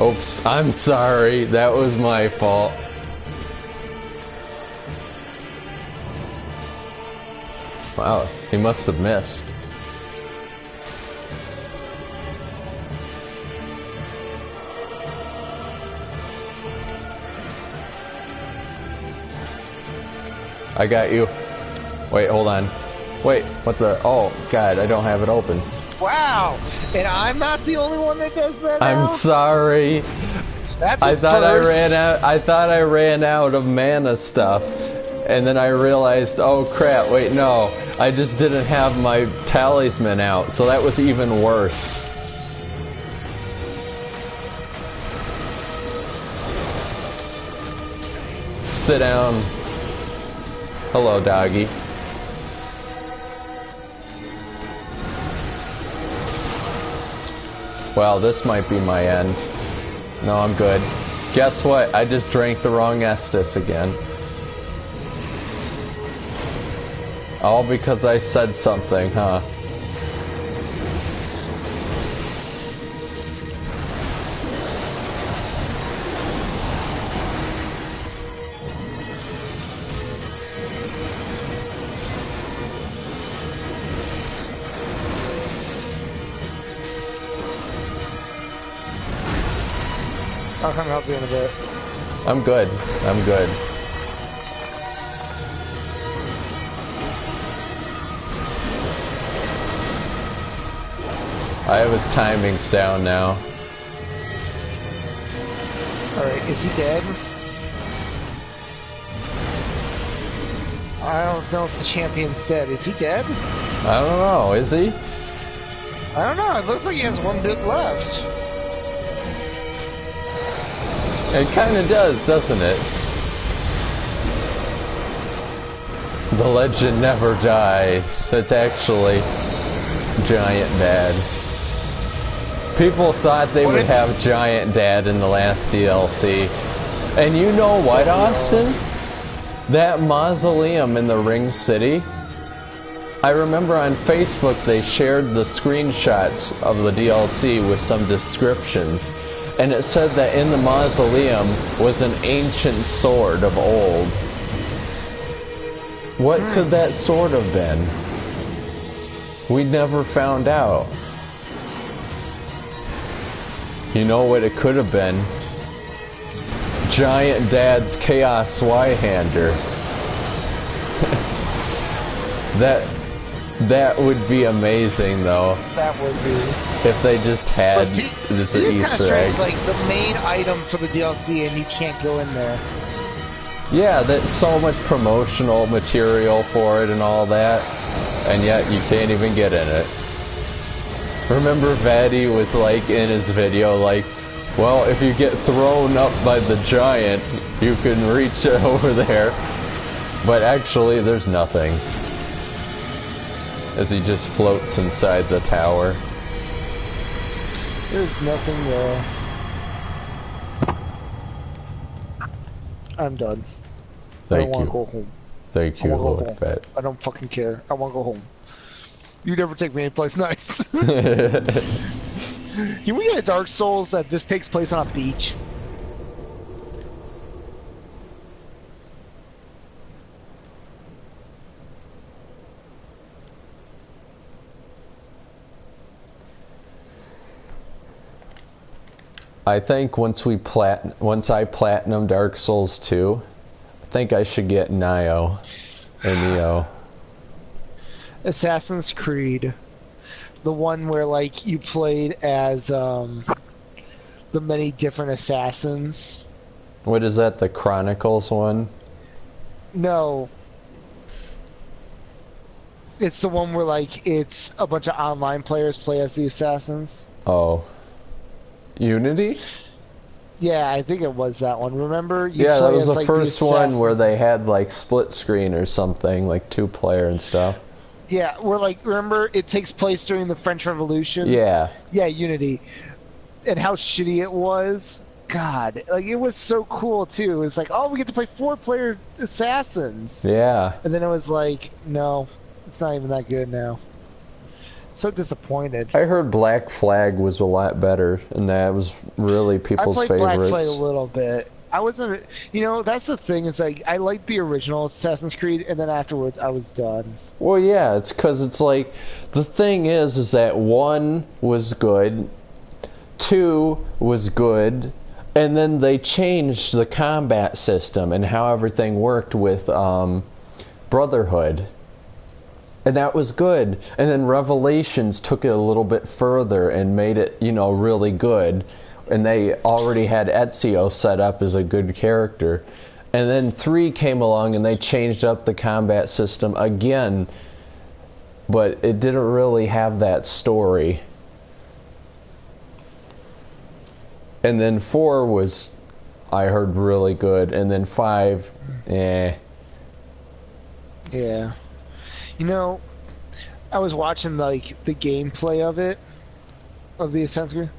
Oops, I'm sorry, that was my fault. Wow, he must have missed. I got you. Wait, hold on. Wait, what the? Oh, God, I don't have it open. Wow! And I'm not the only one that does that now? I'm sorry. That's I thought first. I ran out of mana stuff. And then I realized, oh crap, wait, no. I just didn't have my talisman out, so that was even worse. Sit down. Hello, doggy. Well, this might be my end. No, I'm good. Guess what? I just drank the wrong Estus again. All because I said something, huh? I'll come help you in a bit. I'm good. I'm good. I have his timings down now. Alright, is he dead? I don't know if the champion's dead. Is he dead? I don't know, is he? I don't know. It looks like he has one bit left. It kind of does, doesn't it? The legend never dies. It's actually Giant Dad. People thought they would have Giant Dad in the last DLC. And you know what, Austin? That mausoleum in the Ring City, I remember on Facebook they shared the screenshots of the DLC with some descriptions. And it said that in the mausoleum was an ancient sword of old. What could that sword have been? We never found out. You know what it could have been? Giant Dad's Chaos Swyhander. That would be amazing, though. That would be. If they just had just an Easter egg. Like the main item for the DLC, and you can't go in there. Yeah, that's so much promotional material for it and all that, and yet you can't even get in it. Remember Vaddy was like in his video like, well, if you get thrown up by the giant, you can reach over there. But actually, there's nothing. As he just floats inside the tower. There's nothing there. I'm done. I don't want to go home. Thank you, Lord Fett. I don't fucking care. I want to go home. You never take main place. Nice. Can we get a Dark Souls that just takes place on a beach? I think once I platinum Dark Souls 2, I think I should get Nioh or Neo. Assassin's Creed, the one where like you played as the many different assassins. What is that? The Chronicles one? No. It's the one where like it's a bunch of online players play as the assassins. Oh. Unity? Yeah, I think it was that one. Remember? Yeah, that was the first one where they had like split screen or something, like 2-player and stuff. Yeah, where like, remember it takes place during the French Revolution? Yeah. Yeah, Unity. And how shitty it was. God, like it was so cool too. It's like, oh, we get to play 4-player assassins. Yeah. And then it was like, no, it's not even that good now. So disappointed. I heard Black Flag was a lot better, and that was really people's favorites. I played Black Flag a little bit. I wasn't, you know, that's the thing, is like, I liked the original Assassin's Creed, and then afterwards I was done. Well, yeah, it's because it's like, the thing is that 1 was good, 2 was good, and then they changed the combat system and how everything worked with Brotherhood. And that was good. And then Revelations took it a little bit further and made it, you know, really good. And they already had Ezio set up as a good character. And then 3 came along and they changed up the combat system again. But it didn't really have that story. And then 4 was, I heard, really good. And then 5, eh. Yeah. You know, I was watching like the gameplay of it, of the Assassin's Creed.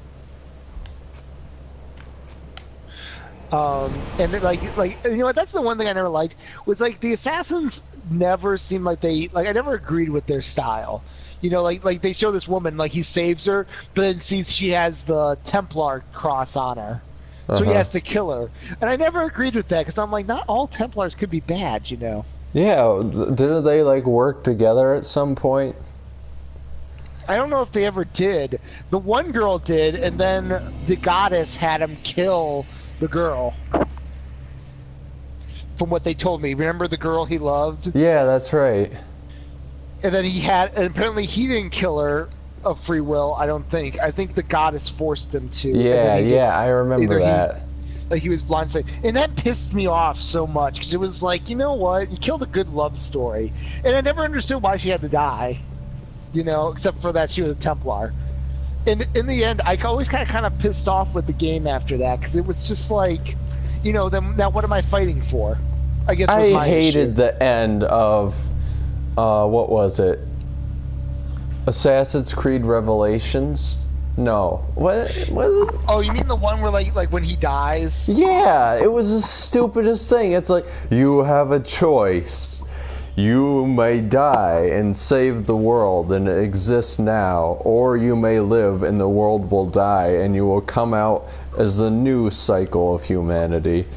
And it, like you know what? That's the one thing I never liked, was like the assassins never seemed like I never agreed with their style. You know, like they show this woman, like he saves her, but then sees she has the Templar cross on her, so he has to kill her. And I never agreed with that, because I'm like, not all Templars could be bad, you know. Yeah, didn't they like work together at some point? I don't know if they ever did. The one girl did, and then the goddess had him kill the girl. From what they told me. Remember the girl he loved? Yeah, that's right. And then and apparently he didn't kill her of free will, I don't think. I think the goddess forced him to. Yeah, I remember that. Like he was blindsided. And that pissed me off so much, because it was like, you know what? You killed a good love story. And I never understood why she had to die. You know, except for that she was a Templar. And in the end, I always kind of pissed off with the game after that, because it was just like, you know, then now what am I fighting for? I guess was my hated issue. The end of, what was it? Assassin's Creed Revelations? No. What? Oh, you mean the one where like when he dies? Yeah, it was the stupidest thing. It's like, you have a choice. You may die and save the world and exist now, or you may live and the world will die and you will come out as the new cycle of humanity.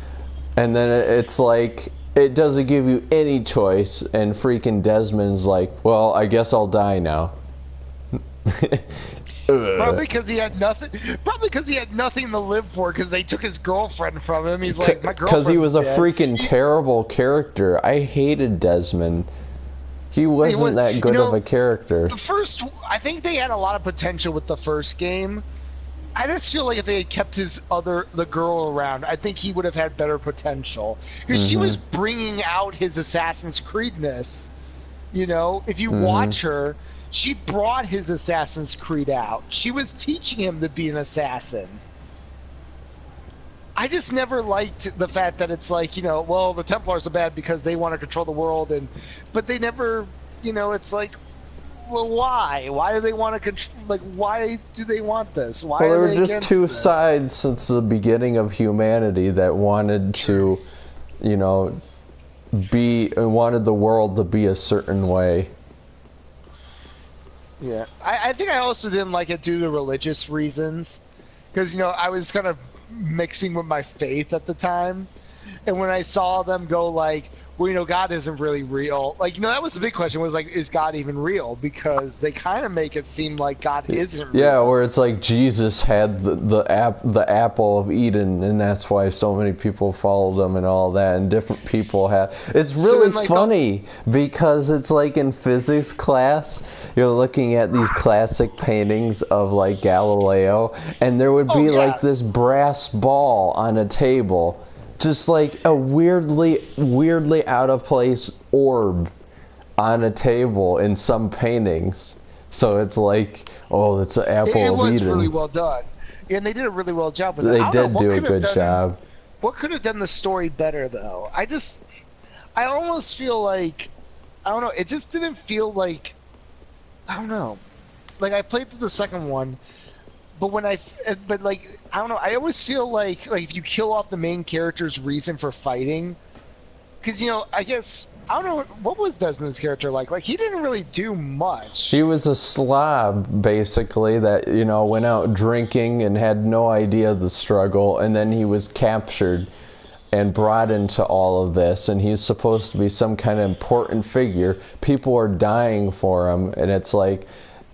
And then it's like, it doesn't give you any choice, and freaking Desmond's like, well, I guess I'll die now. Probably because he had nothing. Probably because he had nothing to live for. Because they took his girlfriend from him. He's like, my girlfriend. Because he was a freaking terrible character. I hated Desmond. He wasn't that good of a character. I think they had a lot of potential with the first game. I just feel like if they had kept the girl around, I think he would have had better potential. Because she was bringing out his Assassin's Creed-ness. You know, if you watch her. She brought his Assassin's Creed out. She was teaching him to be an assassin. I just never liked the fact that it's like, you know, well, the Templars are bad because they want to control the world, but they never, you know, it's like, well, why? Why do they want to why do they want this? Why well, are there were just two sides since the beginning of humanity that wanted to, you know, wanted the world to be a certain way. Yeah, I think I also didn't like it due to religious reasons, because I was kind of mixing with my faith at the time, and when I saw them go like, well, God isn't really real. Like, that was the big question was like, is God even real? Because they kind of make it seem like God isn't real. Yeah, where it's like Jesus had the apple of Eden, and that's why so many people followed him and all that, and different people have. It's really funny because it's like in physics class, you're looking at these classic paintings of like Galileo, and there would be like this brass ball on a table. Just like a weirdly out of place orb on a table in some paintings. So it's like, oh, it's an apple of Eden. It was really well done. Yeah, and they did a really well job with it. They did do a good job. What could have done the story better, though? I almost feel like, I don't know, it just didn't feel like, I don't know. Like, I played through the second one, but like, I don't know, I always feel like if you kill off the main character's reason for fighting, because, I guess, I don't know, what was Desmond's character like? Like, he didn't really do much. He was a slob, basically, that, went out drinking and had no idea of the struggle, and then he was captured and brought into all of this, and he's supposed to be some kind of important figure. People are dying for him, and it's like,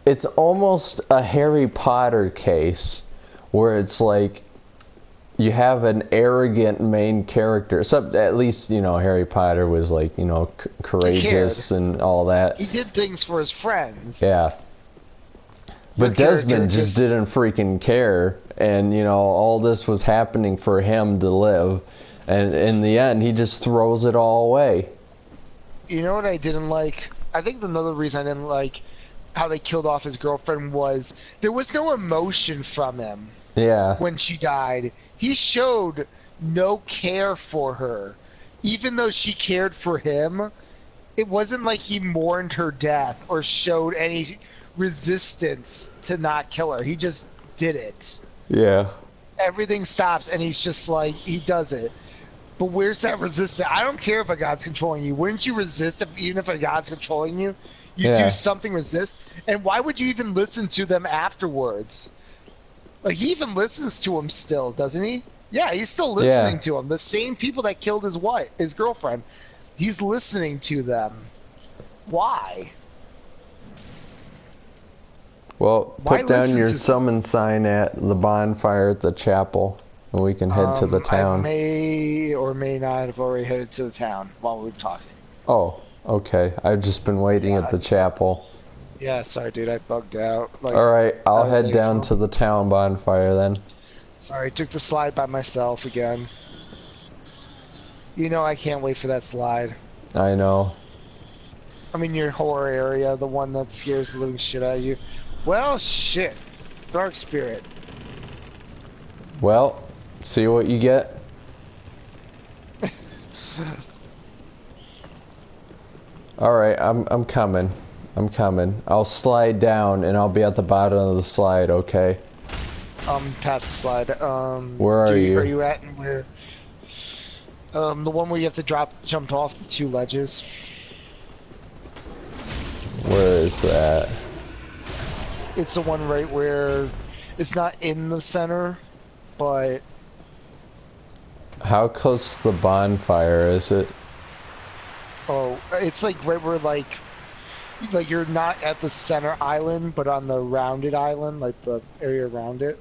it's almost a Harry Potter case where it's like you have an arrogant main character. Except at least, Harry Potter was like, courageous and all that. He did things for his friends. Yeah. But Desmond just didn't freaking care. And, all this was happening for him to live. And in the end, he just throws it all away. You know what I didn't like? I think another reason I didn't like how they killed off his girlfriend was there was no emotion from him. Yeah. When she died, he showed no care for her. Even though she cared for him, it wasn't like he mourned her death or showed any resistance to not kill her. He just did it. Yeah. Everything stops and he's just like, he does it. But where's that resistance? I don't care if a god's controlling you. Wouldn't you resist even if a god's controlling you? You do something, resist. And why would you even listen to them afterwards? Like, he even listens to him still, doesn't he? Yeah, he's still listening to him. The same people that killed his wife, his girlfriend, he's listening to them. Why? Well, put down your summon sign at the bonfire at the chapel, and we can head to the town. I may or may not have already headed to the town while we were talking. Oh, okay. I've just been waiting at the chapel. Yeah, sorry, dude. I bugged out. Like, alright, I'll head down to the town bonfire then. Sorry, I took the slide by myself again. I can't wait for that slide. I know. I mean, your horror area, the one that scares the living shit out of you. Well, shit. Dark Spirit. Well, see what you get. Alright, I'm coming. I'm coming. I'll slide down and I'll be at the bottom of the slide, okay? Past the slide. Where are you? Are you at and where? The one where you have to jump off the two ledges. Where is that? It's the one right where it's not in the center, but... How close to the bonfire is it? Oh, it's like right where like you're not at the center island, but on the rounded island, like the area around it.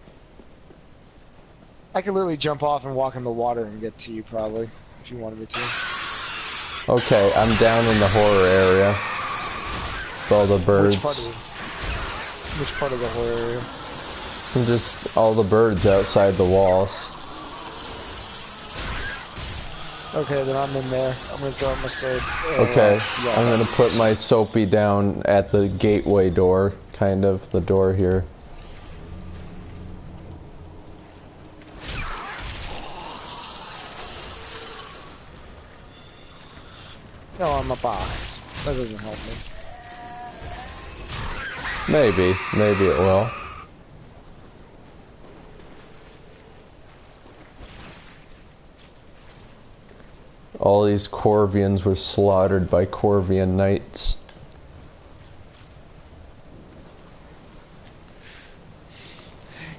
I could literally jump off and walk in the water and get to you, probably, if you wanted me to. Okay, I'm down in the horror area. With all the birds. Which part of the horror area? And just all the birds outside the walls. Okay, then I'm in there. I'm gonna drop my sword. Okay, I'm gonna put my soapy down at the gateway door, kind of, the door here. No, I'm a boss. That doesn't help me. Maybe it will. All these Corvians were slaughtered by Corvian knights.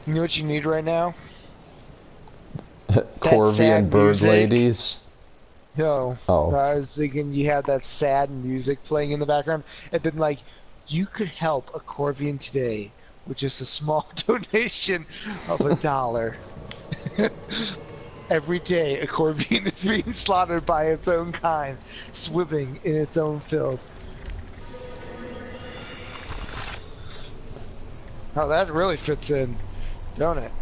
You know what you need right now? Corvian bird music. ladies. No. Oh. I was thinking you had that sad music playing in the background, and then like, you could help a Corvian today with just a small donation of $1. Every day, a Corvian is being slaughtered by its own kind, swimming in its own filth. Oh, that really fits in, don't it?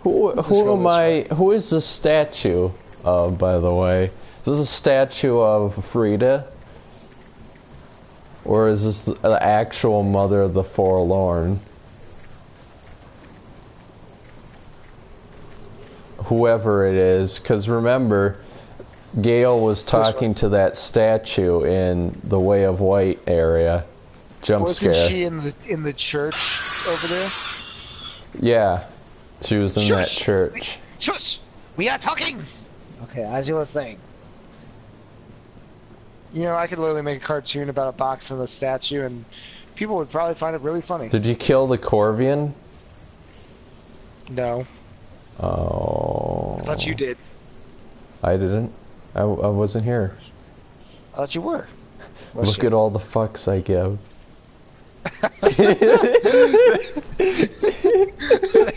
Who am I? Who is this statue of, by the way? Is this a statue of Frida? Or is this the actual Mother of the Forlorn? Whoever it is, because remember, Gale was talking to that statue in the Way of White area. Jump scare. Wasn't she in the church over there? Yeah, she was in that church. Shush! We are talking! Okay, as you were saying. You know, I could literally make a cartoon about a box and a statue, and people would probably find it really funny. Did you kill the Corvian? No. Oh. I thought you did. I didn't. I wasn't here. I thought you were. Look at all the fucks I give. Let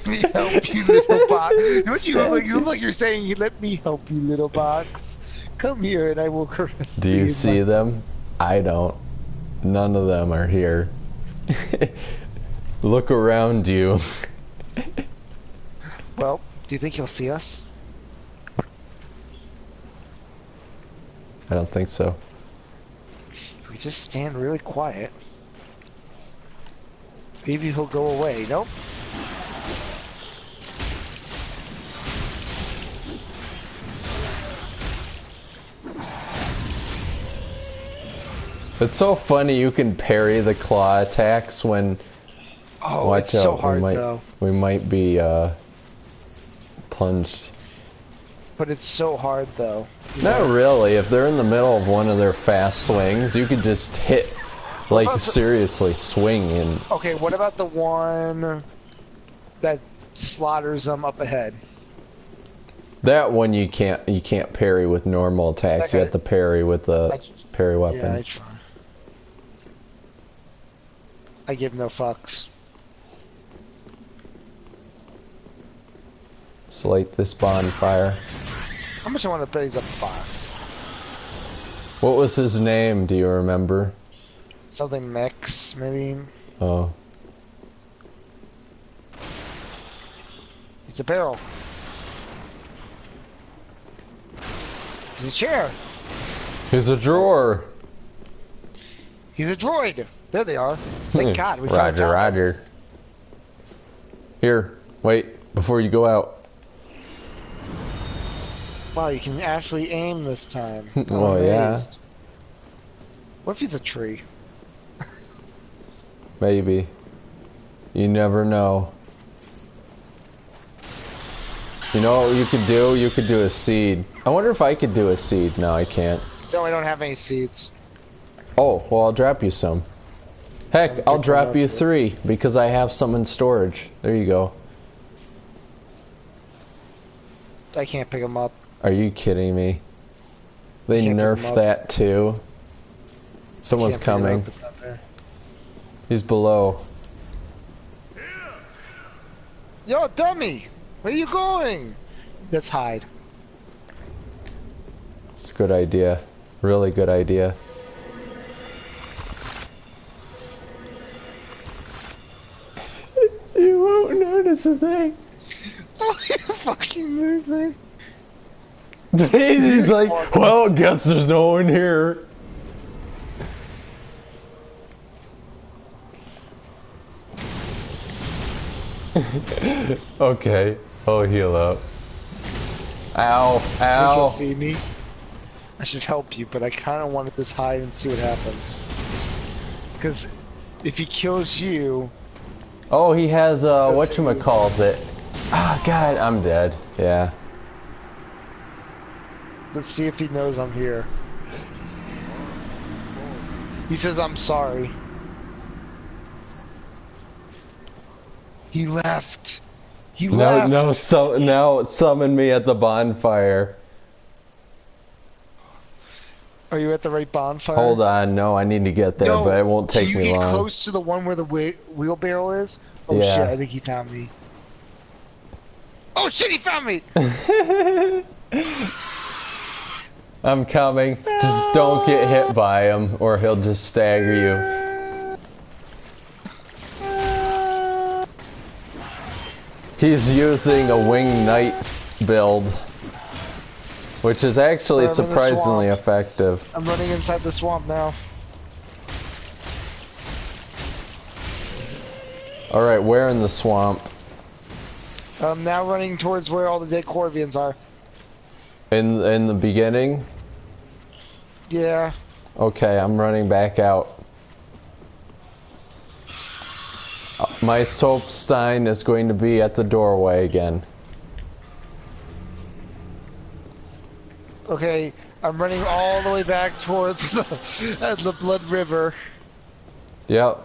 me help you, little box. Don't you look like you're saying, let me help you, little box. Come here and I will caress you. Do you see them? I don't. None of them are here. Look around you. Well, do you think he'll see us? I don't think so. If we just stand really quiet, maybe he'll go away. Nope. It's so funny you can parry the claw attacks when... Oh, watch it's out, so hard though. We might be plunged. But it's so hard though. Not really. If they're in the middle of one of their fast swings, you could just hit, like seriously swing and... Okay, what about the one that slaughters them up ahead? That one you can't parry with normal attacks. You have to parry with the parry weapon. Yeah, I try. I give no fucks. Let's light this bonfire. How much I want to bet he's a box? What was his name? Do you remember? Something Mex, maybe. Oh. He's a barrel. He's a chair. He's a drawer. He's a droid. There they are. Thank God. We found Roger, out. Roger. Here, wait, before you go out. Wow, you can actually aim this time. Oh, yeah. What if he's a tree? Maybe. You never know. You know what you could do? You could do a seed. I wonder if I could do a seed. No, I can't. No, I don't have any seeds. Oh, well, I'll drop you some. Heck, I'll drop you 3 because I have some in storage. There you go. I can't pick them up. Are you kidding me? They nerfed that too. Someone's coming. He's below. Yo, dummy! Where are you going? Let's hide. It's a good idea. Really good idea. You won't notice a thing. Oh, you're fucking losing. He's like, well, guess there's no one here. Okay, I'll heal up. Ow, ow. You'll see me. I should help you, but I kind of want to just hide and see what happens. Because if he kills you... Oh, he has, whatchamacallit. Ah, God, I'm dead. Yeah. Let's see if he knows I'm here. He says, I'm sorry. He left. He No, left. no, so now summon me at the bonfire. Are you at the right bonfire? Hold on, no, I need to get there, No, but it won't take me Can you get long. close to the one where the wheelbarrow is? Oh Yeah. shit, I think he found me. Oh shit, he found me! I'm coming. Just don't get hit by him, or he'll just stagger you. He's using a winged knight build, which is actually surprisingly effective. I'm running inside the swamp now. Alright, where in the swamp? I'm now running towards where all the dead Corvians are. In the beginning? Yeah. Okay, I'm running back out. My soapstein is going to be at the doorway again. Okay, I'm running all the way back towards the Blood River. Yep.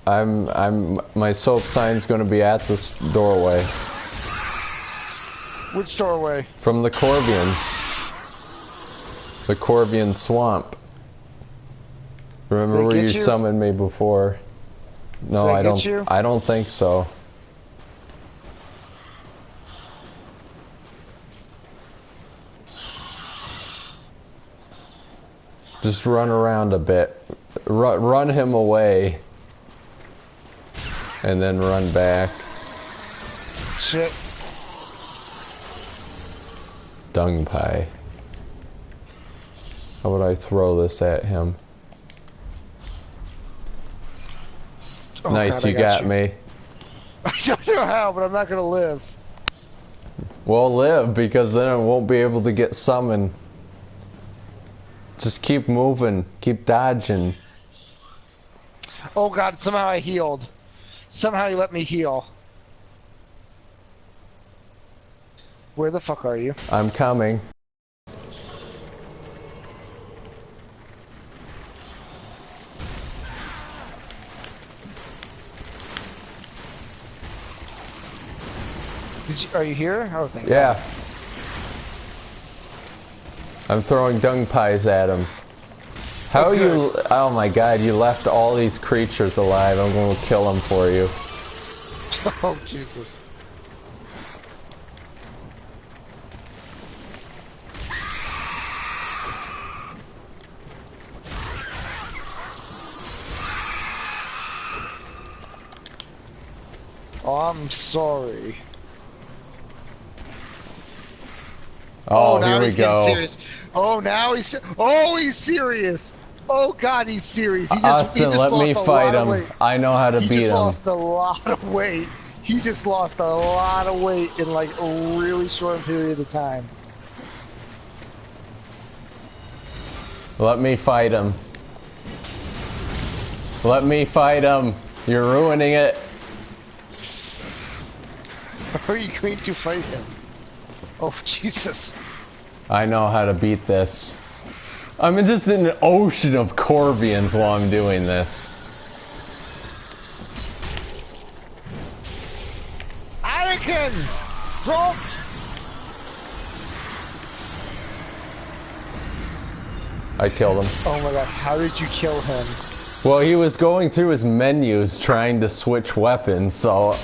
My soapstein's going to be at this doorway. Which doorway? From the Corvians. The Corvian swamp. Remember where you summoned me before? No, I don't. I don't think so. Just run around a bit. Run him away. And then run back. Shit. Dung pie. How would I throw this at him? Oh, nice, God, you got me. I don't know how, but I'm not gonna live. Well, live, because then I won't be able to get summoned. Just keep moving, keep dodging. Oh God, somehow I healed. Somehow you let me heal. Where the fuck are you? I'm coming. Are you here? Oh, thank Yeah. God. I'm throwing dung pies at him. How you... Oh my God, you left all these creatures alive. I'm going to kill them for you. Oh, Jesus. Oh, I'm sorry. Oh, now here we he's getting go. serious. Oh, now he's... Oh, he's serious. Oh, God, he's serious. He Austin, let me fight him. I know how to beat him. He just lost a lot of weight. He just lost a lot of weight in like a really short period of time. Let me fight him. Let me fight him. You're ruining it. How are you going to fight him? Oh, Jesus. I know how to beat this. I'm just in an ocean of Corvians while I'm doing this. Anakin! Drop! I killed him. Oh my God, how did you kill him? Well, he was going through his menus trying to switch weapons, so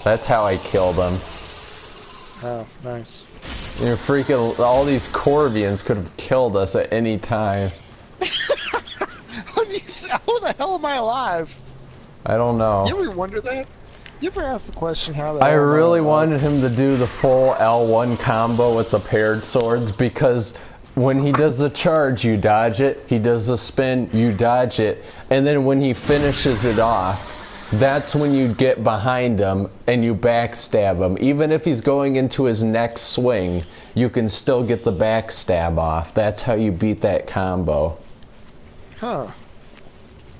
that's how I killed him. Oh, nice. You're freaking... All these Corvians could have killed us at any time. How the hell am I alive? I don't know. You ever wonder that? You ever ask the question how the I hell really wanted him to do the full L1 combo with the paired swords, because when he does the charge, you dodge it. He does the spin, you dodge it. And then when he finishes it off, that's when you get behind him and you backstab him. Even if he's going into his next swing, you can still get the backstab off. That's how you beat that combo. Huh.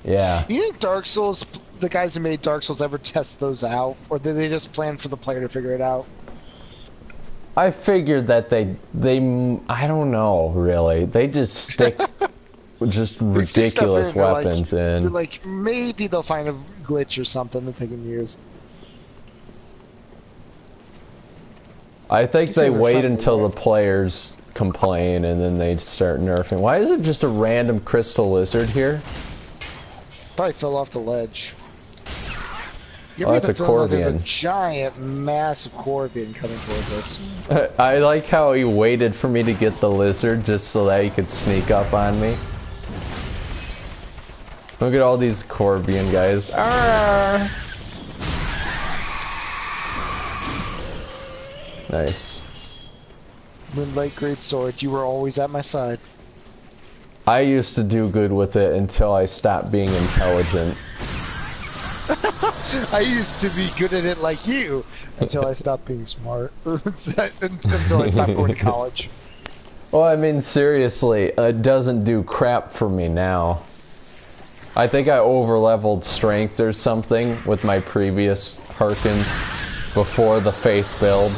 Yeah. You think Dark Souls, the guys who made Dark Souls, ever test those out? Or did they just plan for the player to figure it out? I figured that they I don't know, really. They just stick just ridiculous weapons in. Like, maybe they'll find a glitch or something that they can use. I think they These are wait fun to until wear. the players complain and then they start nerfing. Why is it just a random crystal lizard here? Probably fell off the ledge. You Oh, ever that's a get the feeling like there's Corvian. a giant, massive Corvian coming towards us. I like how he waited for me to get the lizard just so that he could sneak up on me. Look at all these Corvian guys. Arrgh! Nice. Moonlight Greatsword, you were always at my side. I used to do good with it until I stopped being intelligent. I used to be good at it like you until I stopped being smart. Until I stopped going to college. Well, I mean, seriously, it doesn't do crap for me now. I think I over-leveled strength or something with my previous Harkins before the Faith build.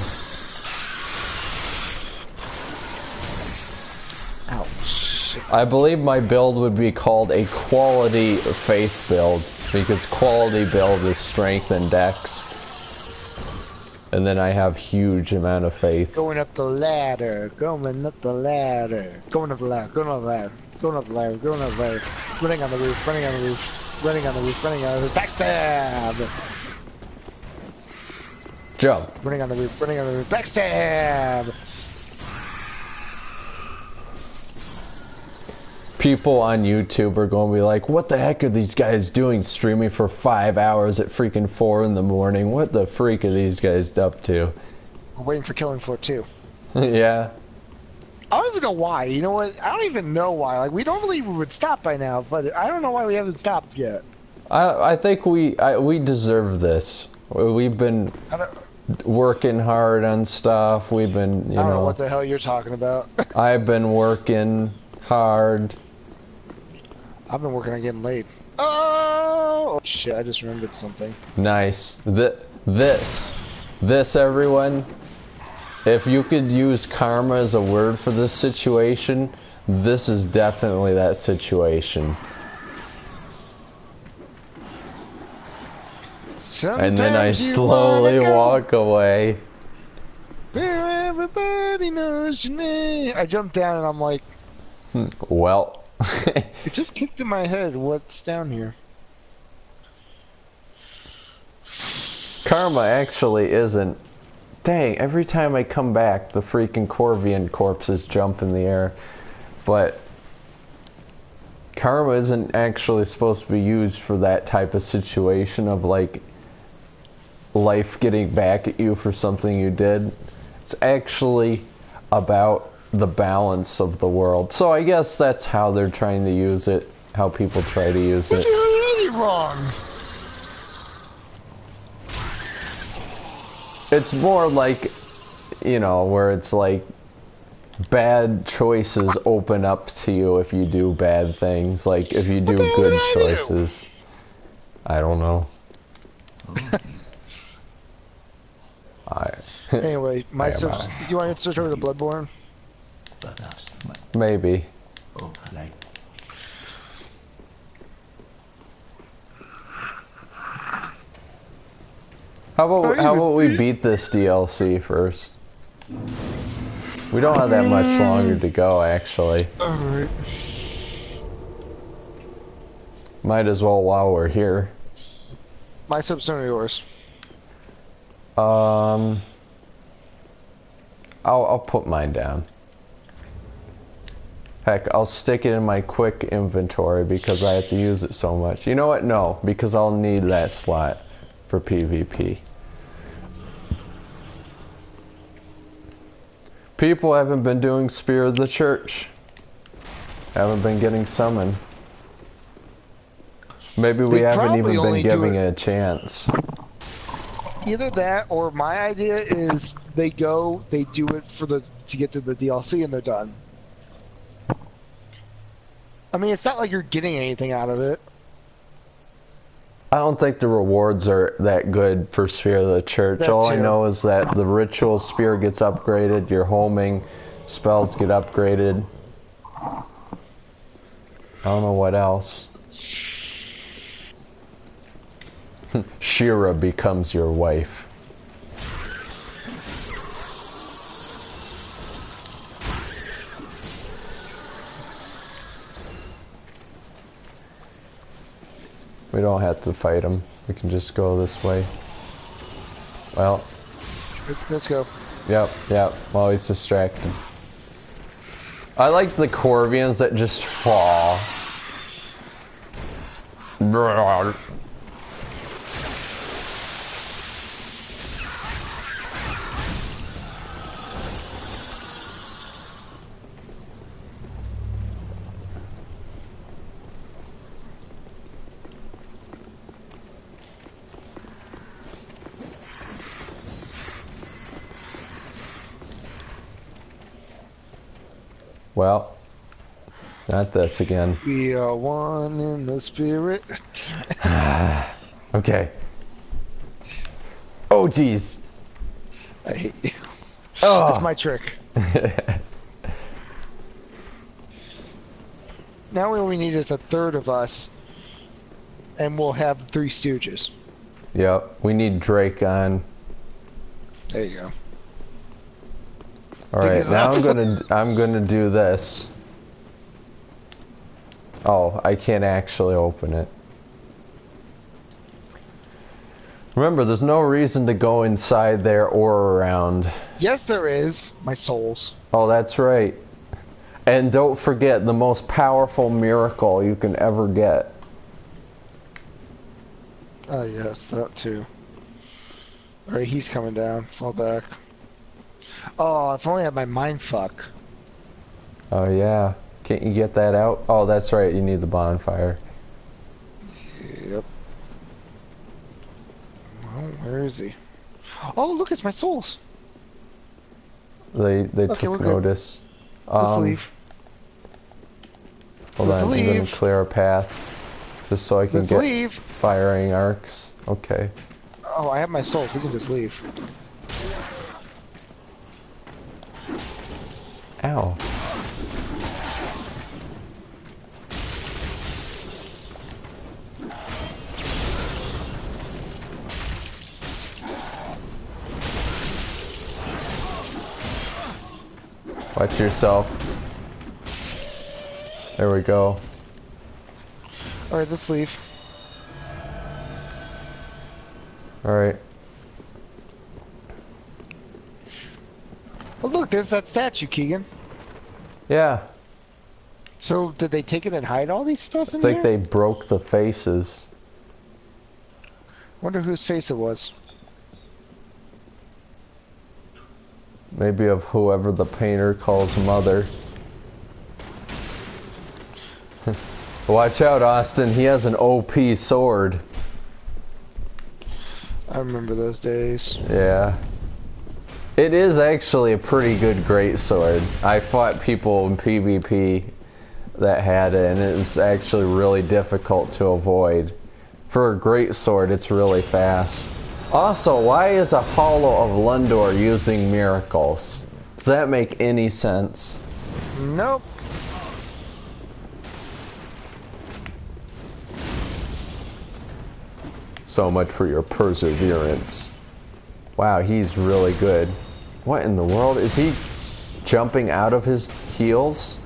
Ouch. I believe my build would be called a quality Faith build, because quality build is strength and dex. And then I have huge amount of faith. Going up the ladder, going up the ladder, going up the ladder, going up the ladder, going up the ladder, going up the ladder, running on the roof, running on the roof, running on the roof, running on the roof, backstab! Jump. Running on the roof, running on the roof, backstab! People on YouTube are going to be like, what the heck are these guys doing streaming for 5 hours at freaking 4 in the morning? What the freak are these guys up to? We're waiting for Killing Floor 2. Yeah. I don't even know why, you know what? I don't even know why. Like, we normally would stop by now, but I don't know why we haven't stopped yet. I think we deserve this. We've been working hard on stuff. We've been, you I don't know know, what the hell you're talking about. I've been working hard. I've been working on getting laid. Oh shit, I just remembered something. Nice. This, everyone, if you could use karma as a word for this situation, this is definitely that situation. And then I slowly walk away. Where everybody knows your name. I jumped down and I'm like, well. it just kicked in my head what's down here. Karma actually isn't. Dang, every time I come back, the freaking Corvian corpses jump in the air. But karma isn't actually supposed to be used for that type of situation of like life getting back at you for something you did. It's actually about the balance of the world. So I guess that's how they're trying to use it, how people try to use it. What are you wrong? It's more like, you know, where it's like bad choices open up to you if you do bad things. Like if you do good choices. I don't know. Anyway, my I am search. out. You want to switch over to Bloodborne? Maybe. How about we beat this DLC first? We don't have that much longer to go, actually. Alright. Might as well while we're here. My substone or yours? I'll put mine down. Heck, I'll stick it in my quick inventory because I have to use it so much. You know what? No, because I'll need that slot for PvP. People haven't been doing Spear of the Church. Haven't been getting summoned. Maybe we haven't even been giving it a chance. Either that, or my idea is they do it to get to the DLC and they're done. I mean, it's not like you're getting anything out of it. I don't think the rewards are that good for Spear of the Church. That All I too. know is that the ritual spear gets upgraded, your homing spells get upgraded. I don't know what else. Shira becomes your wife. We don't have to fight him. We can just go this way. Well. Let's go. Yep, yep. I'm always distracted. I like the Corvians that just fall. Well, not this again. We are one in the spirit. Okay. Oh, jeez. I hate you. Oh. That's my trick. Now what we need is a third of us, and we'll have 3 Stooges. Yep, we need Drake on. There you go. All right, now I'm gonna do this. Oh, I can't actually open it. Remember, there's no reason to go inside there or around. Yes, there is. My souls. Oh, that's right. And don't forget the most powerful miracle you can ever get. Oh, yes, that too. Alright, he's coming down. Fall back. Oh, if only I had my mind fuck. Oh, yeah. Can't you get that out? Oh, that's right. You need the bonfire. Yep. Well, where is he? Oh, look, it's my souls. They Okay, took we're notice. Let's leave. Hold Let's on, I'm leave. gonna clear a path just so I can get leave. firing arcs. Okay. Oh, I have my souls. We can just leave. Ow. Watch yourself. There we go. Alright, let's leave. Alright. Oh, look, there's that statue, Keegan. Yeah. So, did they take it and hide all these stuff in I think there? they broke the faces. Wonder whose face it was. Maybe of whoever the painter calls mother. Watch out, Austin. He has an OP sword. I remember those days. Yeah. It is actually a pretty good greatsword. I fought people in PvP that had it, and it was actually really difficult to avoid. For a greatsword, it's really fast. Also, why is a Hollow of Lundor using miracles? Does that make any sense? Nope. So much for your perseverance. Wow, he's really good. What in the world? Is he jumping out of his heels?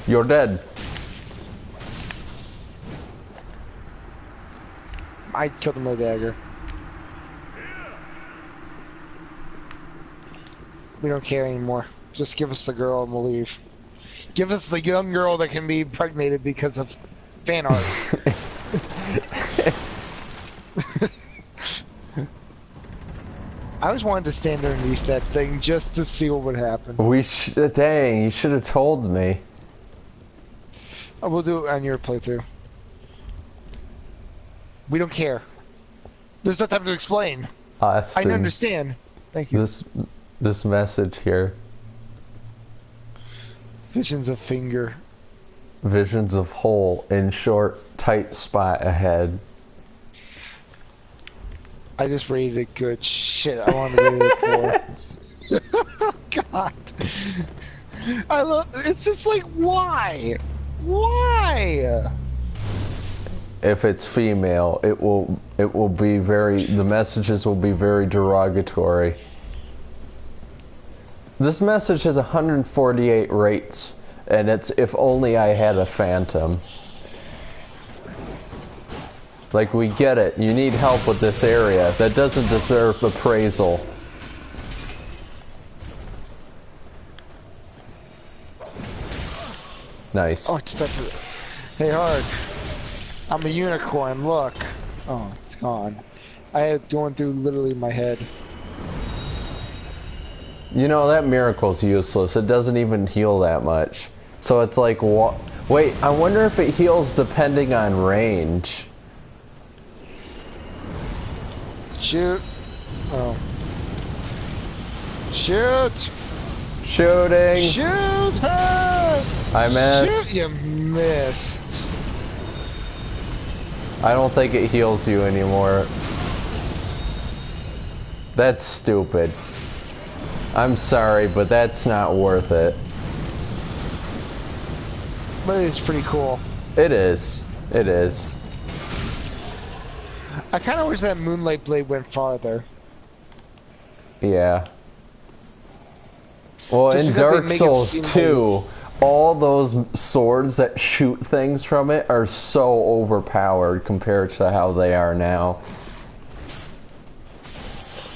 You're dead. I killed him with a dagger. We don't care anymore. Just give us the girl and we'll leave. Give us the young girl that can be impregnated because of fan art. I always wanted to stand underneath that thing just to see what would happen. Dang, you should have told me. Oh, we'll do it on your playthrough. We don't care. There's no time to explain. Austin, I understand. Thank you. This message here. Visions of finger. Visions of hole in short, tight spot ahead. I just rated it good. Shit, I wanted to rate it 4. God. I love. It's just like, why? Why? If it's female, it will be very. The messages will be very derogatory. This message has 148 rates, and it's if only I had a phantom. Like, we get it. You need help with this area. That doesn't deserve appraisal. Nice. Oh, it's definitely. Hey, Hark. I'm a unicorn, look. Oh, it's gone. I had it going through literally my head. You know, that miracle's useless. It doesn't even heal that much. So it's like, wait, I wonder if it heals depending on range. Shoot. Oh. Shoot! Shooting! Shoot her! I missed. Shoot, you missed. I don't think it heals you anymore. That's stupid. I'm sorry, but that's not worth it. But it's pretty cool. It is. It is. I kind of wish that Moonlight Blade went farther. Yeah. Well, Just in because they Dark make it Souls seem 2, all those swords that shoot things from it are so overpowered compared to how they are now.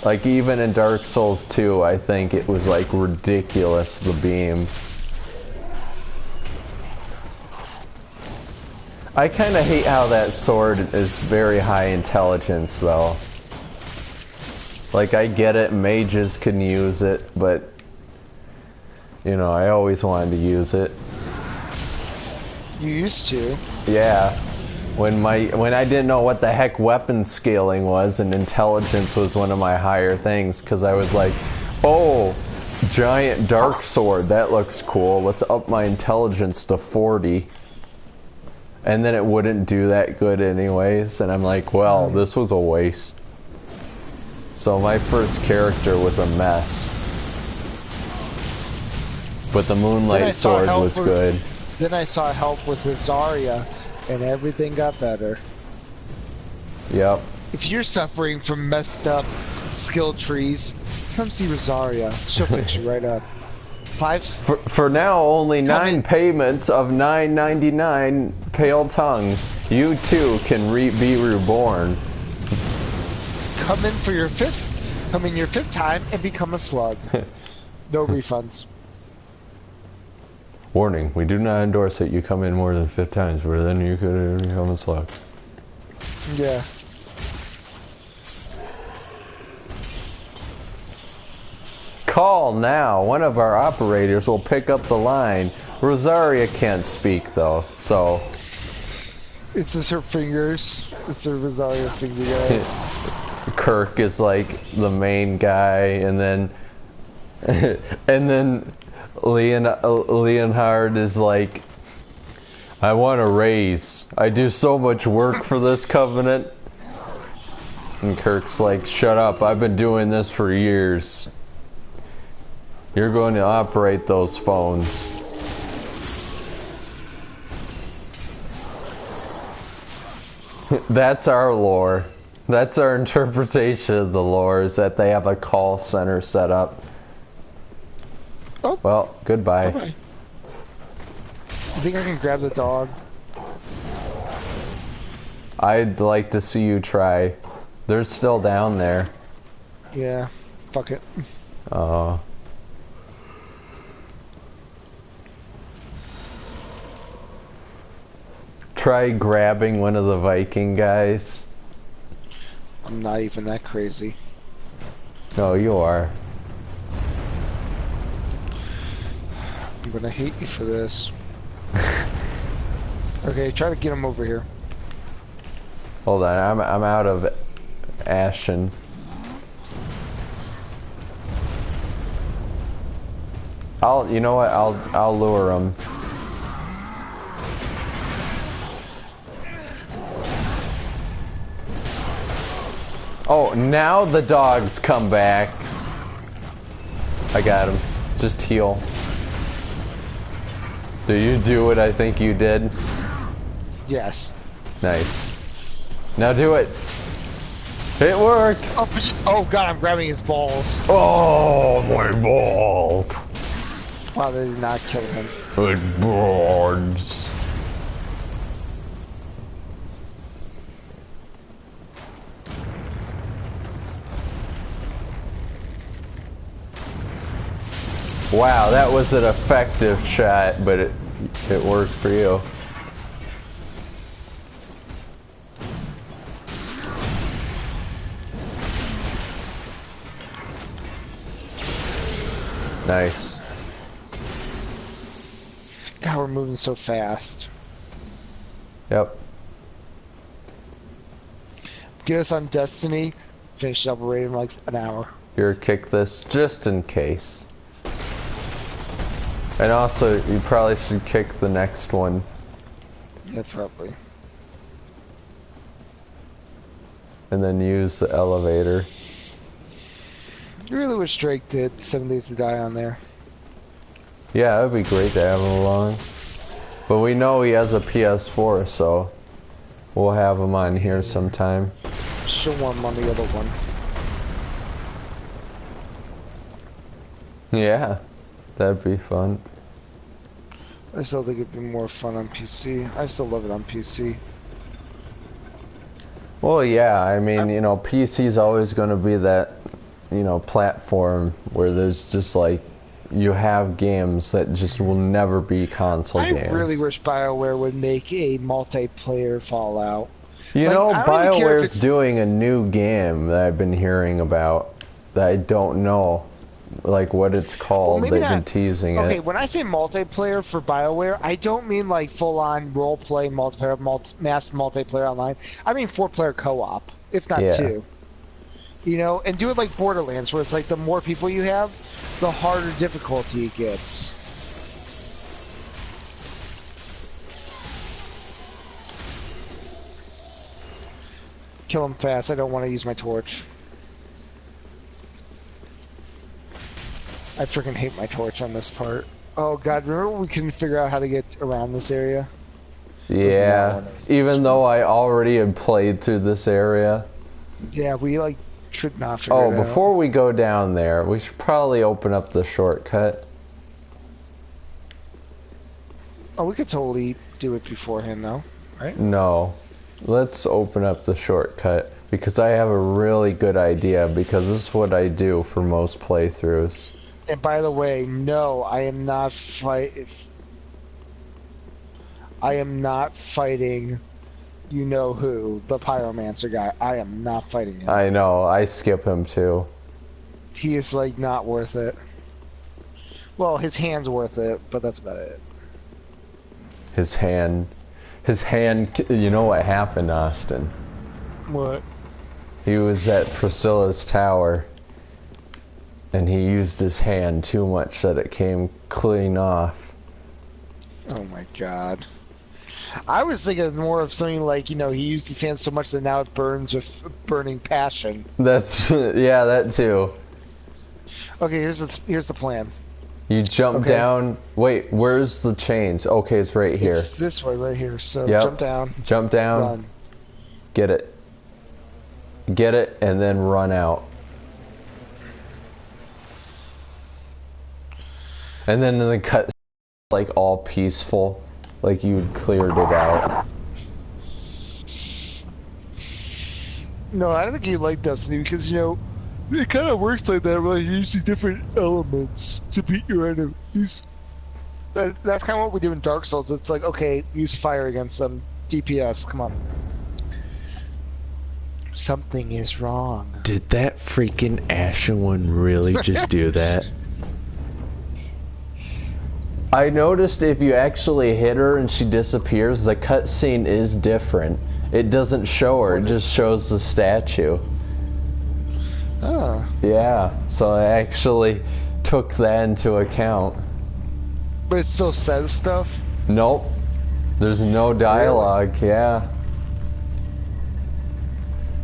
Like, even in Dark Souls 2, I think it was, like, ridiculous, the beam. I kind of hate how that sword is very high intelligence, though. Like, I get it, mages can use it, but... You know, I always wanted to use it. You used to. Yeah. When I didn't know what the heck weapon scaling was, and intelligence was one of my higher things, because I was like, oh, giant dark sword, that looks cool, let's up my intelligence to 40. And then it wouldn't do that good anyways, and I'm like, well, this was a waste. So my first character was a mess. But the Moonlight Sword was good. Then I saw help with Zarya, and everything got better. Yep. If you're suffering from messed up skill trees, come see Rosaria. She'll fix you right up. For now, only 9 payments of $9.99 pale tongues. You too can be reborn. Come in for your fifth time and become a slug. No refunds. Warning, we do not endorse that you come in more than 5 times, where then you could become a slug. Yeah. Call now. One of our operators will pick up the line. Rosaria can't speak though, so... It's just her fingers. It's her Rosaria finger guys. Kirk is like the main guy, and then... and then... Leonhard is like, I want a raise. I do so much work for this covenant. And Kirk's like, shut up, I've been doing this for years. You're going to operate those phones. That's our lore. That's our interpretation of the lore, is that they have a call center set up. Oh. Well, goodbye. Bye-bye. I think I can grab the dog. I'd like to see you try. They're still down there. Yeah. Fuck it. Try grabbing one of the Viking guys. I'm not even that crazy. No, you are. I'm gonna hate you for this. Okay, try to get him over here. Hold on, I'm out of Ashen. You know what? I'll lure him. Oh, now the dogs come back. I got him. Just heal. Do you do what I think you did? Yes. Nice. Now do it. It works. Oh god, I'm grabbing his balls. Oh, my balls. Wow, they did not kill him. It burns. Wow, that was an effective shot, but it worked for you. Nice. God, we're moving so fast. Yep. Get us on Destiny. Finish up raid in like an hour. Here, kick this just in case. And also, you probably should kick the next one. Yeah, probably. And then use the elevator. You really wish Drake did 7 Days to Die on there. Yeah, it would be great to have him along. But we know he has a PS4, so we'll have him on here sometime. Show him on the other one. Yeah, that'd be fun. I still think it'd be more fun on PC. I still love it on PC. Well, yeah, I mean, you know, PC's always going to be that, you know, platform where there's just like, you have games that just will never be console games. I really wish BioWare would make a multiplayer Fallout. You like, know, BioWare's it's... doing a new game that I've been hearing about that I don't know, like, what it's called. Well, they've been teasing it. Okay, when I say multiplayer for BioWare, I don't mean like full-on role-play multiplayer, mass multiplayer online. I mean 4-player co-op, if not 2. You know, and do it like Borderlands, where it's like the more people you have, the harder difficulty it gets. Kill him fast, I don't want to use my torch. I freaking hate my torch on this part. Oh god, remember we couldn't figure out how to get around this area? Yeah, even though I already had played through this area. Yeah, we like should not figure it out. Oh, before we go down there, we should probably open up the shortcut. Oh, we could totally do it beforehand though, right? No. Let's open up the shortcut, because I have a really good idea, because this is what I do for most playthroughs. And by the way, no, I am not fighting you know who, the pyromancer guy. I am not fighting him. I know, I skip him too. He is like not worth it. Well, his hand's worth it, but that's about it. His hand, you know what happened, Austin? What? He was at Priscilla's tower, and he used his hand too much that it came clean off. Oh my god. I was thinking more of something like, you know, he used his hand so much that now it burns with burning passion. That's, yeah, that too. Okay, here's the plan. You jump down. Wait, where's the chains? Okay, it's right here. It's this way, right here. So yep. Jump down. Jump down. Run. Get it. Get it, and then run out. And then in the cut, like all peaceful, like you cleared it out. No, I don't think you like Destiny because, you know, it kind of works like that, where you use the different elements to beat your enemies. That's kind of what we do in Dark Souls. It's like, okay, use fire against them. DPS, come on. Something is wrong. Did that freaking Ashen one really just do that? I noticed if you actually hit her and she disappears, the cutscene is different. It doesn't show her, it just shows the statue. Oh. Yeah, so I actually took that into account. But it still says stuff? Nope. There's no dialogue, really? Yeah.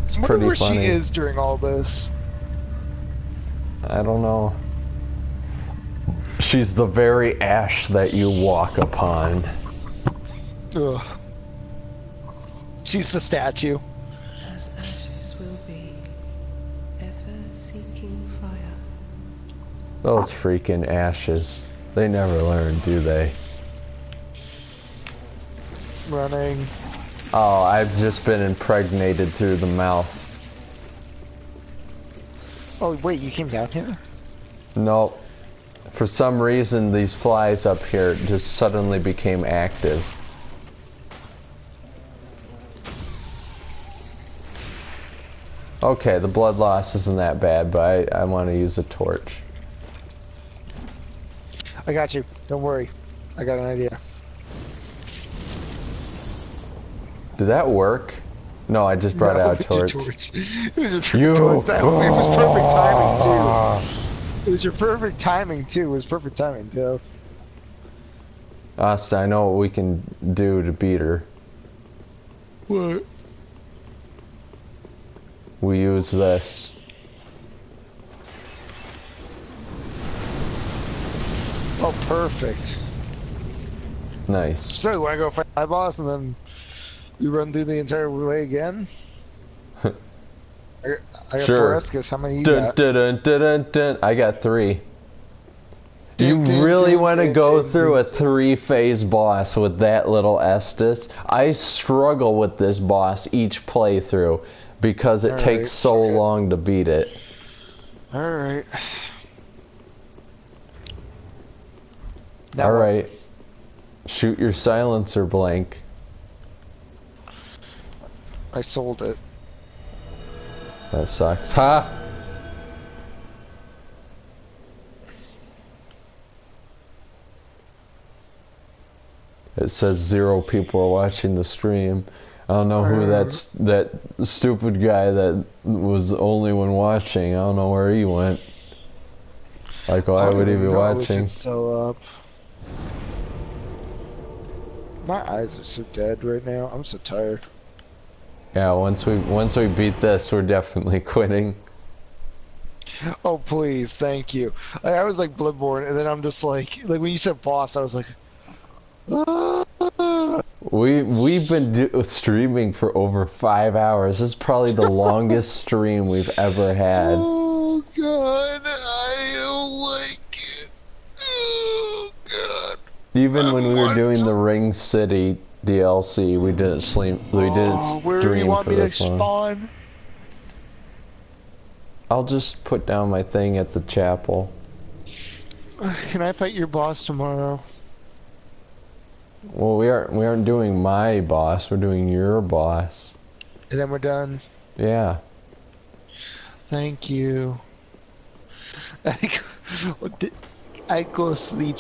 It's pretty where funny. She is during all this. I don't know. She's the very ash that you walk upon. Ugh. She's the statue. As ashes will be, ever seeking fire. Those freaking ashes. They never learn, do they? Running. Oh, I've just been impregnated through the mouth. Oh, wait, you came down here? Nope. For some reason, these flies up here just suddenly became active. Okay, the blood loss isn't that bad, but I want to use a torch. I got you. Don't worry. I got an idea. Did that work? No, I just brought out a torch. It was your perfect timing too. It was your perfect timing too. It was perfect timing too. Austin, I know what we can do to beat her. What? We use this. Oh, perfect. Nice. So, you want to go fight my boss and then we run through the entire way again? I got Sure. 4 Escas. How many you Dun, got? dun, dun, dun, dun, dun. I got 3. You really want to go through a 3-phase boss with that little Estus? I struggle with this boss each playthrough because it takes so long to beat it. Alright. Alright. Shoot your silencer blank. I sold it. That sucks. Ha! It says 0 people are watching the stream. I don't know who that stupid guy that was the only one watching. I don't know where he went. Like, why would he be watching? It's still up. My eyes are so dead right now. I'm so tired. Yeah, once we beat this, we're definitely quitting. Oh please, thank you. I was like Bloodborne, and then I'm just like when you said boss, I was like. We've been streaming for over 5 hours. This is probably the longest stream we've ever had. Oh god, I don't like it. Oh god. Even when we were doing the Ring City DLC, we didn't stream Where do you want for me to this long. spawn? I'll just put down my thing at the chapel. Can I fight your boss tomorrow? Well, we aren't doing my boss. We're doing your boss. And then we're done. Yeah. Thank you. I go sleep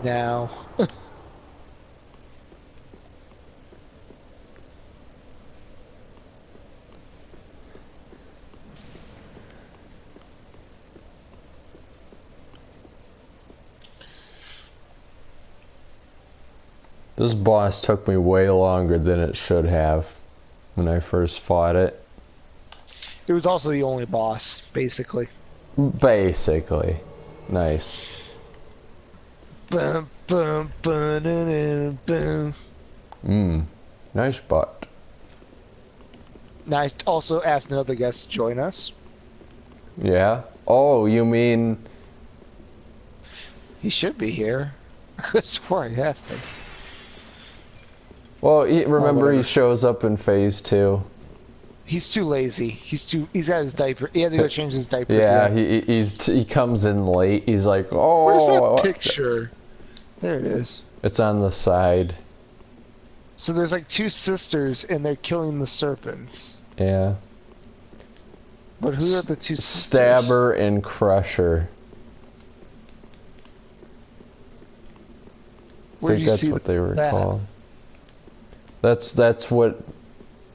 now. This boss took me way longer than it should have when I first fought it. It was also the only boss, basically. Basically. Nice. Bum, bum, bum, dun, dun, bum. Nice butt. Now I also asked another guest to join us. Yeah? Oh, you mean... He should be here. I swore I asked him. Well, remember he shows up in phase 2. He's too lazy. He's got his diaper. He had to go change his diapers. Yeah, he comes in late. He's like, oh. Where's that picture? There it is. It's on the side. So there's like 2 sisters and they're killing the serpents. Yeah. But who are the 2 sisters? Stabber and Crusher. I think that's what they were called. That's what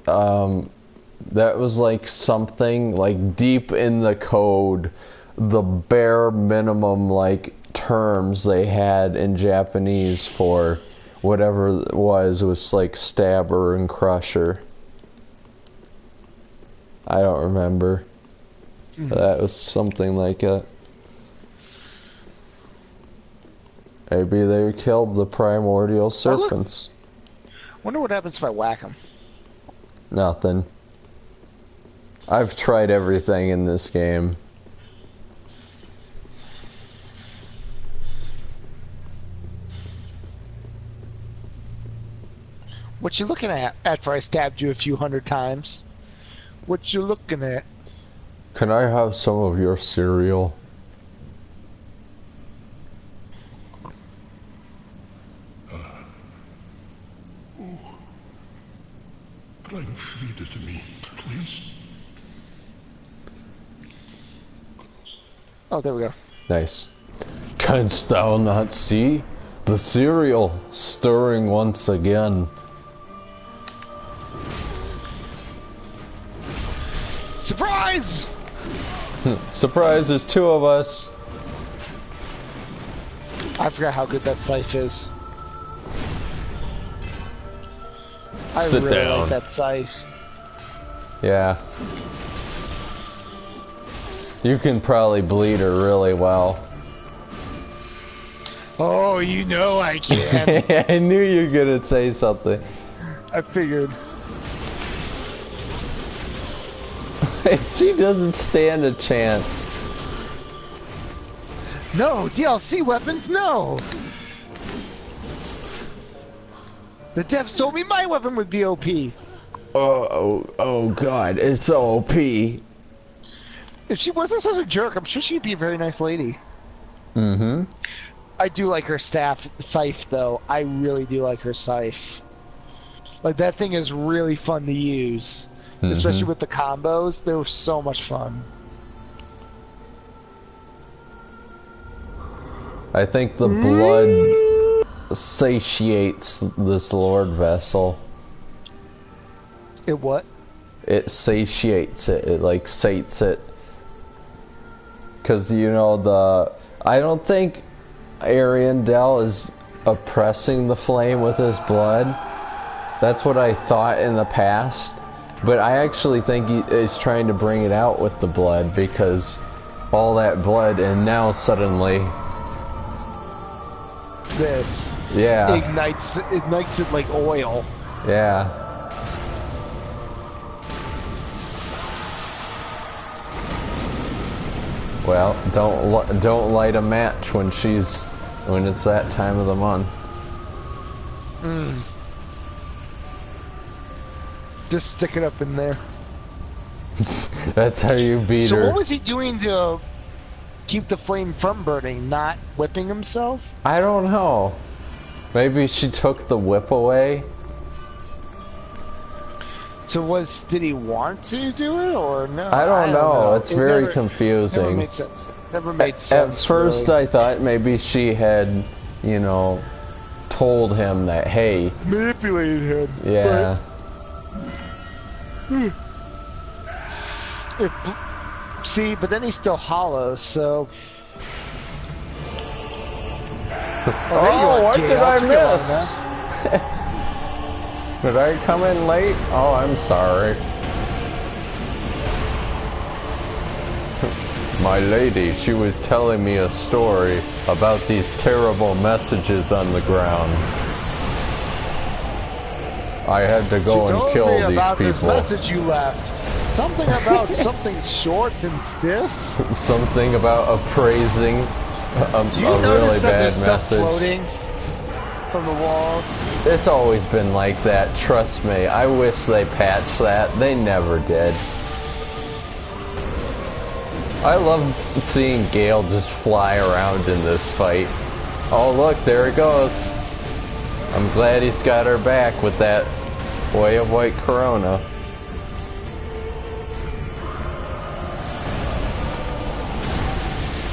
that was like something like deep in the code, the bare minimum like terms they had in Japanese for whatever it was like Stabber and Crusher. I don't remember. That was something like it. Maybe they killed the primordial serpents. Wonder what happens if I whack him. Nothing. I've tried everything in this game. What you looking at after I stabbed you a few hundred times? What you looking at? Can I have some of your cereal? Bring Frida to me, please. Oh, there we go. Nice. Canst thou not see? The cereal stirring once again. Surprise! Surprise, there's two of us. I forgot how good that scythe is. I Sit really down. like that scythe. Yeah. You can probably bleed her really well. Oh, you know I can. I knew you were gonna say something. I figured. She doesn't stand a chance. No, DLC weapons, no! The devs told me my weapon would be OP. Oh god, it's OP. If she wasn't such a jerk, I'm sure she'd be a very nice lady. Mm-hmm. I do like her scythe, though. I really do like her scythe. Like, that thing is really fun to use. Especially with the combos. They were so much fun. I think the blood satiates this Lord Vessel. It what? It satiates it. It like sates it. Because, you know, I don't think Ariandel is oppressing the flame with his blood. That's what I thought in the past. But I actually think he is trying to bring it out with the blood, because all that blood, and now suddenly... This. Yeah. Ignites it like oil. Yeah. Well, don't light a match when it's that time of the month. Just stick it up in there. That's how you beat her. So what was he doing to keep the flame from burning? Not whipping himself? I don't know. Maybe she took the whip away. So did he want to do it or no? I don't know. It's very confusing. Never made sense. Never made sense. At first really. I thought maybe she had, you know, told him that, hey. Manipulated him. Yeah. See, but then he's still hollow, so... Oh, what did I miss? Did I come in late? Oh, I'm sorry. My lady, she was telling me a story about these terrible messages on the ground. I had to go and kill these about people. This message you left. Something about something short and stiff. Something about appraising a really bad message. Floating from the wall. It's always been like that, trust me. I wish they patched that. They never did. I love seeing Gale just fly around in this fight. Oh look, there he goes. I'm glad he's got her back with that Way of White Corona.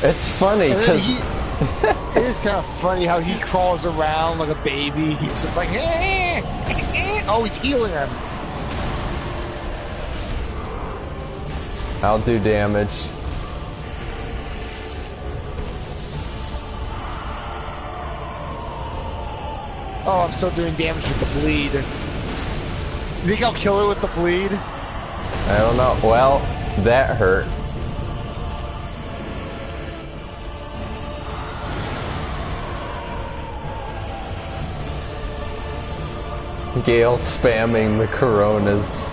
It's funny because it is kind of funny how he crawls around like a baby. He's just like, oh, he's healing him. I'll do damage. Oh, I'm still doing damage with the bleed. You think I'll kill her with the bleed? I don't know. Well, that hurt. Gale spamming the Coronas.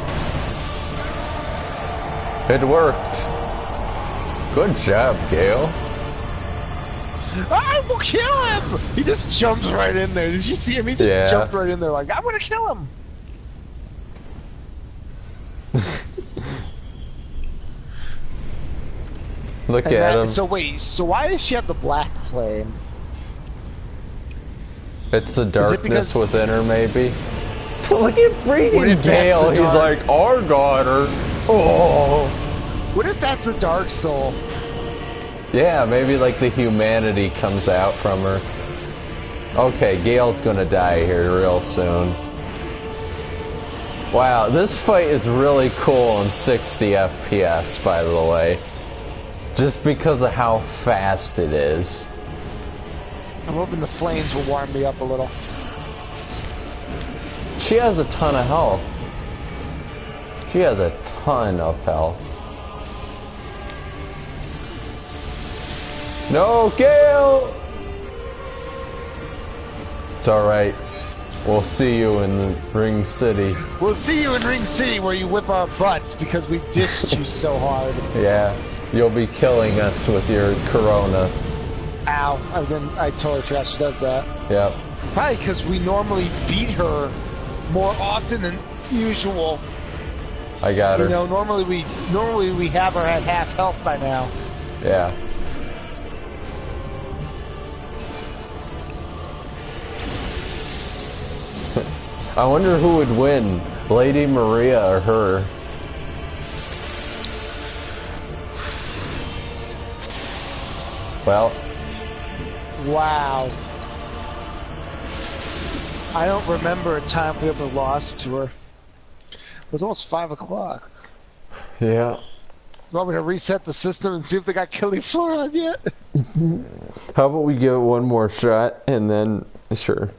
It worked. Good job, Gale. I will kill him! He just jumps right in there. Did you see him? He just jumped right in there like, I'm gonna kill him! Look at him. So wait, so why does she have the black flame? It's the darkness within her, maybe. Look at freaking Gale. He's like, our daughter. Oh. What if that's the Dark Soul? Yeah, maybe like the humanity comes out from her. Okay, Gale's gonna die here real soon. Wow, this fight is really cool in 60 FPS, by the way. Just because of how fast it is. I'm hoping the flames will warm me up a little. She has a ton of health. She has a ton of health. No, Gale! It's alright. We'll see you in Ring City. We'll see you in Ring City where you whip our butts because we dissed you so hard. Yeah, you'll be killing us with your Corona. Ow, I totally forgot she does that. Yep. Probably because we normally beat her more often than usual. I got her. You know, normally we have her at half health by now. Yeah. I wonder who would win, Lady Maria or her. Well. Wow. I don't remember a time we ever lost to her. It was almost 5 o'clock. Yeah. You want me to reset the system and see if they got Cauliflower on yet? How about we give it one more shot and then, sure.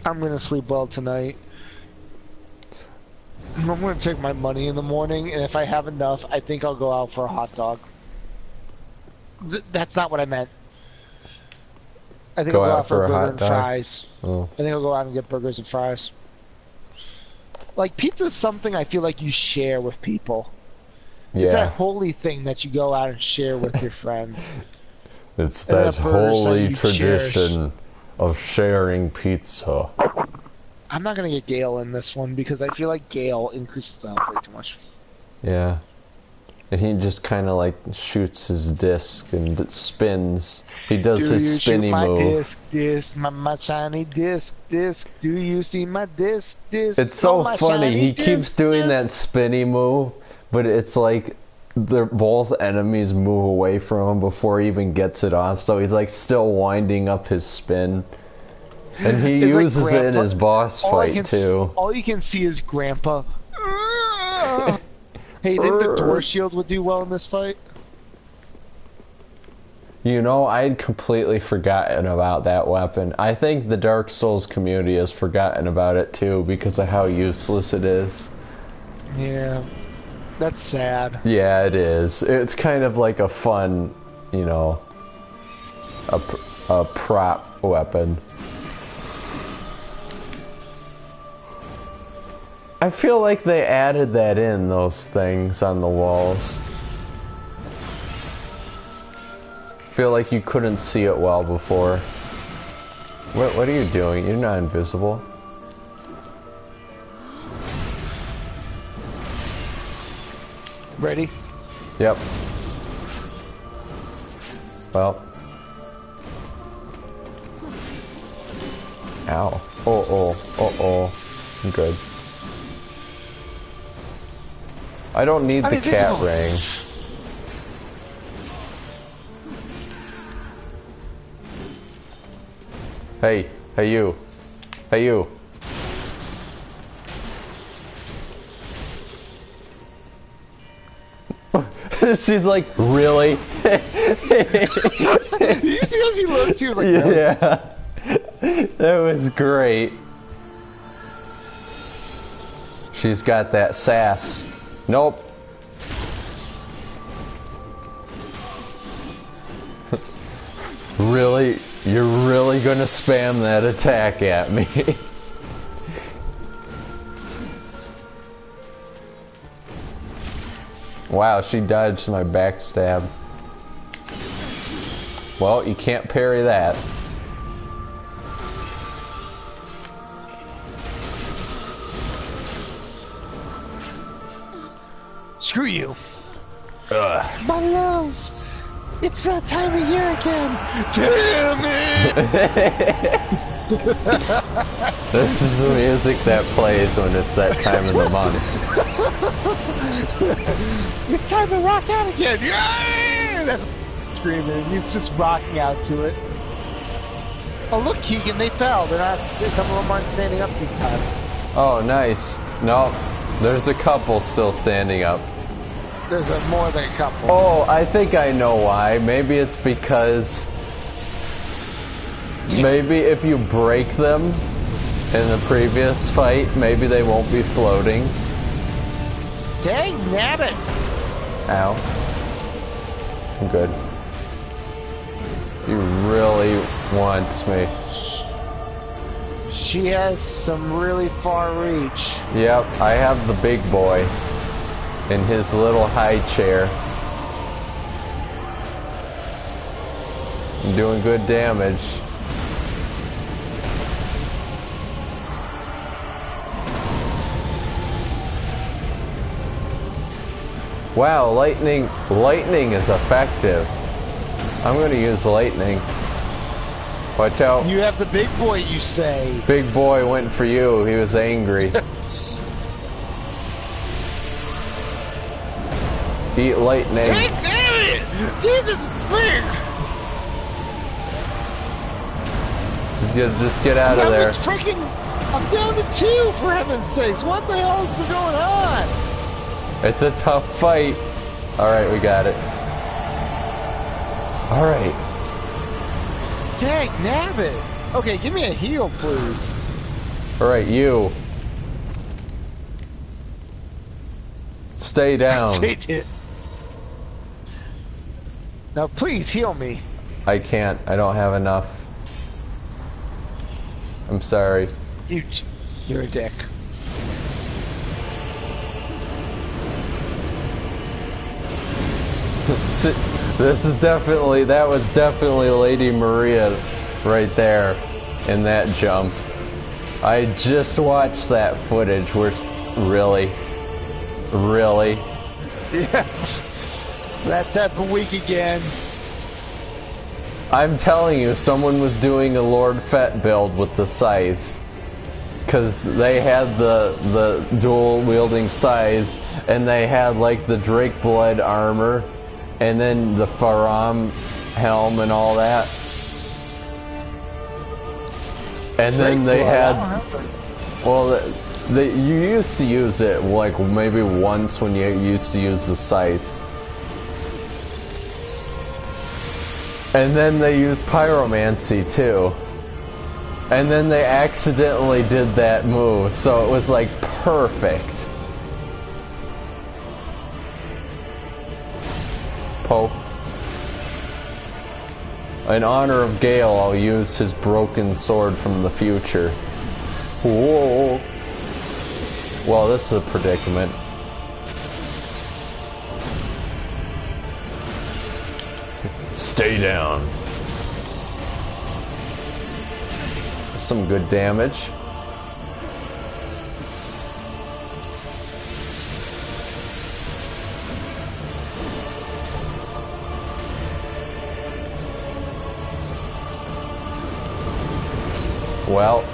I'm gonna sleep well tonight. I'm gonna take my money in the morning, and if I have enough, I think I'll go out for a hot dog. That's not what I meant. I think I'll go out for a burger and fries. Oh. I think I'll go out and get burgers and fries. Like, pizza is something I feel like you share with people. Yeah. It's that holy thing that you go out and share with your friends. It's that holy tradition of sharing pizza. I'm not gonna get Gale in this one because I feel like Gale increases the health way too much. Yeah. And he just kind of like shoots his disc and spins. He does his spinny move. My shiny disc. Do you see my disc? It's so funny. He keeps doing that spinny move, but it's like both enemies move away from him before he even gets it off. So he's like still winding up his spin. And he uses like it in his boss fight too. All you can see is Grandpa. Hey, you think the door shield would do well in this fight? You know, I'd completely forgotten about that weapon. I think the Dark Souls community has forgotten about it too because of how useless it is. Yeah, that's sad. Yeah, it is. It's kind of like a fun, you know, a prop weapon. I feel like they added that in, those things on the walls. I feel like you couldn't see it well before. What are you doing? You're not invisible. Ready? Yep. Well. Ow. Oh. I'm good. I don't need the cat ring. Hey you. Hey you. She's like, really? You see how she looks? She was like, no. Yeah. That was great. She's got that sass. Nope. Really? You're really gonna spam that attack at me? Wow, she dodged my backstab. Well, you can't parry that. Screw you. Ugh. My love. It's that time of year again! Damn it! This is the music that plays when it's that time of the month. It's time to rock out again! Yeah! That's screaming. He's just rocking out to it. Oh look, Keegan, they fell. They're not. Some of them aren't standing up this time. Oh, nice. No, there's a couple still standing up. There's more than a couple. Oh, I think I know why. Maybe it's because... Maybe if you break them in the previous fight, maybe they won't be floating. Dang nabbit! Ow. I'm good. He really wants me. She has some really far reach. Yep, I have the big boy in his little high chair. I'm doing good damage. Wow, lightning is effective. I'm gonna use lightning. Watch out. You have the big boy, you say. Big boy went for you. He was angry. Eat lightning. Damn it! Jesus, big! Just get out of there. Freaking, I'm down to 2, for heaven's sakes. What the hell is going on? It's a tough fight. Alright, we got it. Alright. Dang, nabbit. Okay, give me a heal, please. Alright, you. Stay down. Take it. Now, please heal me. I can't. I don't have enough. I'm sorry. You're a dick. This is definitely, that was definitely Lady Maria right there in that jump. I just watched that footage. Really? Yeah. That type of week again. I'm telling you, someone was doing a Lord Fett build with the scythes. Because they had the dual wielding scythes, and they had like the Drake Blood armor, and then the Faram helm and all that. And then they had, well, you used to use it like maybe once when you used to use the scythes. And then they used pyromancy too. And then they accidentally did that move, so it was like perfect. Poe. In honor of Gale, I'll use his broken sword from the future. Whoa. Well, this is a predicament. Stay down. Some good damage. Well,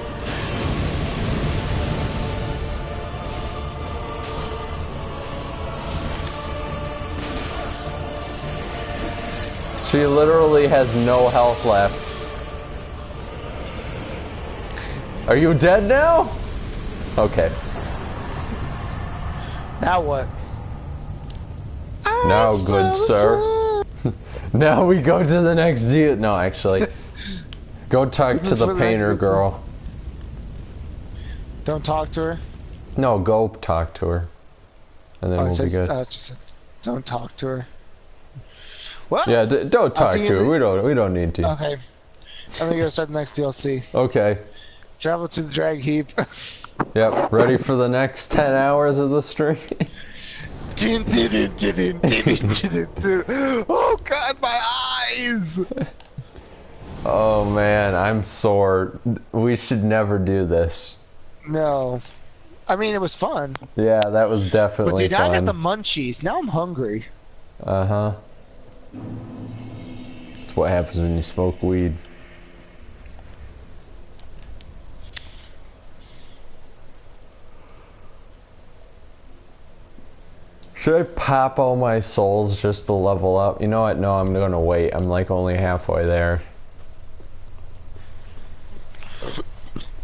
she literally has no health left. Are you dead now? Okay. Now what? Now, good sir. Now we go to the next deal. No, actually. Go talk to the painter girl. Don't talk to her? No, go talk to her. And then we'll be good. Just don't talk to her. Well, yeah, don't talk to her. We don't need to. Okay. I'm gonna go start the next DLC. Okay. Travel to the drag heap. Yep. Ready for the next 10 hours of the stream? Oh God, my eyes! Oh man, I'm sore. We should never do this. No. I mean, it was fun. Yeah, that was definitely but dude, fun. I got the munchies. Now I'm hungry. Uh-huh. That's what happens when you smoke weed. Should I pop all my souls just to level up? You know what? No, I'm gonna wait. I'm like only halfway there.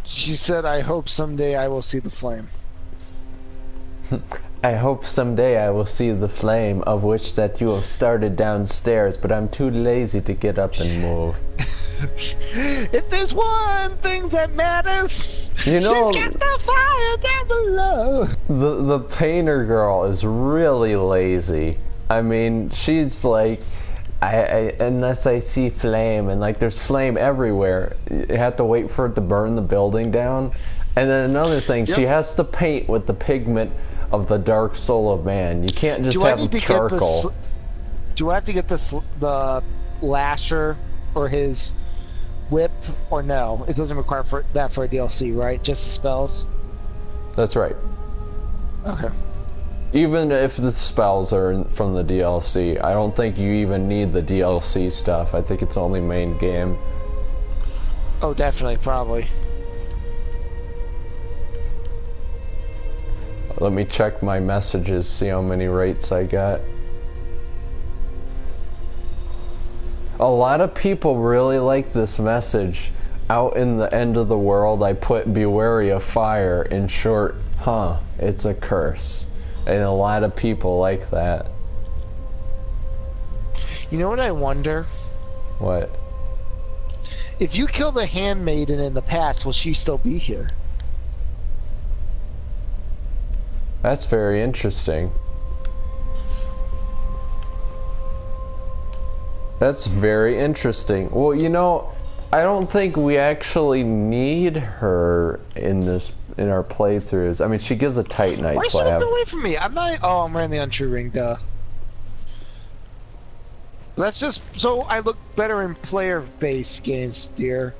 She said, I hope someday I will see the flame. I hope someday I will see the flame of which that you have started downstairs, but I'm too lazy to get up and move. If there's one thing that matters, you know, she's got the fire down below. The painter girl is really lazy. I mean, she's like, unless I see flame, and like there's flame everywhere. You have to wait for it to burn the building down. And then another thing, she has to paint with the pigment of the dark soul of man. You can't just have charcoal. Do I have to get the lasher or his whip, or no? It doesn't require that for a DLC, right? Just the spells? That's right. Okay. Even if the spells are from the DLC, I don't think you even need the DLC stuff. I think it's only main game. Oh, definitely, probably. Let me check my messages, see how many rates I got. A lot of people really like this message. Out in the end of the world, I put "Be wary of fire." In short, it's a curse. And a lot of people like that. You know what I wonder? What? If you killed a handmaiden in the past, will she still be here? That's very interesting. That's very interesting. Well, you know, I don't think we actually need her in our playthroughs. I mean, she gives a Titanite slab. Why slab. Get away from me? I'm not. Oh, I'm wearing the untrue ring, duh. That's just so I look better in player-based games, dear.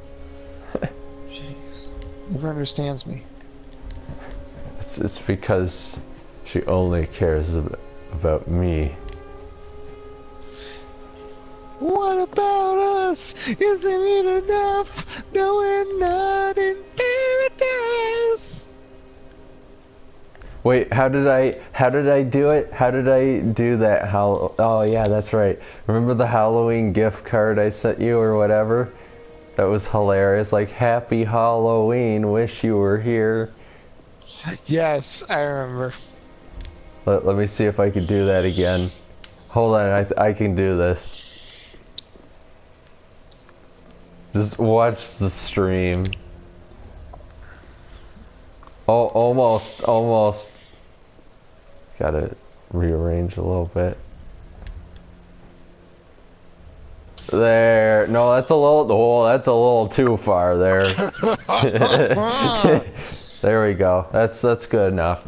Jeez, never understands me. It's because she only cares about me. What about us? Isn't it enough that we're not in paradise? Wait, how did I do it? How did I do that? Oh yeah, that's right. Remember the Halloween gift card I sent you or whatever? That was hilarious. Like, Happy Halloween, wish you were here. Yes, I remember. Let me see if I can do that again. Hold on, I can do this. Just watch the stream. Oh, almost. Gotta rearrange a little bit. There. No, that's a little too far there. There we go. That's good enough.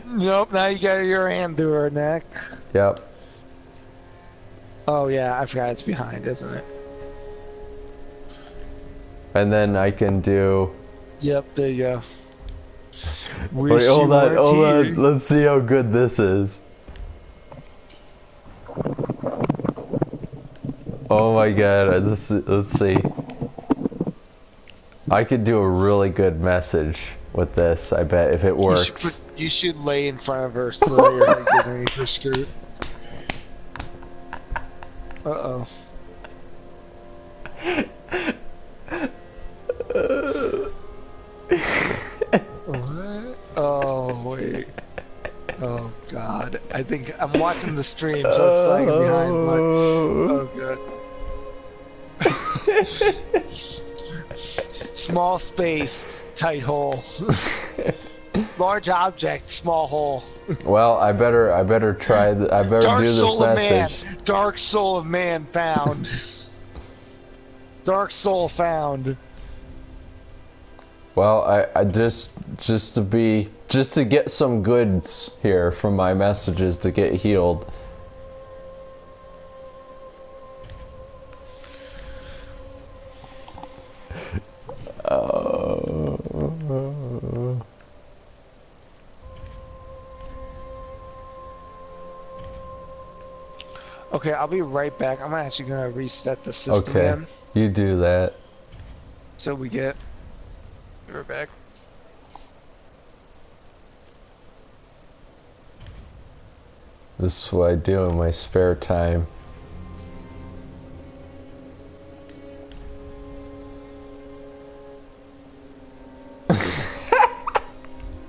Nope, now you got your hand through her neck. Yep. Oh yeah, I forgot it's behind, isn't it? And then I can do... Yep, there you go. Wait, hold on. Let's see how good this is. Oh my god, let's see. I could do a really good message with this, I bet, if it works. You should lay in front of her so that your head goes underneath her skirt. Uh-oh. What? Oh, wait. Oh, God. I think I'm watching the stream, so it's lagging behind. Oh, God. Small space, tight hole. Large object, small hole. Well, I better try. I better Dark do this soul message. Of man. Dark soul of man found. Dark soul found. Well, I just to get some goods here from my messages to get healed. Okay, I'll be right back. I'm actually gonna reset the system Okay, again. you do that. So we get... Be right back. This is what I do in my spare time.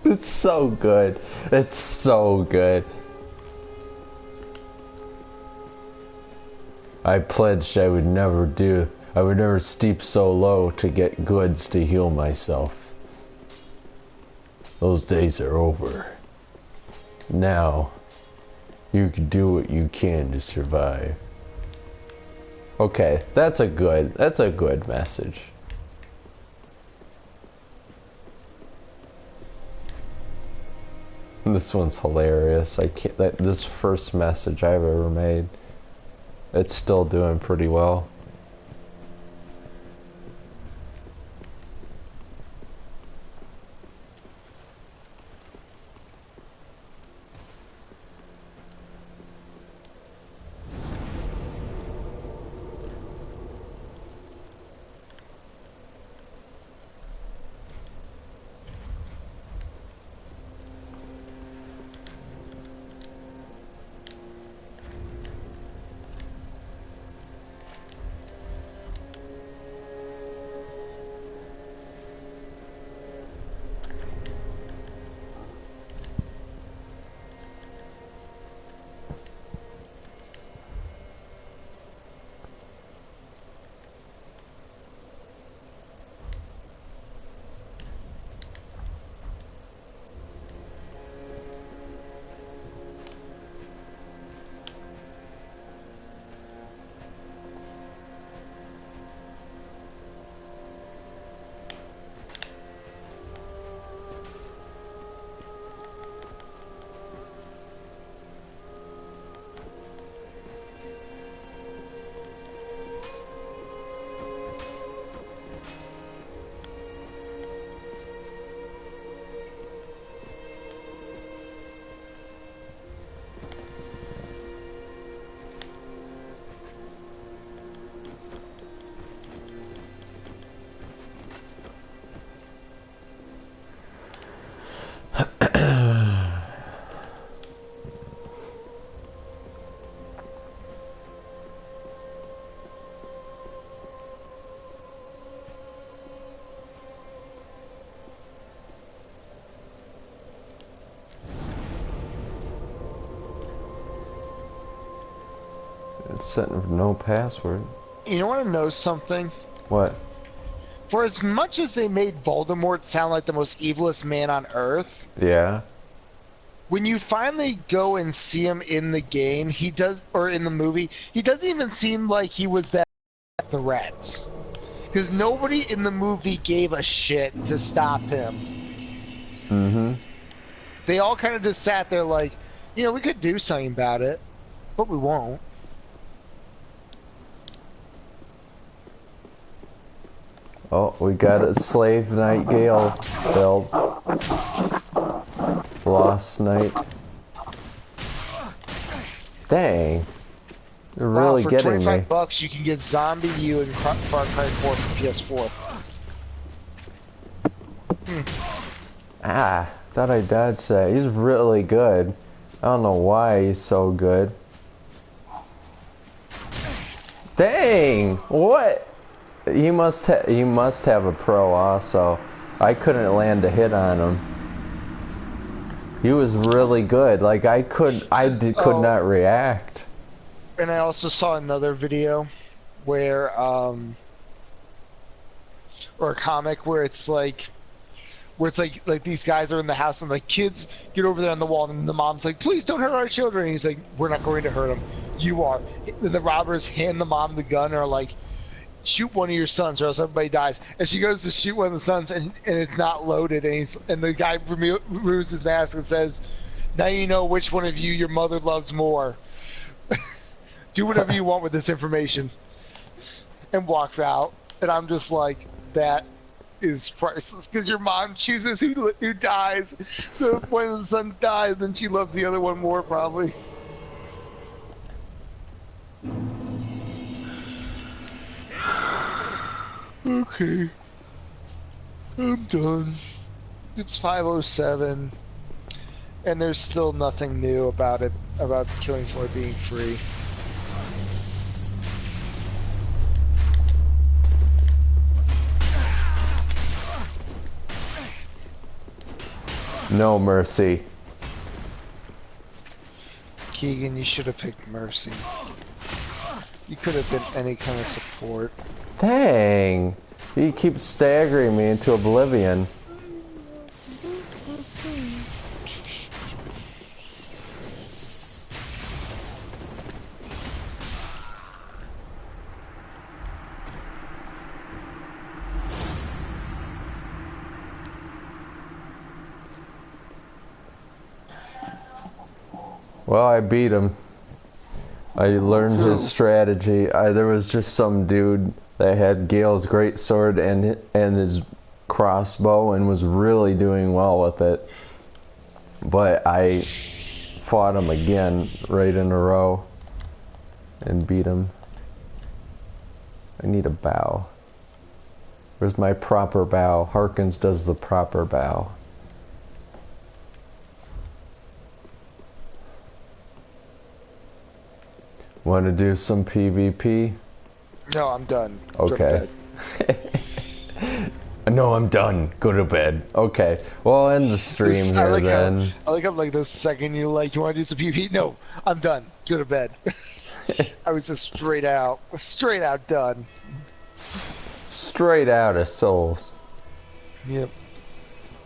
It's so good. It's so good. I pledged I would never stoop so low to get goods to heal myself. Those days are over. Now, you can do what you can to survive. Okay, that's a good message. This one's hilarious. This first message I've ever made. It's still doing pretty well. It's setting for no password. You want to know something? What? For as much as they made Voldemort sound like the most evilest man on Earth, Yeah. when you finally go and see him in the game, or in the movie, he doesn't even seem like he was that threat. Because nobody in the movie gave a shit to stop him. Mm-hmm. They all kind of just sat there like, we could do something about it, but we won't. Oh, we got a slave night gale build. Lost night. Dang. They're really for getting me. For $25 you can get Zombie U and Far Cry 4 for PS4. Ah, thought I dodged that. He's really good. I don't know why he's so good. Dang! What? He must have a pro also. I couldn't land a hit on him. He was really good. Like could not react. And I also saw another video where or a comic where it's like these guys are in the house and like, kids, get over there on the wall, and the mom's like, please don't hurt our children, and he's like, we're not going to hurt them, you are. Then the robbers hand the mom the gun and are like, shoot one of your sons or else everybody dies. And she goes to shoot one of the sons and it's not loaded, and the guy removes his mask and says, now you know which one of you your mother loves more. Do whatever you want with this information. And walks out. And I'm just like, that is priceless, because your mom chooses who dies. So if one of the sons dies, then she loves the other one more, probably. Okay. I'm done. It's 5:07, and there's still nothing new about it, about the killing floor being free. No mercy. Keegan, you should have picked Mercy. You could have been any kind of support. Dang! He keeps staggering me into oblivion. Well, I beat him. I learned his strategy. There was just some dude that had Gale's greatsword and his crossbow and was really doing well with it. But I fought him again right in a row and beat him. I need a bow. Where's my proper bow? Harkins does the proper bow. Want to do some PvP? No, I'm done. Okay. No, I'm done. Go to bed. Okay. Well, end the stream here then. I like how like the second you want to do some PvP? No, I'm done. Go to bed. I was just straight out done. Straight out of souls. Yep.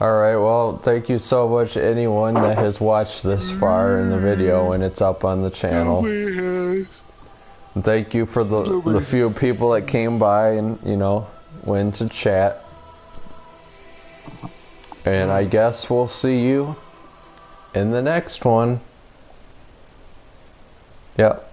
Alright, well, thank you so much anyone that has watched this far in the video and it's up on the channel. And thank you for the few people that came by and, you know, went to chat. And I guess we'll see you in the next one. Yep.